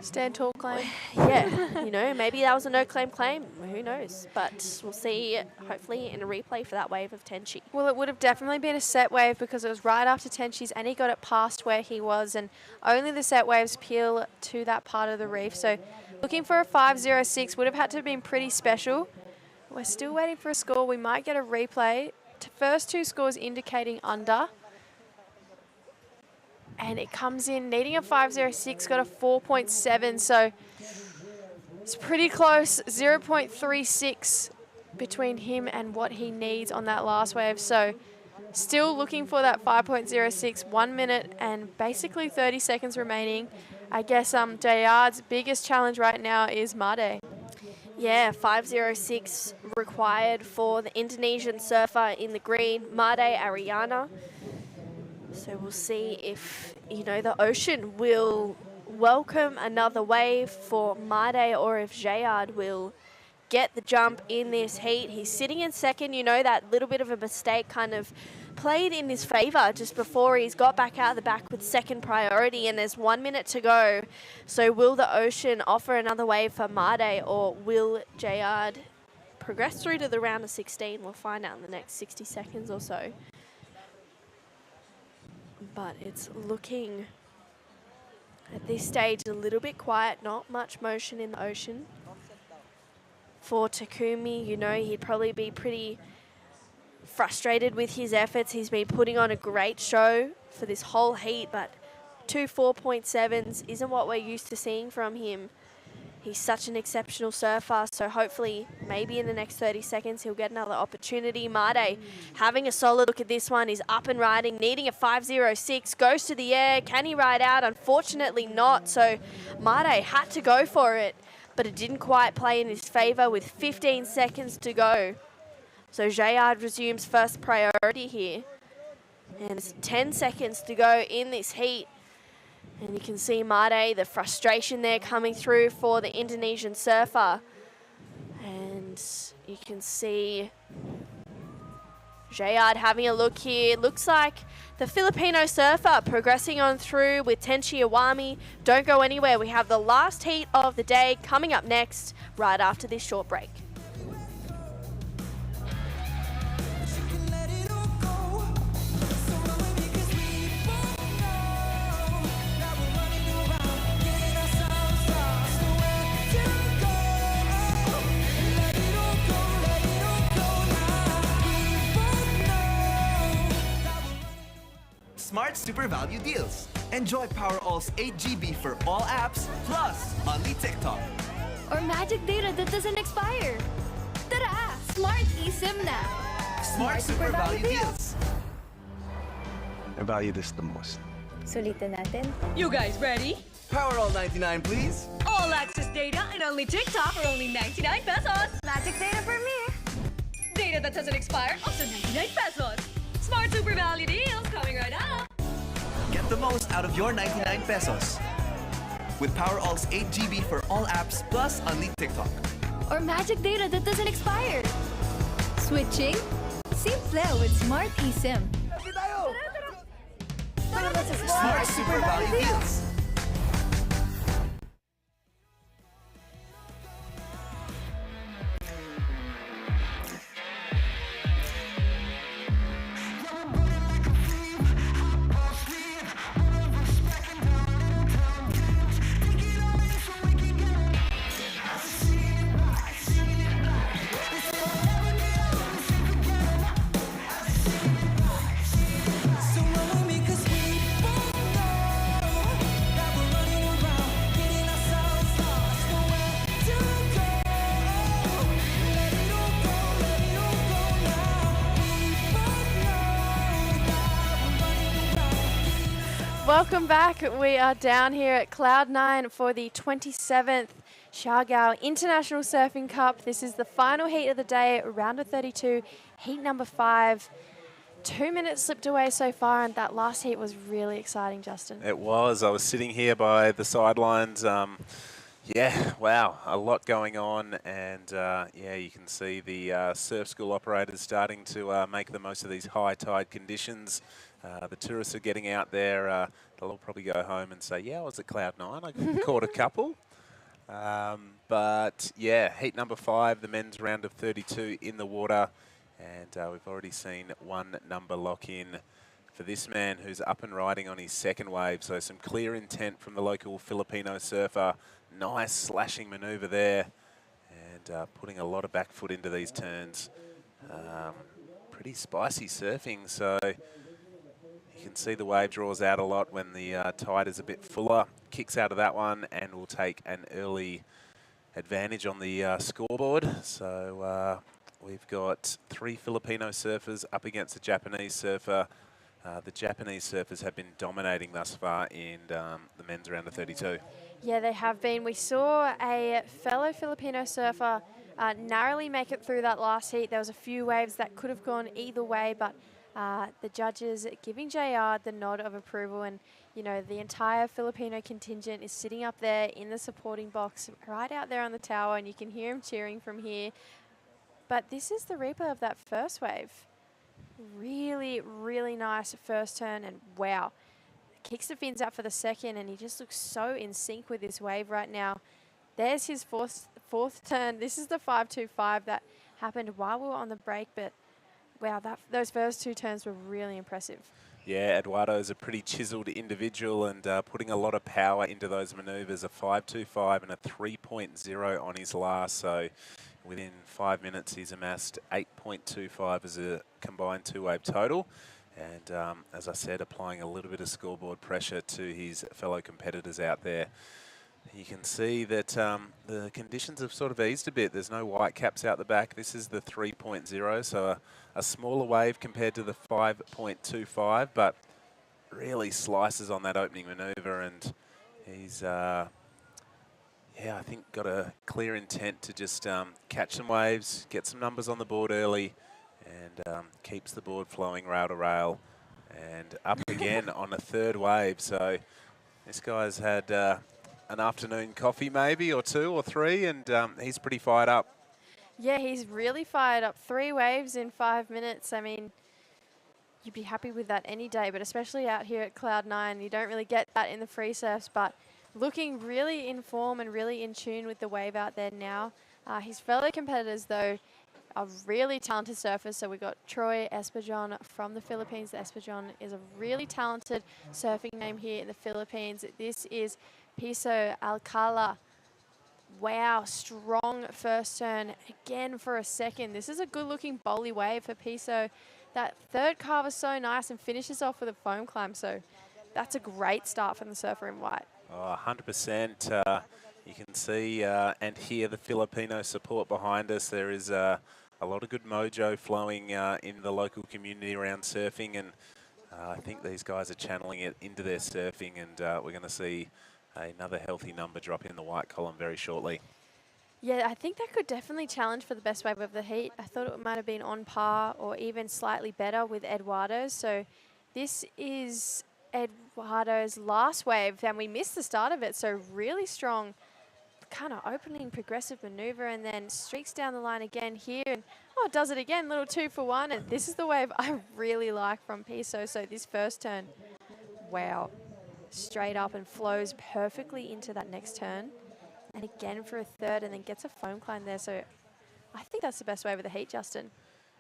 Stand tall claim. Yeah, maybe that was a no claim. Who knows? But we'll see, hopefully, in a replay for that wave of Tenchi. Well, it would have definitely been a set wave because it was right after Tenchi's and he got it past where he was, and only the set waves peel to that part of the reef. So looking for a 5.06 would have had to have been pretty special. We're still waiting for a score. We might get a replay. First two scores indicating under. And it comes in needing a 5.06, got a 4.7, so it's pretty close, 0.36 between him and what he needs on that last wave. So still looking for that 5.06, 1 minute and basically 30 seconds remaining. I guess Jayard's biggest challenge right now is Made. Yeah, 5.06 required for the Indonesian surfer in the green, Made Ariana. So we'll see if, the ocean will welcome another wave for Made or if Jayard will get the jump in this heat. He's sitting in second. That little bit of a mistake kind of played in his favour just before he's got back out the back with second priority, and there's 1 minute to go. So will the ocean offer another wave for Made, or will Jayard progress through to the round of 16? We'll find out in the next 60 seconds or so. But it's looking, at this stage, a little bit quiet, not much motion in the ocean. For Takumi, he'd probably be pretty frustrated with his efforts. He's been putting on a great show for this whole heat, but 2 4.7s isn't what we're used to seeing from him. He's such an exceptional surfer, so hopefully maybe in the next 30 seconds he'll get another opportunity. Made having a solid look at this one. He's up and riding, needing a 5.06, goes to the air. Can he ride out? Unfortunately not, so Made had to go for it, but it didn't quite play in his favour with 15 seconds to go. So Jayard resumes first priority here. And it's 10 seconds to go in this heat. And you can see Made, the frustration there coming through for the Indonesian surfer. And you can see Jayard having a look here. Looks like the Filipino surfer progressing on through with Tenchi Iwami. Don't go anywhere. We have the last heat of the day coming up next, right after this short break. Smart Super Value Deals. Enjoy Powerall's 8 GB for all apps, plus only TikTok. Or magic data that doesn't expire. Tara! Smart eSIM na! Smart Super Value Deals. I value this the most. Sulitin natin. You guys ready? Powerall 99, please. All access data and only TikTok for only 99 pesos. Magic data for me! Data that doesn't expire, also 99 pesos. Smart Super Value Deals coming right up. Get the most out of your 99 pesos. With Powerall's 8 GB for all apps, plus only TikTok. Or magic data that doesn't expire. Switching? Simple with Smart eSIM. Smart Super Value Deals. Welcome back. We are down here at Cloud 9 for the 27th Siargao International Surfing Cup. This is the final heat of the day, round of 32, heat number 5. 2 minutes slipped away so far, and that last heat was really exciting, Justin. It was. I was sitting here by the sidelines. Yeah, wow, a lot going on, and yeah, you can see the surf school operators starting to make the most of these high tide conditions. The tourists are getting out there. They'll all probably go home and say, yeah, I was at Cloud 9. I caught a couple. But yeah, heat number 5, the men's round of 32 in the water. And we've already seen one number lock in for this man who's up and riding on his second wave. So some clear intent from the local Filipino surfer. Nice slashing manoeuvre there. And putting a lot of back foot into these turns. Pretty spicy surfing. So you can see the wave draws out a lot when the tide is a bit fuller. Kicks out of that one and will take an early advantage on the scoreboard. So we've got 3 Filipino surfers up against a Japanese surfer. The Japanese surfers have been dominating thus far in the men's round of 32. Yeah, they have been. We saw a fellow Filipino surfer narrowly make it through that last heat. There was a few waves that could have gone either way, but the judges giving JR the nod of approval, and you know the entire Filipino contingent is sitting up there in the supporting box right out there on the tower, and you can hear them cheering from here. But this is the replay of that first wave. Really, really nice first turn, and wow. Kicks the fins out for the second, and he just looks so in sync with this wave right now. There's his fourth turn. This is the 5.25 that happened while we were on the break, but wow, those first 2 turns were really impressive. Yeah, Eduardo is a pretty chiseled individual and putting a lot of power into those manoeuvres. A 5.25 and a 3.0 on his last. So within 5 minutes, he's amassed 8.25 as a combined 2-wave total. And as I said, applying a little bit of scoreboard pressure to his fellow competitors out there. You can see that the conditions have sort of eased a bit. There's no white caps out the back. This is the 3.0, so a smaller wave compared to the 5.25, but really slices on that opening manoeuvre, and he's, yeah, I think got a clear intent to just catch some waves, get some numbers on the board early, and keeps the board flowing rail to rail, and up again on a 3rd wave. So this guy's had an afternoon coffee maybe, or 2 or 3, and he's pretty fired up. Yeah, he's really fired up. 3 waves in 5 minutes. I mean, you'd be happy with that any day, but especially out here at Cloud 9, you don't really get that in the free surfs, but looking really in form and really in tune with the wave out there now. His fellow competitors, though, are really talented surfers. So we got Troy Espajon from the Philippines. Espajon is a really talented surfing name here in the Philippines. This is Piso Alcala. Wow, strong first turn again for a second. This is a good looking bowly wave for Piso. That 3rd carve is so nice and finishes off with a foam climb. So that's a great start from the surfer in white. Oh, 100%. You can see and hear the Filipino support behind us. There is a lot of good mojo flowing in the local community around surfing, and I think these guys are channeling it into their surfing, and we're going to see another healthy number drop in the white column very shortly. Yeah, I think that could definitely challenge for the best wave of the heat. I thought it might have been on par or even slightly better with Eduardo's. So this is Eduardo's last wave, and we missed the start of it. So really strong kind of opening progressive maneuver, and then streaks down the line again here, and does it again, little 2 for 1, and this is the wave I really like from Piso. So this first turn, wow, straight up and flows perfectly into that next turn, and again for a 3rd, and then gets a foam climb there. So I think that's the best wave of the heat, Justin.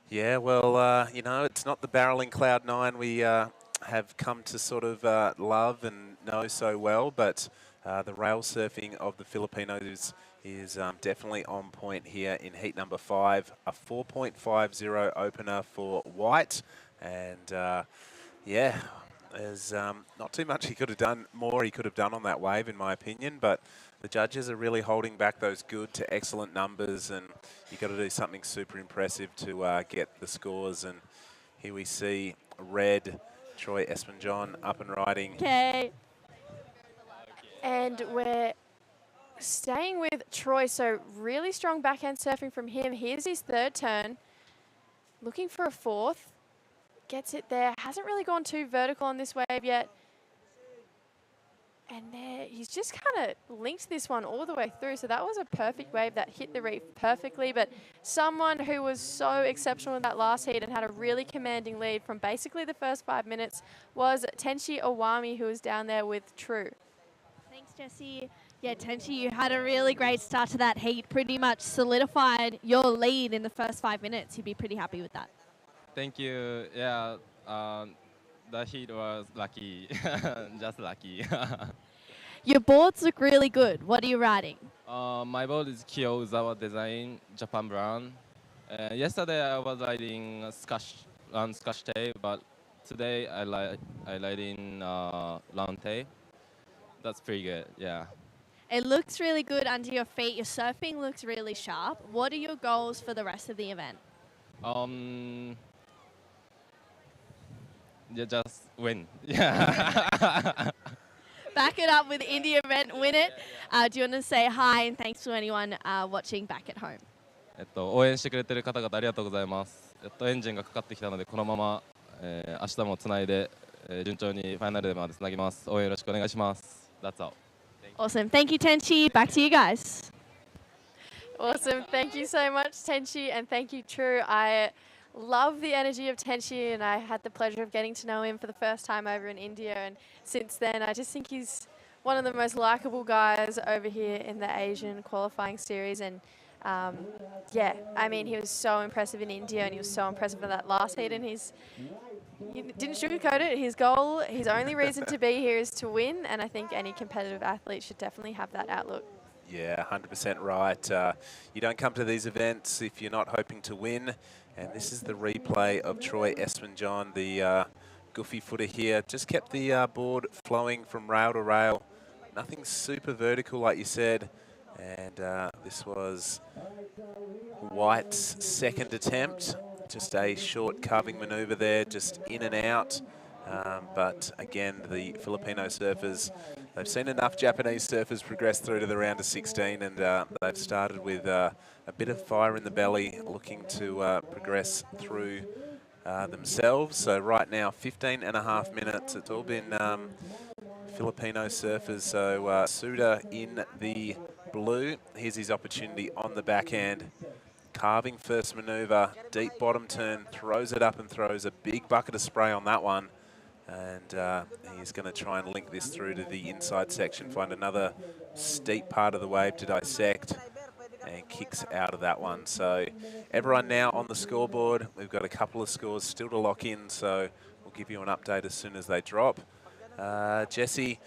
Yeah, well, you know, it's not the barreling Cloud 9 we have come to sort of love and know so well, but the rail surfing of the Filipinos is definitely on point here in heat number 5. A 4.50 opener for white, and yeah, there's not too much he could have done, more he could have done on that wave in my opinion, but the judges are really holding back those good to excellent numbers, and you've got to do something super impressive to get the scores. And here we see red Troy Espajon up and riding. Okay. And we're staying with Troy, so really strong backhand surfing from him. Here's his 3rd turn, looking for a 4th. Gets it there. Hasn't really gone too vertical on this wave yet. And there, he's just kind of linked this one all the way through. So that was a perfect wave that hit the reef perfectly. But someone who was so exceptional in that last heat and had a really commanding lead from basically the first 5 minutes was Tenshi Owami, who was down there with True. Thanks, Jessie. Yeah, Tenchi, you had a really great start to that heat. Pretty much solidified your lead in the first 5 minutes. You'd be pretty happy with that. Thank you. Yeah, the heat was lucky, just lucky. Your boards look really good. What are you riding? My board is Kyo Uzawa Design, Japan brand. Yesterday I was riding Scotch tape, but today I riding round tape. That's pretty good, yeah. It looks really good under your feet. Your surfing looks really sharp. What are your goals for the rest of the event? Yeah, just win. Yeah. Back it up with India event, win it. Do you want to say hi and thanks to anyone watching back at home? 応援してくれてる方々ありがとうございます。エンジンがかかってきたのでこのまま、明日もつないで、順調にファイナルまでつなぎます。応援よろしくお願いします。That's all. Awesome. Thank you, Tenchi. Back to you guys. Awesome. Thank you so much, Tenchi, and thank you, True. I love the energy of Tenchi, and I had the pleasure of getting to know him for the first time over in India. And since then, I just think he's one of the most likable guys over here in the Asian qualifying series. And yeah, I mean, he was so impressive in India, and he was so impressive in that last heat. And he didn't sugarcoat it. His goal, his only reason to be here is to win. And I think any competitive athlete should definitely have that outlook. Yeah, 100% right. You don't come to these events if you're not hoping to win. And this is the replay of Troy Espen-John, the goofy footer here. Just kept the board flowing from rail to rail. Nothing super vertical, like you said. And this was White's second attempt. Just a short carving maneuver there, just in and out. But again, the Filipino surfers, they've seen enough Japanese surfers progress through to the round of 16, and they've started with a bit of fire in the belly, looking to progress through themselves. So right now, 15.5 minutes. It's all been Filipino surfers. So Suda in the blue. Here's his opportunity on the backhand. Carving first maneuver, deep bottom turn, throws it up and throws a big bucket of spray on that one. And he's going to try and link this through to the inside section, find another steep part of the wave to dissect, and kicks out of that one. So everyone now on the scoreboard. We've got a couple of scores still to lock in, so we'll give you an update as soon as they drop. Jesse,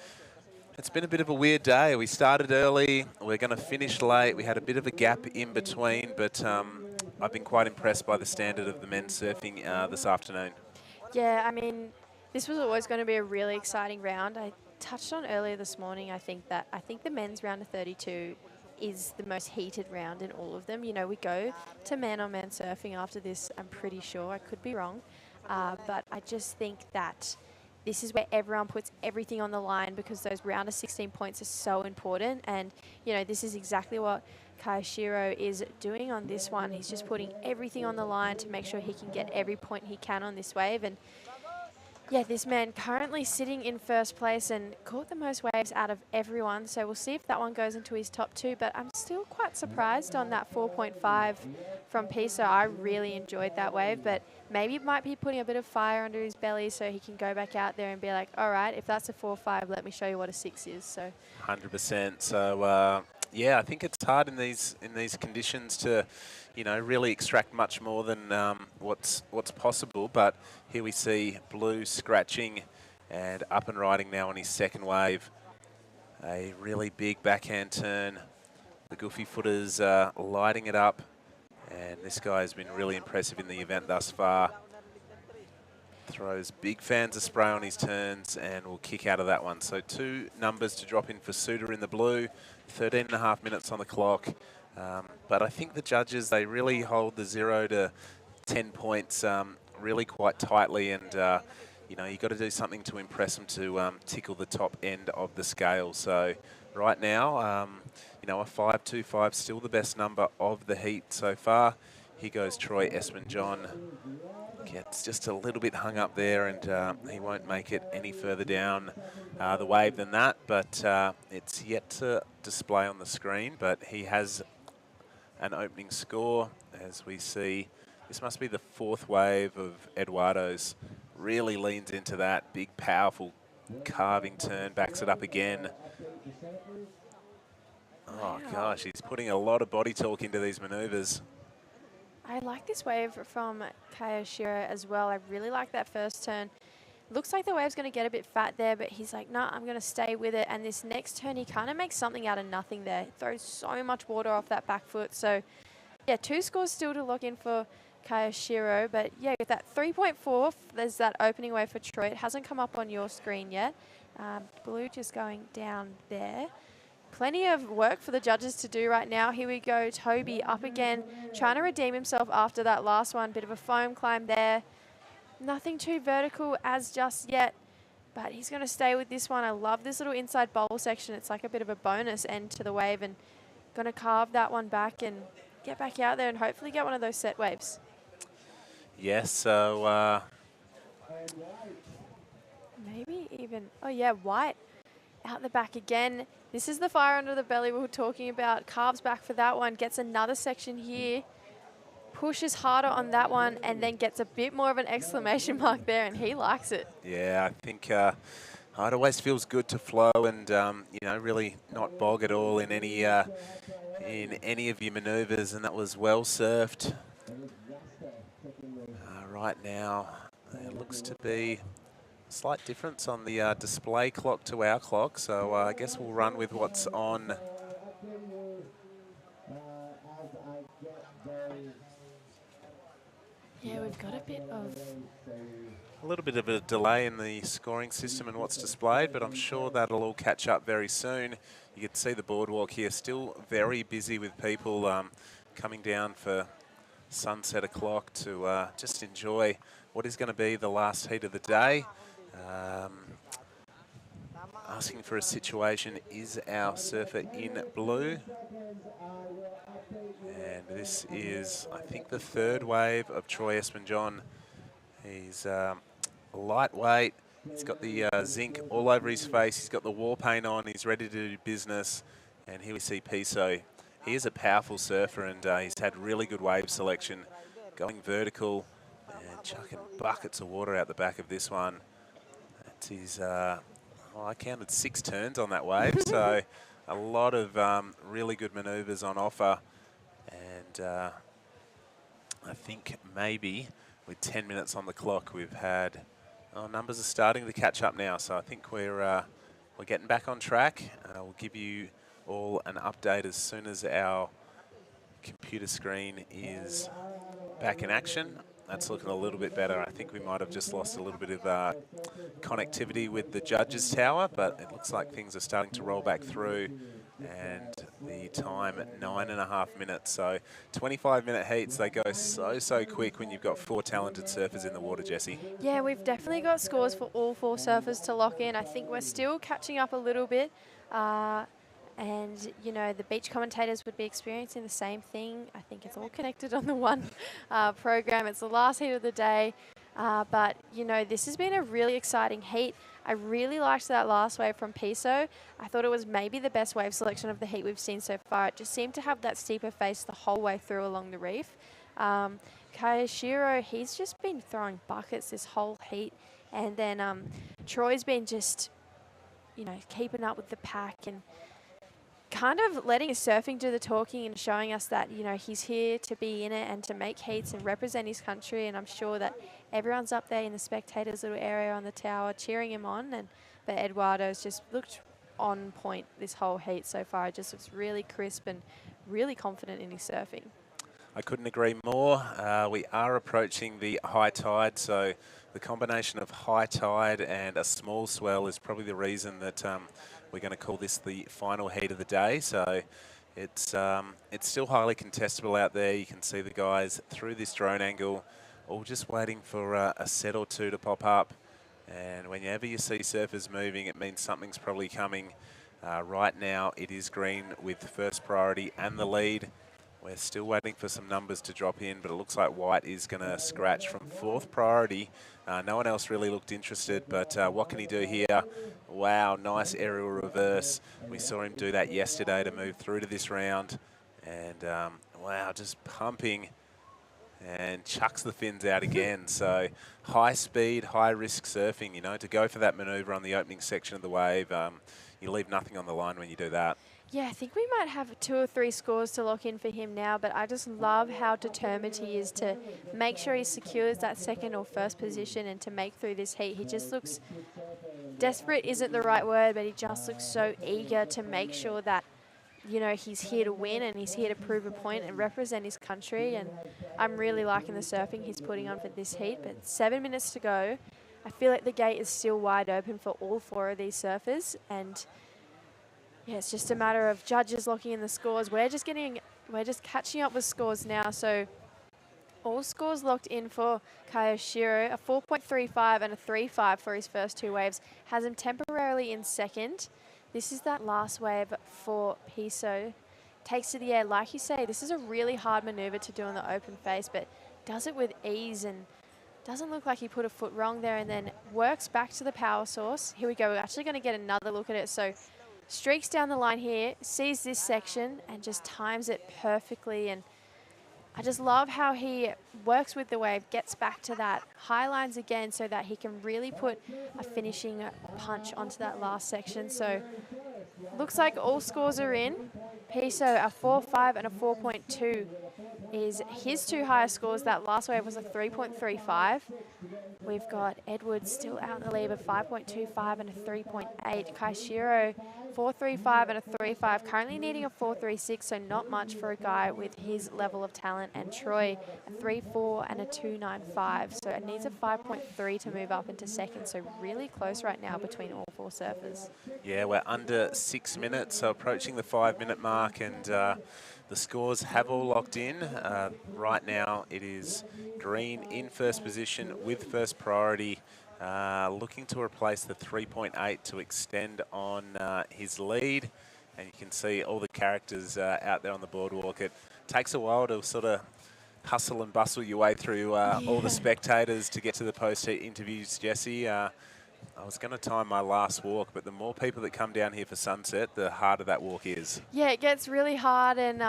it's been a bit of a weird day. We started early, we're going to finish late. We had a bit of a gap in between, but I've been quite impressed by the standard of the men's surfing this afternoon. Yeah, I mean, this was always going to be a really exciting round. I touched on earlier this morning, I think the men's round of 32 is the most heated round in all of them. You know, we go to man-on-man surfing after this, I'm pretty sure. I could be wrong. But I just think that this is where everyone puts everything on the line, because those round of 16 points are so important. And, you know, this is exactly what Kaishiro is doing on this one. He's just putting everything on the line to make sure he can get every point he can on this wave. And yeah, this man currently sitting in first place and caught the most waves out of everyone. So we'll see if that one goes into his top two. But I'm still quite surprised on that 4.5 from Piso. I really enjoyed that wave, but maybe it might be putting a bit of fire under his belly so he can go back out there and be like, all right, if that's a 4.5, let me show you what a 6 is. So 100%. So yeah, I think it's hard in these conditions to, you know, really extract much more than what's possible. But here we see Blue scratching and up and riding now on his second wave. A really big backhand turn. The goofy footers lighting it up, and this guy has been really impressive in the event thus far. Throws big fans of spray on his turns and will kick out of that one. So 2 numbers to drop in for Suda in the blue. 13.5 minutes on the clock. But I think the judges, they really hold the 0 to 10 points really quite tightly, and you know, you've got to do something to impress them to tickle the top end of the scale. So right now, you know, a 5.25 still the best number of the heat so far. Here goes Troy Espen-John. Gets just a little bit hung up there, and he won't make it any further down the wave than that, but it's yet to display on the screen. But he has an opening score, as we see. This must be the fourth wave of Eduardo's. Really leans into that big, powerful carving turn, backs it up again. Oh, gosh, he's putting a lot of body torque into these manoeuvres. I like this wave from Kayashiro as well. I really like that first turn. Looks like the wave's going to get a bit fat there, but he's like, nah, I'm going to stay with it. And this next turn, he kind of makes something out of nothing there. He throws so much water off that back foot. So, yeah, 2 scores still to lock in for Kayashiro. But, yeah, with that 3.4, there's that opening wave for Troy. It hasn't come up on your screen yet. Blue just going down there. Plenty of work for the judges to do right now. Here we go, Toby up again, trying to redeem himself after that last one. Bit of a foam climb there. Nothing too vertical as just yet, but he's going to stay with this one. I love this little inside bowl section. It's like a bit of a bonus end to the wave, and going to carve that one back and get back out there and hopefully get one of those set waves. Yes, so... maybe even, oh yeah, White out the back again. This is the fire under the belly we were talking about. Carves back for that one, gets another section here. Pushes harder on that one and then gets a bit more of an exclamation mark there, and he likes it. Yeah, I think it always feels good to flow and, you know, really not bog at all in any of your manoeuvres, and that was well surfed. Right now, it looks to be a slight difference on the display clock to our clock, so I guess we'll run with what's on. Yeah, we've got a bit of... A little bit of a delay in the scoring system and what's displayed, but I'm sure that'll all catch up very soon. You can see the boardwalk here still very busy with people coming down for sunset o'clock to just enjoy what is going to be the last heat of the day. Asking for a situation is our surfer in blue. And this is, I think, the third wave of Troy Espanjon. He's lightweight. He's got the zinc all over his face. He's got the war paint on. He's ready to do business. And here we see Piso. He is a powerful surfer, and he's had really good wave selection, going vertical and chucking buckets of water out the back of this one. That's his, well, I counted 6 turns on that wave, so a lot of really good manoeuvres on offer. And I think maybe with 10 minutes on the clock, we've had, numbers are starting to catch up now. So I think we're getting back on track. We'll give you all an update as soon as our computer screen is back in action. That's looking a little bit better. I think we might have just lost a little bit of connectivity with the judges' tower, but it looks like things are starting to roll back through. And the time at 9.5 minutes. So 25-minute heats, they go so quick when you've got 4 talented surfers in the water, Jessie. Yeah, we've definitely got scores for all 4 surfers to lock in. I think we're still catching up a little bit. And, you know, the beach commentators would be experiencing the same thing. I think it's all connected on the one program. It's the last heat of the day. But, you know, this has been a really exciting heat. I really liked that last wave from Piso. I thought it was maybe the best wave selection of the heat we've seen so far. It just seemed to have that steeper face the whole way through along the reef. Kayashiro, he's just been throwing buckets this whole heat. And then Troy's been just, you know, keeping up with the pack and kind of letting his surfing do the talking and showing us that, you know, he's here to be in it and to make heats and represent his country. And I'm sure that everyone's up there in the spectators' little area on the tower cheering him on. But Eduardo's just looked on point this whole heat so far. It just looks really crisp and really confident in his surfing. I couldn't agree more. We are approaching the high tide, so the combination of high tide and a small swell is probably the reason that we're going to call this the final heat of the day. So it's still highly contestable out there. You can see the guys through this drone angle, all just waiting for a set or two to pop up. And whenever you see surfers moving, it means something's probably coming. Right now, it is green with first priority and the lead. We're still waiting for some numbers to drop in, but it looks like White is going to scratch from 4th priority. No one else really looked interested, but what can he do here? Wow, nice aerial reverse. We saw him do that yesterday to move through to this round. And wow, just pumping and chucks the fins out again. So high speed, high risk surfing, you know, to go for that maneuver on the opening section of the wave. You leave nothing on the line when you do that. Yeah, I think we might have 2 or 3 scores to lock in for him now, but I just love how determined he is to make sure he secures that 2nd or 1st position and to make through this heat. He just looks, desperate isn't the right word, but he just looks so eager to make sure that, you know, he's here to win and he's here to prove a point and represent his country. And I'm really liking the surfing he's putting on for this heat, but 7 minutes to go. I feel like the gate is still wide open for all 4 of these surfers, and yeah, it's just a matter of judges locking in the scores. We're just catching up with scores now. So all scores locked in for Kayoshiro, a 4.35 and a 3.5 for his first 2 waves. Has him temporarily in 2nd. This is that last wave for Piso. Takes to the air. Like you say, this is a really hard maneuver to do on the open face, but does it with ease and doesn't look like he put a foot wrong there, and then works back to the power source. Here we go. We're actually going to get another look at it. So streaks down the line here, sees this section and just times it perfectly. And I just love how he works with the wave, gets back to that high lines again so that he can really put a finishing punch onto that last section. So looks like all scores are in. Piso, a 4.5 and a 4.2 is his 2 highest scores. That last wave was a 3.35. We've got Edwards still out in the lead of 5.25 and a 3.8. Kaishiro, 4.35 and a 3.5. Currently needing a 4.36, so not much for a guy with his level of talent. And Troy, a 3.4 and a 2.95. So it needs a 5.3 to move up into 2nd. So really close right now between all 4 surfers. Yeah, we're under 6 minutes, so approaching the 5-minute mark, and the scores have all locked in. Right now it is Green in 1st position with 1st priority, looking to replace the 3.8 to extend on his lead. And you can see all the characters out there on the boardwalk. It takes a while to sort of hustle and bustle your way through all the spectators to get to the post-heat interviews, Jesse. I was going to time my last walk, but the more people that come down here for sunset, the harder that walk is. Yeah, it gets really hard, and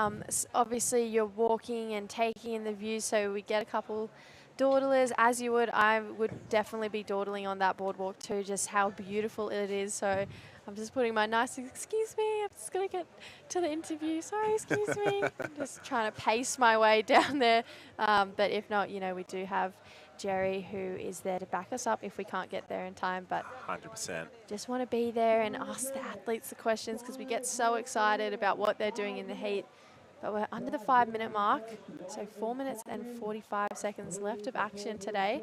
obviously you're walking and taking in the view, so we get a couple dawdlers, as you would. I would definitely be dawdling on that boardwalk too, just how beautiful it is. So I'm just putting my nice, excuse me, I'm just going to get to the interview. Sorry, excuse me. I'm just trying to pace my way down there. But if not, you know, we do have Jerry, who is there to back us up if we can't get there in time. But 100%. Just want to be there and ask the athletes the questions, because we get so excited about what they're doing in the heat. But we're under the 5-minute mark, so 4 minutes and 45 seconds left of action today.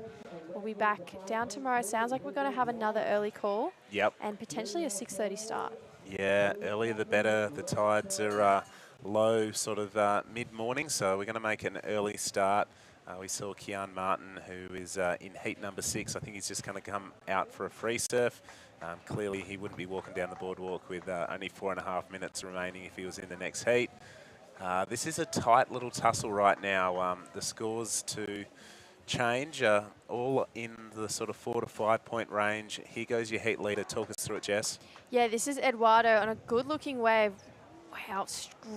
We'll be back down tomorrow. Sounds like we're going to have another early call. Yep. And potentially a 6:30 start. Yeah, earlier the better. The tides are low sort of mid-morning, so we're going to make an early start. We saw Kian Martin, who is in heat number 6. I think he's just going to come out for a free surf. Clearly, he wouldn't be walking down the boardwalk with only 4.5 minutes remaining if he was in the next heat. This is a tight little tussle right now. The scores to change are all in the sort of 4 to 5 point range. Here goes your heat leader. Talk us through it, Jess. Yeah, this is Eduardo on a good-looking wave. Wow,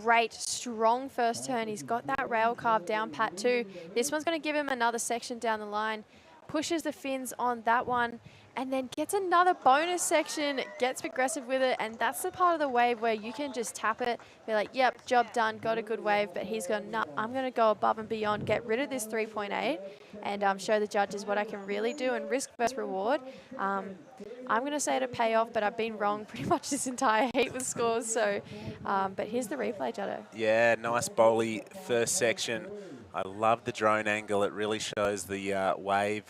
great, strong first turn. He's got that rail carve down pat too. This one's going to give him another section down the line. Pushes the fins on that one and then gets another bonus section, gets aggressive with it, and that's the part of the wave where you can just tap it, be like, yep, job done, got a good wave, but he's gone, nah, I'm going to go above and beyond, get rid of this 3.8 and show the judges what I can really do, and risk versus reward. I'm going to say to pay off, but I've been wrong pretty much this entire heat with scores, so, but here's the replay, Juddo. Yeah, nice bowly first section. I love the drone angle. It really shows the wave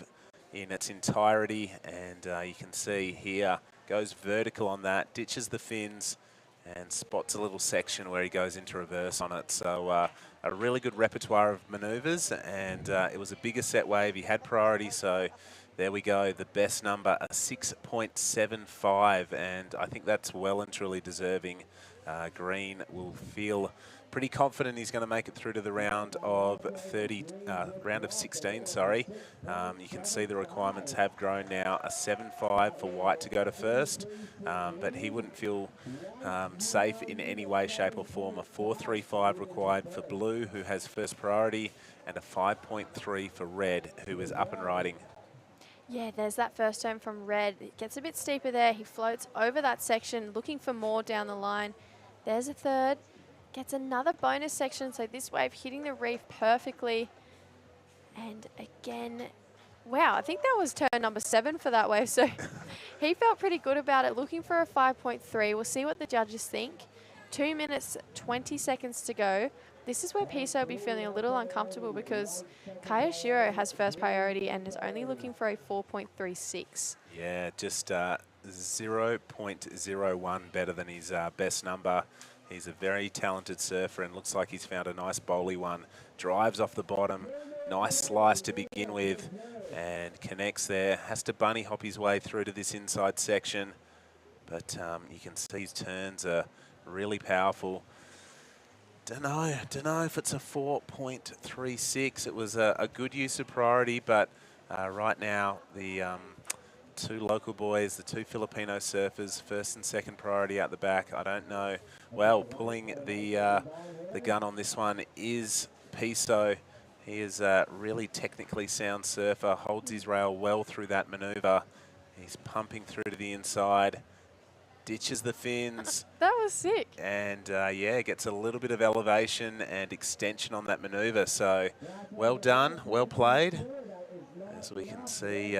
in its entirety, and you can see here, goes vertical on that, ditches the fins, and spots a little section where he goes into reverse on it. So a really good repertoire of manoeuvres, and it was a bigger set wave. He had priority, so there we go. The best number, a 6.75, and I think that's well and truly deserving. Green will feel pretty confident he's going to make it through to the round of 16, sorry. You can see the requirements have grown now. A 7.5 for White to go to first, but he wouldn't feel safe in any way, shape or form. A 4.35 required for Blue, who has first priority, and a 5.3 for Red, who is up and riding. Yeah, there's that first turn from Red. It gets a bit steeper there. He floats over that section, looking for more down the line. There's a third. Gets another bonus section, so this wave hitting the reef perfectly. And again, wow, I think that was turn number 7 for that wave. So he felt pretty good about it, looking for a 5.3. We'll see what the judges think. 2 minutes, 20 seconds to go. This is where Piso will be feeling a little uncomfortable because Kayoshiro has first priority and is only looking for a 4.36. Yeah, just 0.01 better than his best number. He's a very talented surfer and looks like he's found a nice bowly one. Drives off the bottom, nice slice to begin with, and connects there. Has to bunny hop his way through to this inside section, but you can see his turns are really powerful. Don't know if it's a 4.36. It was a good use of priority, but right now the two local boys, the two Filipino surfers, first and second priority out the back. I don't know. Well, pulling the gun on this one is Piso. He is a really technically sound surfer, holds his rail well through that manoeuvre. He's pumping through to the inside, ditches the fins. That was sick. And yeah, gets a little bit of elevation and extension on that manoeuvre. So well done, well played. As we can see,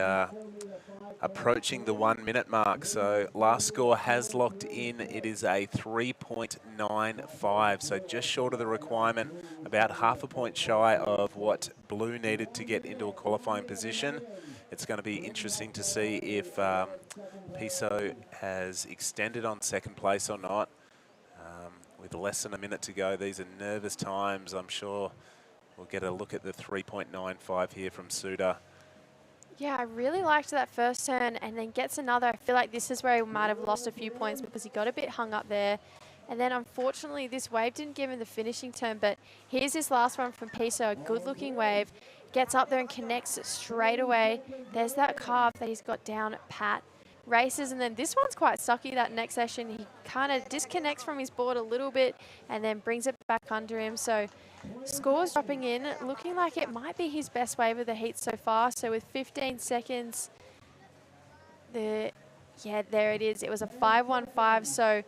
approaching the 1 minute mark. So last score has locked in. It is a 3.95. So just short of the requirement, about half a point shy of what Blue needed to get into a qualifying position. It's going to be interesting to see if Piso has extended on second place or not. With less than a minute to go, these are nervous times. I'm sure we'll get a look at the 3.95 here from Suda. Yeah, I really liked that first turn and then gets another. I feel like this is where he might have lost a few points because he got a bit hung up there. And then unfortunately, this wave didn't give him the finishing turn, but here's this last one from Piso, a good-looking wave. Gets up there and connects it straight away. There's that carve that he's got down pat. Races, and then this one's quite sucky, that next session. He kind of disconnects from his board a little bit and then brings it back under him. So scores dropping in, looking like it might be his best wave of the heat so far. So with 15 seconds, yeah, there it is. It was a 5.15, so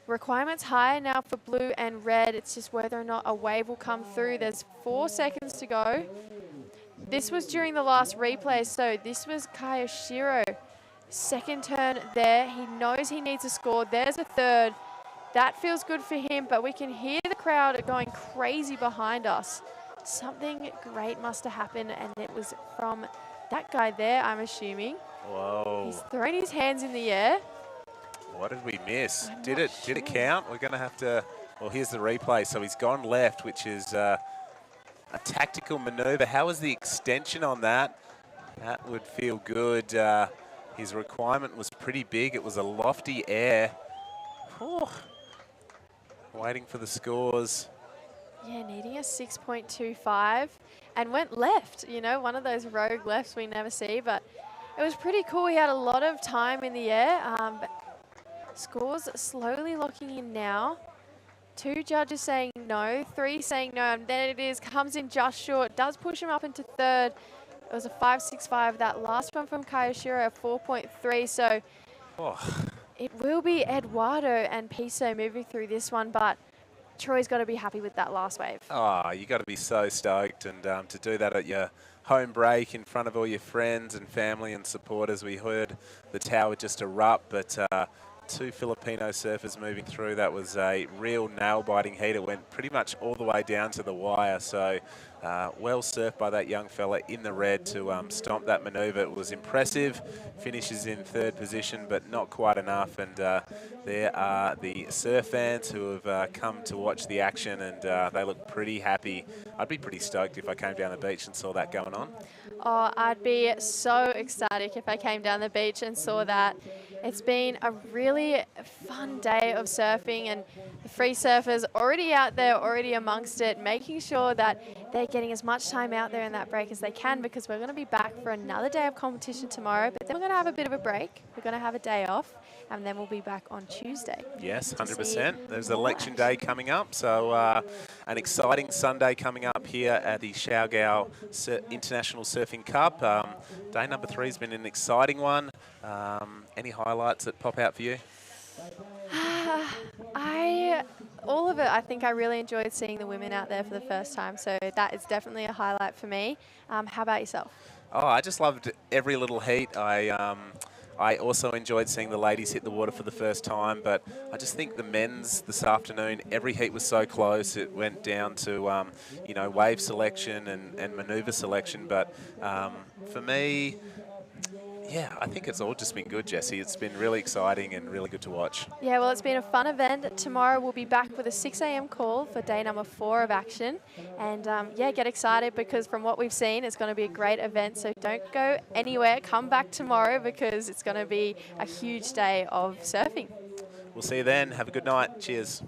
requirements higher now for Blue and Red. It's just whether or not a wave will come through. There's 4 seconds to go. This was during the last replay, so this was Kayoshiro. Second turn there. He knows he needs a score. There's a third. That feels good for him, but we can hear the crowd going crazy behind us. Something great must have happened, and it was from that guy there, I'm assuming. Whoa. He's thrown his hands in the air. What did we miss? Did it count? We're going to have to... Well, here's the replay. So he's gone left, which is a tactical maneuver. How was the extension on that? That would feel good. His requirement was pretty big. It was a lofty air. Oh. Waiting for the scores. Yeah, needing a 6.25 and went left. You know, one of those rogue lefts we never see, but it was pretty cool. He had a lot of time in the air. But scores slowly locking in now. 2 judges saying no, 3 saying no, and then it is, comes in just short, does push him up into third. It was a 5.65. That last one from Kayoshiro, a 4.3. So it will be Eduardo and Piso moving through this one, but Troy's got to be happy with that last wave. Oh, you got to be so stoked, and to do that at your home break in front of all your friends and family and supporters. We heard the tower just erupt, but 2 Filipino surfers moving through. That was a real nail-biting heat. It went pretty much all the way down to the wire. So well surfed by that young fella in the red to stomp that manoeuvre. It was impressive. Finishes in third position, but not quite enough. And there are the surf fans who have come to watch the action, and they look pretty happy. I'd be pretty stoked if I came down the beach and saw that going on. Oh, I'd be so ecstatic if I came down the beach and saw that. It's been a really fun day of surfing, and The free surfers already out there, already amongst it, making sure that they're getting as much time out there in that break as they can, because we're going to be back for another day of competition tomorrow, but then we're going to have a bit of a break. We're going to have a day off, and then we'll be back on Tuesday. Yes, 100%. There's election day coming up, so an exciting Sunday coming up here at the Siargao International Surfing Cup. Day number 3 has been an exciting one. Any highlights that pop out for you? All of it. I think I really enjoyed seeing the women out there for the first time, so that is definitely a highlight for me. How about yourself? Oh, I just loved every little heat. I also enjoyed seeing the ladies hit the water for the first time, but I just think the men's this afternoon, every heat was so close. It went down to, you know, wave selection and manoeuvre selection. But for me, yeah, I think it's all just been good, Jessie. It's been really exciting and really good to watch. Yeah, well, it's been a fun event. Tomorrow we'll be back with a 6 a.m. call for day number 4 of action. And yeah, get excited, because from what we've seen, it's going to be a great event. So don't go anywhere. Come back tomorrow, because it's going to be a huge day of surfing. We'll see you then. Have a good night. Cheers.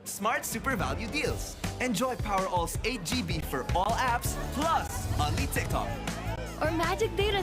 Smart Super Value Deals. Enjoy Power All's 8 GB for all apps, plus only TikTok. Or magic data